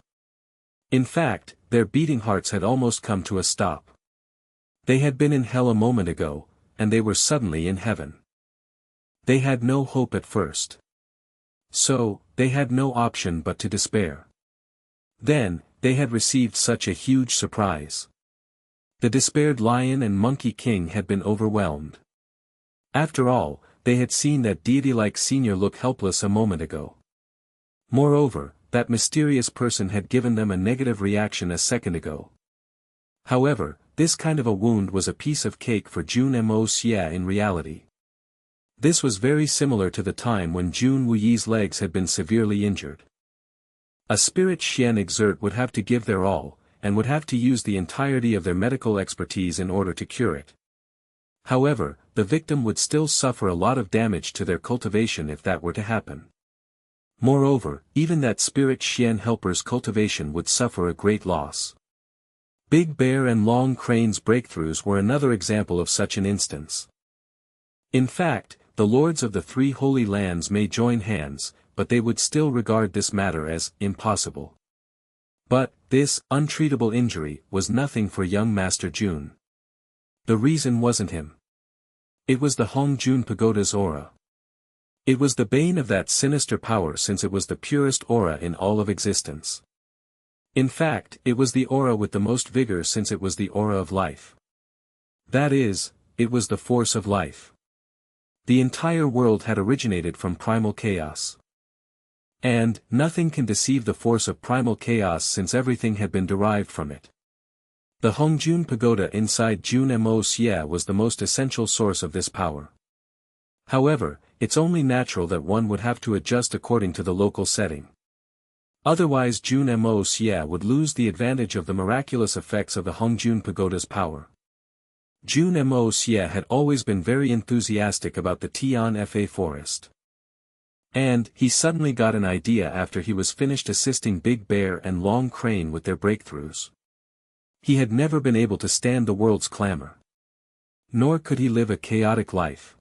In fact, their beating hearts had almost come to a stop. They had been in hell a moment ago, and they were suddenly in heaven. They had no hope at first. So, they had no option but to despair. Then, they had received such a huge surprise. The despaired Lion and Monkey King had been overwhelmed. After all, they had seen that deity-like senior look helpless a moment ago. Moreover, that mysterious person had given them a negative reaction a second ago. However, this kind of a wound was a piece of cake for Jun Moxie in reality. This was very similar to the time when Jun Wuyi's legs had been severely injured. A spirit Xian exert would have to give their all, and would have to use the entirety of their medical expertise in order to cure it. However, the victim would still suffer a lot of damage to their cultivation if that were to happen. Moreover, even that spirit Xian helper's cultivation would suffer a great loss. Big Bear and Long Crane's breakthroughs were another example of such an instance. In fact, the lords of the three holy lands may join hands, but they would still regard this matter as impossible. But, this untreatable injury was nothing for young Master Jun. The reason wasn't him. It was the Hongjun Pagoda's aura. It was the bane of that sinister power since it was the purest aura in all of existence. In fact, it was the aura with the most vigor since it was the aura of life. That is, it was the force of life. The entire world had originated from primal chaos. And, nothing can deceive the force of primal chaos since everything had been derived from it. The Hongjun Pagoda inside Jun Moxie was the most essential source of this power. However, it's only natural that one would have to adjust according to the local setting. Otherwise Jun Moxie would lose the advantage of the miraculous effects of the Hongjun Pagoda's power. Jun Moxie had always been very enthusiastic about the Tian Fa forest. And, he suddenly got an idea after he was finished assisting Big Bear and Long Crane with their breakthroughs. He had never been able to stand the world's clamor. Nor could he live a chaotic life.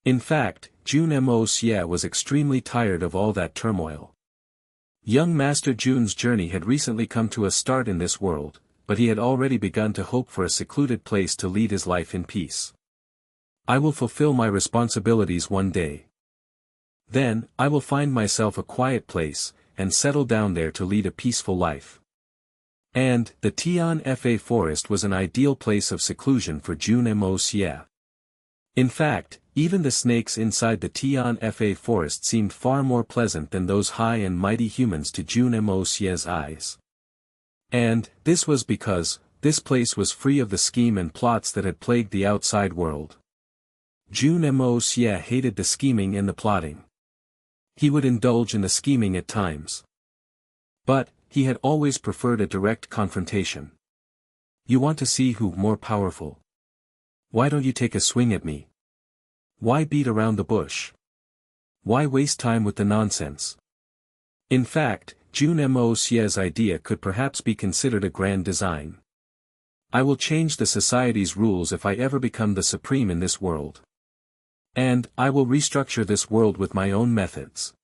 In fact, Jun Moxie was extremely tired of all that turmoil. Young Master Jun's journey had recently come to a start in this world, but he had already begun to hope for a secluded place to lead his life in peace. I will fulfill my responsibilities one day. Then, I will find myself a quiet place, and settle down there to lead a peaceful life. And, the Tian Fa forest was an ideal place of seclusion for Jun Moxie. In fact, even the snakes inside the Tian Fa forest seemed far more pleasant than those high and mighty humans to Jun Moxie's eyes. And, this was because, this place was free of the scheme and plots that had plagued the outside world. Jun Moxie hated the scheming and the plotting. He would indulge in the scheming at times. But, he had always preferred a direct confrontation. You want to see who's more powerful? Why don't you take a swing at me? Why beat around the bush? Why waste time with the nonsense? In fact, Jun Moxie's idea could perhaps be considered a grand design. I will change the society's rules if I ever become the supreme in this world. And, I will restructure this world with my own methods.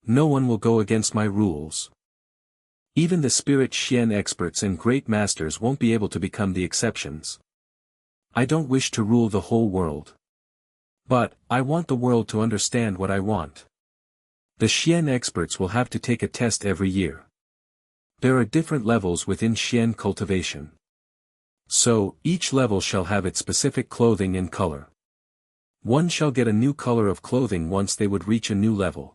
No one will go against my rules. Even the spirit Xian experts and great masters won't be able to become the exceptions. I don't wish to rule the whole world. But, I want the world to understand what I want. The Xian experts will have to take a test every year. There are different levels within Xian cultivation. So, each level shall have its specific clothing and color. One shall get a new color of clothing once they would reach a new level.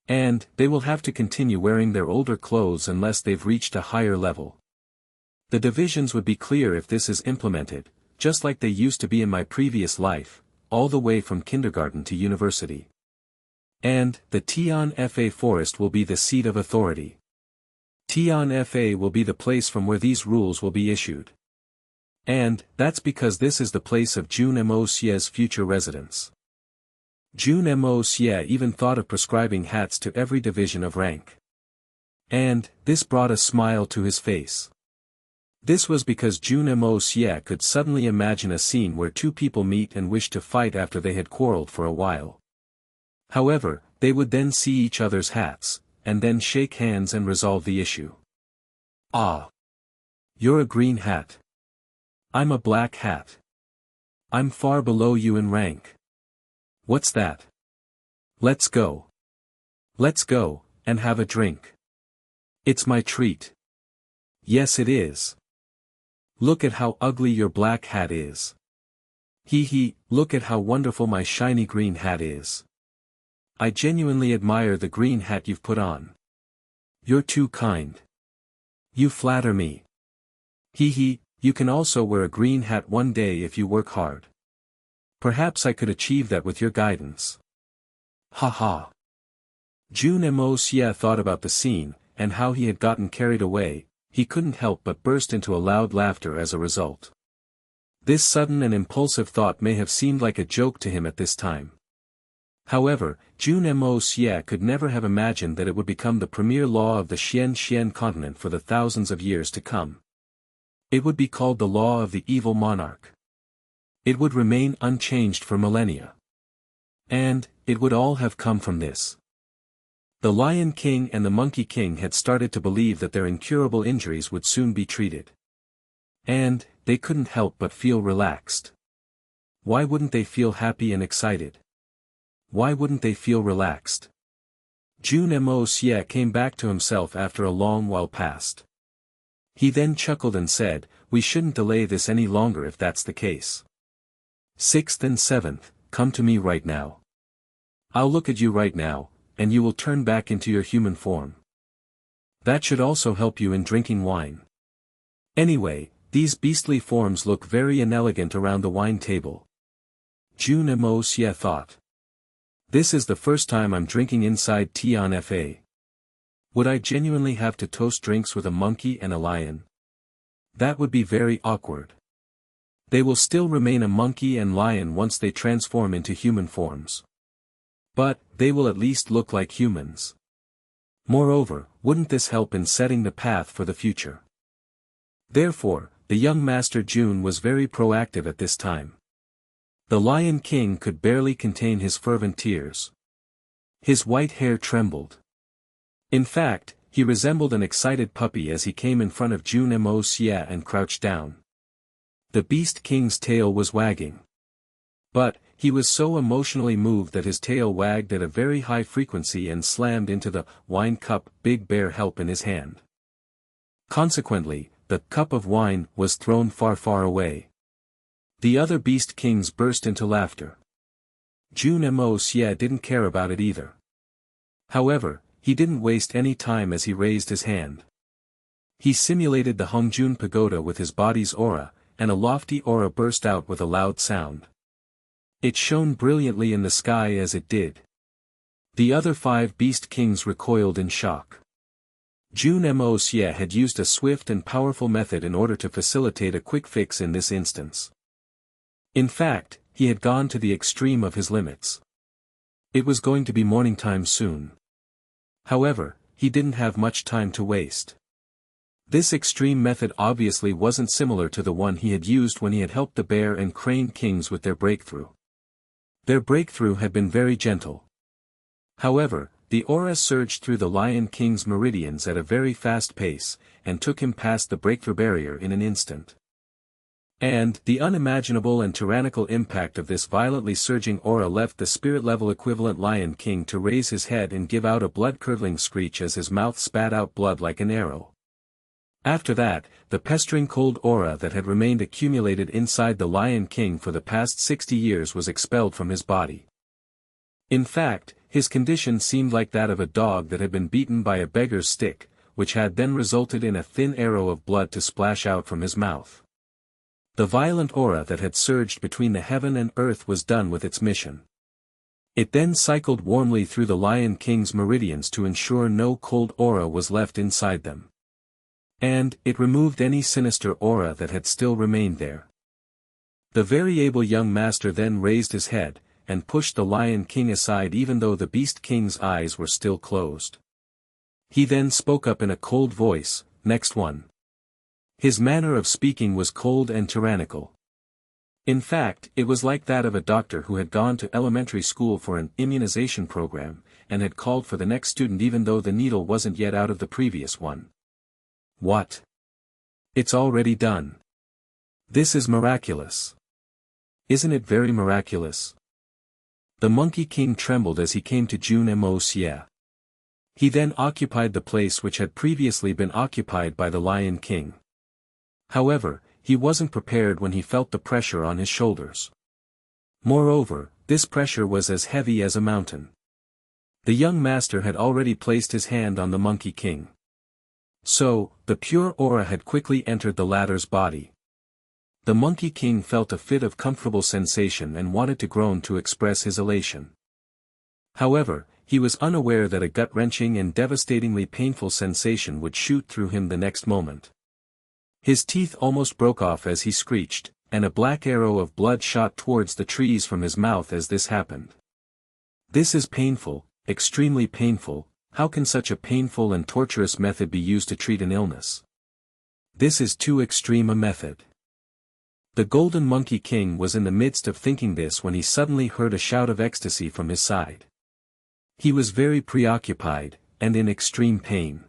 And, they will have to continue wearing their older clothes unless they've reached a higher level. The divisions would be clear if this is implemented, just like they used to be in my previous life, all the way from kindergarten to university. And, the Tian Fa forest will be the seat of authority. Tian Fa will be the place from where these rules will be issued. And, that's because this is the place of Jun Moxie's future residence. Jun Moxie even thought of prescribing hats to every division of rank. And, this brought a smile to his face. This was because Jun Moxie could suddenly imagine a scene where two people meet and wish to fight after they had quarreled for a while. However, they would then see each other's hats, and then shake hands and resolve the issue. Ah! You're a green hat. I'm a black hat. I'm far below you in rank. What's that? Let's go. Let's go, and have a drink. It's my treat. Yes it is. Look at how ugly your black hat is. Hee, look at how wonderful my shiny green hat is. I genuinely admire the green hat you've put on. You're too kind. You flatter me. Hee, you can also wear a green hat one day if you work hard. Perhaps I could achieve that with your guidance. Ha ha. Jun Moxie thought about the scene, and how he had gotten carried away. He couldn't help but burst into a loud laughter as a result. This sudden and impulsive thought may have seemed like a joke to him at this time. However, Jun Moxie could never have imagined that it would become the premier law of the Xian continent for the thousands of years to come. It would be called the law of the evil monarch. It would remain unchanged for millennia. And, it would all have come from this. The Lion King and the Monkey King had started to believe that their incurable injuries would soon be treated. And, they couldn't help but feel relaxed. Why wouldn't they feel happy and excited? Why wouldn't they feel relaxed? Jun Moxie came back to himself after a long while passed. He then chuckled and said, "We shouldn't delay this any longer if that's the case. 6th and 7th, come to me right now. I'll look at you right now, and you will turn back into your human form. That should also help you in drinking wine. Anyway, these beastly forms look very inelegant around the wine table." Jun Moxie thought. This is the first time I'm drinking inside Tian Fa. Would I genuinely have to toast drinks with a monkey and a lion? That would be very awkward. They will still remain a monkey and lion once they transform into human forms. But, they will at least look like humans. Moreover, wouldn't this help in setting the path for the future? Therefore, the young Master Jun was very proactive at this time. The Lion King could barely contain his fervent tears. His white hair trembled. In fact, he resembled an excited puppy as he came in front of Jun Moxie and crouched down. The Beast King's tail was wagging. But, he was so emotionally moved that his tail wagged at a very high frequency and slammed into the wine cup Big Bear held in his hand. Consequently, the cup of wine was thrown far, far away. The other Beast Kings burst into laughter. Jun Moxie didn't care about it either. However, he didn't waste any time as he raised his hand. He simulated the Hongjun Pagoda with his body's aura, and a lofty aura burst out with a loud sound. It shone brilliantly in the sky as it did. The other 5 Beast Kings recoiled in shock. Jun Moxie had used a swift and powerful method in order to facilitate a quick fix in this instance. In fact, he had gone to the extreme of his limits. It was going to be morning time soon. However, he didn't have much time to waste. This extreme method obviously wasn't similar to the one he had used when he had helped the Bear and Crane Kings with their breakthrough. Their breakthrough had been very gentle. However, the aura surged through the Lion King's meridians at a very fast pace, and took him past the breakthrough barrier in an instant. And, the unimaginable and tyrannical impact of this violently surging aura left the spirit-level equivalent Lion King to raise his head and give out a blood-curdling screech as his mouth spat out blood like an arrow. After that, the pestering cold aura that had remained accumulated inside the Lion King for the past 60 years was expelled from his body. In fact, his condition seemed like that of a dog that had been beaten by a beggar's stick, which had then resulted in a thin arrow of blood to splash out from his mouth. The violent aura that had surged between the heaven and earth was done with its mission. It then cycled warmly through the Lion King's meridians to ensure no cold aura was left inside them. And, it removed any sinister aura that had still remained there. The very able young master then raised his head, and pushed the Lion King aside even though the Beast King's eyes were still closed. He then spoke up in a cold voice, "Next one." His manner of speaking was cold and tyrannical. In fact, it was like that of a doctor who had gone to elementary school for an immunization program, and had called for the next student even though the needle wasn't yet out of the previous one. What? It's already done. This is miraculous. Isn't it very miraculous? The Monkey King trembled as he came to Jun Moxie. He then occupied the place which had previously been occupied by the Lion King. However, he wasn't prepared when he felt the pressure on his shoulders. Moreover, this pressure was as heavy as a mountain. The young master had already placed his hand on the Monkey King. So, the pure aura had quickly entered the latter's body. The Monkey King felt a fit of comfortable sensation and wanted to groan to express his elation. However, he was unaware that a gut-wrenching and devastatingly painful sensation would shoot through him the next moment. His teeth almost broke off as he screeched, and a black arrow of blood shot towards the trees from his mouth as this happened. This is painful, extremely painful. How can such a painful and torturous method be used to treat an illness? This is too extreme a method. The Golden Monkey King was in the midst of thinking this when he suddenly heard a shout of ecstasy from his side. He was very preoccupied, and in extreme pain.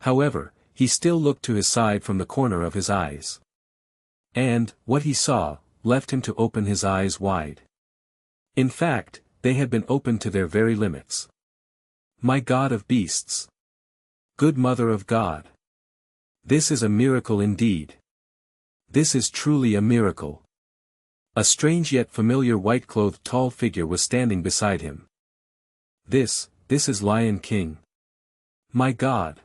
However, he still looked to his side from the corner of his eyes. And, what he saw, left him to open his eyes wide. In fact, they had been opened to their very limits. My God of beasts! Good Mother of God! This is a miracle indeed. This is truly a miracle. A strange yet familiar white-clothed tall figure was standing beside him. This is Lion King. My God!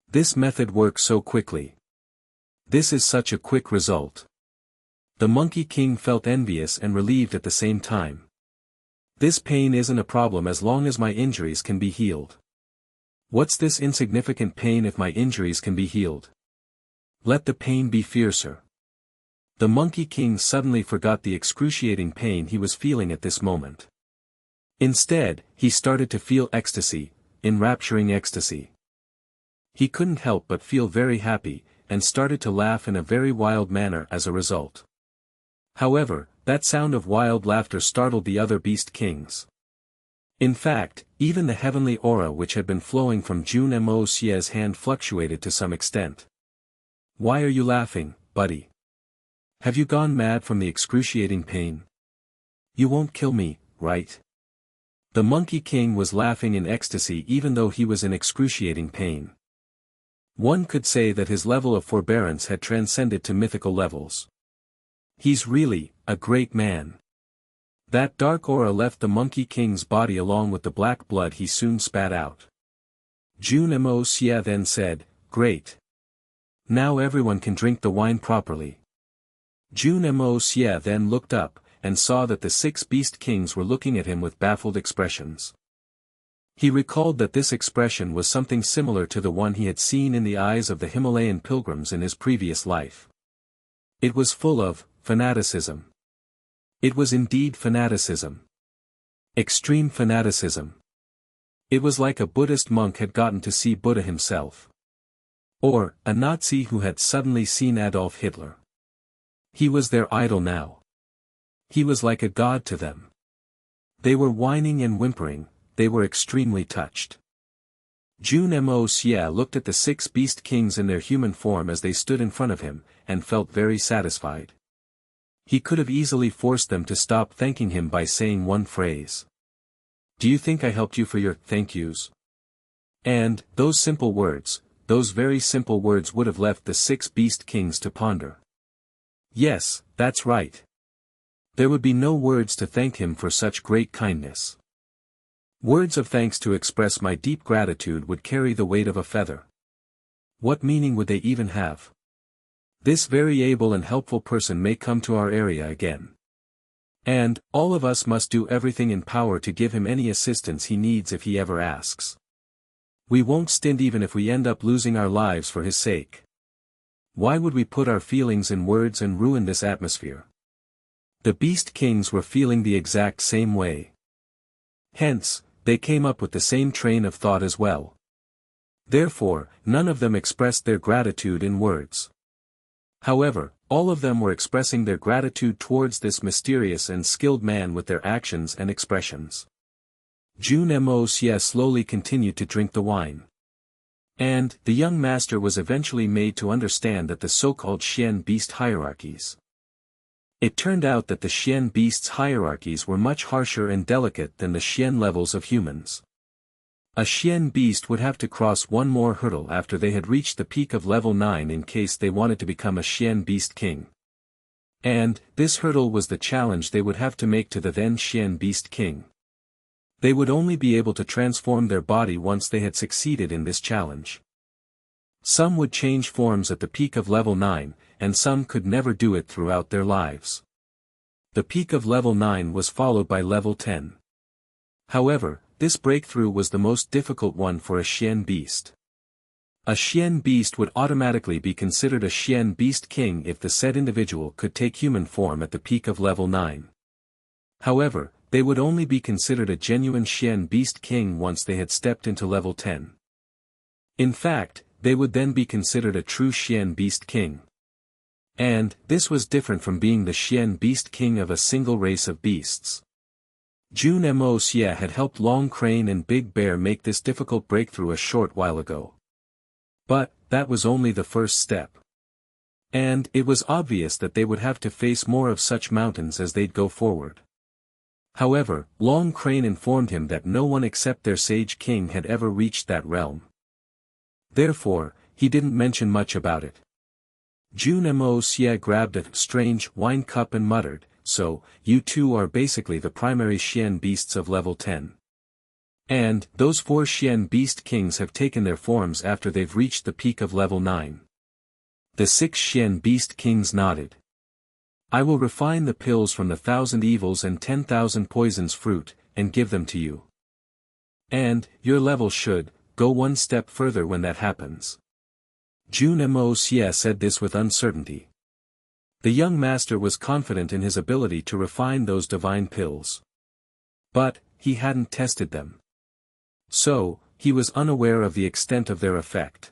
This method works so quickly. This is such a quick result. The Monkey King felt envious and relieved at the same time. This pain isn't a problem as long as my injuries can be healed. What's this insignificant pain if my injuries can be healed? Let the pain be fiercer. The Monkey King suddenly forgot the excruciating pain he was feeling at this moment. Instead, he started to feel ecstasy, enrapturing ecstasy. He couldn't help but feel very happy, and started to laugh in a very wild manner as a result. However, that sound of wild laughter startled the other beast kings. In fact, even the heavenly aura which had been flowing from Jun Moxie's hand fluctuated to some extent. Why are you laughing, buddy? Have you gone mad from the excruciating pain? You won't kill me, right? The Monkey King was laughing in ecstasy even though he was in excruciating pain. One could say that his level of forbearance had transcended to mythical levels. He's really a great man. That dark aura left the Monkey King's body along with the black blood he soon spat out. Jun Moxie then said, "Great. Now everyone can drink the wine properly." Jun Moxie then looked up, and saw that the 6 beast kings were looking at him with baffled expressions. He recalled that this expression was something similar to the one he had seen in the eyes of the Himalayan pilgrims in his previous life. It was full of fanaticism. It was indeed fanaticism. Extreme fanaticism. It was like a Buddhist monk had gotten to see Buddha himself. Or, a Nazi who had suddenly seen Adolf Hitler. He was their idol now. He was like a god to them. They were whining and whimpering, they were extremely touched. Jun Moxie looked at the 6 beast kings in their human form as they stood in front of him, and felt very satisfied. He could have easily forced them to stop thanking him by saying one phrase. Do you think I helped you for your thank yous? And, those simple words, those very simple words would have left the 6 beast kings to ponder. Yes, that's right. There would be no words to thank him for such great kindness. Words of thanks to express my deep gratitude would carry the weight of a feather. What meaning would they even have? This very able and helpful person may come to our area again. And, all of us must do everything in power to give him any assistance he needs if he ever asks. We won't stint even if we end up losing our lives for his sake. Why would we put our feelings in words and ruin this atmosphere? The beast kings were feeling the exact same way. Hence, they came up with the same train of thought as well. Therefore, none of them expressed their gratitude in words. However, all of them were expressing their gratitude towards this mysterious and skilled man with their actions and expressions. Jun Moxie slowly continued to drink the wine. And, the young master was eventually made to understand that the so-called Xian beast hierarchies. It turned out that the Xian beasts' hierarchies were much harsher and delicate than the Xian levels of humans. A Xian beast would have to cross one more hurdle after they had reached the peak of level 9 in case they wanted to become a Xian beast king. And, this hurdle was the challenge they would have to make to the then Xian Beast King. They would only be able to transform their body once they had succeeded in this challenge. Some would change forms at the peak of level 9, and some could never do it throughout their lives. The peak of level 9 was followed by level 10. However, this breakthrough was the most difficult one for a Xian Beast. A Xian Beast would automatically be considered a Xian Beast King if the said individual could take human form at the peak of level 9. However, they would only be considered a genuine Xian Beast King once they had stepped into level 10. In fact, they would then be considered a true Xian Beast King. And, this was different from being the Xian Beast King of a single race of beasts. Jun Moxie had helped Long Crane and Big Bear make this difficult breakthrough a short while ago. But, that was only the first step. And, it was obvious that they would have to face more of such mountains as they'd go forward. However, Long Crane informed him that no one except their Sage King had ever reached that realm. Therefore, he didn't mention much about it. Jun Moxie grabbed a strange wine cup and muttered, "So, you two are basically the primary Xian beasts of level 10. And, those 4 Xian Beast Kings have taken their forms after they've reached the peak of level 9. The 6 Xian Beast Kings nodded. "I will refine the pills from the 1,000 evils and 10,000 poisons fruit, and give them to you. And, your level should go one step further when that happens." Jun Moxie said this with uncertainty. The young master was confident in his ability to refine those divine pills. But, he hadn't tested them. So, he was unaware of the extent of their effect.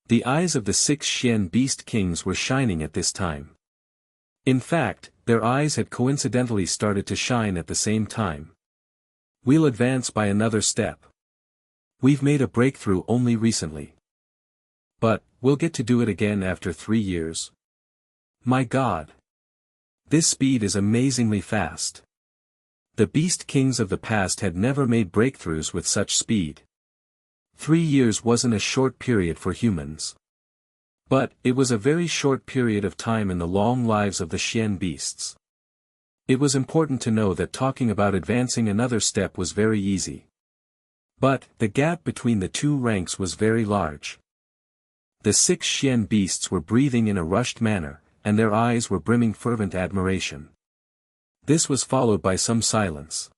The eyes of the 6 Xian Beast Kings were shining at this time. In fact, their eyes had coincidentally started to shine at the same time. "We'll advance by another step. We've made a breakthrough only recently. But, we'll get to do it again after 3 years. My God! This speed is amazingly fast." The Beast Kings of the past had never made breakthroughs with such speed. 3 years wasn't a short period for humans. But, it was a very short period of time in the long lives of the Xian beasts. It was important to know that talking about advancing another step was very easy. But, the gap between the two ranks was very large. The 6 Xian beasts were breathing in a rushed manner, and their eyes were brimming fervent admiration. This was followed by some silence.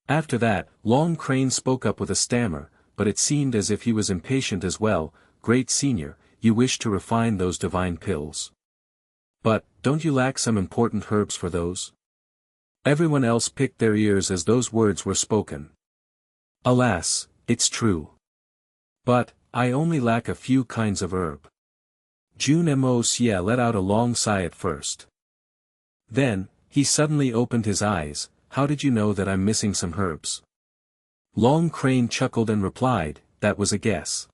After that, Long Crane spoke up with a stammer, but it seemed as if he was impatient as well. "Great Senior, you wish to refine those divine pills. But, don't you lack some important herbs for those?" Everyone else picked their ears as those words were spoken. "Alas, it's true. But, I only lack a few kinds of herb." Jun Moxie let out a long sigh at first. Then, he suddenly opened his eyes. "How did you know that I'm missing some herbs?" Long Crane chuckled and replied, "That was a guess.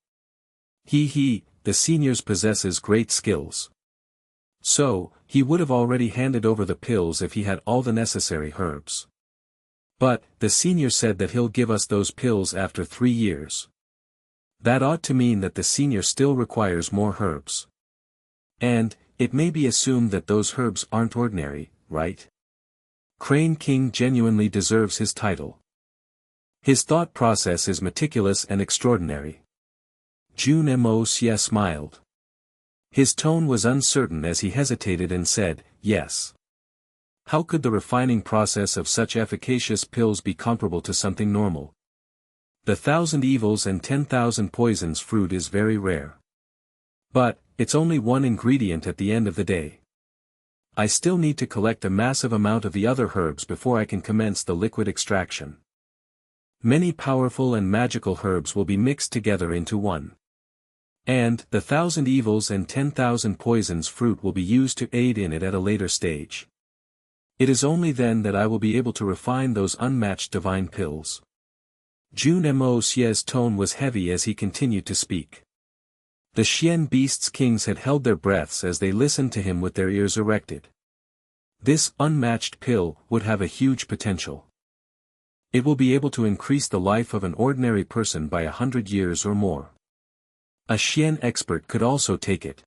The seniors possesses great skills. So, he would have already handed over the pills if he had all the necessary herbs. But, the senior said that he'll give us those pills after 3 years. That ought to mean that the senior still requires more herbs. And, it may be assumed that those herbs aren't ordinary, right? Crane King genuinely deserves his title. His thought process is meticulous and extraordinary." Jun Moxie smiled. His tone was uncertain as he hesitated and said, "Yes. How could the refining process of such efficacious pills be comparable to something normal? The 1,000 evils and 10,000 poisons fruit is very rare. But, it's only one ingredient at the end of the day. I still need to collect a massive amount of the other herbs before I can commence the liquid extraction. Many powerful and magical herbs will be mixed together into one. And, the 1,000 evils and 10,000 poisons fruit will be used to aid in it at a later stage. It is only then that I will be able to refine those unmatched divine pills." Jun Moxie's tone was heavy as he continued to speak. The Xian Beasts Kings had held their breaths as they listened to him with their ears erected. This unmatched pill would have a huge potential. It will be able to increase the life of an ordinary person by 100 years or more. A Xian expert could also take it.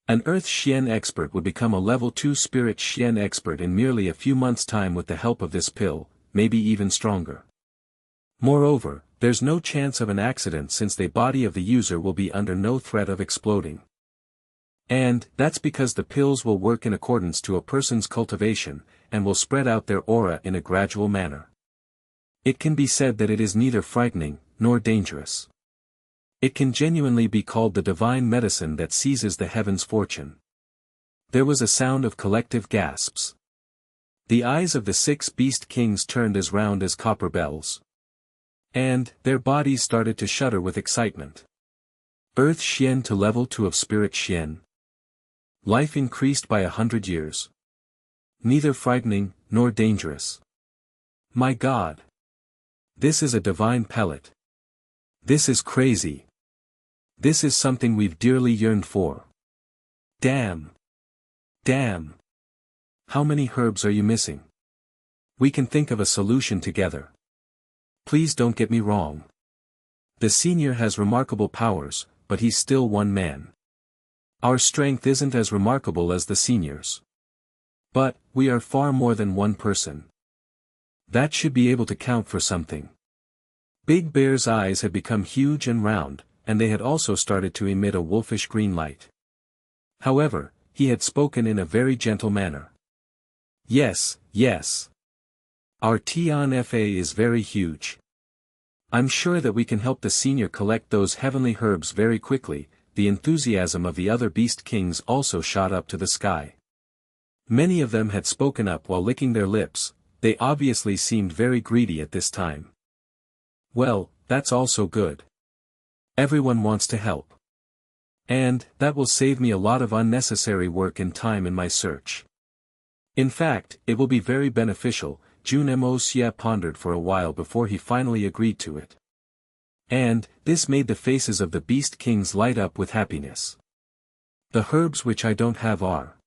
An Earth Xian expert would become a level 2 Spirit Xian expert in merely a few months' time with the help of this pill, maybe even stronger. Moreover, there's no chance of an accident since the body of the user will be under no threat of exploding. And that's because the pills will work in accordance to a person's cultivation, and will spread out their aura in a gradual manner. It can be said that it is neither frightening, nor dangerous. It can genuinely be called the divine medicine that seizes the heaven's fortune. There was a sound of collective gasps. The eyes of the 6 beast kings turned as round as copper bells. And, their bodies started to shudder with excitement. Earth Xian to level 2 of Spirit Xian. Life increased by 100 years. Neither frightening, nor dangerous. My God! This is a divine pellet. This is crazy. This is something we've dearly yearned for. Damn! Damn! How many herbs are you missing? We can think of a solution together. Please don't get me wrong. The senior has remarkable powers, but he's still one man. Our strength isn't as remarkable as the senior's. But, we are far more than one person. That should be able to count for something. Big Bear's eyes had become huge and round, and they had also started to emit a wolfish green light. However, he had spoken in a very gentle manner. Yes, yes. Our Tian Fa is very huge. I'm sure that we can help the senior collect those heavenly herbs very quickly. The enthusiasm of the other beast kings also shot up to the sky. Many of them had spoken up while licking their lips. They obviously seemed very greedy at this time. Well, that's also good. Everyone wants to help. And, that will save me a lot of unnecessary work and time in my search. In fact, it will be very beneficial. Jun Moxie pondered for a while before he finally agreed to it. And, this made the faces of the beast kings light up with happiness. The herbs which I don't have are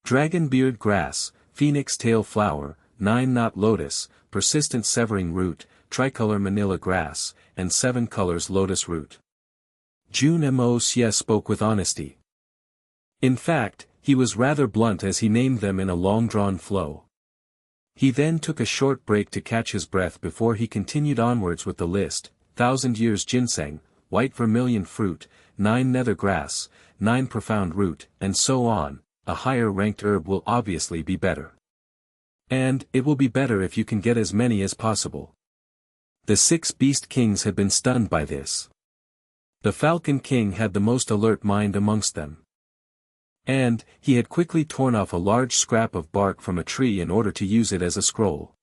dragon beard grass, phoenix tail flower, 9-knot lotus, persistent severing root, tricolor manila grass, and 7 colors lotus root. Jun Moxie spoke with honesty. In fact, he was rather blunt as he named them in a long-drawn flow. He then took a short break to catch his breath before he continued onwards with the list: 1,000 years ginseng, white vermilion fruit, 9 nether grass, 9 profound root, and so on. A higher ranked herb will obviously be better. And, it will be better if you can get as many as possible. The 6 beast kings had been stunned by this. The Falcon King had the most alert mind amongst them. And, he had quickly torn off a large scrap of bark from a tree in order to use it as a scroll.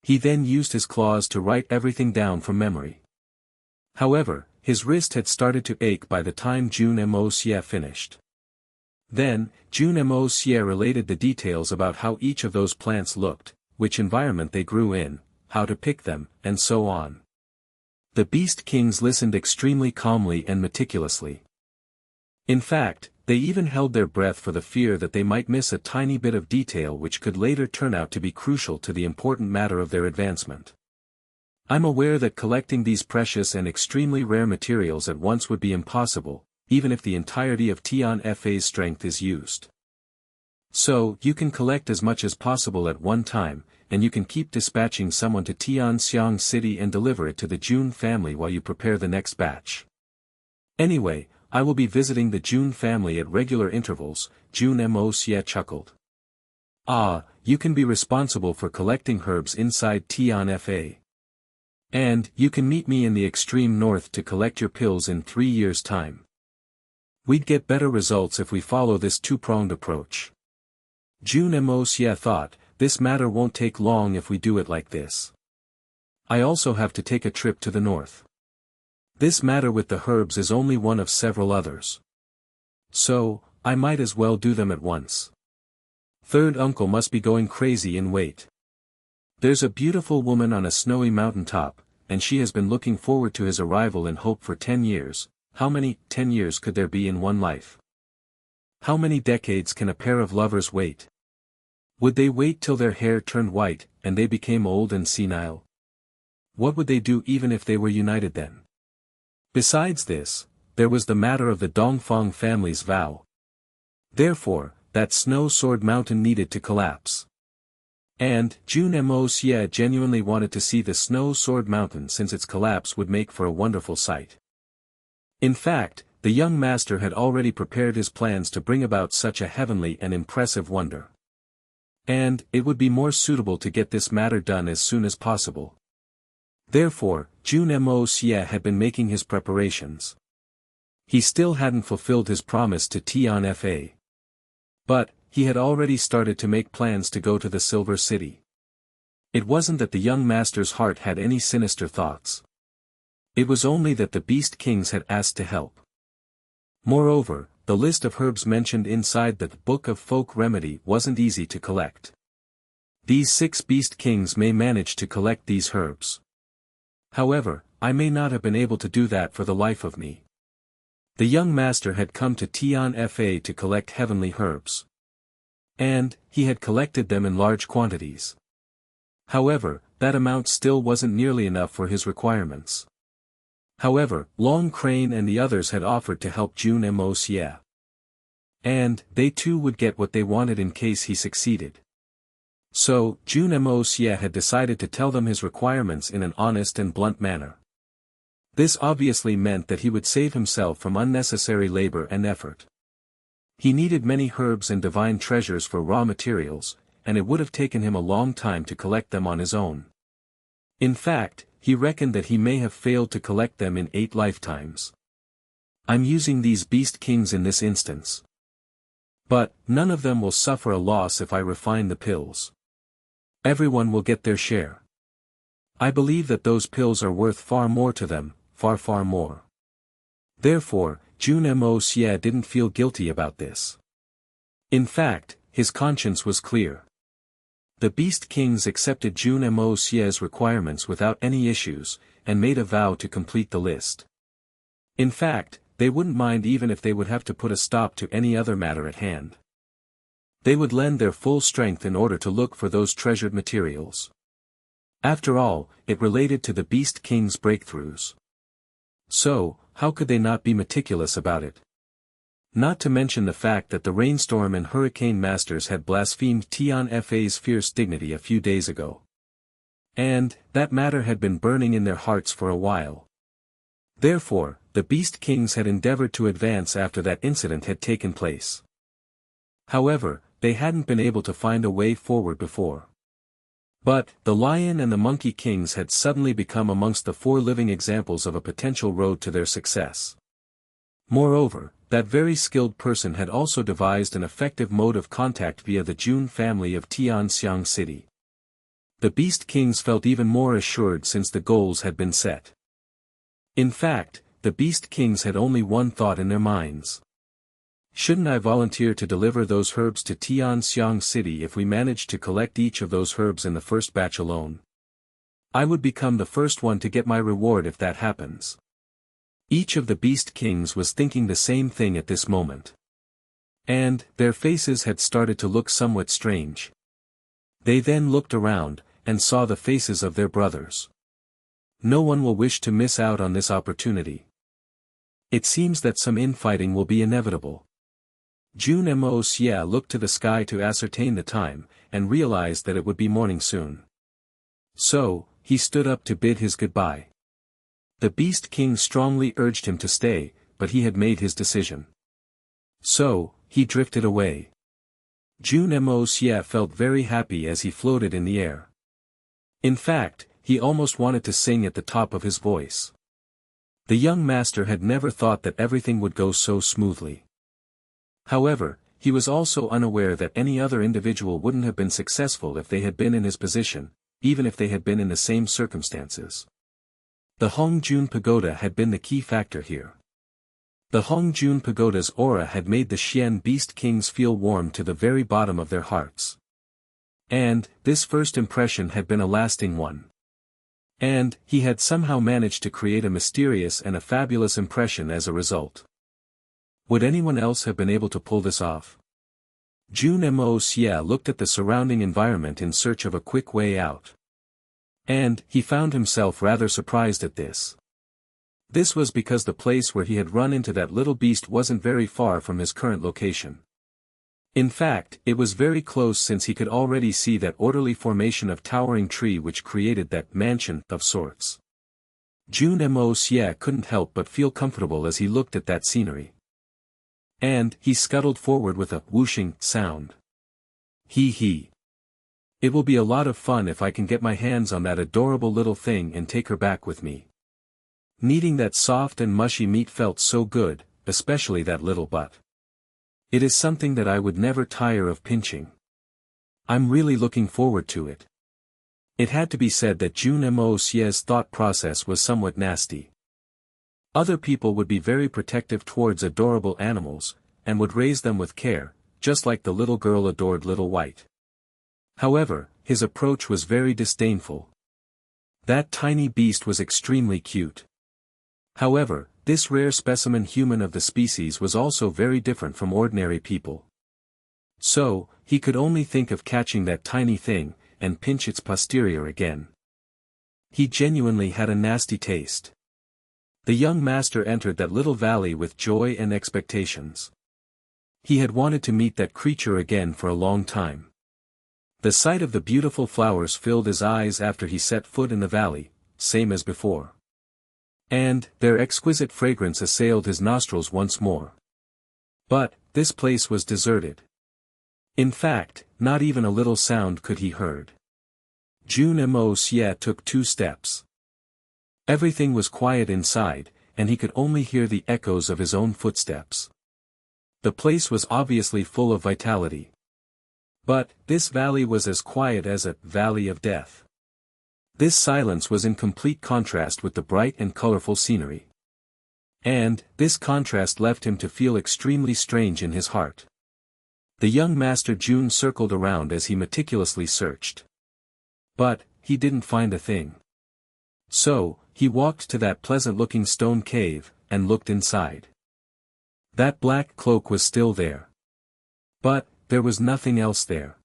He then used his claws to write everything down from memory. However, his wrist had started to ache by the time Jun Moxie finished. Then, Jun Moxie related the details about how each of those plants looked, which environment they grew in, how to pick them, and so on. The beast kings listened extremely calmly and meticulously. In fact, they even held their breath for the fear that they might miss a tiny bit of detail which could later turn out to be crucial to the important matter of their advancement. I'm aware that collecting these precious and extremely rare materials at once would be impossible, even if the entirety of Tian Fa's strength is used. So, you can collect as much as possible at one time, and you can keep dispatching someone to Tianxiang City and deliver it to the Jun family while you prepare the next batch. Anyway, I will be visiting the Jun family at regular intervals. Jun Moxie chuckled. Ah, you can be responsible for collecting herbs inside Tian Fa. And, you can meet me in the extreme north to collect your pills in 3 years' time. We'd get better results if we follow this two-pronged approach. Jun Moxie thought, this matter won't take long if we do it like this. I also have to take a trip to the north. This matter with the herbs is only one of several others. So, I might as well do them at once. Third uncle must be going crazy in wait. There's a beautiful woman on a snowy mountaintop, and she has been looking forward to his arrival in hope for 10 years. How many 10 years could there be in one life? How many decades can a pair of lovers wait? Would they wait till their hair turned white, and they became old and senile? What would they do even if they were united then? Besides this, there was the matter of the Dongfang family's vow. Therefore, that snow sword mountain needed to collapse. And Jun Moxie genuinely wanted to see the snow sword mountain since its collapse would make for a wonderful sight. In fact, the young master had already prepared his plans to bring about such a heavenly and impressive wonder. And it would be more suitable to get this matter done as soon as possible. Therefore, Jun Moxie had been making his preparations. He still hadn't fulfilled his promise to Tian Fa. But, he had already started to make plans to go to the Silver City. It wasn't that the young master's heart had any sinister thoughts. It was only that the Beast Kings had asked to help. Moreover, the list of herbs mentioned inside the Book of Folk Remedy wasn't easy to collect. These 6 Beast Kings may manage to collect these herbs. However, I may not have been able to do that for the life of me. The young master had come to Tian Fa to collect heavenly herbs. And, he had collected them in large quantities. However, that amount still wasn't nearly enough for his requirements. However, Long Crane and the others had offered to help Jun Moxie. And, they too would get what they wanted in case he succeeded. So, Jun Moxie had decided to tell them his requirements in an honest and blunt manner. This obviously meant that he would save himself from unnecessary labor and effort. He needed many herbs and divine treasures for raw materials, and it would have taken him a long time to collect them on his own. In fact, he reckoned that he may have failed to collect them in 8 lifetimes. I'm using these Beast Kings in this instance. But, none of them will suffer a loss if I refine the pills. Everyone will get their share. I believe that those pills are worth far more to them, far more. Therefore, Jun Moxie didn't feel guilty about this. In fact, his conscience was clear. The Beast Kings accepted Jun Moxie's requirements without any issues, and made a vow to complete the list. In fact, they wouldn't mind even if they would have to put a stop to any other matter at hand. They would lend their full strength in order to look for those treasured materials. After all, it related to the Beast King's breakthroughs. So, how could they not be meticulous about it? Not to mention the fact that the Rainstorm and Hurricane Masters had blasphemed Tian Fa's fierce dignity a few days ago. And, that matter had been burning in their hearts for a while. Therefore, the Beast Kings had endeavored to advance after that incident had taken place. However, they hadn't been able to find a way forward before. But, the Lion and the Monkey Kings had suddenly become amongst the 4 living examples of a potential road to their success. Moreover, that very skilled person had also devised an effective mode of contact via the Jun family of Tianxiang City. The Beast Kings felt even more assured since the goals had been set. In fact, the Beast Kings had only one thought in their minds. Shouldn't I volunteer to deliver those herbs to Tianxiang City if we managed to collect each of those herbs in the first batch alone? I would become the first one to get my reward if that happens. Each of the Beast Kings was thinking the same thing at this moment. And, their faces had started to look somewhat strange. They then looked around, and saw the faces of their brothers. No one will wish to miss out on this opportunity. It seems that some infighting will be inevitable. Jun Moxie looked to the sky to ascertain the time, and realized that it would be morning soon. So, he stood up to bid his goodbye. The Beast King strongly urged him to stay, but he had made his decision. So, he drifted away. Jun Moxie felt very happy as he floated in the air. In fact, he almost wanted to sing at the top of his voice. The young master had never thought that everything would go so smoothly. However, he was also unaware that any other individual wouldn't have been successful if they had been in his position, even if they had been in the same circumstances. The Hongjun Pagoda had been the key factor here. The Hongjun Pagoda's aura had made the Xian Beast Kings feel warm to the very bottom of their hearts. And, this first impression had been a lasting one. And, he had somehow managed to create a mysterious and a fabulous impression as a result. Would anyone else have been able to pull this off? Jun Moxie looked at the surrounding environment in search of a quick way out. And, he found himself rather surprised at this. This was because the place where he had run into that little beast wasn't very far from his current location. In fact, it was very close since he could already see that orderly formation of towering tree which created that mansion of sorts. Jun Moxie couldn't help but feel comfortable as he looked at that scenery. And he scuttled forward with a whooshing sound. He. It will be a lot of fun if I can get my hands on that adorable little thing and take her back with me. Kneading that soft and mushy meat felt so good, especially that little butt. It is something that I would never tire of pinching. I'm really looking forward to it. It had to be said that Jun Moxie's thought process was somewhat nasty. Other people would be very protective towards adorable animals, and would raise them with care, just like the little girl adored Little White. However, his approach was very disdainful. That tiny beast was extremely cute. However, this rare specimen human of the species was also very different from ordinary people. So, he could only think of catching that tiny thing, and pinch its posterior again. He genuinely had a nasty taste. The young master entered that little valley with joy and expectations. He had wanted to meet that creature again for a long time. The sight of the beautiful flowers filled his eyes after he set foot in the valley, same as before. And their exquisite fragrance assailed his nostrils once more. But this place was deserted. In fact, not even a little sound could he heard. Jun Moxie took 2 steps. Everything was quiet inside, and he could only hear the echoes of his own footsteps. The place was obviously full of vitality. But this valley was as quiet as a valley of death. This silence was in complete contrast with the bright and colorful scenery. And this contrast left him to feel extremely strange in his heart. The young master Jun circled around as he meticulously searched. But he didn't find a thing. So, he walked to that pleasant-looking stone cave, and looked inside. That black cloak was still there. But there was nothing else there.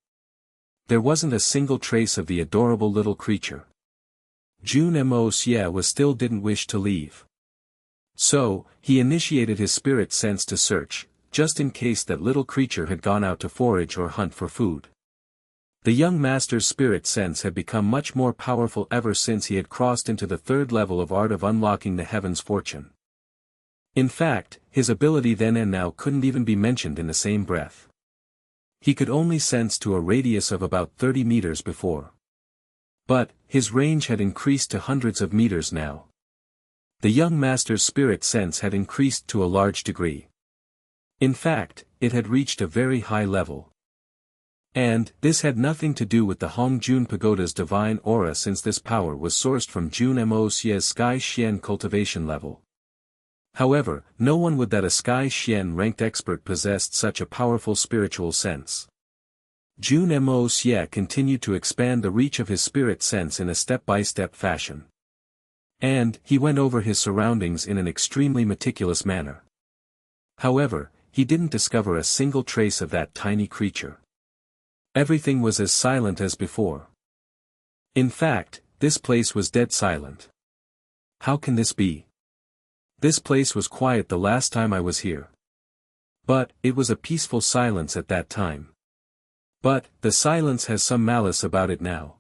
There wasn't a single trace of the adorable little creature. Jun Moxie still didn't wish to leave. So, he initiated his spirit sense to search, just in case that little creature had gone out to forage or hunt for food. The young master's spirit sense had become much more powerful ever since he had crossed into the 3rd level of art of unlocking the heaven's fortune. In fact, his ability then and now couldn't even be mentioned in the same breath. He could only sense to a radius of about 30 meters before. But his range had increased to hundreds of meters now. The young master's spirit sense had increased to a large degree. In fact, it had reached a very high level. And this had nothing to do with the Hongjun Pagoda's divine aura, since this power was sourced from Jun Moxie's Sky Xian cultivation level. However, no one would that a Sky Xian ranked expert possessed such a powerful spiritual sense. Jun Moxie continued to expand the reach of his spirit sense in a step-by-step fashion. And he went over his surroundings in an extremely meticulous manner. However, he didn't discover a single trace of that tiny creature. Everything was as silent as before. In fact, this place was dead silent. How can this be? This place was quiet the last time I was here. But it was a peaceful silence at that time. But the silence has some malice about it now.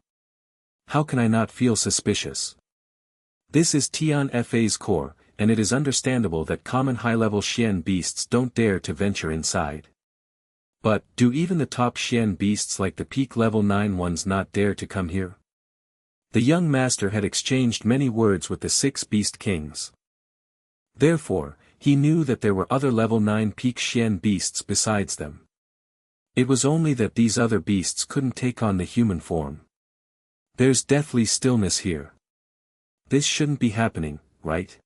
How can I not feel suspicious? This is Tian Fa's core, and it is understandable that common high-level Xian beasts don't dare to venture inside. But do even the top Xian beasts like the peak level 9 ones not dare to come here? The young master had exchanged many words with the 6 beast kings. Therefore, he knew that there were other level 9 peak Xian beasts besides them. It was only that these other beasts couldn't take on the human form. There's deathly stillness here. This shouldn't be happening, right?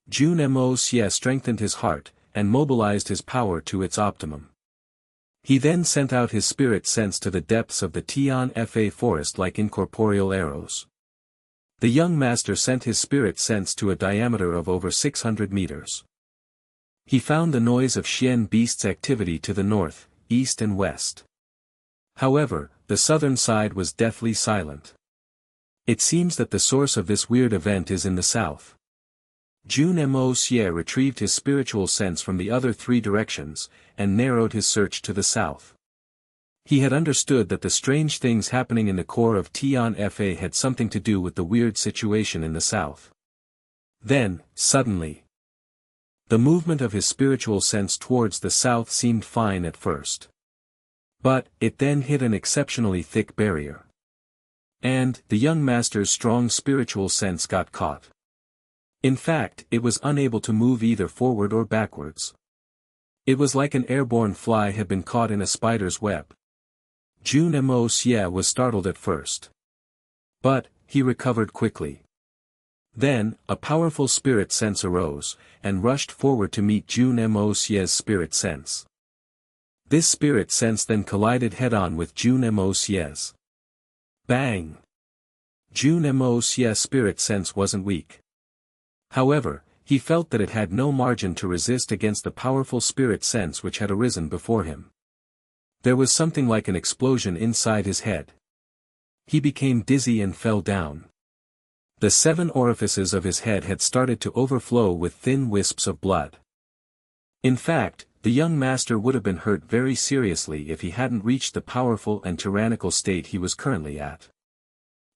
Jun Moxie strengthened his heart, and mobilized his power to its optimum. He then sent out his spirit sense to the depths of the Tian Fa forest like incorporeal arrows. The young master sent his spirit sense to a diameter of over 600 meters. He found the noise of Xian beasts' activity to the north, east and west. However, the southern side was deathly silent. It seems that the source of this weird event is in the south. Jun Moxie retrieved his spiritual sense from the other three directions, and narrowed his search to the south. He had understood that the strange things happening in the core of Tian Fa had something to do with the weird situation in the south. Then, suddenly, the movement of his spiritual sense towards the south seemed fine at first. But, it then hit an exceptionally thick barrier. And, the young master's strong spiritual sense got caught. In fact, it was unable to move either forward or backwards. It was like an airborne fly had been caught in a spider's web. Jun Moxie was startled at first. But, he recovered quickly. Then, a powerful spirit sense arose, and rushed forward to meet Jun Moxie's spirit sense. This spirit sense then collided head-on with Jun Moxie's. Bang! Jun Moxie's spirit sense wasn't weak. However, he felt that it had no margin to resist against the powerful spirit sense which had arisen before him. There was something like an explosion inside his head. He became dizzy and fell down. The 7 orifices of his head had started to overflow with thin wisps of blood. In fact, the young master would have been hurt very seriously if he hadn't reached the powerful and tyrannical state he was currently at.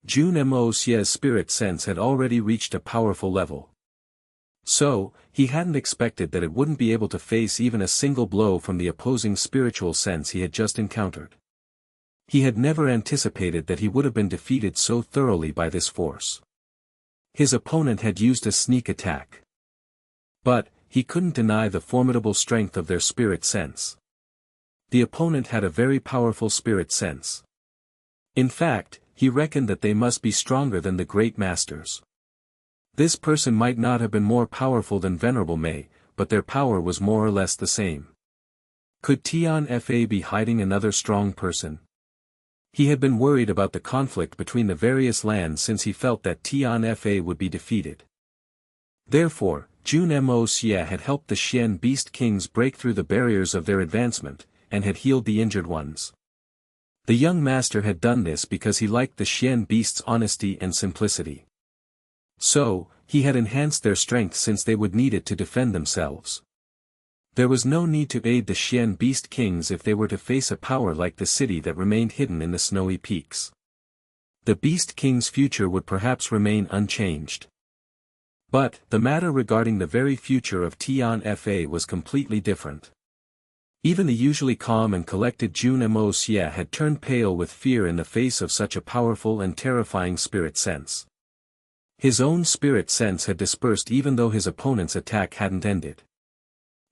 Jun Moxie's spirit sense had already reached a powerful level. So, he hadn't expected that it wouldn't be able to face even a single blow from the opposing spiritual sense he had just encountered. He had never anticipated that he would have been defeated so thoroughly by this force. His opponent had used a sneak attack. But, he couldn't deny the formidable strength of their spirit sense. The opponent had a very powerful spirit sense. In fact, he reckoned that they must be stronger than the great masters. This person might not have been more powerful than Venerable Mei, but their power was more or less the same. Could Tian Fa be hiding another strong person? He had been worried about the conflict between the various lands since he felt that Tian Fa would be defeated. Therefore, Jun Moxie had helped the Xian Beast Kings break through the barriers of their advancement, and had healed the injured ones. The young master had done this because he liked the Xian Beasts' honesty and simplicity. So, he had enhanced their strength since they would need it to defend themselves. There was no need to aid the Xian Beast Kings if they were to face a power like the city that remained hidden in the snowy peaks. The Beast King's future would perhaps remain unchanged. But, the matter regarding the very future of Tian Fa was completely different. Even the usually calm and collected Jun Moxie had turned pale with fear in the face of such a powerful and terrifying spirit sense. His own spirit sense had dispersed even though his opponent's attack hadn't ended.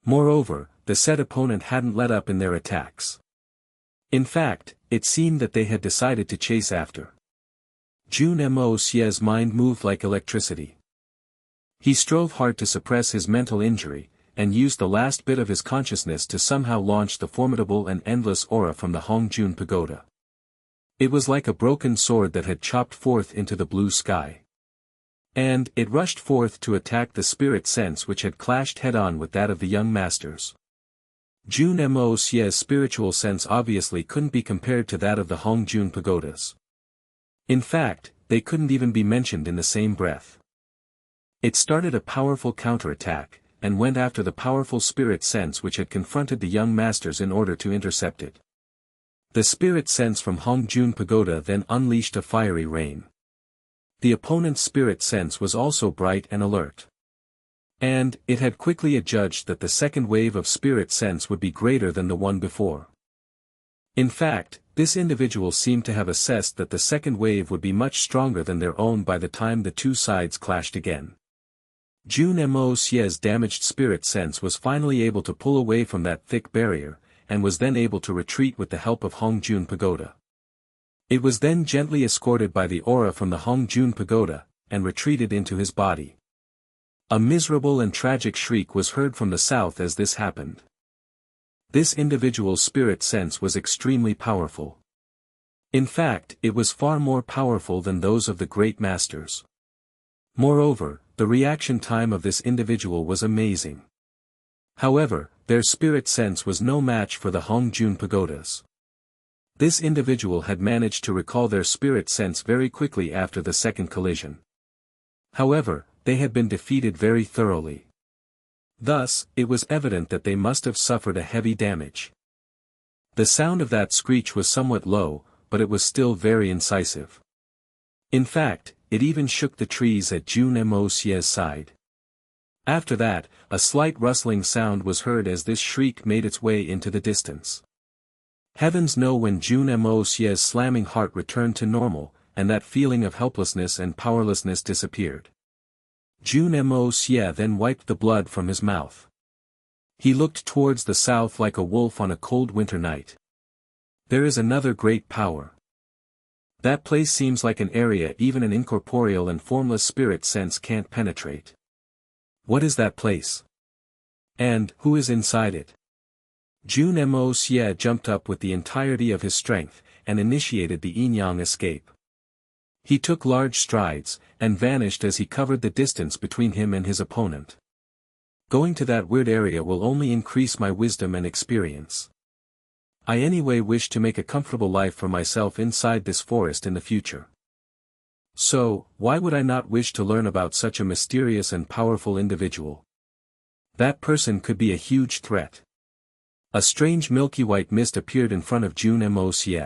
Moreover, the said opponent hadn't let up in their attacks. In fact, it seemed that they had decided to chase after. Jun Moxie's mind moved like electricity. He strove hard to suppress his mental injury, and used the last bit of his consciousness to somehow launch the formidable and endless aura from the Hongjun Pagoda. It was like a broken sword that had chopped forth into the blue sky. And, it rushed forth to attack the spirit sense which had clashed head-on with that of the young masters. Jun Moxie's spiritual sense obviously couldn't be compared to that of the Hongjun Pagodas. In fact, they couldn't even be mentioned in the same breath. It started a powerful counterattack, and went after the powerful spirit sense which had confronted the young masters in order to intercept it. The spirit sense from Hongjun Pagoda then unleashed a fiery rain. The opponent's spirit sense was also bright and alert. And, it had quickly adjudged that the second wave of spirit sense would be greater than the one before. In fact, this individual seemed to have assessed that the second wave would be much stronger than their own by the time the two sides clashed again. Jun Moxie's damaged spirit sense was finally able to pull away from that thick barrier, and was then able to retreat with the help of Hongjun Pagoda. It was then gently escorted by the aura from the Hongjun Pagoda, and retreated into his body. A miserable and tragic shriek was heard from the south as this happened. This individual's spirit sense was extremely powerful. In fact, it was far more powerful than those of the great masters. Moreover, the reaction time of this individual was amazing. However, their spirit sense was no match for the Hongjun Pagodas. This individual had managed to recall their spirit sense very quickly after the second collision. However, they had been defeated very thoroughly. Thus, it was evident that they must have suffered a heavy damage. The sound of that screech was somewhat low, but it was still very incisive. In fact, it even shook the trees at Jun Moxie's side. After that, a slight rustling sound was heard as this shriek made its way into the distance. Heavens know when Jun Moxie's slamming heart returned to normal, and that feeling of helplessness and powerlessness disappeared. Jun Moxie then wiped the blood from his mouth. He looked towards the south like a wolf on a cold winter night. There is another great power. That place seems like an area even an incorporeal and formless spirit sense can't penetrate. What is that place? And who is inside it? Jun Moxie jumped up with the entirety of his strength, and initiated the yin-yang escape. He took large strides, and vanished as he covered the distance between him and his opponent. Going to that weird area will only increase my wisdom and experience. I anyway wish to make a comfortable life for myself inside this forest in the future. So, why would I not wish to learn about such a mysterious and powerful individual? That person could be a huge threat. A strange milky white mist appeared in front of Jun Moxie.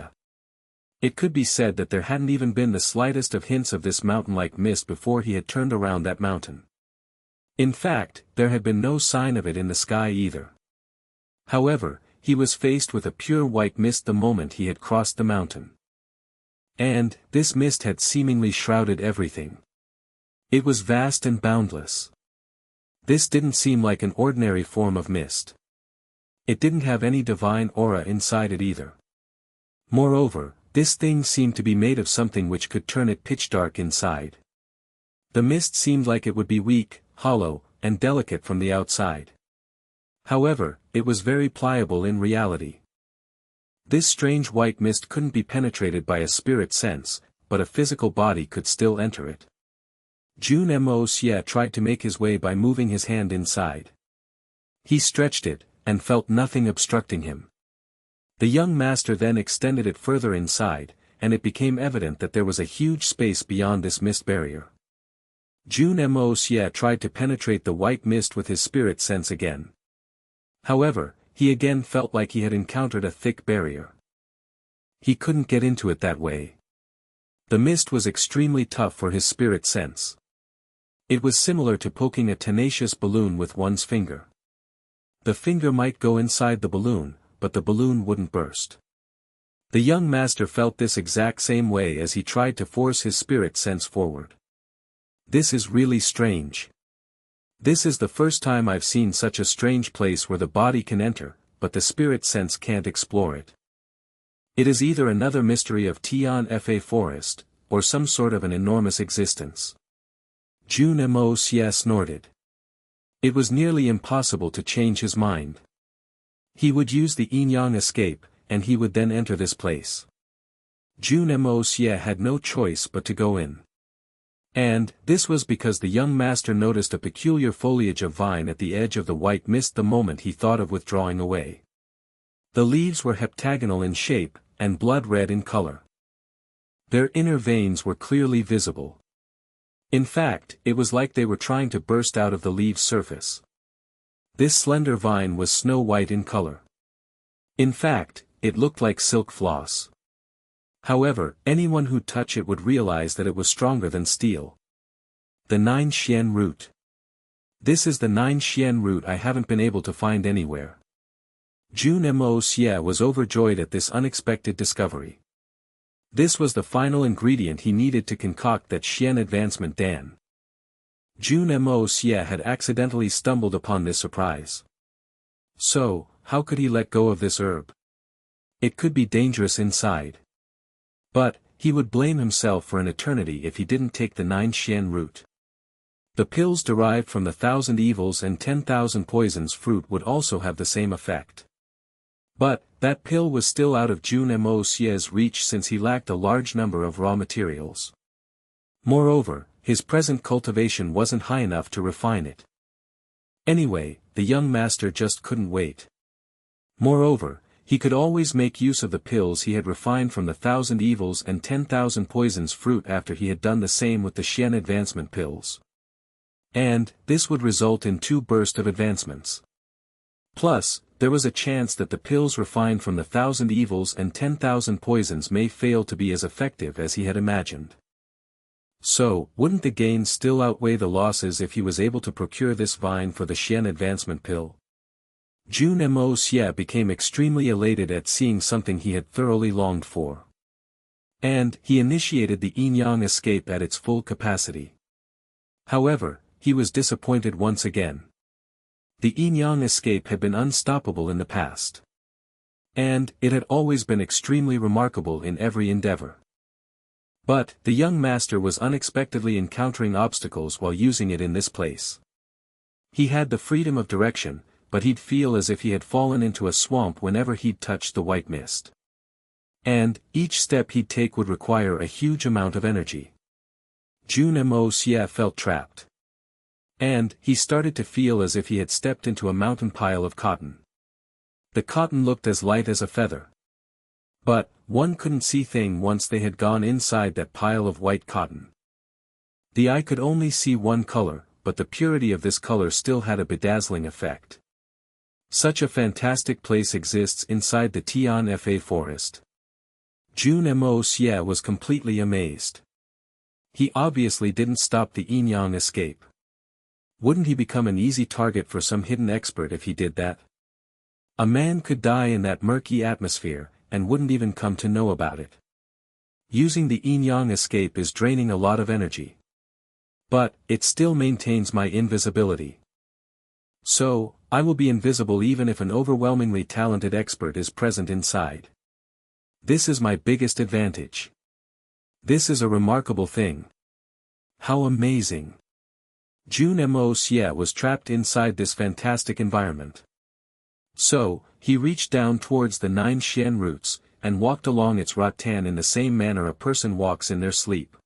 It could be said that there hadn't even been the slightest of hints of this mountain-like mist before he had turned around that mountain. In fact, there had been no sign of it in the sky either. However, he was faced with a pure white mist the moment he had crossed the mountain. And, this mist had seemingly shrouded everything. It was vast and boundless. This didn't seem like an ordinary form of mist. It didn't have any divine aura inside it either. Moreover, this thing seemed to be made of something which could turn it pitch dark inside. The mist seemed like it would be weak, hollow, and delicate from the outside. However, it was very pliable in reality. This strange white mist couldn't be penetrated by a spirit sense, but a physical body could still enter it. Jun Moxie tried to make his way by moving his hand inside. He stretched it, and felt nothing obstructing him. The young master then extended it further inside, and it became evident that there was a huge space beyond this mist barrier. Jun Moxie tried to penetrate the white mist with his spirit sense again. However, he again felt like he had encountered a thick barrier. He couldn't get into it that way. The mist was extremely tough for his spirit sense. It was similar to poking a tenacious balloon with one's finger. The finger might go inside the balloon, but the balloon wouldn't burst. The young master felt this exact same way as he tried to force his spirit sense forward. This is really strange. This is the first time I've seen such a strange place where the body can enter, but the spirit sense can't explore it. It is either another mystery of Tian Fa forest, or some sort of an enormous existence. Jun Moxie snorted. It was nearly impossible to change his mind. He would use the yin-yang escape, and he would then enter this place. Jun Moxie had no choice but to go in. And, this was because the young master noticed a peculiar foliage of vine at the edge of the white mist the moment he thought of withdrawing away. The leaves were heptagonal in shape, and blood red in color. Their inner veins were clearly visible. In fact, it was like they were trying to burst out of the leaves' surface. This slender vine was snow white in color. In fact, it looked like silk floss. However, anyone who'd touch it would realize that it was stronger than steel. The 9 Xian root. This is the 9 Xian root I haven't been able to find anywhere. Jun Moxie was overjoyed at this unexpected discovery. This was the final ingredient he needed to concoct that Xian advancement Dan. Jun Moxie had accidentally stumbled upon this surprise. So, how could he let go of this herb? It could be dangerous inside. But, he would blame himself for an eternity if he didn't take the 9 Xian root. The pills derived from the 1,000 evils and 10,000 poisons fruit would also have the same effect. But, that pill was still out of Jun Moxie's reach since he lacked a large number of raw materials. Moreover, his present cultivation wasn't high enough to refine it. Anyway, the young master just couldn't wait. Moreover, he could always make use of the pills he had refined from the 1,000 evils and 10,000 poisons fruit after he had done the same with the Xian advancement pills. And, this would result in 2 bursts of advancements. Plus, there was a chance that the pills refined from the 1,000 evils and 10,000 poisons may fail to be as effective as he had imagined. So, wouldn't the gains still outweigh the losses if he was able to procure this vine for the Xian advancement pill? Jun Moxie became extremely elated at seeing something he had thoroughly longed for. And, he initiated the yin-yang escape at its full capacity. However, he was disappointed once again. The yin-yang escape had been unstoppable in the past. And, it had always been extremely remarkable in every endeavor. But, the young master was unexpectedly encountering obstacles while using it in this place. He had the freedom of direction, but he'd feel as if he had fallen into a swamp whenever he'd touched the white mist. And, each step he'd take would require a huge amount of energy. Jun Moxie felt trapped. And, he started to feel as if he had stepped into a mountain pile of cotton. The cotton looked as light as a feather. But, one couldn't see things once they had gone inside that pile of white cotton. The eye could only see one color, but the purity of this color still had a bedazzling effect. Such a fantastic place exists inside the Tian Fa forest. Jun Moxie was completely amazed. He obviously didn't stop the yin-yang escape. Wouldn't he become an easy target for some hidden expert if he did that? A man could die in that murky atmosphere, and wouldn't even come to know about it. Using the yin-yang escape is draining a lot of energy. But, it still maintains my invisibility. So, I will be invisible even if an overwhelmingly talented expert is present inside. This is my biggest advantage. This is a remarkable thing. How amazing. Jun Moxie was trapped inside this fantastic environment. So, he reached down towards the 9 Xian roots, and walked along its rattan in the same manner a person walks in their sleep.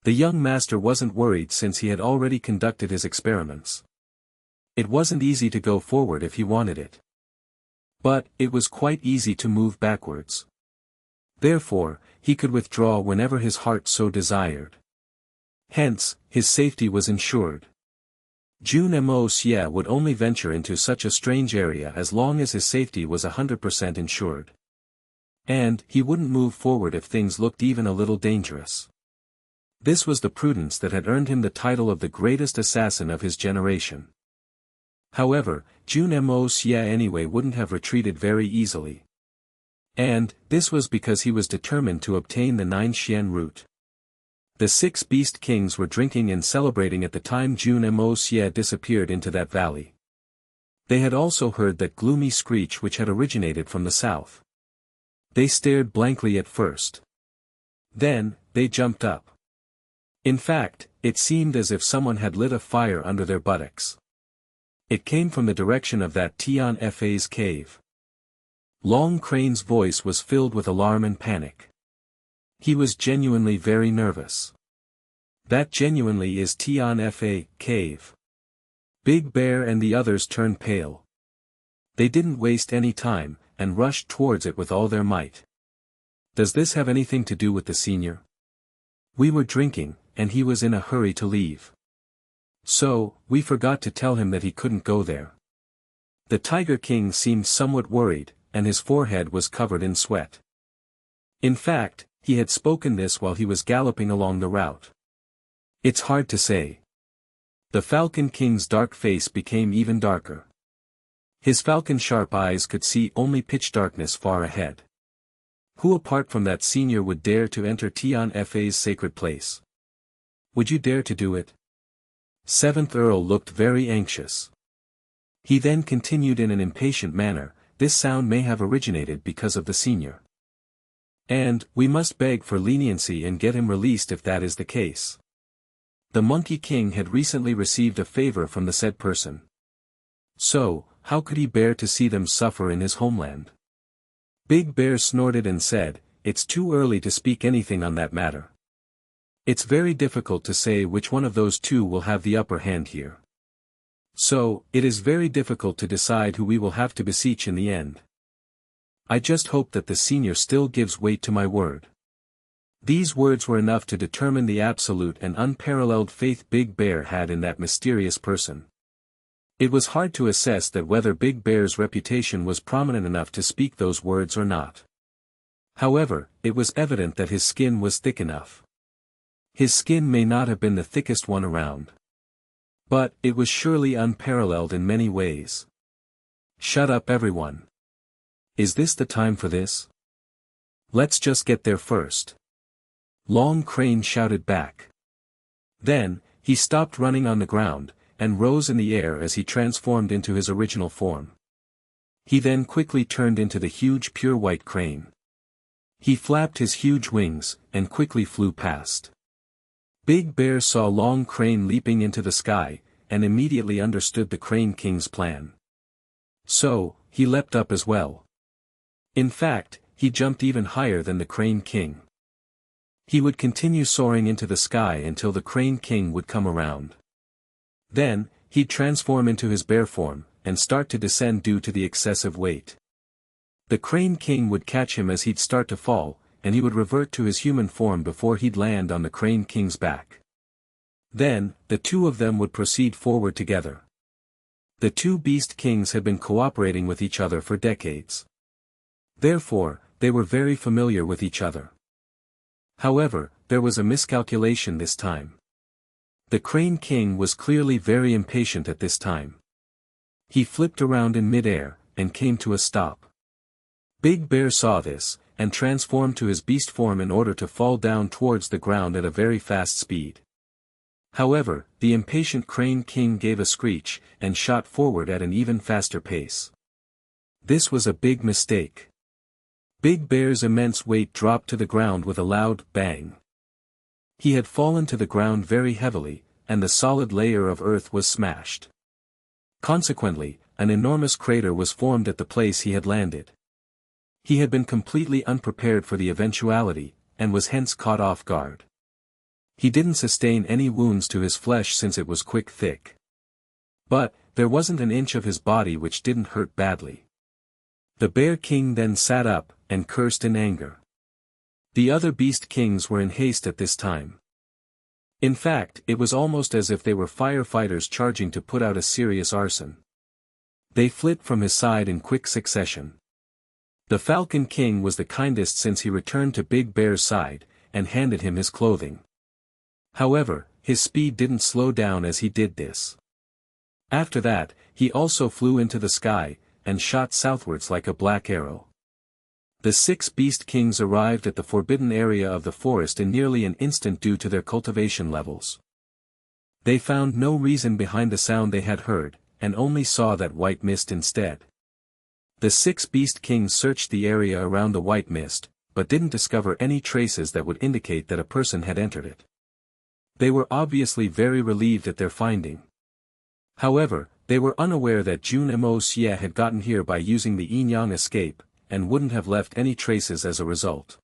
The young master wasn't worried since he had already conducted his experiments. It wasn't easy to go forward if he wanted it. But, it was quite easy to move backwards. Therefore, he could withdraw whenever his heart so desired. Hence, his safety was ensured. Jun Moxie would only venture into such a strange area as long as his safety was 100% ensured. And, he wouldn't move forward if things looked even a little dangerous. This was the prudence that had earned him the title of the greatest assassin of his generation. However, Jun Moxie anyway wouldn't have retreated very easily. And, this was because he was determined to obtain the 9 Xian root. The 6 beast kings were drinking and celebrating at the time Jun Moxie disappeared into that valley. They had also heard that gloomy screech which had originated from the south. They stared blankly at first. Then, they jumped up. In fact, it seemed as if someone had lit a fire under their buttocks. It came from the direction of that Tian Fa's cave. Long Crane's voice was filled with alarm and panic. He was genuinely very nervous. That genuinely is Tian Fa cave. Big Bear and the others turned pale. They didn't waste any time, and rushed towards it with all their might. Does this have anything to do with the senior? We were drinking, and he was in a hurry to leave. So, we forgot to tell him that he couldn't go there. The Tiger King seemed somewhat worried, and his forehead was covered in sweat. In fact, he had spoken this while he was galloping along the route. It's hard to say. The Falcon King's dark face became even darker. His falcon-sharp eyes could see only pitch darkness far ahead. Who apart from that senior would dare to enter Tian Fa's sacred place? Would you dare to do it? 7th Earl looked very anxious. He then continued in an impatient manner, this sound may have originated because of the senior. And, we must beg for leniency and get him released if that is the case. The Monkey King had recently received a favor from the said person. So, how could he bear to see them suffer in his homeland? Big Bear snorted and said, it's too early to speak anything on that matter. It's very difficult to say which one of those two will have the upper hand here. So, it is very difficult to decide who we will have to beseech in the end. I just hope that the senior still gives weight to my word. These words were enough to determine the absolute and unparalleled faith Big Bear had in that mysterious person. It was hard to assess that whether Big Bear's reputation was prominent enough to speak those words or not. However, it was evident that his skin was thick enough. His skin may not have been the thickest one around. But, it was surely unparalleled in many ways. Shut up everyone. Is this the time for this? Let's just get there first. Long Crane shouted back. Then, he stopped running on the ground, and rose in the air as he transformed into his original form. He then quickly turned into the huge pure white crane. He flapped his huge wings, and quickly flew past. Big Bear saw Long Crane leaping into the sky, and immediately understood the Crane King's plan. So, he leapt up as well. In fact, he jumped even higher than the Crane King. He would continue soaring into the sky until the Crane King would come around. Then, he'd transform into his bear form, and start to descend due to the excessive weight. The Crane King would catch him as he'd start to fall, and he would revert to his human form before he'd land on the Crane King's back. Then, the two of them would proceed forward together. The two Beast Kings had been cooperating with each other for decades. Therefore, they were very familiar with each other. However, there was a miscalculation this time. The Crane King was clearly very impatient at this time. He flipped around in mid-air, and came to a stop. Big Bear saw this, and transformed to his beast form in order to fall down towards the ground at a very fast speed. However, the impatient Crane King gave a screech, and shot forward at an even faster pace. This was a big mistake. Big Bear's immense weight dropped to the ground with a loud bang. He had fallen to the ground very heavily, and the solid layer of earth was smashed. Consequently, an enormous crater was formed at the place he had landed. He had been completely unprepared for the eventuality, and was hence caught off guard. He didn't sustain any wounds to his flesh since it was quick thick. But, there wasn't an inch of his body which didn't hurt badly. The Bear King then sat up, and cursed in anger. The other Beast Kings were in haste at this time. In fact, it was almost as if they were firefighters charging to put out a serious arson. They flit from his side in quick succession. The Falcon King was the kindest since he returned to Big Bear's side, and handed him his clothing. However, his speed didn't slow down as he did this. After that, he also flew into the sky, and shot southwards like a black arrow. The 6 Beast Kings arrived at the forbidden area of the forest in nearly an instant due to their cultivation levels. They found no reason behind the sound they had heard, and only saw that white mist instead. The 6 Beast Kings searched the area around the white mist, but didn't discover any traces that would indicate that a person had entered it. They were obviously very relieved at their finding. However, they were unaware that Jun Moxie had gotten here by using the yin-yang escape, and wouldn't have left any traces as a result.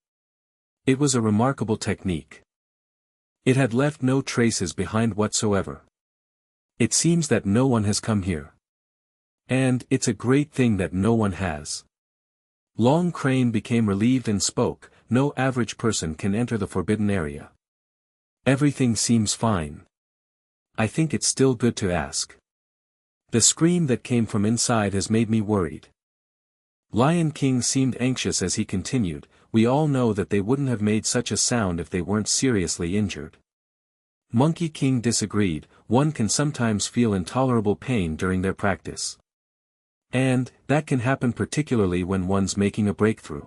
It was a remarkable technique. It had left no traces behind whatsoever. It seems that no one has come here. And it's a great thing that no one has. Long Crane became relieved and spoke, no average person can enter the forbidden area. Everything seems fine. I think it's still good to ask. The scream that came from inside has made me worried. Lion King seemed anxious as he continued, we all know that they wouldn't have made such a sound if they weren't seriously injured. Monkey King disagreed, one can sometimes feel intolerable pain during their practice. And, that can happen particularly when one's making a breakthrough.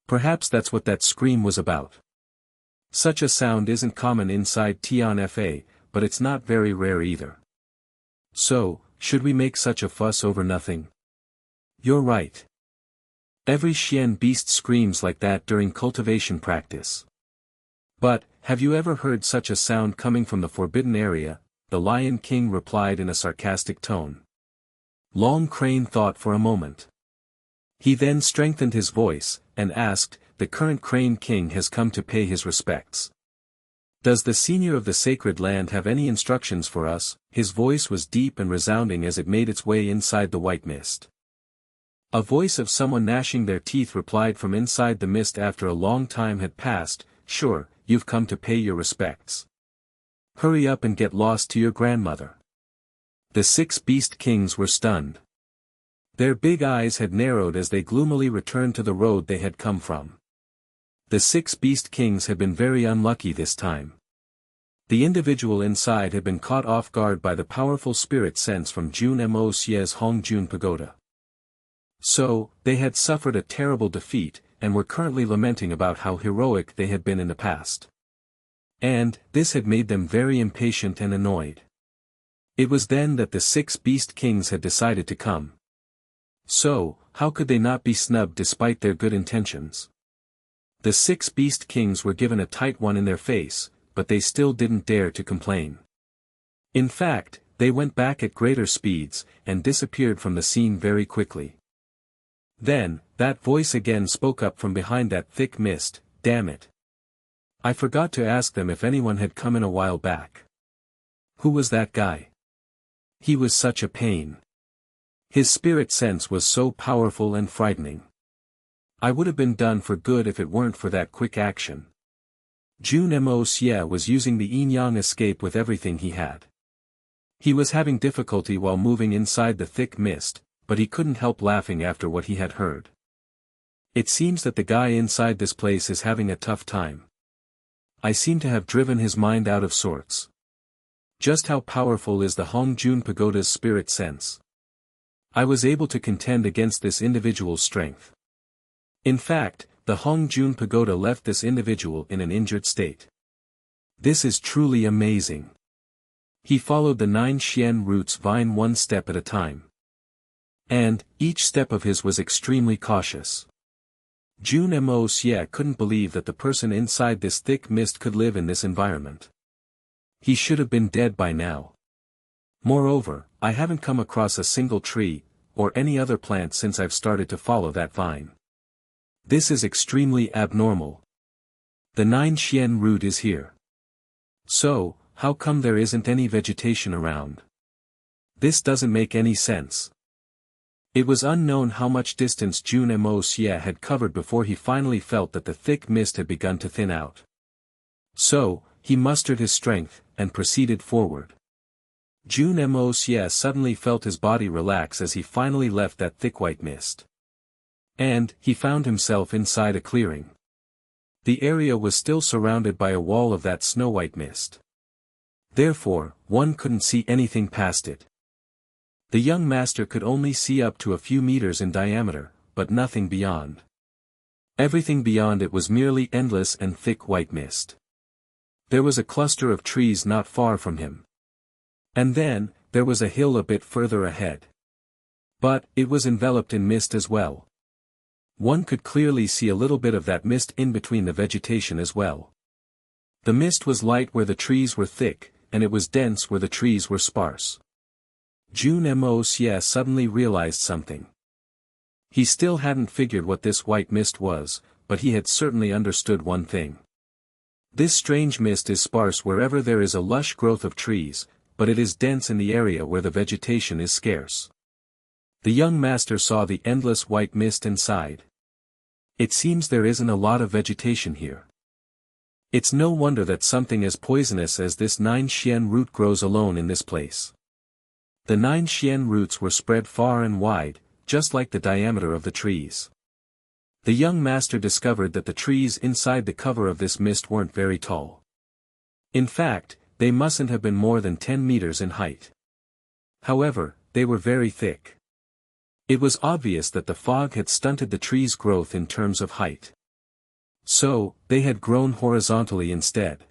Perhaps that's what that scream was about. Such a sound isn't common inside Tian Fa, but it's not very rare either. So, should we make such a fuss over nothing? You're right. Every Xian beast screams like that during cultivation practice. But, have you ever heard such a sound coming from the forbidden area? The Lion King replied in a sarcastic tone. Long Crane thought for a moment. He then strengthened his voice, and asked, the current Crane King has come to pay his respects. Does the senior of the sacred land have any instructions for us? His voice was deep and resounding as it made its way inside the white mist. A voice of someone gnashing their teeth replied from inside the mist after a long time had passed, sure, you've come to pay your respects. Hurry up and get lost to your grandmother. The 6 beast kings were stunned. Their big eyes had narrowed as they gloomily returned to the road they had come from. The 6 beast kings had been very unlucky this time. The individual inside had been caught off guard by the powerful spirit sense from Jun Moxie's Hongjun Pagoda. So, they had suffered a terrible defeat, and were currently lamenting about how heroic they had been in the past. And, this had made them very impatient and annoyed. It was then that the 6 beast kings had decided to come. So, how could they not be snubbed despite their good intentions? The 6 beast kings were given a tight one in their face, but they still didn't dare to complain. In fact, they went back at greater speeds, and disappeared from the scene very quickly. Then, that voice again spoke up from behind that thick mist, "Damn it. I forgot to ask them if anyone had come in a while back. Who was that guy? He was such a pain. His spirit sense was so powerful and frightening. I would have been done for good if it weren't for that quick action." Jun Moxie was using the yin-yang escape with everything he had. He was having difficulty while moving inside the thick mist, but he couldn't help laughing after what he had heard. It seems that the guy inside this place is having a tough time. I seem to have driven his mind out of sorts. Just how powerful is the Hongjun Pagoda's spirit sense? I was able to contend against this individual's strength. In fact, the Hongjun Pagoda left this individual in an injured state. This is truly amazing. He followed the 9 Xian roots vine one step at a time. And, each step of his was extremely cautious. Jun Moxie couldn't believe that the person inside this thick mist could live in this environment. He should have been dead by now. Moreover, I haven't come across a single tree, or any other plant since I've started to follow that vine. This is extremely abnormal. The 9 Xian root is here. So, how come there isn't any vegetation around? This doesn't make any sense. It was unknown how much distance Jun Moxie had covered before he finally felt that the thick mist had begun to thin out. So, he mustered his strength, and proceeded forward. Jun Moxie suddenly felt his body relax as he finally left that thick white mist. And, he found himself inside a clearing. The area was still surrounded by a wall of that snow-white mist. Therefore, one couldn't see anything past it. The young master could only see up to a few meters in diameter, but nothing beyond. Everything beyond it was merely endless and thick white mist. There was a cluster of trees not far from him. And then, there was a hill a bit further ahead. But, it was enveloped in mist as well. One could clearly see a little bit of that mist in between the vegetation as well. The mist was light where the trees were thick, and it was dense where the trees were sparse. Jun Moxie suddenly realized something. He still hadn't figured what this white mist was, but he had certainly understood one thing. This strange mist is sparse wherever there is a lush growth of trees, but it is dense in the area where the vegetation is scarce. The young master saw the endless white mist inside. It seems there isn't a lot of vegetation here. It's no wonder that something as poisonous as this 9 Xian root grows alone in this place. The 9 Xian roots were spread far and wide, just like the diameter of the trees. The young master discovered that the trees inside the cover of this mist weren't very tall. In fact, they mustn't have been more than 10 meters in height. However, they were very thick. It was obvious that the fog had stunted the trees' growth in terms of height. So, they had grown horizontally instead.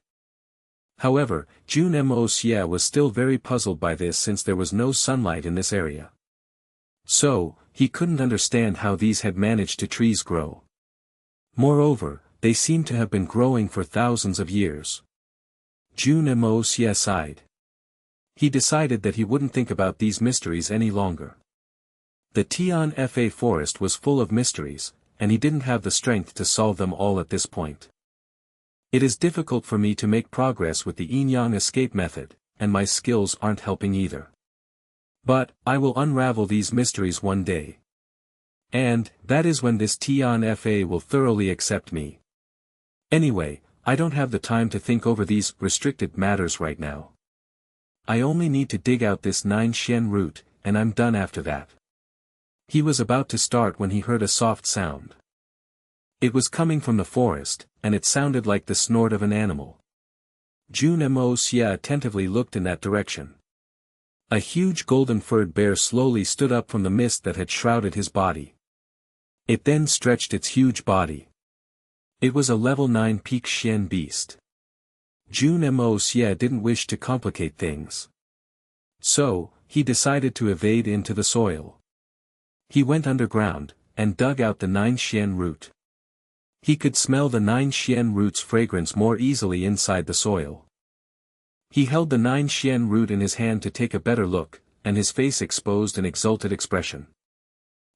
However, Jun Moxie was still very puzzled by this since there was no sunlight in this area. So, he couldn't understand how these had managed to trees grow. Moreover, they seemed to have been growing for thousands of years. Jun Moxie sighed. He decided that he wouldn't think about these mysteries any longer. The Tian Fa forest was full of mysteries, and he didn't have the strength to solve them all at this point. It is difficult for me to make progress with the yin-yang escape method, and my skills aren't helping either. But, I will unravel these mysteries one day. And, that is when this Tian Fa will thoroughly accept me. Anyway, I don't have the time to think over these restricted matters right now. I only need to dig out this 9 Xian root, and I'm done after that. He was about to start when he heard a soft sound. It was coming from the forest, and it sounded like the snort of an animal. Jun Moxie attentively looked in that direction. A huge golden-furred bear slowly stood up from the mist that had shrouded his body. It then stretched its huge body. It was a level 9 peak Xian beast. Jun Moxie didn't wish to complicate things. So, he decided to evade into the soil. He went underground, and dug out the 9 Xian root. He could smell the 9 Xian root's fragrance more easily inside the soil. He held the 9 Xian root in his hand to take a better look, and his face exposed an exulted expression.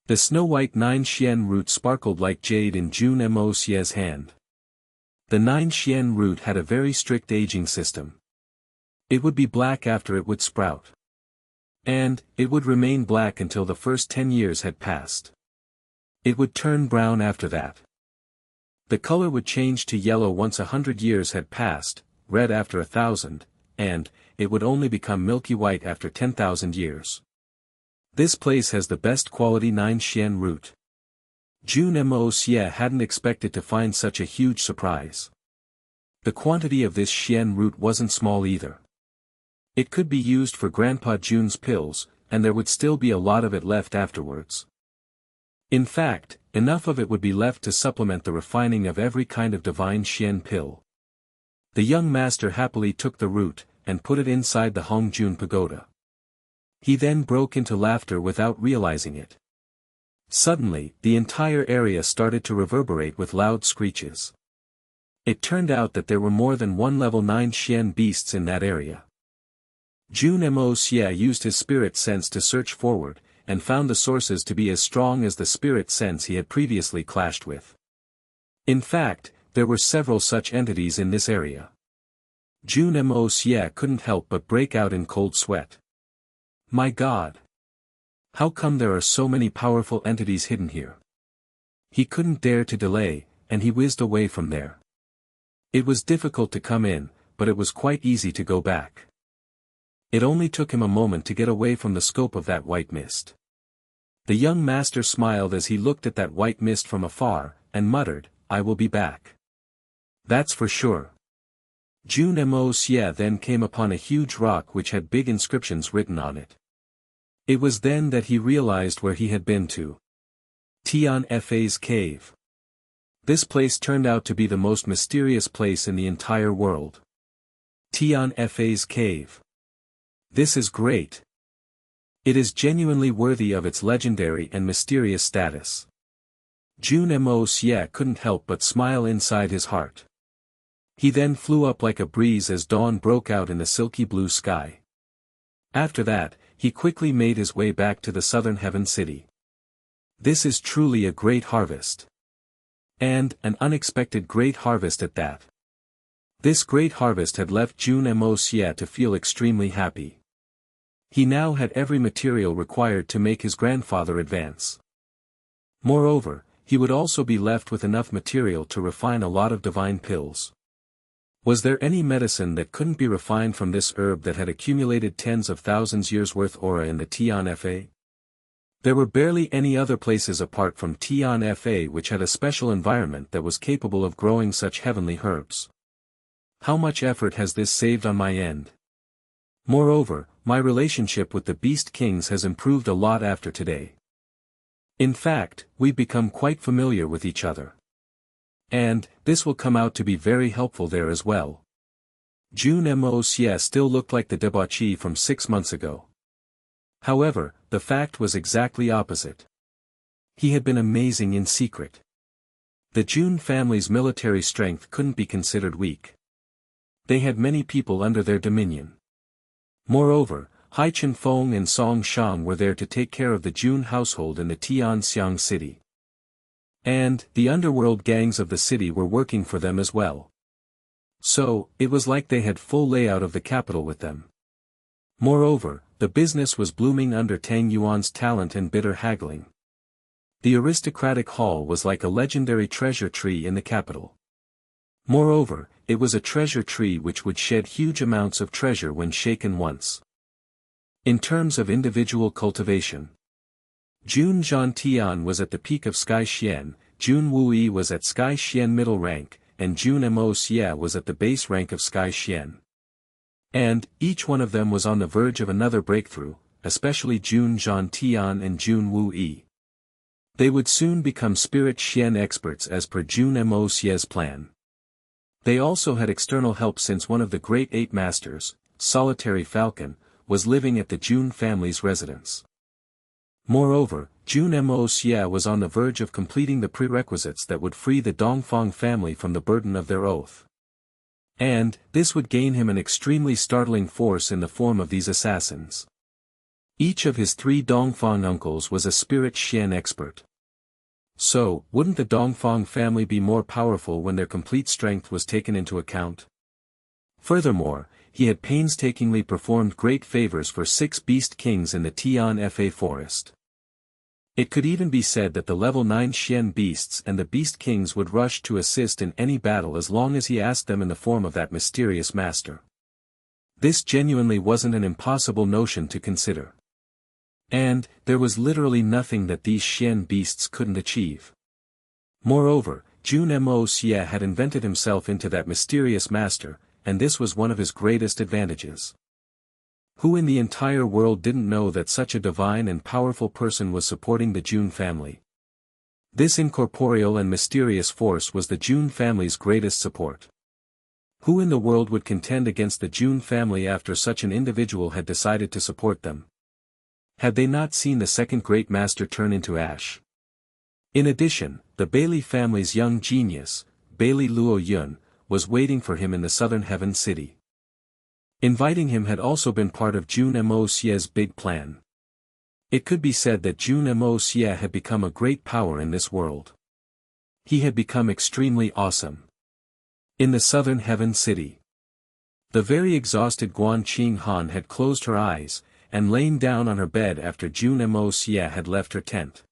The snow-white 9 Xian root sparkled like jade in Jun Moxie's hand. The 9 Xian root had a very strict aging system. It would be black after it would sprout. And, it would remain black until the first 10 years had passed. It would turn brown after that. The color would change to yellow once 100 years had passed, red after 1,000, and, it would only become milky white after 10,000 years. This place has the best quality 9 Xian root. Jun Moxie hadn't expected to find such a huge surprise. The quantity of this Xian root wasn't small either. It could be used for Grandpa Jun's pills, and there would still be a lot of it left afterwards. In fact, enough of it would be left to supplement the refining of every kind of divine Xian pill. The young master happily took the root, and put it inside the Hongjun pagoda. He then broke into laughter without realizing it. Suddenly, the entire area started to reverberate with loud screeches. It turned out that there were more than one level 9 Xian beasts in that area. Jun Moxie used his spirit sense to search forward, and found the sources to be as strong as the spirit sense he had previously clashed with. In fact, there were several such entities in this area. Jun Moxie couldn't help but break out in cold sweat. My God! How come there are so many powerful entities hidden here? He couldn't dare to delay, and he whizzed away from there. It was difficult to come in, but it was quite easy to go back. It only took him a moment to get away from the scope of that white mist. The young master smiled as he looked at that white mist from afar, and muttered, I will be back. That's for sure. Jun Moxie then came upon a huge rock which had big inscriptions written on it. It was then that he realized where he had been to. Tian Fa's cave. This place turned out to be the most mysterious place in the entire world. Tian Fa's cave. This is great. It is genuinely worthy of its legendary and mysterious status. Jun Moxie couldn't help but smile inside his heart. He then flew up like a breeze as dawn broke out in the silky blue sky. After that, he quickly made his way back to the southern heaven city. This is truly a great harvest. And, an unexpected great harvest at that. This great harvest had left Jun Moxie to feel extremely happy. He now had every material required to make his grandfather advance. Moreover, he would also be left with enough material to refine a lot of divine pills. Was there any medicine that couldn't be refined from this herb that had accumulated tens of thousands years worth aura in the Tian Fa? There were barely any other places apart from Tian Fa which had a special environment that was capable of growing such heavenly herbs. How much effort has this saved on my end? Moreover, my relationship with the Beast Kings has improved a lot after today. In fact, we've become quite familiar with each other. And, this will come out to be very helpful there as well. Jun Moxie still looked like the debauchee from 6 months ago. However, the fact was exactly opposite. He had been amazing in secret. The Jun family's military strength couldn't be considered weak. They had many people under their dominion. Moreover, Hai Chen Feng and Song Shang were there to take care of the Jun household in the Tianxiang city. And, the underworld gangs of the city were working for them as well. So, it was like they had full layout of the capital with them. Moreover, the business was blooming under Tang Yuan's talent and bitter haggling. The aristocratic hall was like a legendary treasure tree in the capital. Moreover, it was a treasure tree which would shed huge amounts of treasure when shaken once. In terms of individual cultivation, Jun Tian was at the peak of Sky Xian, Jun Wui was at Sky Xian middle rank, and Jun Moxie was at the base rank of Sky Xian. And, each one of them was on the verge of another breakthrough, especially Jun Tian and Jun Wui. They would soon become Spirit Xian experts as per Jun Moxie's plan. They also had external help since one of the great 8 masters, Solitary Falcon, was living at the Jun family's residence. Moreover, Jun Moxie was on the verge of completing the prerequisites that would free the Dongfang family from the burden of their oath. And, this would gain him an extremely startling force in the form of these assassins. Each of his 3 Dongfang uncles was a Spirit Xian expert. So, wouldn't the Dongfang family be more powerful when their complete strength was taken into account? Furthermore, he had painstakingly performed great favors for 6 beast kings in the Tian Fa forest. It could even be said that the level 9 Xian beasts and the beast kings would rush to assist in any battle as long as he asked them in the form of that mysterious master. This genuinely wasn't an impossible notion to consider. And, there was literally nothing that these Xian beasts couldn't achieve. Moreover, Jun Moxie had invented himself into that mysterious master, and this was one of his greatest advantages. Who in the entire world didn't know that such a divine and powerful person was supporting the Jun family? This incorporeal and mysterious force was the Jun family's greatest support. Who in the world would contend against the Jun family after such an individual had decided to support them? Had they not seen the second great master turn into ash? In addition, the Bailey family's young genius, Bailey Luo Yun, was waiting for him in the southern heaven city. Inviting him had also been part of Jun Moxie's big plan. It could be said that Jun Moxie had become a great power in this world. He had become extremely awesome. In the southern heaven city, the very exhausted Guan Qing Han had closed her eyes, and lain down on her bed after Jun Moxie had left her tent.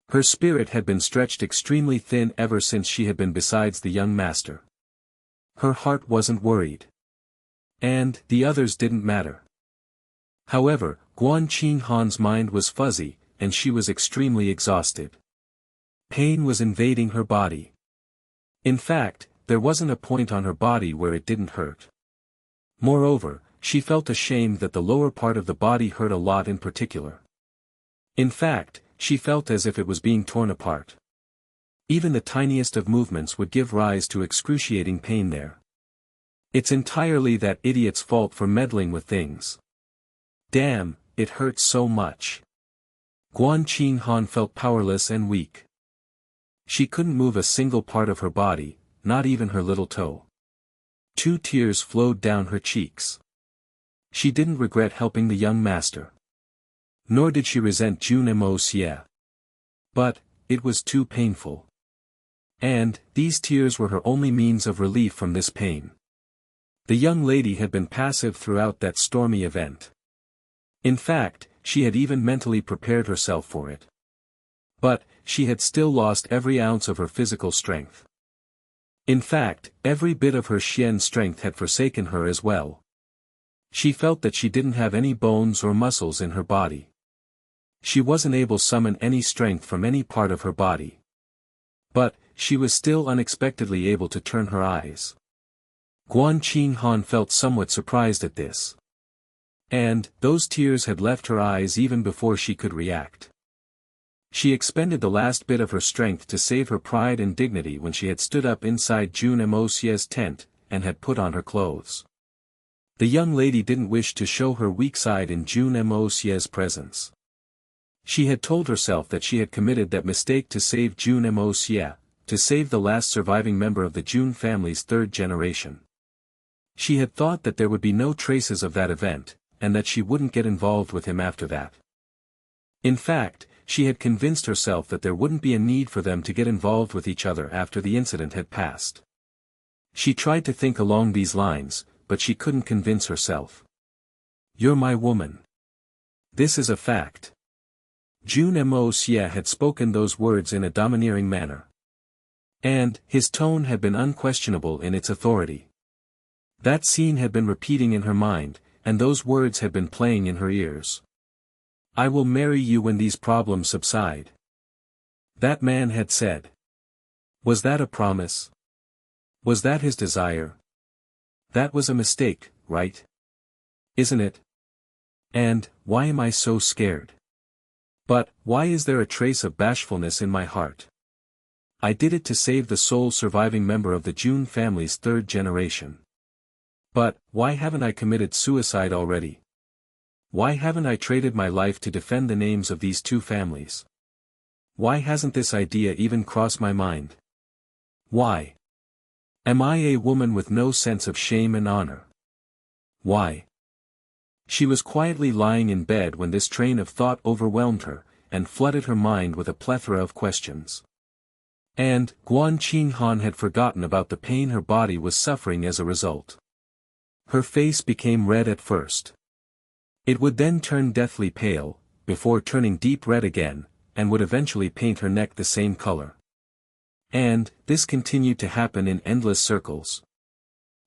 Her spirit had been stretched extremely thin ever since she had been beside the young master. Her heart wasn't worried. And, the others didn't matter. However, Guan Qing Han's mind was fuzzy, and she was extremely exhausted. Pain was invading her body. In fact, there wasn't a point on her body where it didn't hurt. Moreover, she felt ashamed that the lower part of the body hurt a lot in particular. In fact, she felt as if it was being torn apart. Even the tiniest of movements would give rise to excruciating pain there. It's entirely that idiot's fault for meddling with things. Damn, it hurts so much. Guan Qing Han felt powerless and weak. She couldn't move a single part of her body, not even her little toe. 2 tears flowed down her cheeks. She didn't regret helping the young master. Nor did she resent Jun Moxie. But, it was too painful. And, these tears were her only means of relief from this pain. The young lady had been passive throughout that stormy event. In fact, she had even mentally prepared herself for it. But, she had still lost every ounce of her physical strength. In fact, every bit of her Xian strength had forsaken her as well. She felt that she didn't have any bones or muscles in her body. She wasn't able to summon any strength from any part of her body. But, she was still unexpectedly able to turn her eyes. Guan Qing Han felt somewhat surprised at this. And, those tears had left her eyes even before she could react. She expended the last bit of her strength to save her pride and dignity when she had stood up inside Jun Moxie's tent, and had put on her clothes. The young lady didn't wish to show her weak side in Jun Moxie's presence. She had told herself that she had committed that mistake to save Jun Moxie, to save the last surviving member of the Jun family's 3rd generation. She had thought that there would be no traces of that event, and that she wouldn't get involved with him after that. In fact, she had convinced herself that there wouldn't be a need for them to get involved with each other after the incident had passed. She tried to think along these lines, but she couldn't convince herself. "You're my woman. This is a fact." Jun Moxie had spoken those words in a domineering manner. And his tone had been unquestionable in its authority. That scene had been repeating in her mind, and those words had been playing in her ears. "I will marry you when these problems subside." That man had said. Was that a promise? Was that his desire? That was a mistake, right? Isn't it? And, why am I so scared? But, why is there a trace of bashfulness in my heart? I did it to save the sole surviving member of the Jun family's third generation. But, why haven't I committed suicide already? Why haven't I traded my life to defend the names of these two families? Why hasn't this idea even crossed my mind? Why? Am I a woman with no sense of shame and honor? Why? She was quietly lying in bed when this train of thought overwhelmed her, and flooded her mind with a plethora of questions. And, Guan Qinghan had forgotten about the pain her body was suffering as a result. Her face became red at first. It would then turn deathly pale, before turning deep red again, and would eventually paint her neck the same color. And, this continued to happen in endless circles.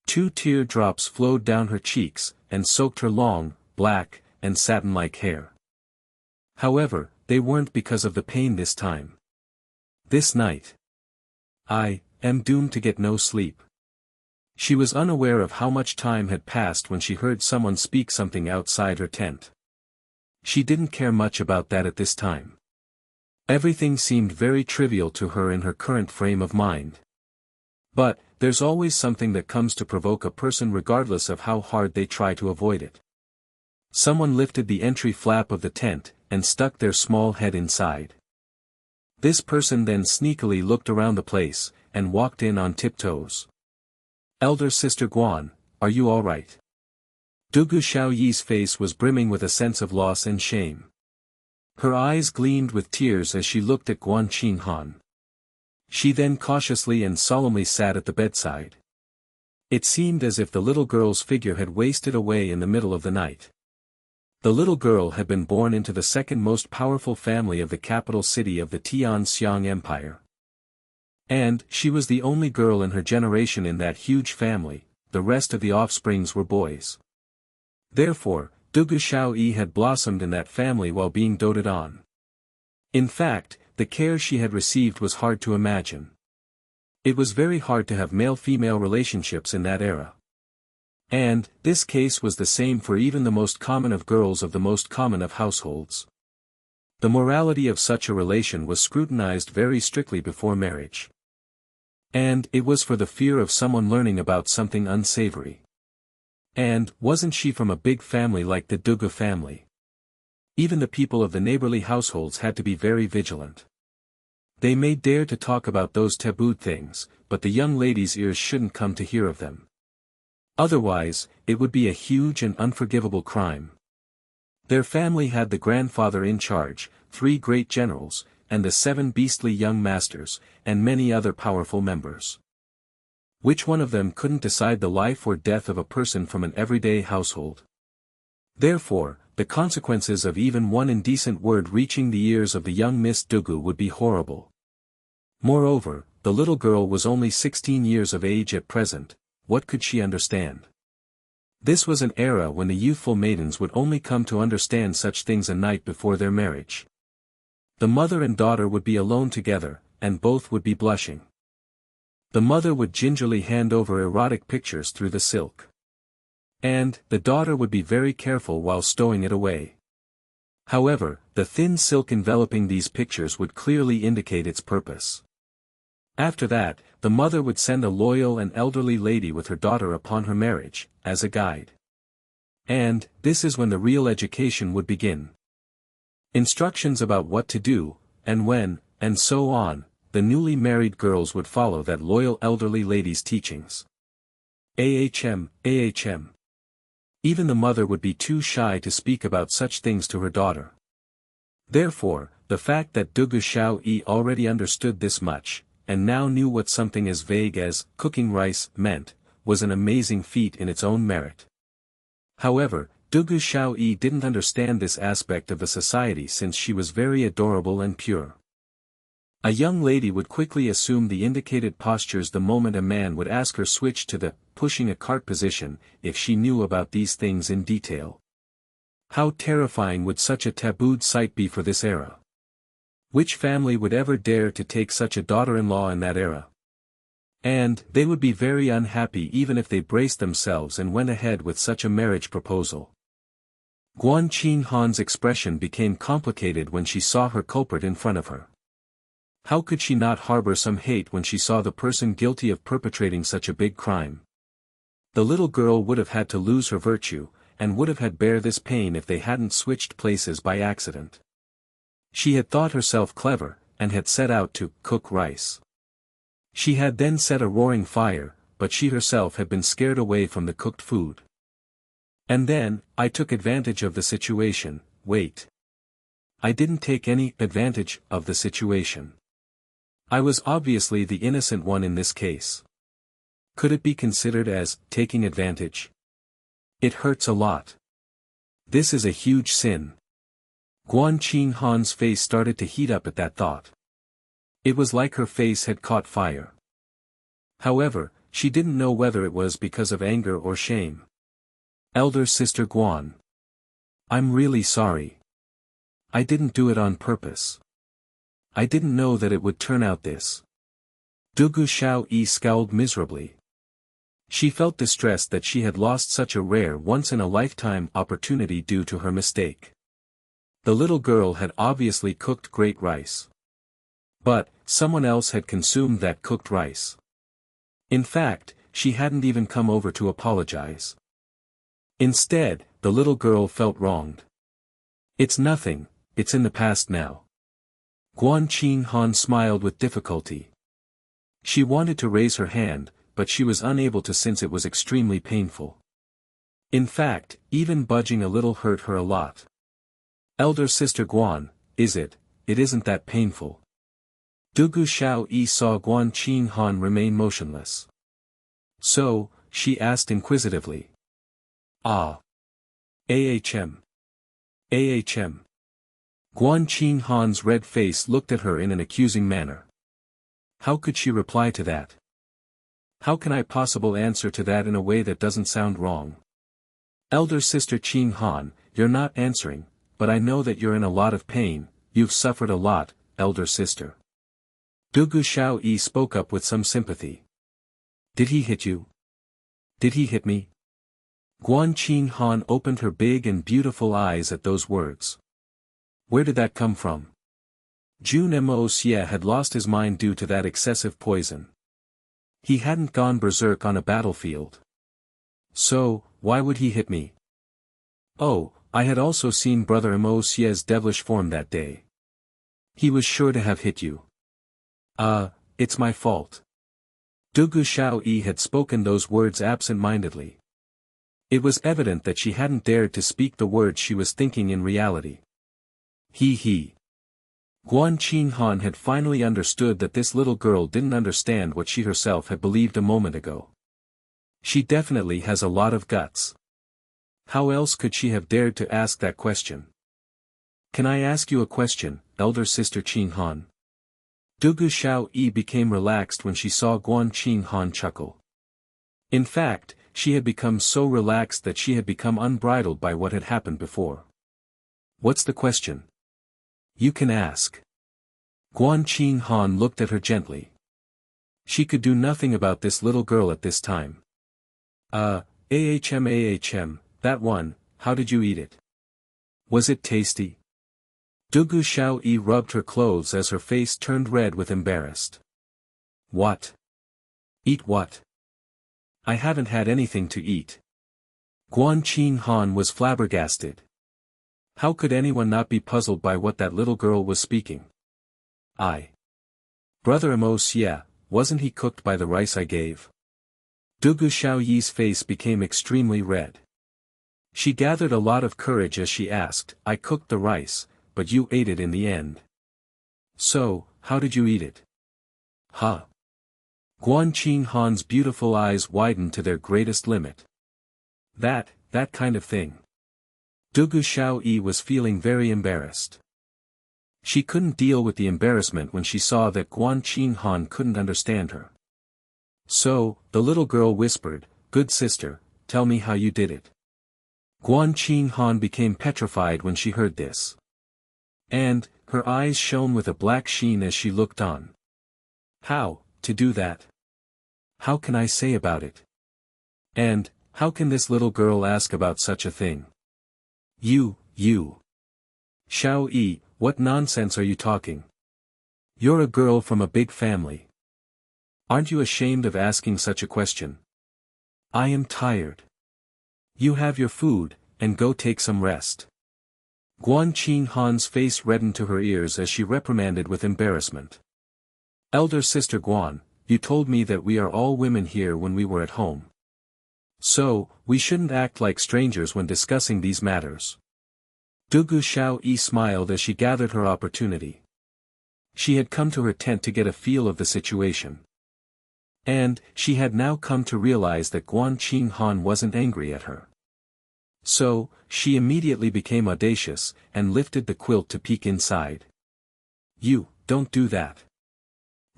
2 teardrops flowed down her cheeks, and soaked her long, black, and satin-like hair. However, they weren't because of the pain this time. This night, I am doomed to get no sleep. She was unaware of how much time had passed when she heard someone speak something outside her tent. She didn't care much about that at this time. Everything seemed very trivial to her in her current frame of mind. But, there's always something that comes to provoke a person regardless of how hard they try to avoid it. Someone lifted the entry flap of the tent, and stuck their small head inside. This person then sneakily looked around the place, and walked in on tiptoes. "Elder Sister Guan, are you all right?" Dugu Xiaoyi's face was brimming with a sense of loss and shame. Her eyes gleamed with tears as she looked at Guan Qinghan. She then cautiously and solemnly sat at the bedside. It seemed as if the little girl's figure had wasted away in the middle of the night. The little girl had been born into the second most powerful family of the capital city of the Tianxiang Empire. And, she was the only girl in her generation in that huge family, the rest of the offsprings were boys. Therefore, Dugu Xiaoyi had blossomed in that family while being doted on. In fact, the care she had received was hard to imagine. It was very hard to have male-female relationships in that era. And, this case was the same for even the most common of girls of the most common of households. The morality of such a relation was scrutinized very strictly before marriage. And, it was for the fear of someone learning about something unsavory. And, wasn't she from a big family like the Dugu family? Even the people of the neighborly households had to be very vigilant. They may dare to talk about those tabooed things, but the young lady's ears shouldn't come to hear of them. Otherwise, it would be a huge and unforgivable crime. Their family had the grandfather in charge, 3 great generals, and the 7 beastly young masters, and many other powerful members. Which one of them couldn't decide the life or death of a person from an everyday household? Therefore, the consequences of even one indecent word reaching the ears of the young Miss Dugu would be horrible. Moreover, the little girl was only 16 years of age at present. What could she understand? This was an era when the youthful maidens would only come to understand such things a night before their marriage. The mother and daughter would be alone together, and both would be blushing. The mother would gingerly hand over erotic pictures through the silk. And, the daughter would be very careful while stowing it away. However, the thin silk enveloping these pictures would clearly indicate its purpose. After that, the mother would send a loyal and elderly lady with her daughter upon her marriage, as a guide. And, this is when the real education would begin. Instructions about what to do, and when, and so on, the newly married girls would follow that loyal elderly lady's teachings. Ahm. Even the mother would be too shy to speak about such things to her daughter. Therefore, the fact that Dugu Xiaoyi already understood this much, and now knew what something as vague as cooking rice meant, was an amazing feat in its own merit. However, Dugu Xiaoyi didn't understand this aspect of the society since she was very adorable and pure. A young lady would quickly assume the indicated postures the moment a man would ask her switch to the pushing a cart position, if she knew about these things in detail. How terrifying would such a tabooed sight be for this era? Which family would ever dare to take such a daughter-in-law in that era? And they would be very unhappy even if they braced themselves and went ahead with such a marriage proposal. Guan Qinghan's expression became complicated when she saw her culprit in front of her. How could she not harbor some hate when she saw the person guilty of perpetrating such a big crime? The little girl would have had to lose her virtue, and would have had bear this pain if they hadn't switched places by accident. She had thought herself clever, and had set out to cook rice. She had then set a roaring fire, but she herself had been scared away from the cooked food. And then, I took advantage of the situation. Wait. I didn't take any advantage of the situation. I was obviously the innocent one in this case. Could it be considered as taking advantage? It hurts a lot. This is a huge sin. Guan Qinghan's face started to heat up at that thought. It was like her face had caught fire. However, she didn't know whether it was because of anger or shame. Elder Sister Guan. I'm really sorry. I didn't do it on purpose. I didn't know that it would turn out this. Dugu Xiaoyi scowled miserably. She felt distressed that she had lost such a rare once-in-a-lifetime opportunity due to her mistake. The little girl had obviously cooked great rice. But, someone else had consumed that cooked rice. In fact, she hadn't even come over to apologize. Instead, the little girl felt wronged. It's nothing, it's in the past now. Guan Qinghan smiled with difficulty. She wanted to raise her hand, but she was unable to since it was extremely painful. In fact, even budging a little hurt her a lot. Elder Sister Guan, it isn't that painful. Dugu Xiaoyi saw Guan Qinghan remain motionless. So, she asked inquisitively. Ah. Ahm. Ahm. Guan Qinghan's red face looked at her in an accusing manner. How could she reply to that? How can I possibly answer to that in a way that doesn't sound wrong? Elder Sister Qinghan, you're not answering, but I know that you're in a lot of pain. You've suffered a lot, Elder Sister. Dugu Xiaoyi spoke up with some sympathy. Did he hit you? Did he hit me? Guan Qinghan opened her big and beautiful eyes at those words. Where did that come from? Jun Moxie had lost his mind due to that excessive poison. He hadn't gone berserk on a battlefield. So, why would he hit me? Oh, I had also seen Brother Moxie's devilish form that day. He was sure to have hit you. It's my fault. Dugu Xiaoyi had spoken those words absent-mindedly. It was evident that she hadn't dared to speak the words she was thinking in reality. He. Guan Qinghan had finally understood that this little girl didn't understand what she herself had believed a moment ago. She definitely has a lot of guts. How else could she have dared to ask that question? Can I ask you a question, Elder Sister Qinghan? Dugu Xiaoyi became relaxed when she saw Guan Qinghan chuckle. In fact, she had become so relaxed that she had become unbridled by what had happened before. What's the question? You can ask. Guan Qinghan looked at her gently. She could do nothing about this little girl at this time. Ahm, that one, how did you eat it? Was it tasty? Dugu Xiaoyi rubbed her clothes as her face turned red with embarrassed. What? Eat what? I haven't had anything to eat. Guan Qinghan was flabbergasted. How could anyone not be puzzled by what that little girl was speaking? Brother Moxie, wasn't he cooked by the rice I gave? Dugu Xiaoyi's face became extremely red. She gathered a lot of courage as she asked, I cooked the rice, but you ate it in the end. So, how did you eat it? Huh? Guan Qinghan's beautiful eyes widened to their greatest limit. That kind of thing. Dugu Xiaoyi was feeling very embarrassed. She couldn't deal with the embarrassment when she saw that Guan Qinghan couldn't understand her. So, the little girl whispered, "Good sister, tell me how you did it." Guan Qinghan became petrified when she heard this. And, her eyes shone with a black sheen as she looked on. How, to do that? How can I say about it? And, how can this little girl ask about such a thing? You. Xiao Yi, what nonsense are you talking? You're a girl from a big family. Aren't you ashamed of asking such a question? I am tired. You have your food, and go take some rest. Guan Qinghan's face reddened to her ears as she reprimanded with embarrassment. Elder sister Guan, you told me that we are all women here when we were at home. So, we shouldn't act like strangers when discussing these matters. Dugu Xiao Yi smiled as she gathered her opportunity. She had come to her tent to get a feel of the situation. And, she had now come to realize that Guan Qinghan wasn't angry at her. So, she immediately became audacious, and lifted the quilt to peek inside. You, don't do that.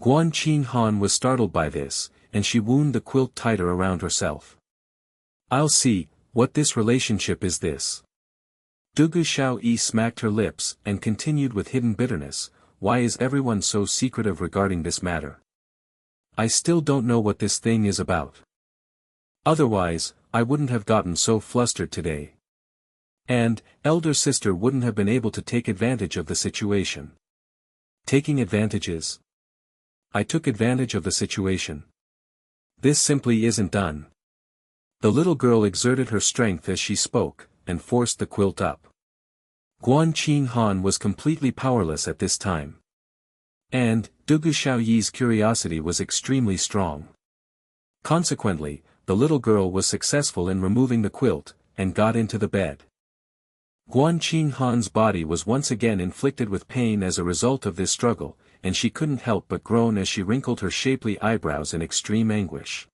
Guan Qinghan was startled by this, and she wound the quilt tighter around herself. I'll see, what this relationship is this? Dugu Xiao Yi smacked her lips, and continued with hidden bitterness, why is everyone so secretive regarding this matter? I still don't know what this thing is about. Otherwise, I wouldn't have gotten so flustered today. And, elder sister wouldn't have been able to take advantage of the situation. Taking advantages? I took advantage of the situation. This simply isn't done. The little girl exerted her strength as she spoke, and forced the quilt up. Guan Qinghan was completely powerless at this time. And, Dugu Xiaoyi's curiosity was extremely strong. Consequently, the little girl was successful in removing the quilt, and got into the bed. Guan Qinghan's body was once again inflicted with pain as a result of this struggle, and she couldn't help but groan as she wrinkled her shapely eyebrows in extreme anguish.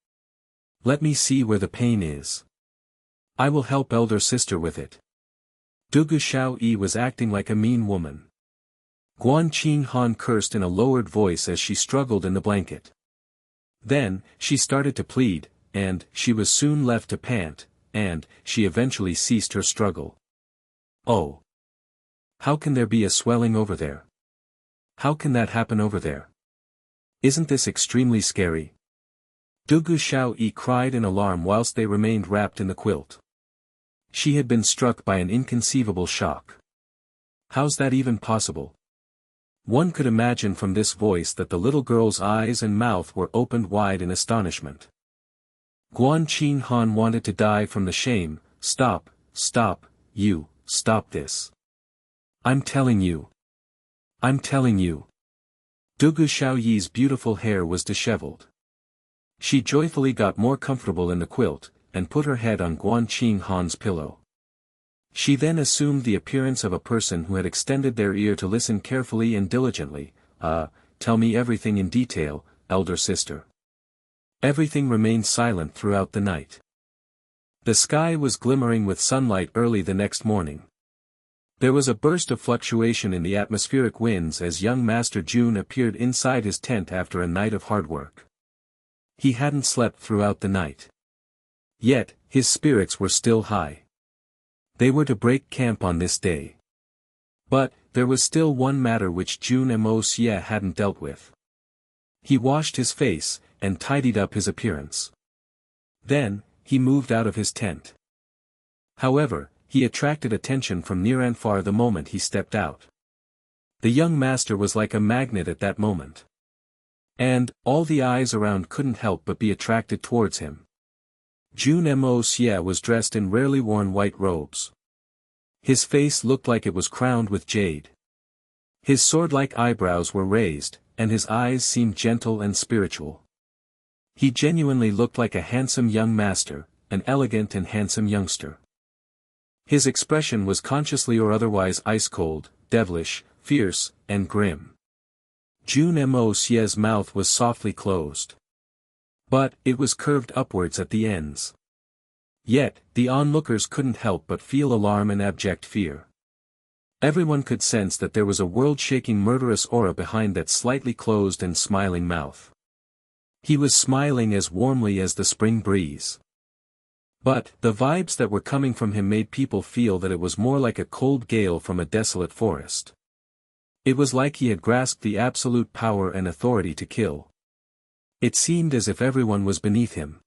Let me see where the pain is. I will help elder sister with it. Dugu Xiao Yi was acting like a mean woman. Guan Qinghan cursed in a lowered voice as she struggled in the blanket. Then, she started to plead, and she was soon left to pant, and she eventually ceased her struggle. Oh! How can there be a swelling over there? How can that happen over there? Isn't this extremely scary? Dugu Xiao Yi cried in alarm whilst they remained wrapped in the quilt. She had been struck by an inconceivable shock. How's that even possible? One could imagine from this voice that the little girl's eyes and mouth were opened wide in astonishment. Guan Qinghan wanted to die from the shame. Stop, you, stop this. I'm telling you. Dugu Xiaoyi's beautiful hair was disheveled. She joyfully got more comfortable in the quilt, and put her head on Guan Qinghan's pillow. She then assumed the appearance of a person who had extended their ear to listen carefully and diligently. Tell me everything in detail, elder sister. Everything remained silent throughout the night. The sky was glimmering with sunlight early the next morning. There was a burst of fluctuation in the atmospheric winds as young Master Jun appeared inside his tent after a night of hard work. He hadn't slept throughout the night. Yet, his spirits were still high. They were to break camp on this day. But, there was still one matter which Jun Moxie hadn't dealt with. He washed his face, and tidied up his appearance. Then, he moved out of his tent. However, he attracted attention from near and far the moment he stepped out. The young master was like a magnet at that moment. And, all the eyes around couldn't help but be attracted towards him. Jun Moxie was dressed in rarely worn white robes. His face looked like it was crowned with jade. His sword-like eyebrows were raised, and his eyes seemed gentle and spiritual. He genuinely looked like a handsome young master, an elegant and handsome youngster. His expression was consciously or otherwise ice-cold, devilish, fierce, and grim. Jun Moxie's mouth was softly closed. But, it was curved upwards at the ends. Yet, the onlookers couldn't help but feel alarm and abject fear. Everyone could sense that there was a world-shaking murderous aura behind that slightly closed and smiling mouth. He was smiling as warmly as the spring breeze. But, the vibes that were coming from him made people feel that it was more like a cold gale from a desolate forest. It was like he had grasped the absolute power and authority to kill. It seemed as if everyone was beneath him.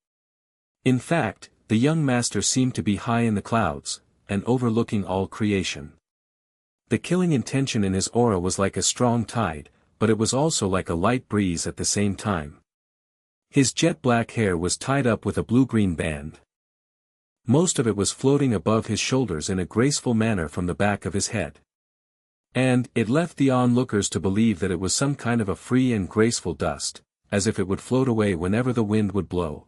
In fact, the young master seemed to be high in the clouds, and overlooking all creation. The killing intention in his aura was like a strong tide, but it was also like a light breeze at the same time. His jet-black hair was tied up with a blue-green band. Most of it was floating above his shoulders in a graceful manner from the back of his head. And it left the onlookers to believe that it was some kind of a free and graceful dust, as if it would float away whenever the wind would blow.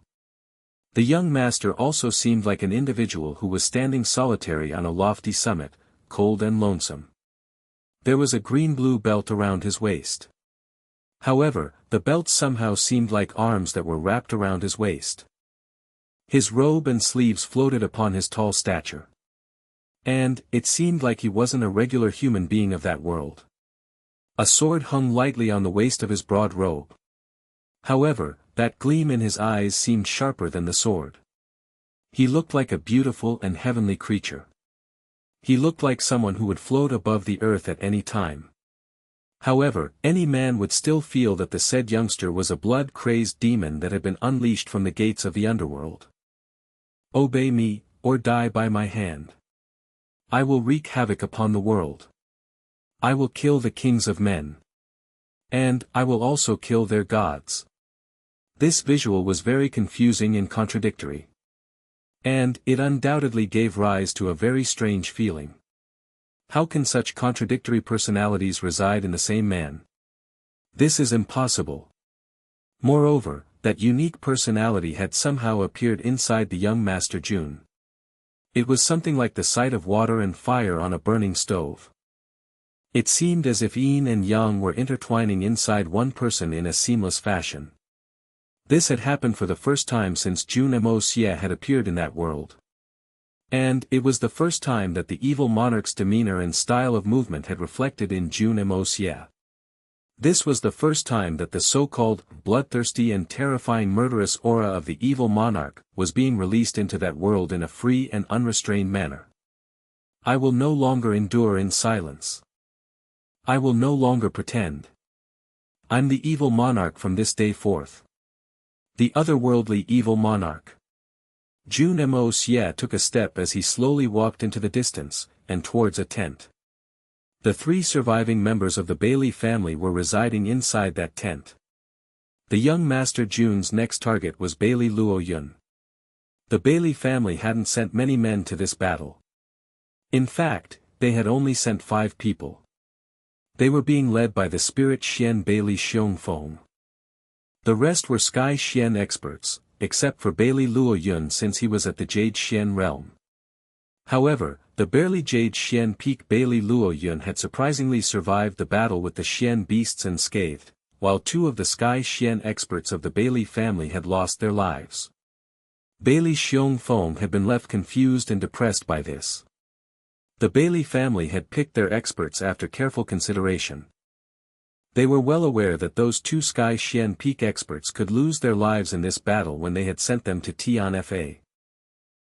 The young master also seemed like an individual who was standing solitary on a lofty summit, cold and lonesome. There was a green-blue belt around his waist. However, the belt somehow seemed like arms that were wrapped around his waist. His robe and sleeves floated upon his tall stature. And, it seemed like he wasn't a regular human being of that world. A sword hung lightly on the waist of his broad robe. However, that gleam in his eyes seemed sharper than the sword. He looked like a beautiful and heavenly creature. He looked like someone who would float above the earth at any time. However, any man would still feel that the said youngster was a blood-crazed demon that had been unleashed from the gates of the underworld. Obey me, or die by my hand. I will wreak havoc upon the world. I will kill the kings of men. And, I will also kill their gods. This visual was very confusing and contradictory. And, it undoubtedly gave rise to a very strange feeling. How can such contradictory personalities reside in the same man? This is impossible. Moreover, that unique personality had somehow appeared inside the young Master Jun. It was something like the sight of water and fire on a burning stove. It seemed as if yin and yang were intertwining inside one person in a seamless fashion. This had happened for the first time since Jun Moxie had appeared in that world. And, it was the first time that the evil monarch's demeanor and style of movement had reflected in Jun Moxie. This was the first time that the so-called bloodthirsty and terrifying murderous aura of the evil monarch was being released into that world in a free and unrestrained manner. I will no longer endure in silence. I will no longer pretend. I'm the evil monarch from this day forth. The otherworldly evil monarch. Jun Moxie took a step as he slowly walked into the distance, and towards a tent. The 3 surviving members of the Bailey family were residing inside that tent. The young Master Jun's next target was Bailey Luoyun. The Bailey family hadn't sent many men to this battle. In fact, they had only sent 5 people. They were being led by the spirit Xian Bailey Xiongfeng. The rest were Sky Xian experts, except for Bailey Luoyun since he was at the Jade Xian realm. However, the barely Jade Xian peak Bailey Luoyun had surprisingly survived the battle with the Xian beasts unscathed, while 2 of the Sky Xian experts of the Bailey family had lost their lives. Bailey Xiongfeng had been left confused and depressed by this. The Bailey family had picked their experts after careful consideration. They were well aware that those 2 Sky Xian peak experts could lose their lives in this battle when they had sent them to Tian Fa.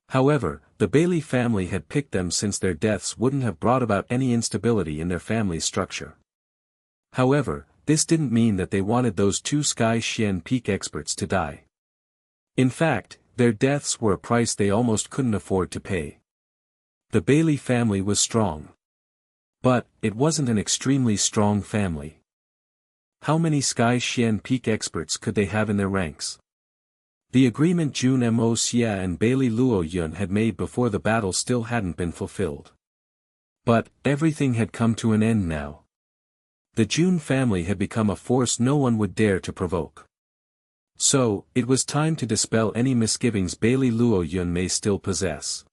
However, the Bailey family had picked them since their deaths wouldn't have brought about any instability in their family's structure. However, this didn't mean that they wanted those 2 Sky Xian peak experts to die. In fact, their deaths were a price they almost couldn't afford to pay. The Bailey family was strong. But, it wasn't an extremely strong family. How many Sky Xian peak experts could they have in their ranks? The agreement Jun Moxie and Bailey Luoyun had made before the battle still hadn't been fulfilled. But, everything had come to an end now. The Jun family had become a force no one would dare to provoke. So, it was time to dispel any misgivings Bailey Luoyun may still possess.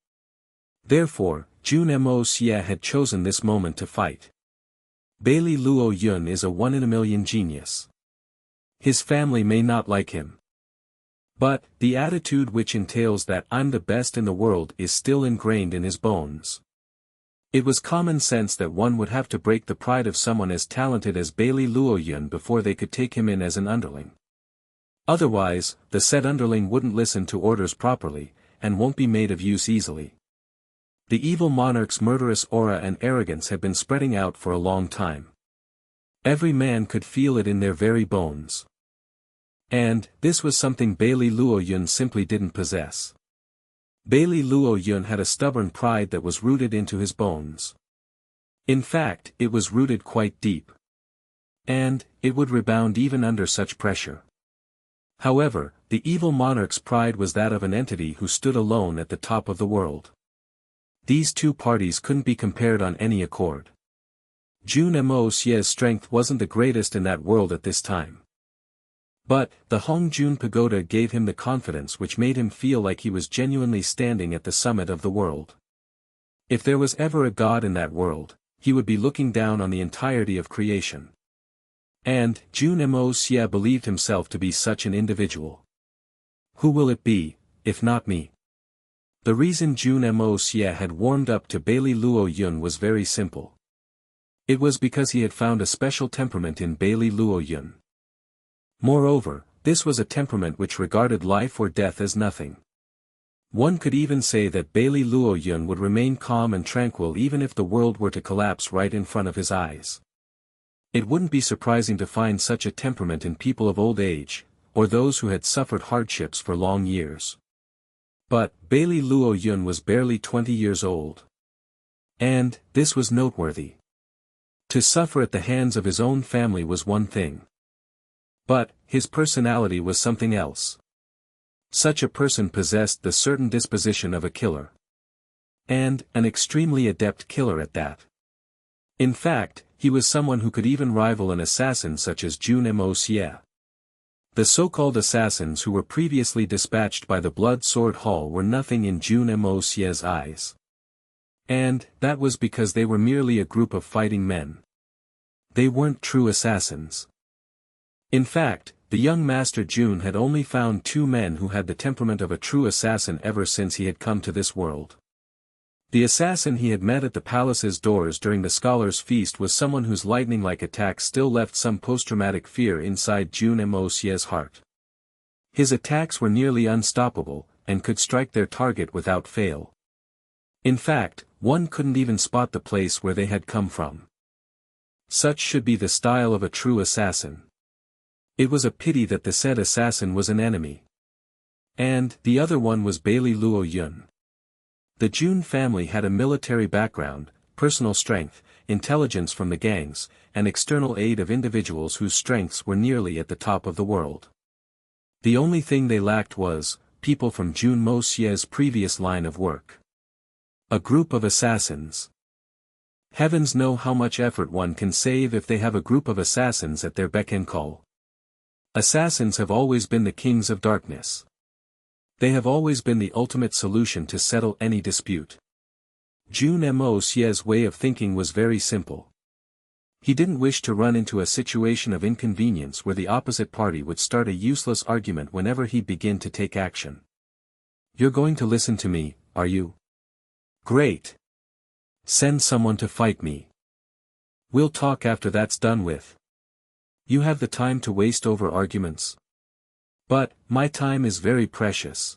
Therefore, Jun Moxie had chosen this moment to fight. Bailey Luoyun is a 1 in a million genius. His family may not like him. But, the attitude which entails that I'm the best in the world is still ingrained in his bones. It was common sense that one would have to break the pride of someone as talented as Bailey Luoyun before they could take him in as an underling. Otherwise, the said underling wouldn't listen to orders properly, and won't be made of use easily. The evil monarch's murderous aura and arrogance had been spreading out for a long time. Every man could feel it in their very bones. And, this was something Bailey Luoyun simply didn't possess. Bailey Luoyun had a stubborn pride that was rooted into his bones. In fact, it was rooted quite deep. And, it would rebound even under such pressure. However, the evil monarch's pride was that of an entity who stood alone at the top of the world. These two parties couldn't be compared on any accord. Jun Moxie's strength wasn't the greatest in that world at this time. But, the Hongjun Pagoda gave him the confidence which made him feel like he was genuinely standing at the summit of the world. If there was ever a god in that world, he would be looking down on the entirety of creation. And, Jun Moxie believed himself to be such an individual. Who will it be, if not me? The reason Jun Moxie had warmed up to Bailey Luoyun was very simple. It was because he had found a special temperament in Bailey Luoyun. Moreover, this was a temperament which regarded life or death as nothing. One could even say that Bailey Luoyun would remain calm and tranquil even if the world were to collapse right in front of his eyes. It wouldn't be surprising to find such a temperament in people of old age, or those who had suffered hardships for long years. But, Bailey Luoyun was barely 20 years old. And, this was noteworthy. To suffer at the hands of his own family was one thing. But, his personality was something else. Such a person possessed the certain disposition of a killer. And, an extremely adept killer at that. In fact, he was someone who could even rival an assassin such as Jun Moxie. The so-called assassins who were previously dispatched by the Blood Sword Hall were nothing in Jun Moxie's eyes. And, that was because they were merely a group of fighting men. They weren't true assassins. In fact, the young Master Jun had only found two men who had the temperament of a true assassin ever since he had come to this world. The assassin he had met at the palace's doors during the scholars' feast was someone whose lightning-like attacks still left some post-traumatic fear inside Jun Moxie's heart. His attacks were nearly unstoppable, and could strike their target without fail. In fact, one couldn't even spot the place where they had come from. Such should be the style of a true assassin. It was a pity that the said assassin was an enemy. And, the other one was Bailey Luoyun. The Jun family had a military background, personal strength, intelligence from the gangs, and external aid of individuals whose strengths were nearly at the top of the world. The only thing they lacked was, people from Jun Moxie's previous line of work. A group of assassins. Heavens know how much effort one can save if they have a group of assassins at their beck and call. Assassins have always been the kings of darkness. They have always been the ultimate solution to settle any dispute. Jun Moxie's way of thinking was very simple. He didn't wish to run into a situation of inconvenience where the opposite party would start a useless argument whenever he'd begin to take action. You're going to listen to me, are you? Great. Send someone to fight me. We'll talk after that's done with. You have the time to waste over arguments? But, my time is very precious.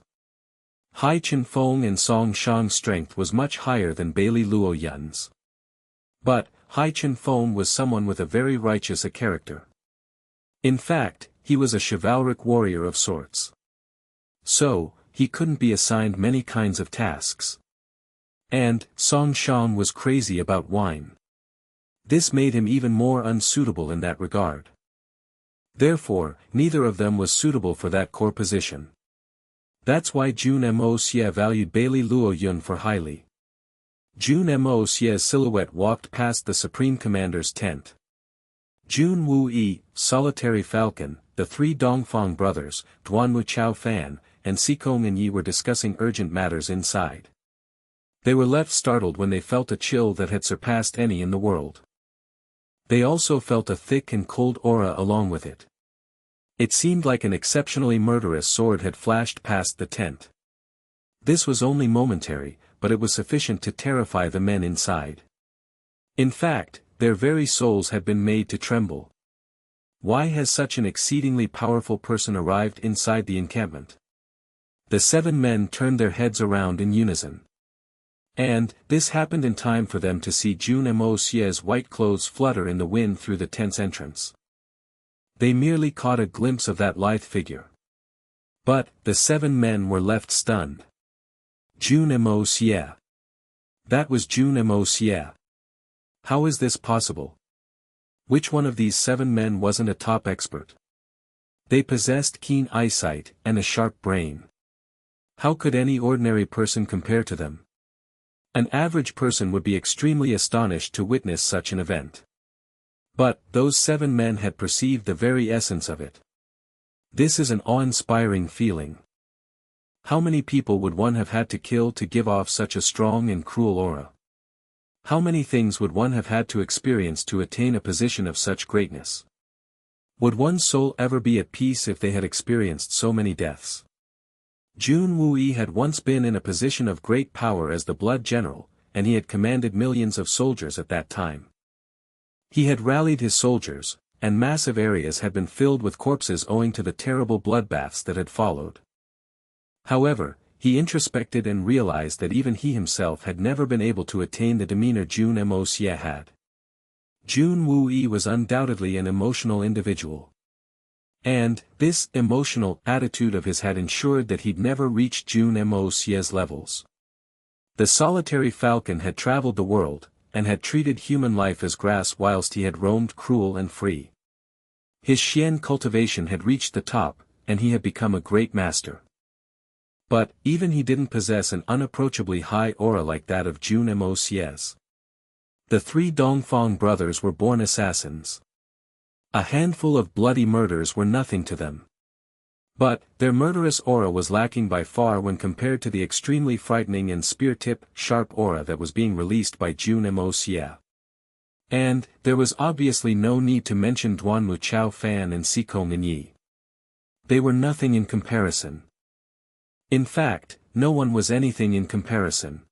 Hai Chen-fong and Song Shang's strength was much higher than Bailey Luoyun's. But, Hai Chen-fong was someone with a very righteous a character. In fact, he was a chivalric warrior of sorts. So, he couldn't be assigned many kinds of tasks. And, Song Shang was crazy about wine. This made him even more unsuitable in that regard. Therefore, neither of them was suitable for that core position. That's why Jun Moxie valued Bailey Luoyun for highly. Jun Moxie's silhouette walked past the Supreme Commander's tent. Jun Wu-yi, Solitary Falcon, the three Dongfang brothers, Duanwu Chao Fan, and Sikong and Yi were discussing urgent matters inside. They were left startled when they felt a chill that had surpassed any in the world. They also felt a thick and cold aura along with it. It seemed like an exceptionally murderous sword had flashed past the tent. This was only momentary, but it was sufficient to terrify the men inside. In fact, their very souls had been made to tremble. Why has such an exceedingly powerful person arrived inside the encampment? The 7 men turned their heads around in unison. And, this happened in time for them to see Jun Moxie's white clothes flutter in the wind through the tent's entrance. They merely caught a glimpse of that lithe figure. But, the 7 men were left stunned. Jun Moxie. That was Jun Moxie. How is this possible? Which one of these 7 men wasn't a top expert? They possessed keen eyesight and a sharp brain. How could any ordinary person compare to them? An average person would be extremely astonished to witness such an event. But, those 7 men had perceived the very essence of it. This is an awe-inspiring feeling. How many people would one have had to kill to give off such a strong and cruel aura? How many things would one have had to experience to attain a position of such greatness? Would one's soul ever be at peace if they had experienced so many deaths? Jun Moxie had once been in a position of great power as the blood general, and he had commanded millions of soldiers at that time. He had rallied his soldiers, and massive areas had been filled with corpses owing to the terrible bloodbaths that had followed. However, he introspected and realized that even he himself had never been able to attain the demeanor Jun Moxie had. Jun Moxie was undoubtedly an emotional individual. And, this emotional attitude of his had ensured that he'd never reached Jun Moxie's levels. The solitary falcon had traveled the world, and had treated human life as grass whilst he had roamed cruel and free. His Xian cultivation had reached the top, and he had become a great master. But, even he didn't possess an unapproachably high aura like that of Jun Moxie's. The 3 Dongfang brothers were born assassins. A handful of bloody murders were nothing to them. But, their murderous aura was lacking by far when compared to the extremely frightening and spear-tip, sharp aura that was being released by Jun Moxie. And, there was obviously no need to mention Duanmu Chao Fan and Siko Minyi. They were nothing in comparison. In fact, no one was anything in comparison.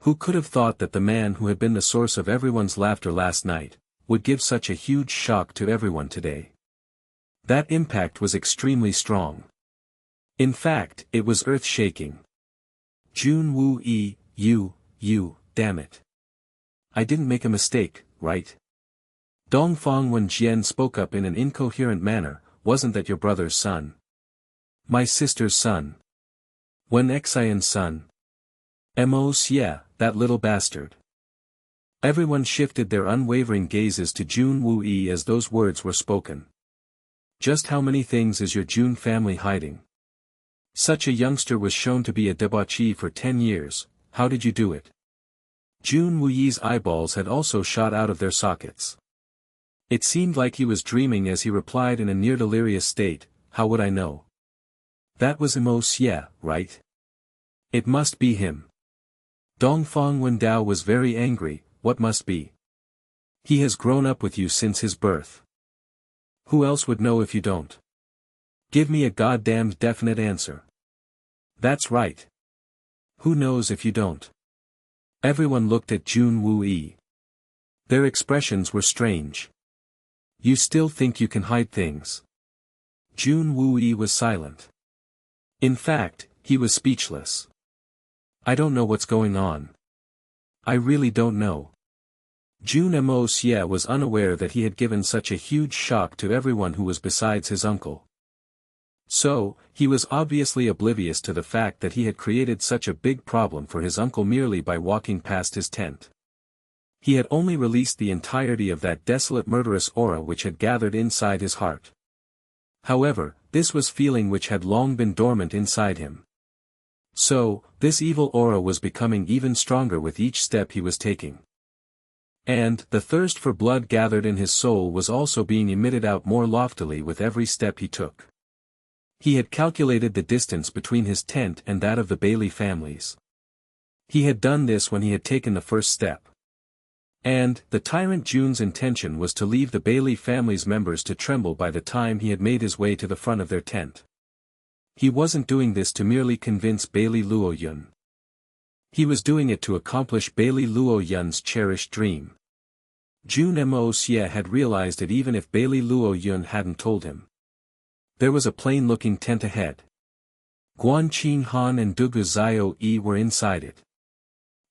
Who could have thought that the man who had been the source of everyone's laughter last night, would give such a huge shock to everyone today? That impact was extremely strong. In fact, it was earth-shaking. Jun Moxie, you, damn it. I didn't make a mistake, right? Dongfang Wenjian spoke up in an incoherent manner, wasn't that your brother's son? My sister's son. Wen Xian's son. Moxie, that little bastard. Everyone shifted their unwavering gazes to Jun Moxie as those words were spoken. Just how many things is your Jun family hiding? Such a youngster was shown to be a debauchee for 10 years, how did you do it? Jun Moxie's eyeballs had also shot out of their sockets. It seemed like he was dreaming as he replied in a near-delirious state, how would I know? That was Moxie, right? It must be him. Dongfang Wendao was very angry, what must be? He has grown up with you since his birth. Who else would know if you don't? Give me a goddamned definite answer. That's right. Who knows if you don't? Everyone looked at Jun Moxie. Their expressions were strange. You still think you can hide things? Jun Moxie was silent. In fact, he was speechless. I don't know what's going on. I really don't know. Jun Moxie was unaware that he had given such a huge shock to everyone who was besides his uncle. So, he was obviously oblivious to the fact that he had created such a big problem for his uncle merely by walking past his tent. He had only released the entirety of that desolate murderous aura which had gathered inside his heart. However, this was feeling which had long been dormant inside him. So, this evil aura was becoming even stronger with each step he was taking. And, the thirst for blood gathered in his soul was also being emitted out more loftily with every step he took. He had calculated the distance between his tent and that of the Bailey families. He had done this when he had taken the first step. And, the tyrant Jun's intention was to leave the Bailey family's members to tremble by the time he had made his way to the front of their tent. He wasn't doing this to merely convince Bailey Luoyun. He was doing it to accomplish Bailey Luo Yun's cherished dream. Jun Moxie had realized it even if Bailey Luo Yun hadn't told him. There was a plain-looking tent ahead. Guan Qing Han and Dugu Zio Yi were inside it.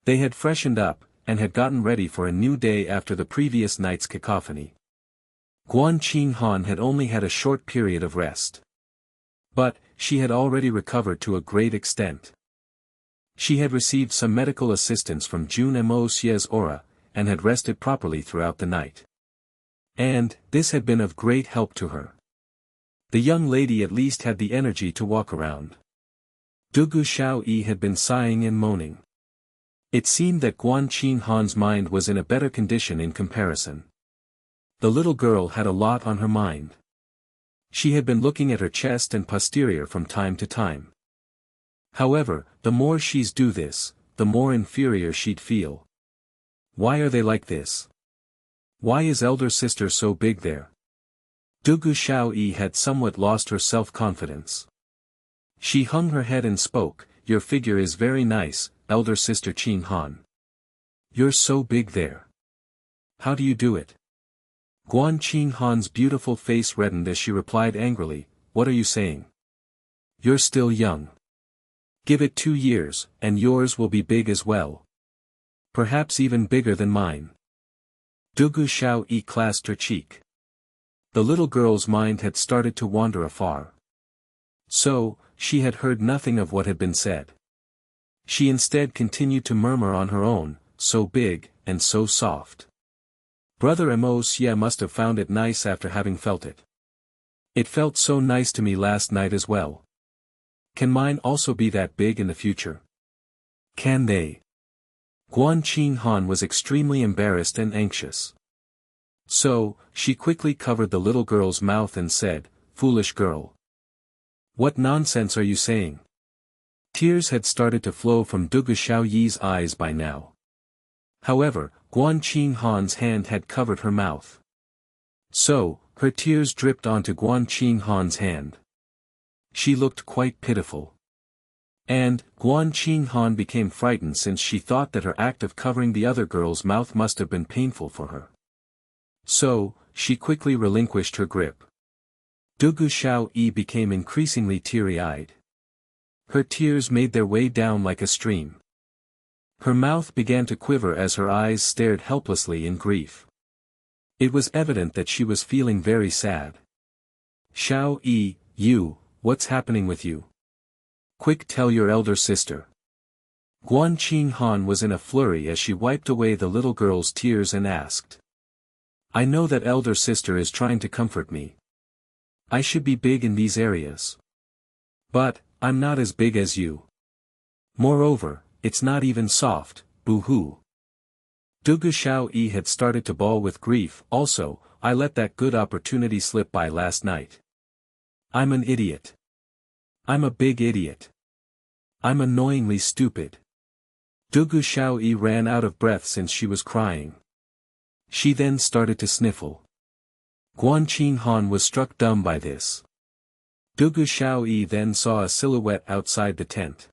They had freshened up, and had gotten ready for a new day after the previous night's cacophony. Guan Qing Han had only had a short period of rest. But, she had already recovered to a great extent. She had received some medical assistance from Jun Moxie's aura, and had rested properly throughout the night. And, this had been of great help to her. The young lady at least had the energy to walk around. Dugu Xiaoyi had been sighing and moaning. It seemed that Guan Qing Han's mind was in a better condition in comparison. The little girl had a lot on her mind. She had been looking at her chest and posterior from time to time. However, the more she's do this, the more inferior she'd feel. Why are they like this? Why is elder sister so big there? Dugu Xiaoyi had somewhat lost her self-confidence. She hung her head and spoke, "Your figure is very nice, elder sister Qing Han. You're so big there. How do you do it?" Guan Qing Han's beautiful face reddened as she replied angrily, "What are you saying? You're still young. Give it 2 years, and yours will be big as well. Perhaps even bigger than mine." Dugu Xiaoyi clasped her cheek. The little girl's mind had started to wander afar. So, she had heard nothing of what had been said. She instead continued to murmur on her own, "So big, and so soft. Brother Moxie must have found it nice after having felt it. It felt so nice to me last night as well. Can mine also be that big in the future? Can they?" Guan Qing Han was extremely embarrassed and anxious. So, she quickly covered the little girl's mouth and said, "Foolish girl. What nonsense are you saying?" Tears had started to flow from Dugu Xiaoyi's eyes by now. However, Guan Qing Han's hand had covered her mouth. So, her tears dripped onto Guan Qing Han's hand. She looked quite pitiful. And, Guan Qing Han became frightened since she thought that her act of covering the other girl's mouth must have been painful for her. So, she quickly relinquished her grip. Dugu Xiaoyi became increasingly teary-eyed. Her tears made their way down like a stream. Her mouth began to quiver as her eyes stared helplessly in grief. It was evident that she was feeling very sad. "Xiaoyi, what's happening with you? Quick, tell your elder sister." Guan Qing Han was in a flurry as she wiped away the little girl's tears and asked. "I know that elder sister is trying to comfort me. I should be big in these areas. But, I'm not as big as you. Moreover, it's not even soft, boo-hoo." Dugu Xiaoyi had started to bawl with grief. "Also, I let that good opportunity slip by last night. I'm an idiot. I'm a big idiot. I'm annoyingly stupid." Dugu Xiaoyi ran out of breath since she was crying. She then started to sniffle. Guan Qing Han was struck dumb by this. Dugu Xiaoyi then saw a silhouette outside the tent.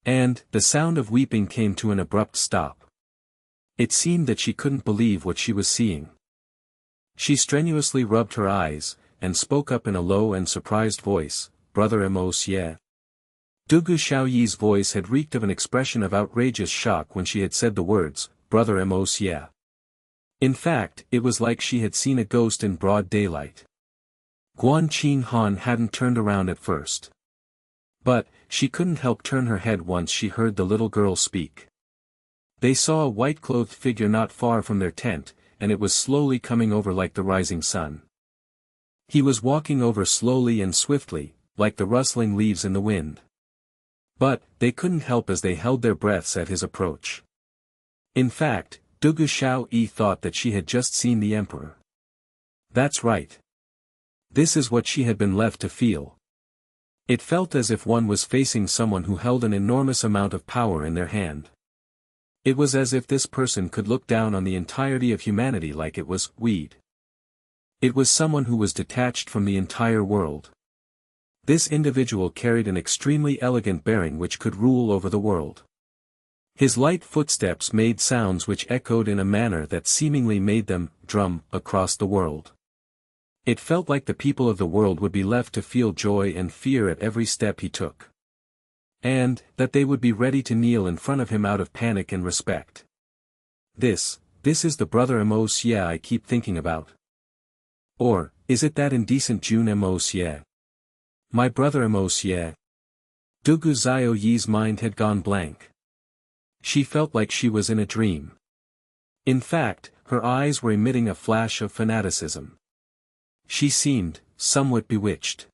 And, the sound of weeping came to an abrupt stop. It seemed that she couldn't believe what she was seeing. She strenuously rubbed her eyes, and spoke up in a low and surprised voice, "Brother Moxie." Dugu Xiaoyi's voice had reeked of an expression of outrageous shock when she had said the words, "Brother Moxie." In fact, it was like she had seen a ghost in broad daylight. Guan Qing Han hadn't turned around at first. But, she couldn't help turn her head once she heard the little girl speak. They saw a white-clothed figure not far from their tent, and it was slowly coming over like the rising sun. He was walking over slowly and swiftly, like the rustling leaves in the wind. But, they couldn't help as they held their breaths at his approach. In fact, Dugu Xiaoyi thought that she had just seen the emperor. That's right. This is what she had been left to feel. It felt as if one was facing someone who held an enormous amount of power in their hand. It was as if this person could look down on the entirety of humanity like it was weed. It was someone who was detached from the entire world. This individual carried an extremely elegant bearing which could rule over the world. His light footsteps made sounds which echoed in a manner that seemingly made them drum across the world. It felt like the people of the world would be left to feel joy and fear at every step he took. And that they would be ready to kneel in front of him out of panic and respect. This is the brother Moxie I keep thinking about. Or, is it that indecent Jun Moxie? My brother Moxie? Dugu Xiaoyi's mind had gone blank. She felt like she was in a dream. In fact, her eyes were emitting a flash of fanaticism. She seemed somewhat bewitched.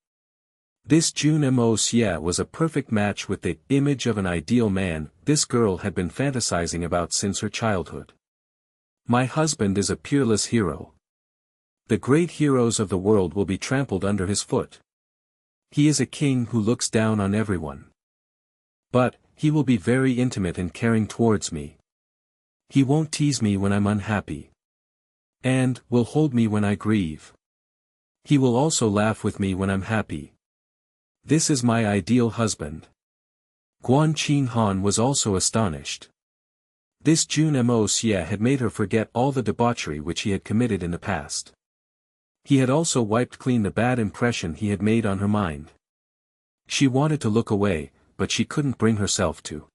This Jun Moxie was a perfect match with the image of an ideal man this girl had been fantasizing about since her childhood. My husband is a peerless hero. The great heroes of the world will be trampled under his foot. He is a king who looks down on everyone. But, he will be very intimate and caring towards me. He won't tease me when I'm unhappy. And, will hold me when I grieve. He will also laugh with me when I'm happy. This is my ideal husband. Guan Qinghan was also astonished. This Jun Moxie had made her forget all the debauchery which he had committed in the past. He had also wiped clean the bad impression he had made on her mind. She wanted to look away, but she couldn't bring herself to.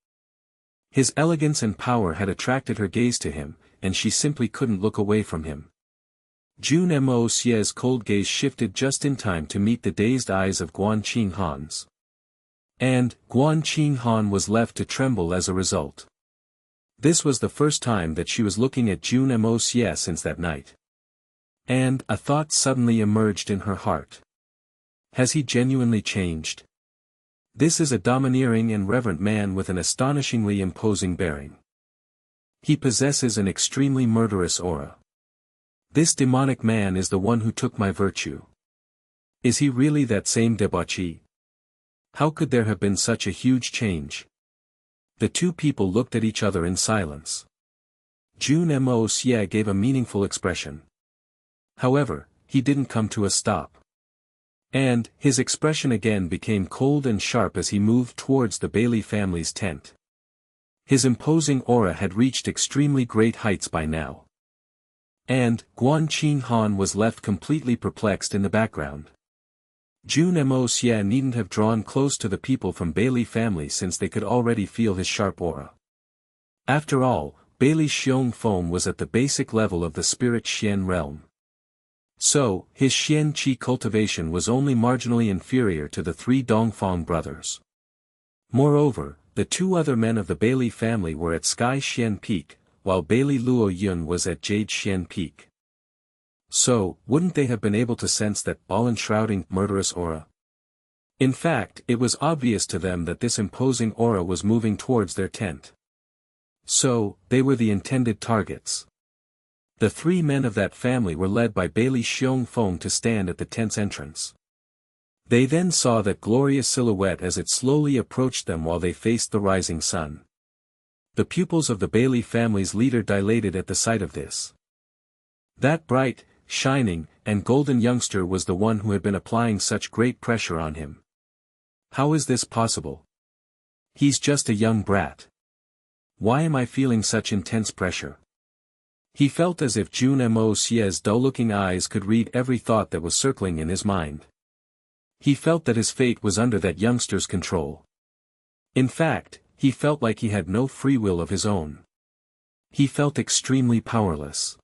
His elegance and power had attracted her gaze to him, and she simply couldn't look away from him. Jun Moxie's cold gaze shifted just in time to meet the dazed eyes of Guan Qinghan's. And, Guan Qinghan was left to tremble as a result. This was the first time that she was looking at Jun Moxie since that night. And, a thought suddenly emerged in her heart. Has he genuinely changed? This is a domineering and reverent man with an astonishingly imposing bearing. He possesses an extremely murderous aura. This demonic man is the one who took my virtue. Is he really that same debauchee? How could there have been such a huge change? The two people looked at each other in silence. Jun Moxie gave a meaningful expression. However, he didn't come to a stop. And, his expression again became cold and sharp as he moved towards the Bailey family's tent. His imposing aura had reached extremely great heights by now. And, Guan Qinghan was left completely perplexed in the background. Jun Moxie needn't have drawn close to the people from Bailey family since they could already feel his sharp aura. After all, Bailey Xiongfeng was at the basic level of the spirit Xian realm. So, his Xian Qi cultivation was only marginally inferior to the three Dongfang brothers. Moreover, the two other men of the Bailey family were at Sky Xian Peak, while Bailey Luo Yun was at Jade Xian Peak. So, wouldn't they have been able to sense that all-enshrouding, murderous aura? In fact, it was obvious to them that this imposing aura was moving towards their tent. So, they were the intended targets. The three men of that family were led by Bailey Xiongfeng to stand at the tent's entrance. They then saw that glorious silhouette as it slowly approached them while they faced the rising sun. The pupils of the Bailey family's leader dilated at the sight of this. That bright, shining, and golden youngster was the one who had been applying such great pressure on him. How is this possible? He's just a young brat. Why am I feeling such intense pressure? He felt as if Jun Moxie's dull-looking eyes could read every thought that was circling in his mind. He felt that his fate was under that youngster's control. In fact, he felt like he had no free will of his own. He felt extremely powerless.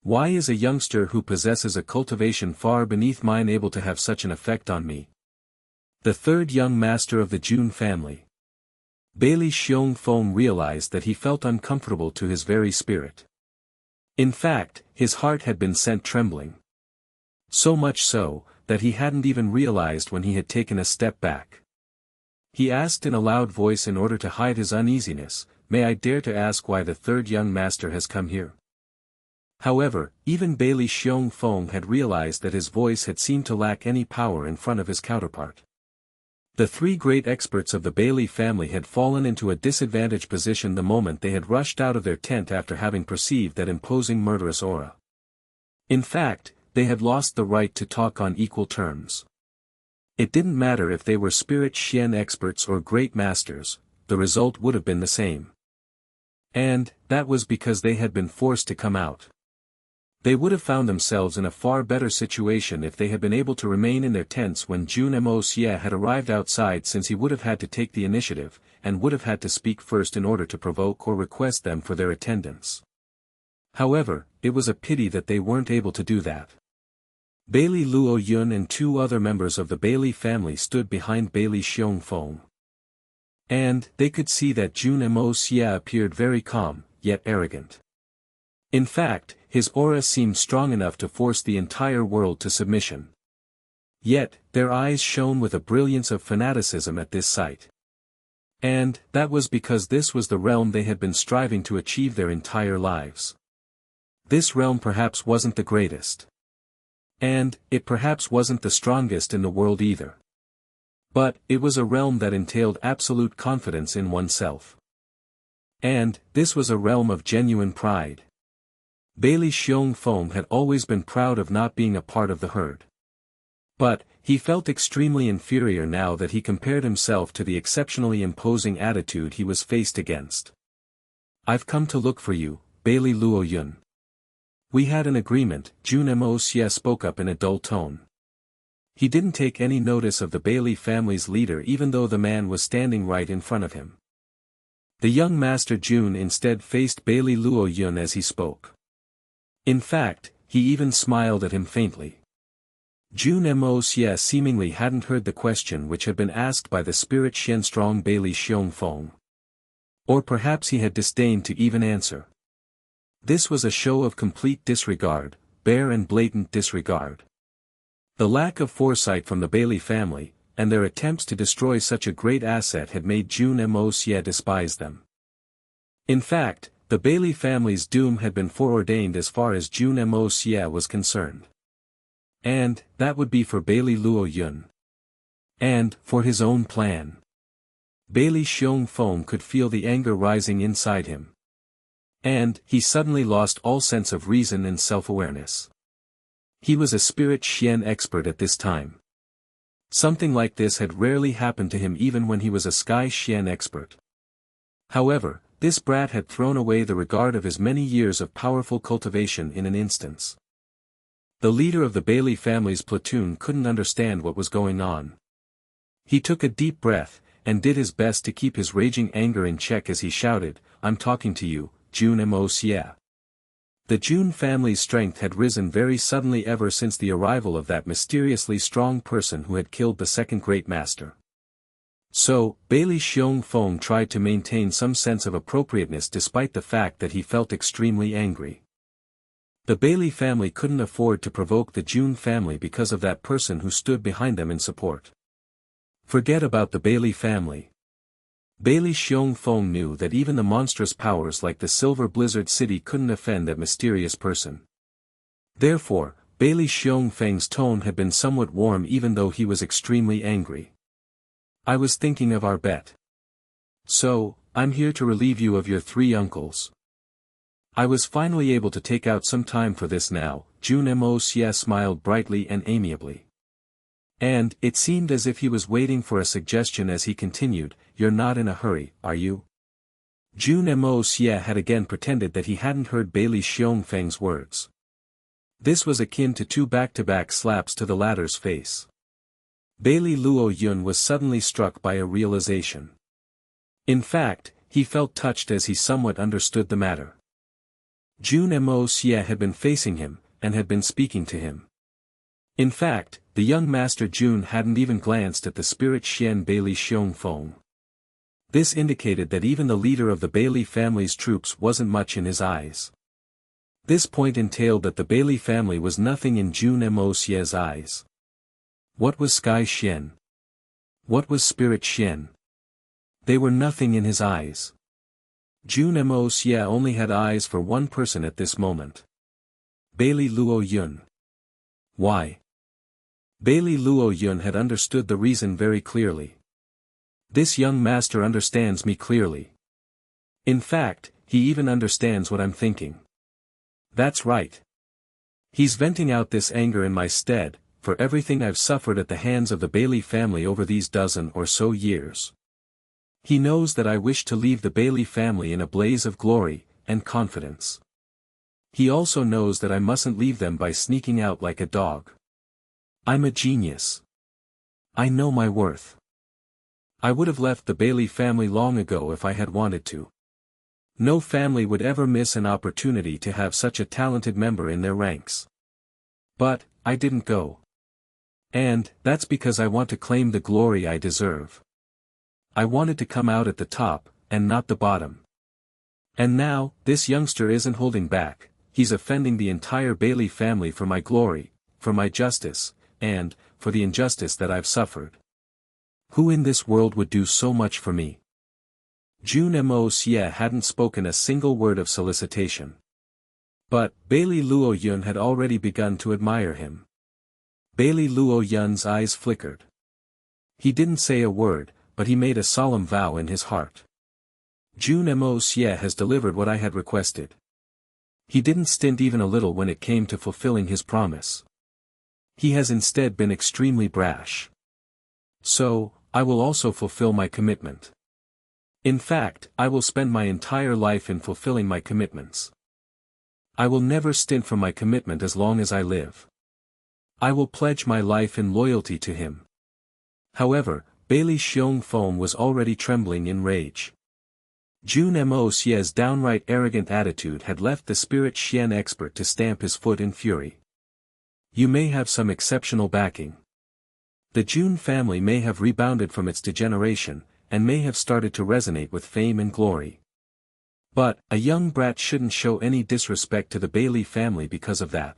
Why is a youngster who possesses a cultivation far beneath mine able to have such an effect on me? The third young master of the Jun family. Bailey Xiongfeng realized that he felt uncomfortable to his very spirit. In fact, his heart had been sent trembling. So much so, that he hadn't even realized when he had taken a step back. He asked in a loud voice in order to hide his uneasiness, "May I dare to ask why the third young master has come here?" However, even Bailey Xiongfeng had realized that his voice had seemed to lack any power in front of his counterpart. The three great experts of the Bailey family had fallen into a disadvantaged position the moment they had rushed out of their tent after having perceived that imposing murderous aura. In fact, they had lost the right to talk on equal terms. It didn't matter if they were spirit Xian experts or great masters, the result would have been the same. And that was because they had been forced to come out. They would have found themselves in a far better situation if they had been able to remain in their tents when Jun Moxie had arrived outside, since he would have had to take the initiative, and would have had to speak first in order to provoke or request them for their attendance. However, it was a pity that they weren't able to do that. Bailey Luo Yun and two other members of the Bailey family stood behind Bailey Xiong Feng. And they could see that Jun Moxie appeared very calm, yet arrogant. In fact, his aura seemed strong enough to force the entire world to submission. Yet, their eyes shone with a brilliance of fanaticism at this sight. And that was because this was the realm they had been striving to achieve their entire lives. This realm perhaps wasn't the greatest. And it perhaps wasn't the strongest in the world either. But it was a realm that entailed absolute confidence in oneself. And this was a realm of genuine pride. Bailey Xiong Feng had always been proud of not being a part of the herd. But he felt extremely inferior now that he compared himself to the exceptionally imposing attitude he was faced against. "I've come to look for you, Bailey Luo Yun." "We had an agreement," Jun Moxie spoke up in a dull tone. He didn't take any notice of the Bailey family's leader even though the man was standing right in front of him. The young master Jun instead faced Bailey Luo Yun as he spoke. In fact, he even smiled at him faintly. Jun Moxie seemingly hadn't heard the question which had been asked by the spirit Shen-strong Bailey Xiong Feng. Or perhaps he had disdained to even answer. This was a show of complete disregard, bare and blatant disregard. The lack of foresight from the Bailey family, and their attempts to destroy such a great asset had made Jun Moxie despise them. In fact, the Bailey family's doom had been foreordained as far as Jun Moxie was concerned. And that would be for Bailey Luo Yun. And for his own plan. Bailey Xiong Feng could feel the anger rising inside him. And he suddenly lost all sense of reason and self-awareness. He was a spirit Xian expert at this time. Something like this had rarely happened to him even when he was a sky Xian expert. However, this brat had thrown away the regard of his many years of powerful cultivation in an instance. The leader of the Bailey family's platoon couldn't understand what was going on. He took a deep breath, and did his best to keep his raging anger in check as he shouted, "I'm talking to you, Jun Moxie." The Jun family's strength had risen very suddenly ever since the arrival of that mysteriously strong person who had killed the second great master. So, Bailey Xiong Feng tried to maintain some sense of appropriateness despite the fact that he felt extremely angry. The Bailey family couldn't afford to provoke the Jun family because of that person who stood behind them in support. Forget about the Bailey family. Bailey Xiong Feng knew that even the monstrous powers like the Silver Blizzard City couldn't offend that mysterious person. Therefore, Bailey Xiong Feng's tone had been somewhat warm even though he was extremely angry. "I was thinking of our bet. So, I'm here to relieve you of your 3 uncles." "I was finally able to take out some time for this now," Jun Moxie smiled brightly and amiably. And it seemed as if he was waiting for a suggestion as he continued, "You're not in a hurry, are you?" Jun Moxie had again pretended that he hadn't heard Bailey Xiong Feng's words. This was akin to 2 back-to-back slaps to the latter's face. Bailey Luo Yun was suddenly struck by a realization. In fact, he felt touched as he somewhat understood the matter. Jun Moxie had been facing him, and had been speaking to him. In fact, the young master Jun hadn't even glanced at the spirit Xian Bailey Xiong Feng. This indicated that even the leader of the Bailey family's troops wasn't much in his eyes. This point entailed that the Bailey family was nothing in Jun Moxie's eyes. What was Sky Xian? What was Spirit Xian? They were nothing in his eyes. Jun Moxie only had eyes for one person at this moment. Bailey Luo Yun. Why? Bailey Luo Yun had understood the reason very clearly. This young master understands me clearly. In fact, he even understands what I'm thinking. That's right. He's venting out this anger in my stead, for everything I've suffered at the hands of the Bailey family over these dozen or so years. He knows that I wish to leave the Bailey family in a blaze of glory and confidence. He also knows that I mustn't leave them by sneaking out like a dog. I'm a genius. I know my worth. I would have left the Bailey family long ago if I had wanted to. No family would ever miss an opportunity to have such a talented member in their ranks. But, I didn't go. And, that's because I want to claim the glory I deserve. I wanted to come out at the top, and not the bottom. And now, this youngster isn't holding back, he's offending the entire Bailey family for my glory, for my justice, and, for the injustice that I've suffered. Who in this world would do so much for me? Jun Moxie hadn't spoken a single word of solicitation. But, Bailey Luo Yun had already begun to admire him. Bailey Luo Yun's eyes flickered. He didn't say a word, but he made a solemn vow in his heart. Jun Moxie has delivered what I had requested. He didn't stint even a little when it came to fulfilling his promise. He has instead been extremely brash. So, I will also fulfill my commitment. In fact, I will spend my entire life in fulfilling my commitments. I will never stint from my commitment as long as I live. I will pledge my life in loyalty to him. However, Bailey Xiongfeng was already trembling in rage. Jun Moxie's downright arrogant attitude had left the spirit Xian expert to stamp his foot in fury. You may have some exceptional backing. The Jun family may have rebounded from its degeneration, and may have started to resonate with fame and glory. But, a young brat shouldn't show any disrespect to the Bailey family because of that.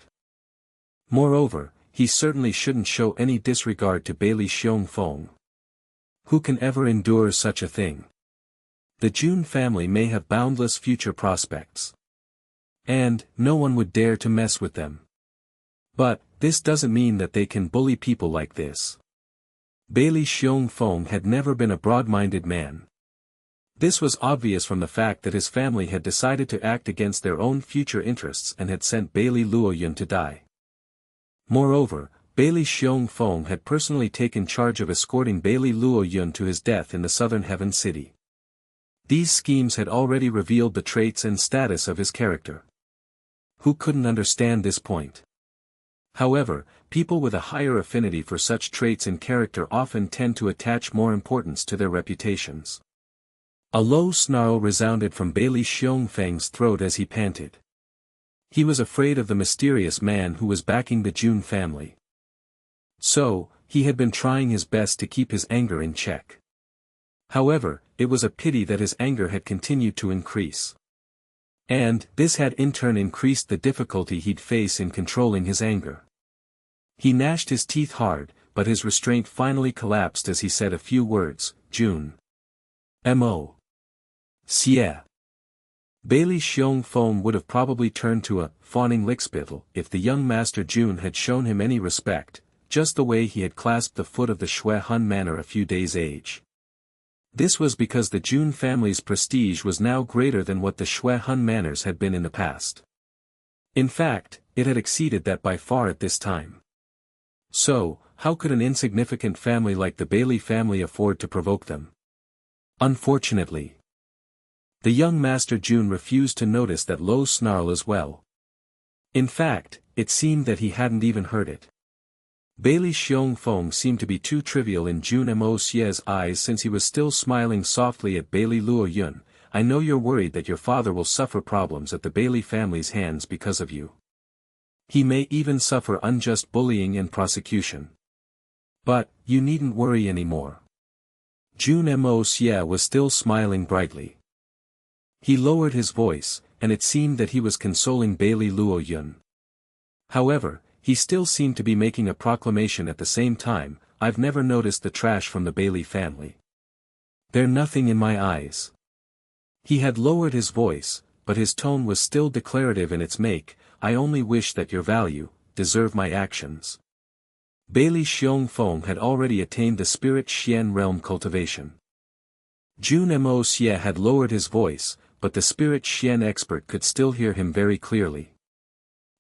Moreover, he certainly shouldn't show any disregard to Bailey Xiongfeng. Who can ever endure such a thing? The Jun family may have boundless future prospects. And, no one would dare to mess with them. But, this doesn't mean that they can bully people like this. Bailey Xiongfeng had never been a broad-minded man. This was obvious from the fact that his family had decided to act against their own future interests and had sent Bailey Luo Yun to die. Moreover, Bailey Xiongfeng had personally taken charge of escorting Bailey Luo Yun to his death in the southern Heaven City. These schemes had already revealed the traits and status of his character. Who couldn't understand this point? However, people with a higher affinity for such traits in character often tend to attach more importance to their reputations. A low snarl resounded from Bailey Xiongfeng's throat as he panted. He was afraid of the mysterious man who was backing the Jun family. So, he had been trying his best to keep his anger in check. However, it was a pity that his anger had continued to increase. And, this had in turn increased the difficulty he'd face in controlling his anger. He gnashed his teeth hard, but his restraint finally collapsed as he said a few words, Jun Moxie. Bailey Xiongfeng would have probably turned to a fawning lickspittle if the young Master Jun had shown him any respect, just the way he had clasped the foot of the Shui Hun Manor a few days' age. This was because the Jun family's prestige was now greater than what the Shui Hun Manors had been in the past. In fact, it had exceeded that by far at this time. So, how could an insignificant family like the Bailey family afford to provoke them? Unfortunately, the young Master Jun refused to notice that low snarl as well. In fact, it seemed that he hadn't even heard it. Bailey Xiongfeng seemed to be too trivial in Jun Moxie's eyes since he was still smiling softly at Bailey Luo Yun. I know you're worried that your father will suffer problems at the Bailey family's hands because of you. He may even suffer unjust bullying and prosecution. But, you needn't worry anymore. Jun Moxie was still smiling brightly. He lowered his voice, and it seemed that he was consoling Bailey Luo Yun. However, he still seemed to be making a proclamation at the same time. I've never noticed the trash from the Bailey family. They're nothing in my eyes. He had lowered his voice, but his tone was still declarative in its make. I only wish that your value deserve my actions. Bailey Xiongfeng had already attained the spirit Xian realm cultivation. Jun Moxie had lowered his voice, but the spirit Xian expert could still hear him very clearly.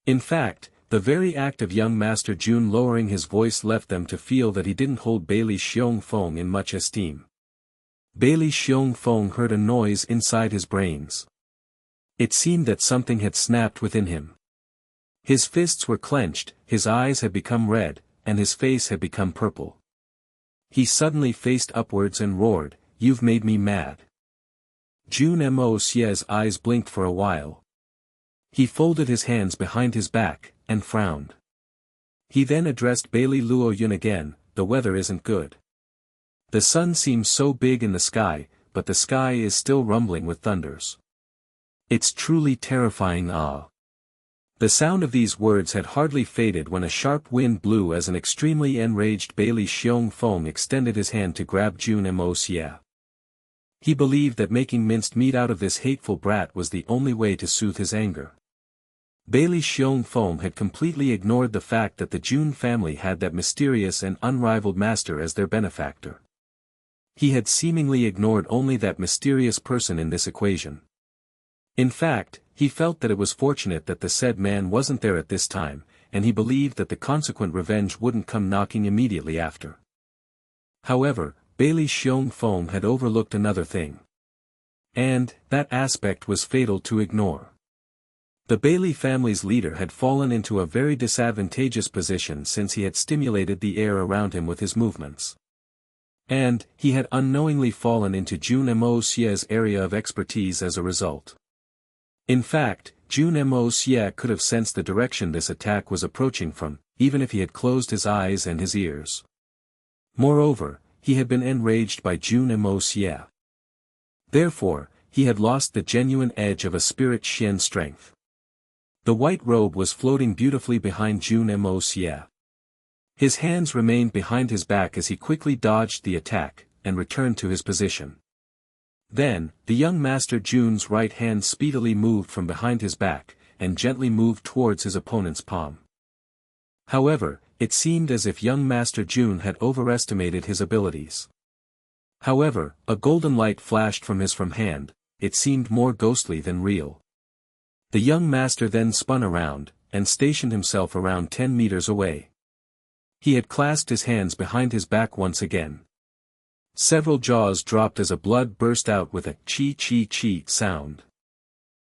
In fact, the very act of young Master Jun lowering his voice left them to feel that he didn't hold Bailey Xiongfeng in much esteem. Bailey Xiongfeng heard a noise inside his brains. It seemed that something had snapped within him. His fists were clenched, his eyes had become red, and his face had become purple. He suddenly faced upwards and roared, "You've made me mad." Jun Moxie's eyes blinked for a while. He folded his hands behind his back, and frowned. He then addressed Bailey Luoyun again, "The weather isn't good. The sun seems so big in the sky, but the sky is still rumbling with thunders. It's truly terrifying ah." The sound of these words had hardly faded when a sharp wind blew as an extremely enraged Bailey Xiongfeng extended his hand to grab Jun Moxie. He believed that making minced meat out of this hateful brat was the only way to soothe his anger. Bailey Xiongfeng had completely ignored the fact that the Jun family had that mysterious and unrivaled master as their benefactor. He had seemingly ignored only that mysterious person in this equation. In fact, he felt that it was fortunate that the said man wasn't there at this time, and he believed that the consequent revenge wouldn't come knocking immediately after. However, Bailey Xiongfeng had overlooked another thing. And, that aspect was fatal to ignore. The Bailey family's leader had fallen into a very disadvantageous position since he had stimulated the air around him with his movements. And, he had unknowingly fallen into Jun Moxie's area of expertise as a result. In fact, Jun Moxie could have sensed the direction this attack was approaching from, even if he had closed his eyes and his ears. Moreover, he had been enraged by Jun Moxie. Therefore, he had lost the genuine edge of a spirit Xian strength. The white robe was floating beautifully behind Jun Moxie. His hands remained behind his back as he quickly dodged the attack, and returned to his position. Then, the young Master Jun's right hand speedily moved from behind his back, and gently moved towards his opponent's palm. However, it seemed as if young Master Jun had overestimated his abilities. However, a golden light flashed from his hand, it seemed more ghostly than real. The young master then spun around, and stationed himself around 10 meters away. He had clasped his hands behind his back once again. Several jaws dropped as a blood burst out with a chi-chi-chi sound.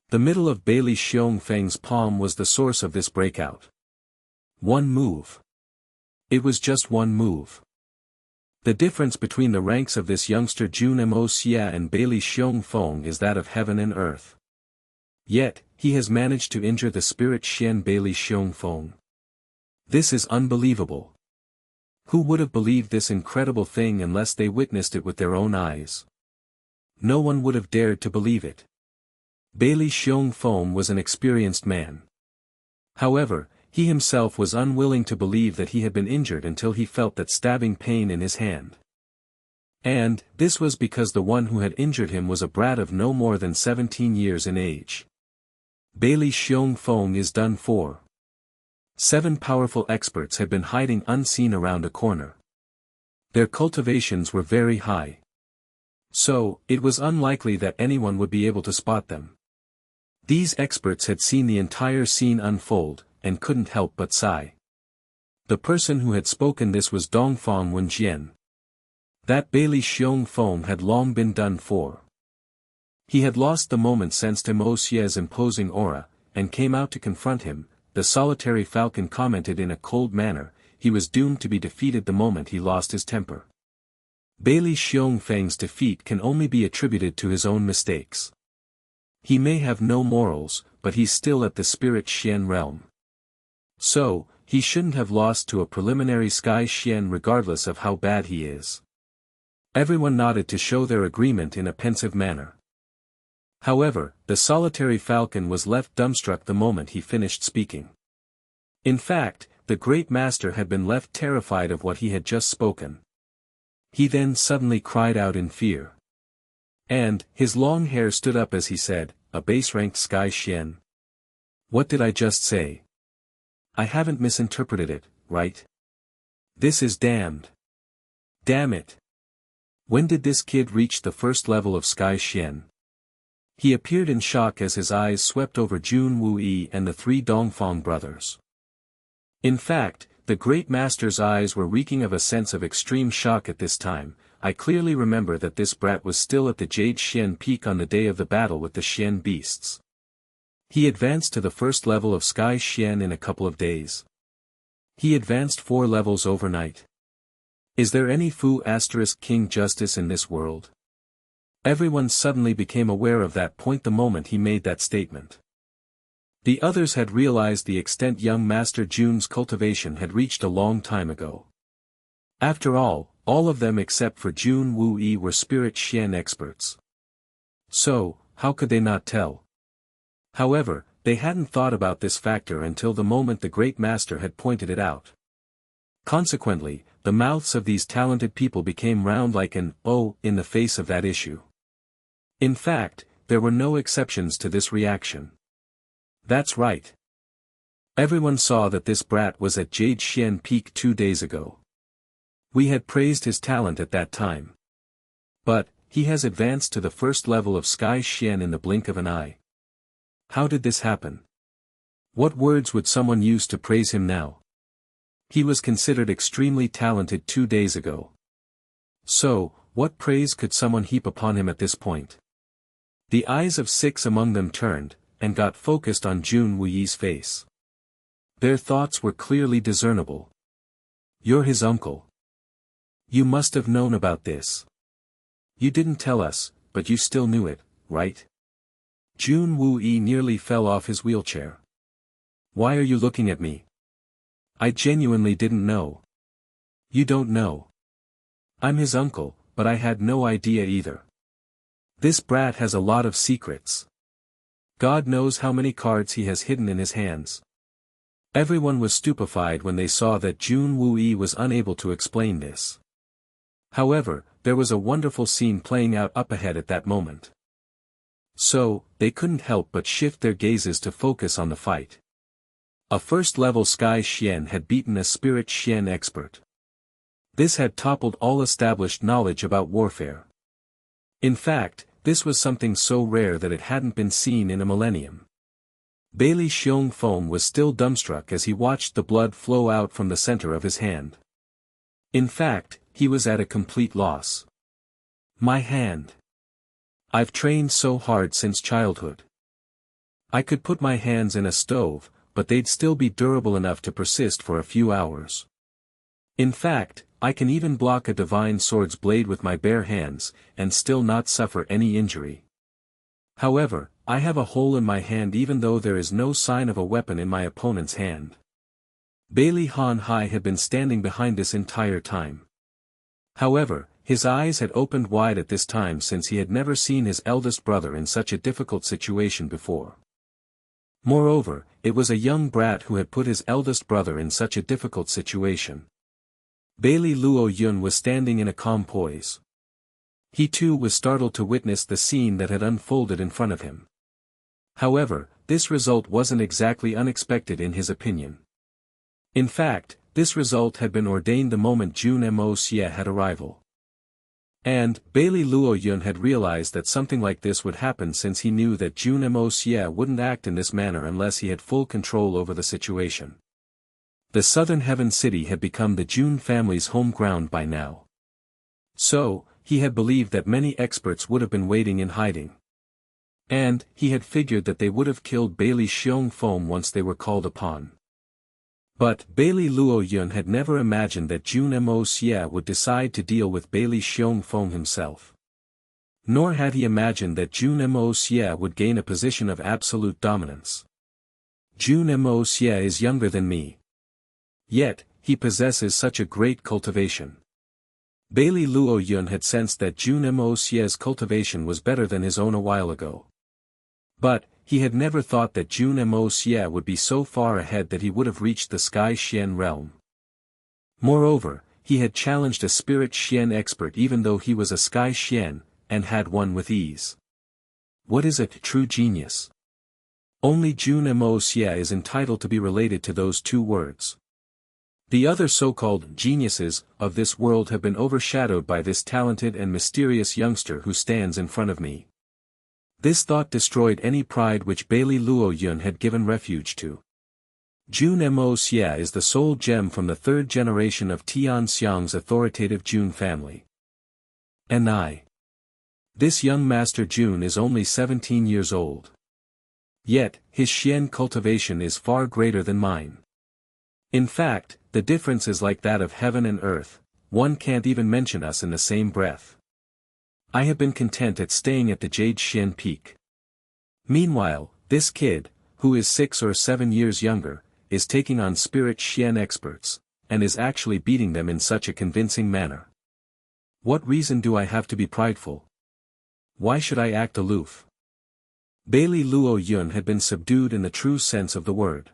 The middle of Bailey Xiongfeng's palm was the source of this breakout. One move. It was just one move. The difference between the ranks of this youngster Jun Moxie and Bailey Xiongfeng is that of heaven and earth. Yet, he has managed to injure the spirit Xian Bailey Xiongfeng. This is unbelievable. Who would have believed this incredible thing unless they witnessed it with their own eyes? No one would have dared to believe it. Bailey Xiongfeng was an experienced man. However, he himself was unwilling to believe that he had been injured until he felt that stabbing pain in his hand. And, this was because the one who had injured him was a brat of no more than 17 years in age. Bailey Xiongfeng is done for. 7 powerful experts had been hiding unseen around a corner. Their cultivations were very high. So, it was unlikely that anyone would be able to spot them. These experts had seen the entire scene unfold, and couldn't help but sigh. The person who had spoken this was Dongfang Wenjian. That Bailey Xiongfeng had long been done for. He had lost the moment sensed Moxie's imposing aura, and came out to confront him. The solitary falcon commented in a cold manner, he was doomed to be defeated the moment he lost his temper. Bailey Xiongfeng's defeat can only be attributed to his own mistakes. He may have no morals, but he's still at the spirit Xian realm. So, he shouldn't have lost to a preliminary sky Xian regardless of how bad he is. Everyone nodded to show their agreement in a pensive manner. However, the solitary falcon was left dumbstruck the moment he finished speaking. In fact, the great master had been left terrified of what he had just spoken. He then suddenly cried out in fear. And, his long hair stood up as he said, "A base-ranked Sky Xian? What did I just say? I haven't misinterpreted it, right? This is damned. Damn it. When did this kid reach the first level of Sky Xian?" He appeared in shock as his eyes swept over Jun Wuyi and the 3 Dongfang brothers. In fact, the great master's eyes were reeking of a sense of extreme shock at this time, I clearly remember that this brat was still at the Jade Xian Peak on the day of the battle with the Xian beasts. He advanced to the first level of Sky Xian in a couple of days. He advanced 4 levels overnight. Is there any King justice in this world? Everyone suddenly became aware of that point the moment he made that statement. The others had realized the extent young Master Jun's cultivation had reached a long time ago. After all of them except for Jun Wuyi were spirit Xian experts. So, how could they not tell? However, they hadn't thought about this factor until the moment the great master had pointed it out. Consequently, the mouths of these talented people became round like an O in the face of that issue. In fact, there were no exceptions to this reaction. That's right. Everyone saw that this brat was at Jade Xian Peak 2 days ago. We had praised his talent at that time. But, he has advanced to the first level of Sky Xian in the blink of an eye. How did this happen? What words would someone use to praise him now? He was considered extremely talented 2 days ago. So, what praise could someone heap upon him at this point? The eyes of 6 among them turned, and got focused on Jun Wuyi's face. Their thoughts were clearly discernible. You're his uncle. You must have known about this. You didn't tell us, but you still knew it, right? Jun Wuyi nearly fell off his wheelchair. Why are you looking at me? I genuinely didn't know. You don't know. I'm his uncle, but I had no idea either. This brat has a lot of secrets. God knows how many cards he has hidden in his hands. Everyone was stupefied when they saw that Jun Wuyi was unable to explain this. However, there was a wonderful scene playing out up ahead at that moment. So, they couldn't help but shift their gazes to focus on the fight. A first-level Sky Xian had beaten a Spirit Xian expert. This had toppled all established knowledge about warfare. In fact, this was something so rare that it hadn't been seen in a millennium. Bailey Xiong Foam was still dumbstruck as he watched the blood flow out from the center of his hand. In fact, he was at a complete loss. My hand. I've trained so hard since childhood. I could put my hands in a stove, but they'd still be durable enough to persist for a few hours. In fact, I can even block a divine sword's blade with my bare hands, and still not suffer any injury. However, I have a hole in my hand even though there is no sign of a weapon in my opponent's hand. Bailey Han Hai had been standing behind this entire time. However, his eyes had opened wide at this time since he had never seen his eldest brother in such a difficult situation before. Moreover, it was a young brat who had put his eldest brother in such a difficult situation. Bailey Luo Yun was standing in a calm poise. He too was startled to witness the scene that had unfolded in front of him. However, this result wasn't exactly unexpected in his opinion. In fact, this result had been ordained the moment Jun Moxie had arrival. And, Bailey Luo Yun had realized that something like this would happen since he knew that Jun Moxie wouldn't act in this manner unless he had full control over the situation. The Southern Heaven City had become the Jun family's home ground by now. So, he had believed that many experts would have been waiting in hiding. And, he had figured that they would have killed Bailey Xiong Foam once they were called upon. But, Bailey Luo Yun had never imagined that Jun Moxie would decide to deal with Bailey Xiong Foam himself. Nor had he imagined that Jun Moxie would gain a position of absolute dominance. Jun Moxie is younger than me. Yet, he possesses such a great cultivation. Bailey Luo Yun had sensed that Jun Moxie's cultivation was better than his own a while ago. But, he had never thought that Jun Moxie would be so far ahead that he would have reached the Sky Xian realm. Moreover, he had challenged a Spirit Xian expert even though he was a Sky Xian, and had won with ease. What is a true genius? Only Jun Moxie is entitled to be related to those two words. The other so-called geniuses of this world have been overshadowed by this talented and mysterious youngster who stands in front of me. This thought destroyed any pride which Bailey Luo Yun had given refuge to. Jun Moxie is the sole gem from the third generation of Tian Xiang's authoritative Jun family. This young Master Jun is only 17 years old. Yet, his Xian cultivation is far greater than mine. In fact, the difference is like that of heaven and earth, one can't even mention us in the same breath. I have been content at staying at the Jade Xian Peak. Meanwhile, this kid, who is 6 or 7 years younger, is taking on spirit Xian experts, and is actually beating them in such a convincing manner. What reason do I have to be prideful? Why should I act aloof? Bailey Luo Yun had been subdued in the true sense of the word.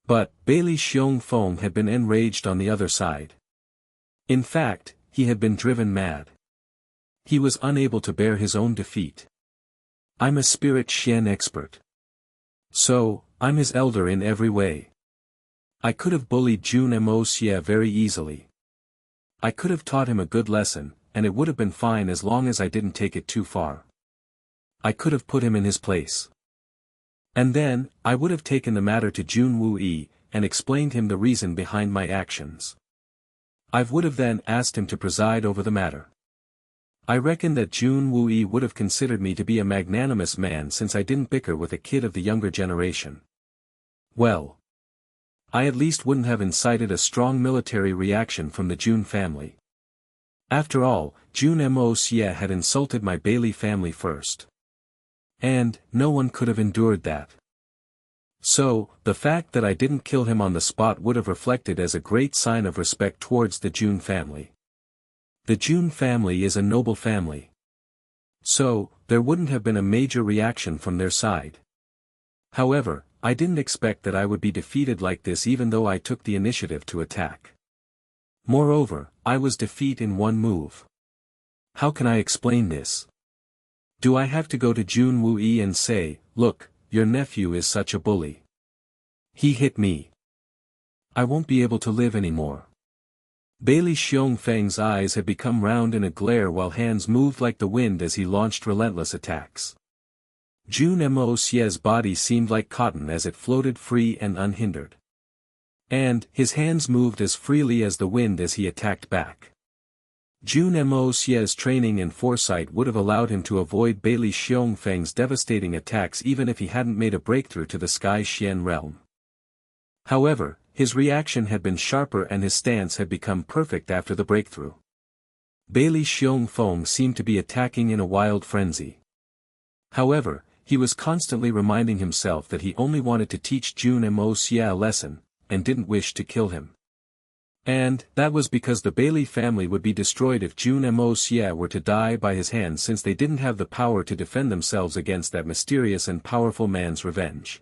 But, Bailey Xiong Feng had been enraged on the other side. In fact, he had been driven mad. He was unable to bear his own defeat. I'm a spirit Xian expert. So, I'm his elder in every way. I could have bullied Jun Moxie very easily. I could have taught him a good lesson, and it would have been fine as long as I didn't take it too far. I could have put him in his place. And then, I would have taken the matter to Jun Wuyi, and explained him the reason behind my actions. I would have then asked him to preside over the matter. I reckon that Jun Wuyi would have considered me to be a magnanimous man since I didn't bicker with a kid of the younger generation. Well, I at least wouldn't have incited a strong military reaction from the Jun family. After all, Jun Moxie had insulted my Bailey family first. And, no one could have endured that. So, the fact that I didn't kill him on the spot would have reflected as a great sign of respect towards the Jun family. The Jun family is a noble family. So, there wouldn't have been a major reaction from their side. However, I didn't expect that I would be defeated like this even though I took the initiative to attack. Moreover, I was defeated in one move. How can I explain this? Do I have to go to Jun Wuyi and say, look, your nephew is such a bully. He hit me. I won't be able to live anymore. Bailey Xiongfeng's eyes had become round in a glare while hands moved like the wind as he launched relentless attacks. Jun Moxie's body seemed like cotton as it floated free and unhindered. And, his hands moved as freely as the wind as he attacked back. Jun Moxie's training and foresight would have allowed him to avoid Bailey Xiongfeng's devastating attacks even if he hadn't made a breakthrough to the Sky Xian realm. However, his reaction had been sharper and his stance had become perfect after the breakthrough. Bailey Xiongfeng seemed to be attacking in a wild frenzy. However, he was constantly reminding himself that he only wanted to teach Jun Moxie a lesson, and didn't wish to kill him. And, that was because the Bailey family would be destroyed if Jun Moxie were to die by his hand since they didn't have the power to defend themselves against that mysterious and powerful man's revenge.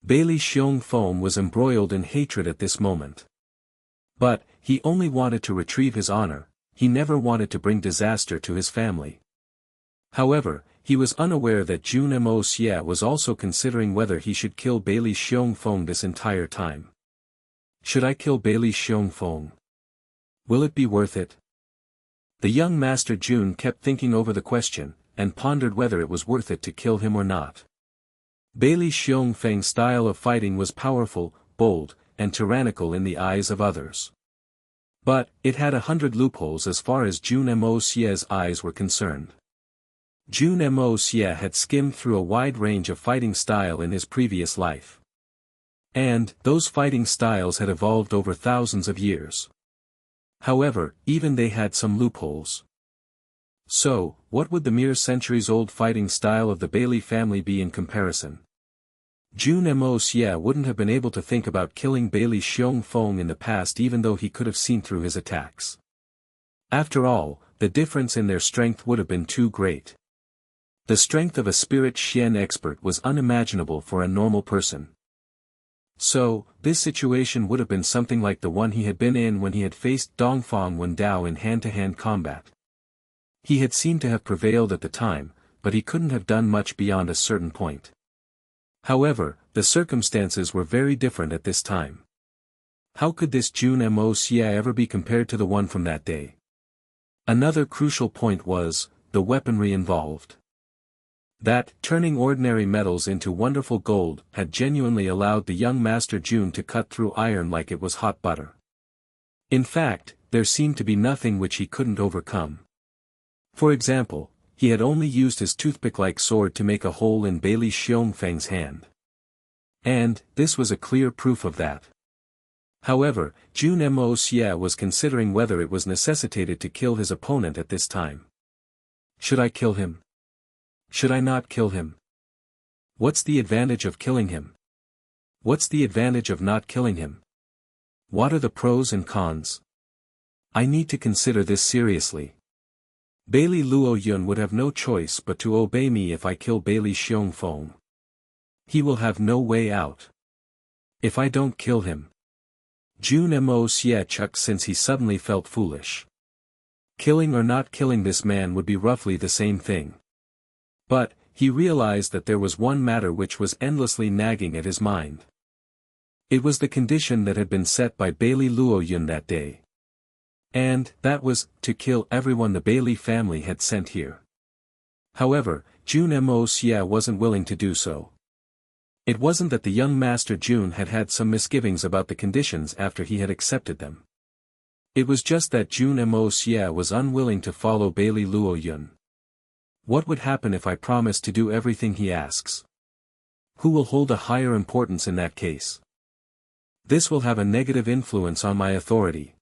Bailey Xiongfeng was embroiled in hatred at this moment. But, he only wanted to retrieve his honor, he never wanted to bring disaster to his family. However, he was unaware that Jun Moxie was also considering whether he should kill Bailey Xiongfeng this entire time. Should I kill Bailey Xiongfeng? Will it be worth it? The young Master Jun kept thinking over the question, and pondered whether it was worth it to kill him or not. Bailey Xiongfeng's style of fighting was powerful, bold, and tyrannical in the eyes of others. But, it had 100 loopholes as far as Jun Moxie's eyes were concerned. Jun Moxie had skimmed through a wide range of fighting style in his previous life. And, those fighting styles had evolved over thousands of years. However, even they had some loopholes. So, what would the mere centuries-old fighting style of the Bailey family be in comparison? Jun Moxie wouldn't have been able to think about killing Bailey Xiongfeng in the past even though he could have seen through his attacks. After all, the difference in their strength would have been too great. The strength of a spirit Xian expert was unimaginable for a normal person. So, this situation would have been something like the one he had been in when he had faced Dongfang Wendao in hand-to-hand combat. He had seemed to have prevailed at the time, but he couldn't have done much beyond a certain point. However, the circumstances were very different at this time. How could this Jun Moxie ever be compared to the one from that day? Another crucial point was, the weaponry involved. That, turning ordinary metals into wonderful gold, had genuinely allowed the young Master Jun to cut through iron like it was hot butter. In fact, there seemed to be nothing which he couldn't overcome. For example, he had only used his toothpick-like sword to make a hole in Bailey Xiongfeng's hand. And, this was a clear proof of that. However, Jun Moxie was considering whether it was necessitated to kill his opponent at this time. Should I kill him? Should I not kill him? What's the advantage of killing him? What's the advantage of not killing him? What are the pros and cons? I need to consider this seriously. Bailey Luo Yun would have no choice but to obey me if I kill Bailey Xiongfeng. He will have no way out. If I don't kill him. Jun Moxie chucked since he suddenly felt foolish. Killing or not killing this man would be roughly the same thing. But, he realized that there was one matter which was endlessly nagging at his mind. It was the condition that had been set by Bailey Luo Yun that day. And, that was, to kill everyone the Bailey family had sent here. However, Jun Moxie wasn't willing to do so. It wasn't that the young Master Jun had had some misgivings about the conditions after he had accepted them. It was just that Jun Moxie was unwilling to follow Bailey Luo Yun. What would happen if I promise to do everything he asks? Who will hold a higher importance in that case? This will have a negative influence on my authority.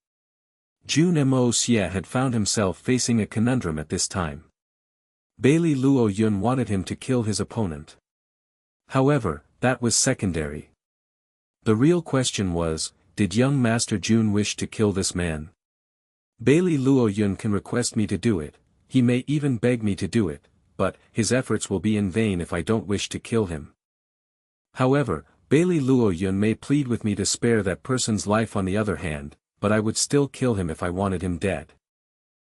Jun Moxie had found himself facing a conundrum at this time. Bailey Luo Yun wanted him to kill his opponent. However, that was secondary. The real question was, did young Master Jun wish to kill this man? Bailey Luo Yun can request me to do it, he may even beg me to do it, but his efforts will be in vain if I don't wish to kill him. However, Bailey Luo Yun may plead with me to spare that person's life on the other hand, but I would still kill him if I wanted him dead.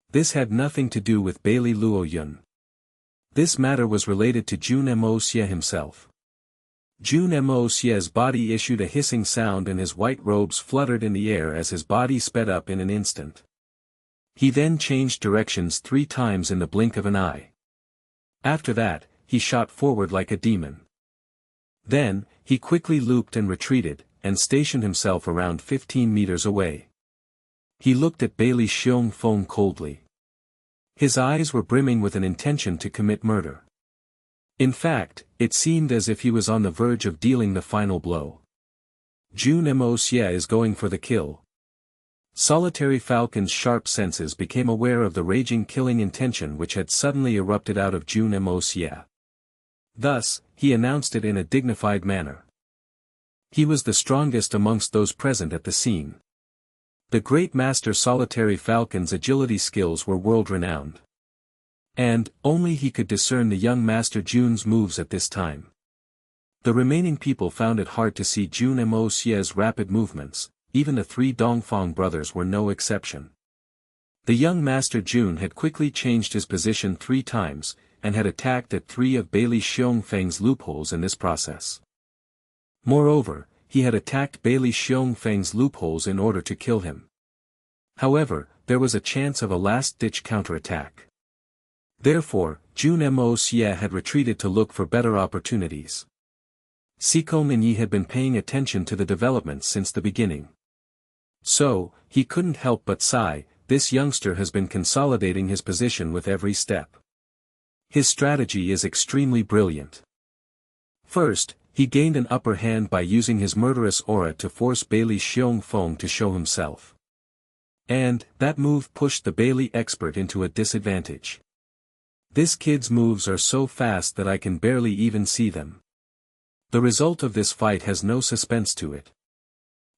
This had nothing to do with Bailey Luo Yun. This matter was related to Jun Moxie himself. Jun Moxie's body issued a hissing sound and his white robes fluttered in the air as his body sped up in an instant. He then changed directions 3 times in the blink of an eye. After that, he shot forward like a demon. Then, he quickly looped and retreated, and stationed himself around 15 meters away. He looked at Bailey Xiongfeng coldly. His eyes were brimming with an intention to commit murder. In fact, it seemed as if he was on the verge of dealing the final blow. Jun Moxie is going for the kill. Solitary Falcon's sharp senses became aware of the raging killing intention which had suddenly erupted out of Jun Moxie. Thus, he announced it in a dignified manner. He was the strongest amongst those present at the scene. The great Master Solitary Falcon's agility skills were world-renowned. And, only he could discern the young Master Jun's moves at this time. The remaining people found it hard to see Jun Moxie's rapid movements, even the 3 Dongfang brothers were no exception. The young Master Jun had quickly changed his position 3 times, and had attacked at 3 of Bailey Xiongfeng's loopholes in this process. Moreover, he had attacked Bailey Xiongfeng's loopholes in order to kill him. However, there was a chance of a last-ditch counterattack. Therefore, Jun Moxie had retreated to look for better opportunities. Siko Minyi had been paying attention to the developments since the beginning. So, he couldn't help but sigh, this youngster has been consolidating his position with every step. His strategy is extremely brilliant. First, he gained an upper hand by using his murderous aura to force Bailey Xiongfeng to show himself. And, that move pushed the Bailey expert into a disadvantage. This kid's moves are so fast that I can barely even see them. The result of this fight has no suspense to it.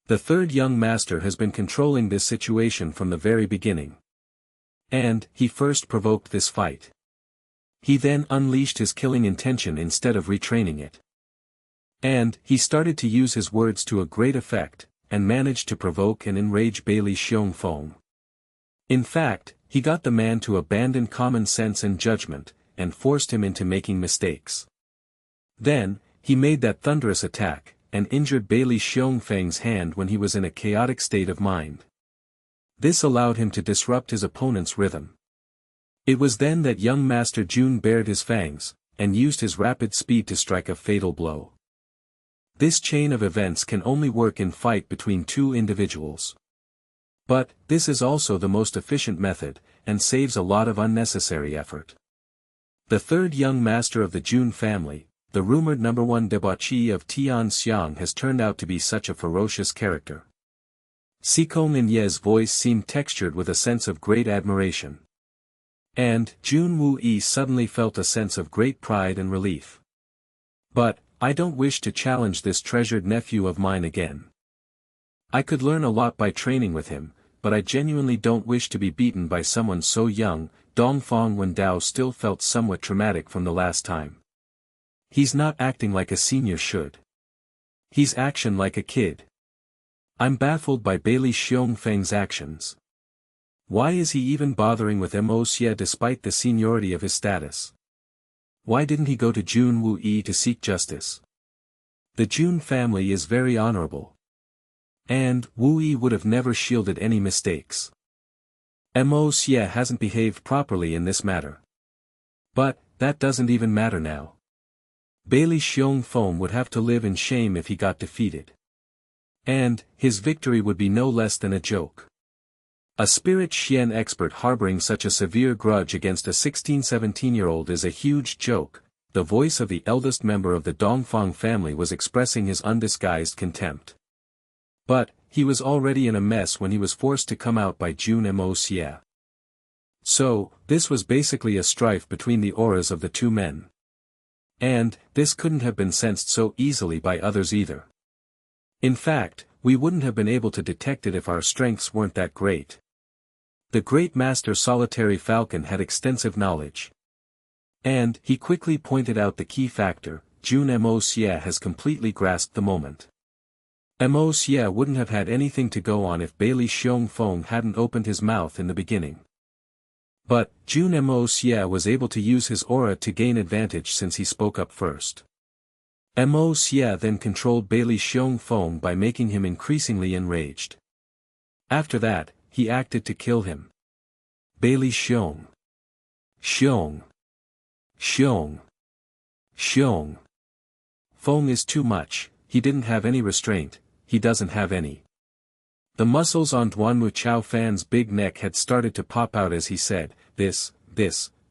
The 3rd young master has been controlling this situation from the very beginning. And, he first provoked this fight. He then unleashed his killing intention instead of retraining it. And, he started to use his words to a great effect, and managed to provoke and enrage Bailey Xiongfeng. In fact, he got the man to abandon common sense and judgment, and forced him into making mistakes. Then, he made that thunderous attack, and injured Bailey Xiongfeng's hand when he was in a chaotic state of mind. This allowed him to disrupt his opponent's rhythm. It was then that young Master Jun bared his fangs, and used his rapid speed to strike a fatal blow. This chain of events can only work in fight between 2 individuals. But, this is also the most efficient method, and saves a lot of unnecessary effort. The third young master of the Jun family, the rumored #1 debauchee of Tianxiang, has turned out to be such a ferocious character. Sikong and Ye's voice seemed textured with a sense of great admiration. And Jun Moxie suddenly felt a sense of great pride and relief. But, I don't wish to challenge this treasured nephew of mine again. I could learn a lot by training with him, but I genuinely don't wish to be beaten by someone so young. Dongfang Wendao still felt somewhat traumatic from the last time. He's not acting like a senior should. He's acting like a kid. I'm baffled by Bailey Xiongfeng's actions. Why is he even bothering with Moxie despite the seniority of his status? Why didn't he go to Jun Moxie to seek justice? The Jun family is very honorable. And Moxie would have never shielded any mistakes. Moxie hasn't behaved properly in this matter. But, that doesn't even matter now. Bailey Xiongfeng would have to live in shame if he got defeated. And, his victory would be no less than a joke. A spirit Xian expert harboring such a severe grudge against a 16-17-year-old is a huge joke. The voice of the eldest member of the Dongfang family was expressing his undisguised contempt. But, he was already in a mess when he was forced to come out by Jun Moxie. So, this was basically a strife between the auras of the two men. And, this couldn't have been sensed so easily by others either. In fact, we wouldn't have been able to detect it if our strengths weren't that great. The great master Solitary Falcon had extensive knowledge. And, he quickly pointed out the key factor: Jun Moxie has completely grasped the moment. Moxie wouldn't have had anything to go on if Bailey Xiongfeng hadn't opened his mouth in the beginning. But, Jun Moxie was able to use his aura to gain advantage since he spoke up first. Moxie then controlled Bailey Xiongfeng by making him increasingly enraged. After that, he acted to kill him. Bailey Xiong. Feng is too much. He didn't have any restraint. He doesn't have any. The muscles on Duanmu Chao Fan's big neck had started to pop out as he said,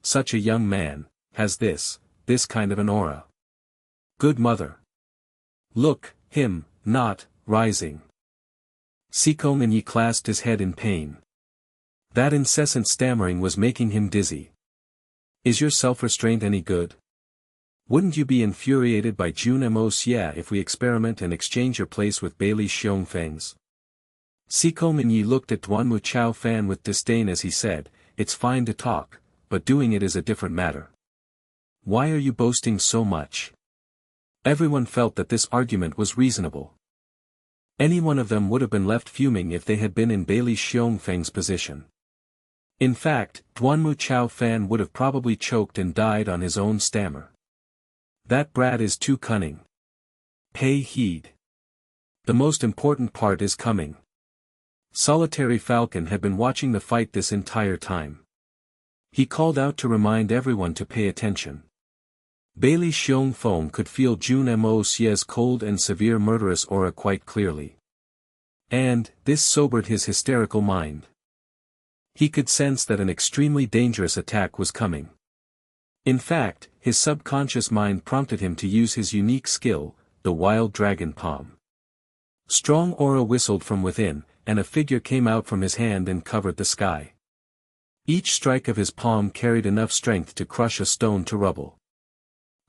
such a young man, has this kind of an aura. Good mother. Look, him, not, rising. Sikong and Yi clasped his head in pain. That incessant stammering was making him dizzy. Is your self-restraint any good? Wouldn't you be infuriated by Jun Moxie if we experiment and exchange your place with Bailey Xiongfeng's? Sikong and Yi looked at Duanmu Chao Fan with disdain as he said, it's fine to talk, but doing it is a different matter. Why are you boasting so much? Everyone felt that this argument was reasonable. Any one of them would have been left fuming if they had been in Bailey Xiongfeng's position. In fact, Duanmu Chao Fan would have probably choked and died on his own stammer. That brat is too cunning. Pay heed. The most important part is coming. Solitary Falcon had been watching the fight this entire time. He called out to remind everyone to pay attention. Bailey Xiongfeng could feel Jun Moxie's cold and severe murderous aura quite clearly. And, this sobered his hysterical mind. He could sense that an extremely dangerous attack was coming. In fact, his subconscious mind prompted him to use his unique skill, the Wild Dragon Palm. Strong aura whistled from within, and a figure came out from his hand and covered the sky. Each strike of his palm carried enough strength to crush a stone to rubble.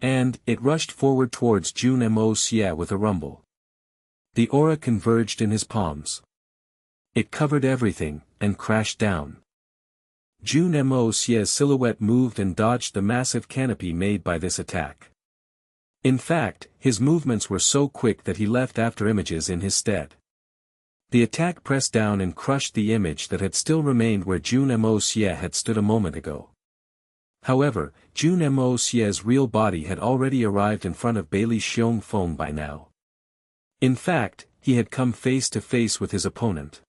And, it rushed forward towards Jun Moxie with a rumble. The aura converged in his palms. It covered everything, and crashed down. Jun Moxie's silhouette moved and dodged the massive canopy made by this attack. In fact, his movements were so quick that he left after images in his stead. The attack pressed down and crushed the image that had still remained where Jun Moxie had stood a moment ago. However, Jun Moxie's real body had already arrived in front of Bailey Xiongfeng by now. In fact, he had come face to face with his opponent.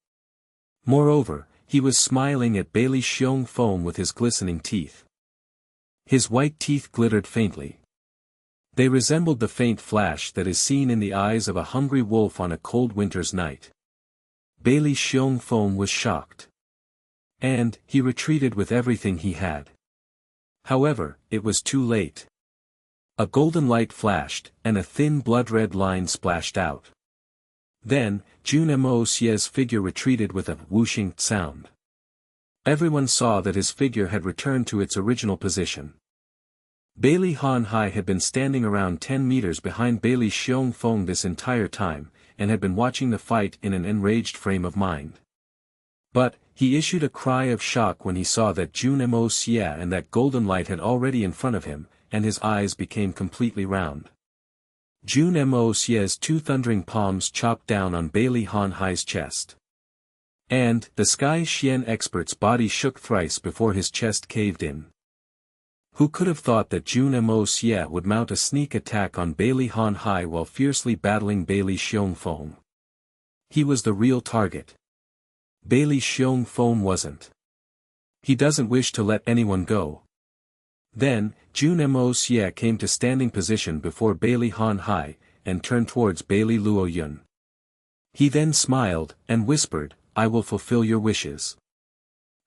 Moreover, he was smiling at Bailey Xiongfeng with his glistening teeth. His white teeth glittered faintly. They resembled the faint flash that is seen in the eyes of a hungry wolf on a cold winter's night. Bailey Xiongfeng was shocked. And, he retreated with everything he had. However, it was too late. A golden light flashed, and a thin blood-red line splashed out. Then, Jun Moxie's figure retreated with a whooshing sound. Everyone saw that his figure had returned to its original position. Bailey Han Hai had been standing around 10 meters behind Bailey Xiong Feng this entire time, and had been watching the fight in an enraged frame of mind. But, he issued a cry of shock when he saw that Jun Moxie and that golden light had already in front of him, and his eyes became completely round. Jun Moxie's two thundering palms chopped down on Bailey Han Hai's chest. And, the Sky Xian expert's body shook thrice before his chest caved in. Who could have thought that Jun Moxie would mount a sneak attack on Bailey Han Hai while fiercely battling Bailey Xiong Feng? He was the real target. Bailey Xiong Feng wasn't. He doesn't wish to let anyone go. Then, Jun Moxie came to standing position before Bailey Han Hai, and turned towards Bailey Luo Yun. He then smiled, and whispered, "I will fulfill your wishes.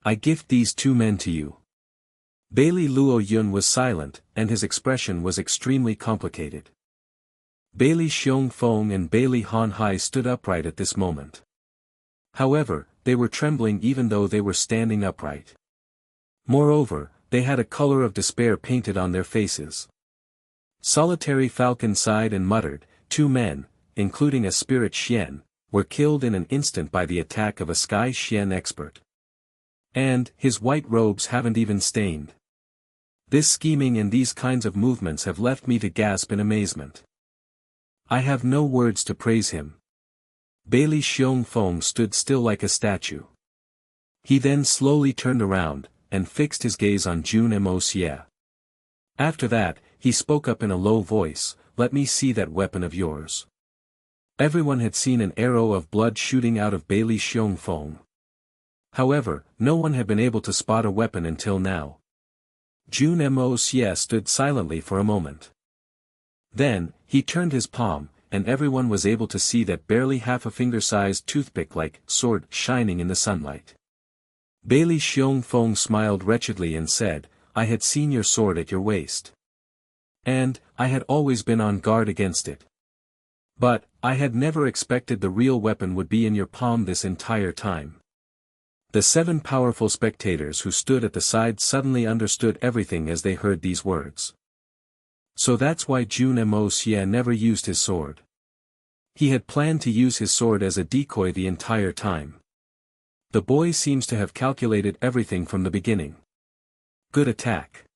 I gift these two men to you." Bailey Luo Yun was silent, and his expression was extremely complicated. Bailey Xiong Feng and Bailey Han Hai stood upright at this moment. However, they were trembling even though they were standing upright. Moreover, they had a color of despair painted on their faces. Solitary Falcon sighed and muttered, "Two men, including a spirit Xian, were killed in an instant by the attack of a Sky Xian expert. And, his white robes haven't even stained. This scheming and these kinds of movements have left me to gasp in amazement. I have no words to praise him." Bailey Xiong Feng stood still like a statue. He then slowly turned around, and fixed his gaze on Jun Moxie. After that, he spoke up in a low voice, "Let me see that weapon of yours." Everyone had seen an arrow of blood shooting out of Bailey Xiong Feng. However, no one had been able to spot a weapon until now. Jun Moxie stood silently for a moment. Then, he turned his palm, and everyone was able to see that barely half a finger-sized toothpick-like sword shining in the sunlight. Bailey Xiong Feng smiled wretchedly and said, "I had seen your sword at your waist. And, I had always been on guard against it. But, I had never expected the real weapon would be in your palm this entire time." The 7 powerful spectators who stood at the side suddenly understood everything as they heard these words. So that's why Jun Moxie never used his sword. He had planned to use his sword as a decoy the entire time. The boy seems to have calculated everything from the beginning. Good attack.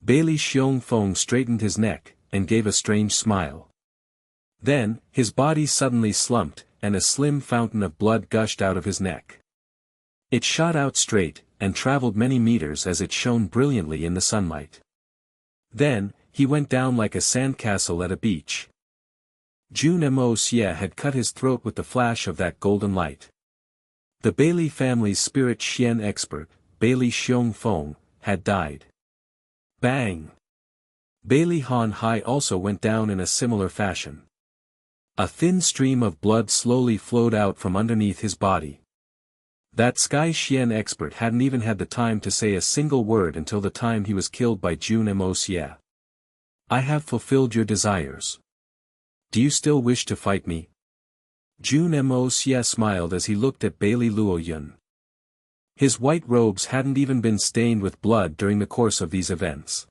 Bailey Xiong Feng straightened his neck, and gave a strange smile. Then, his body suddenly slumped, and a slim fountain of blood gushed out of his neck. It shot out straight, and traveled many meters as it shone brilliantly in the sunlight. Then, he went down like a sandcastle at a beach. Jun Moxie had cut his throat with the flash of that golden light. The Bailey family's spirit Xian expert, Bailey Xiong Feng, had died. Bang! Bailey Han Hai also went down in a similar fashion. A thin stream of blood slowly flowed out from underneath his body. That Sky Xian expert hadn't even had the time to say a single word until the time he was killed by Jun Moxie. "I have fulfilled your desires. Do you still wish to fight me?" Jun Moxie smiled as he looked at Bailey Luo Yun. His white robes hadn't even been stained with blood during the course of these events.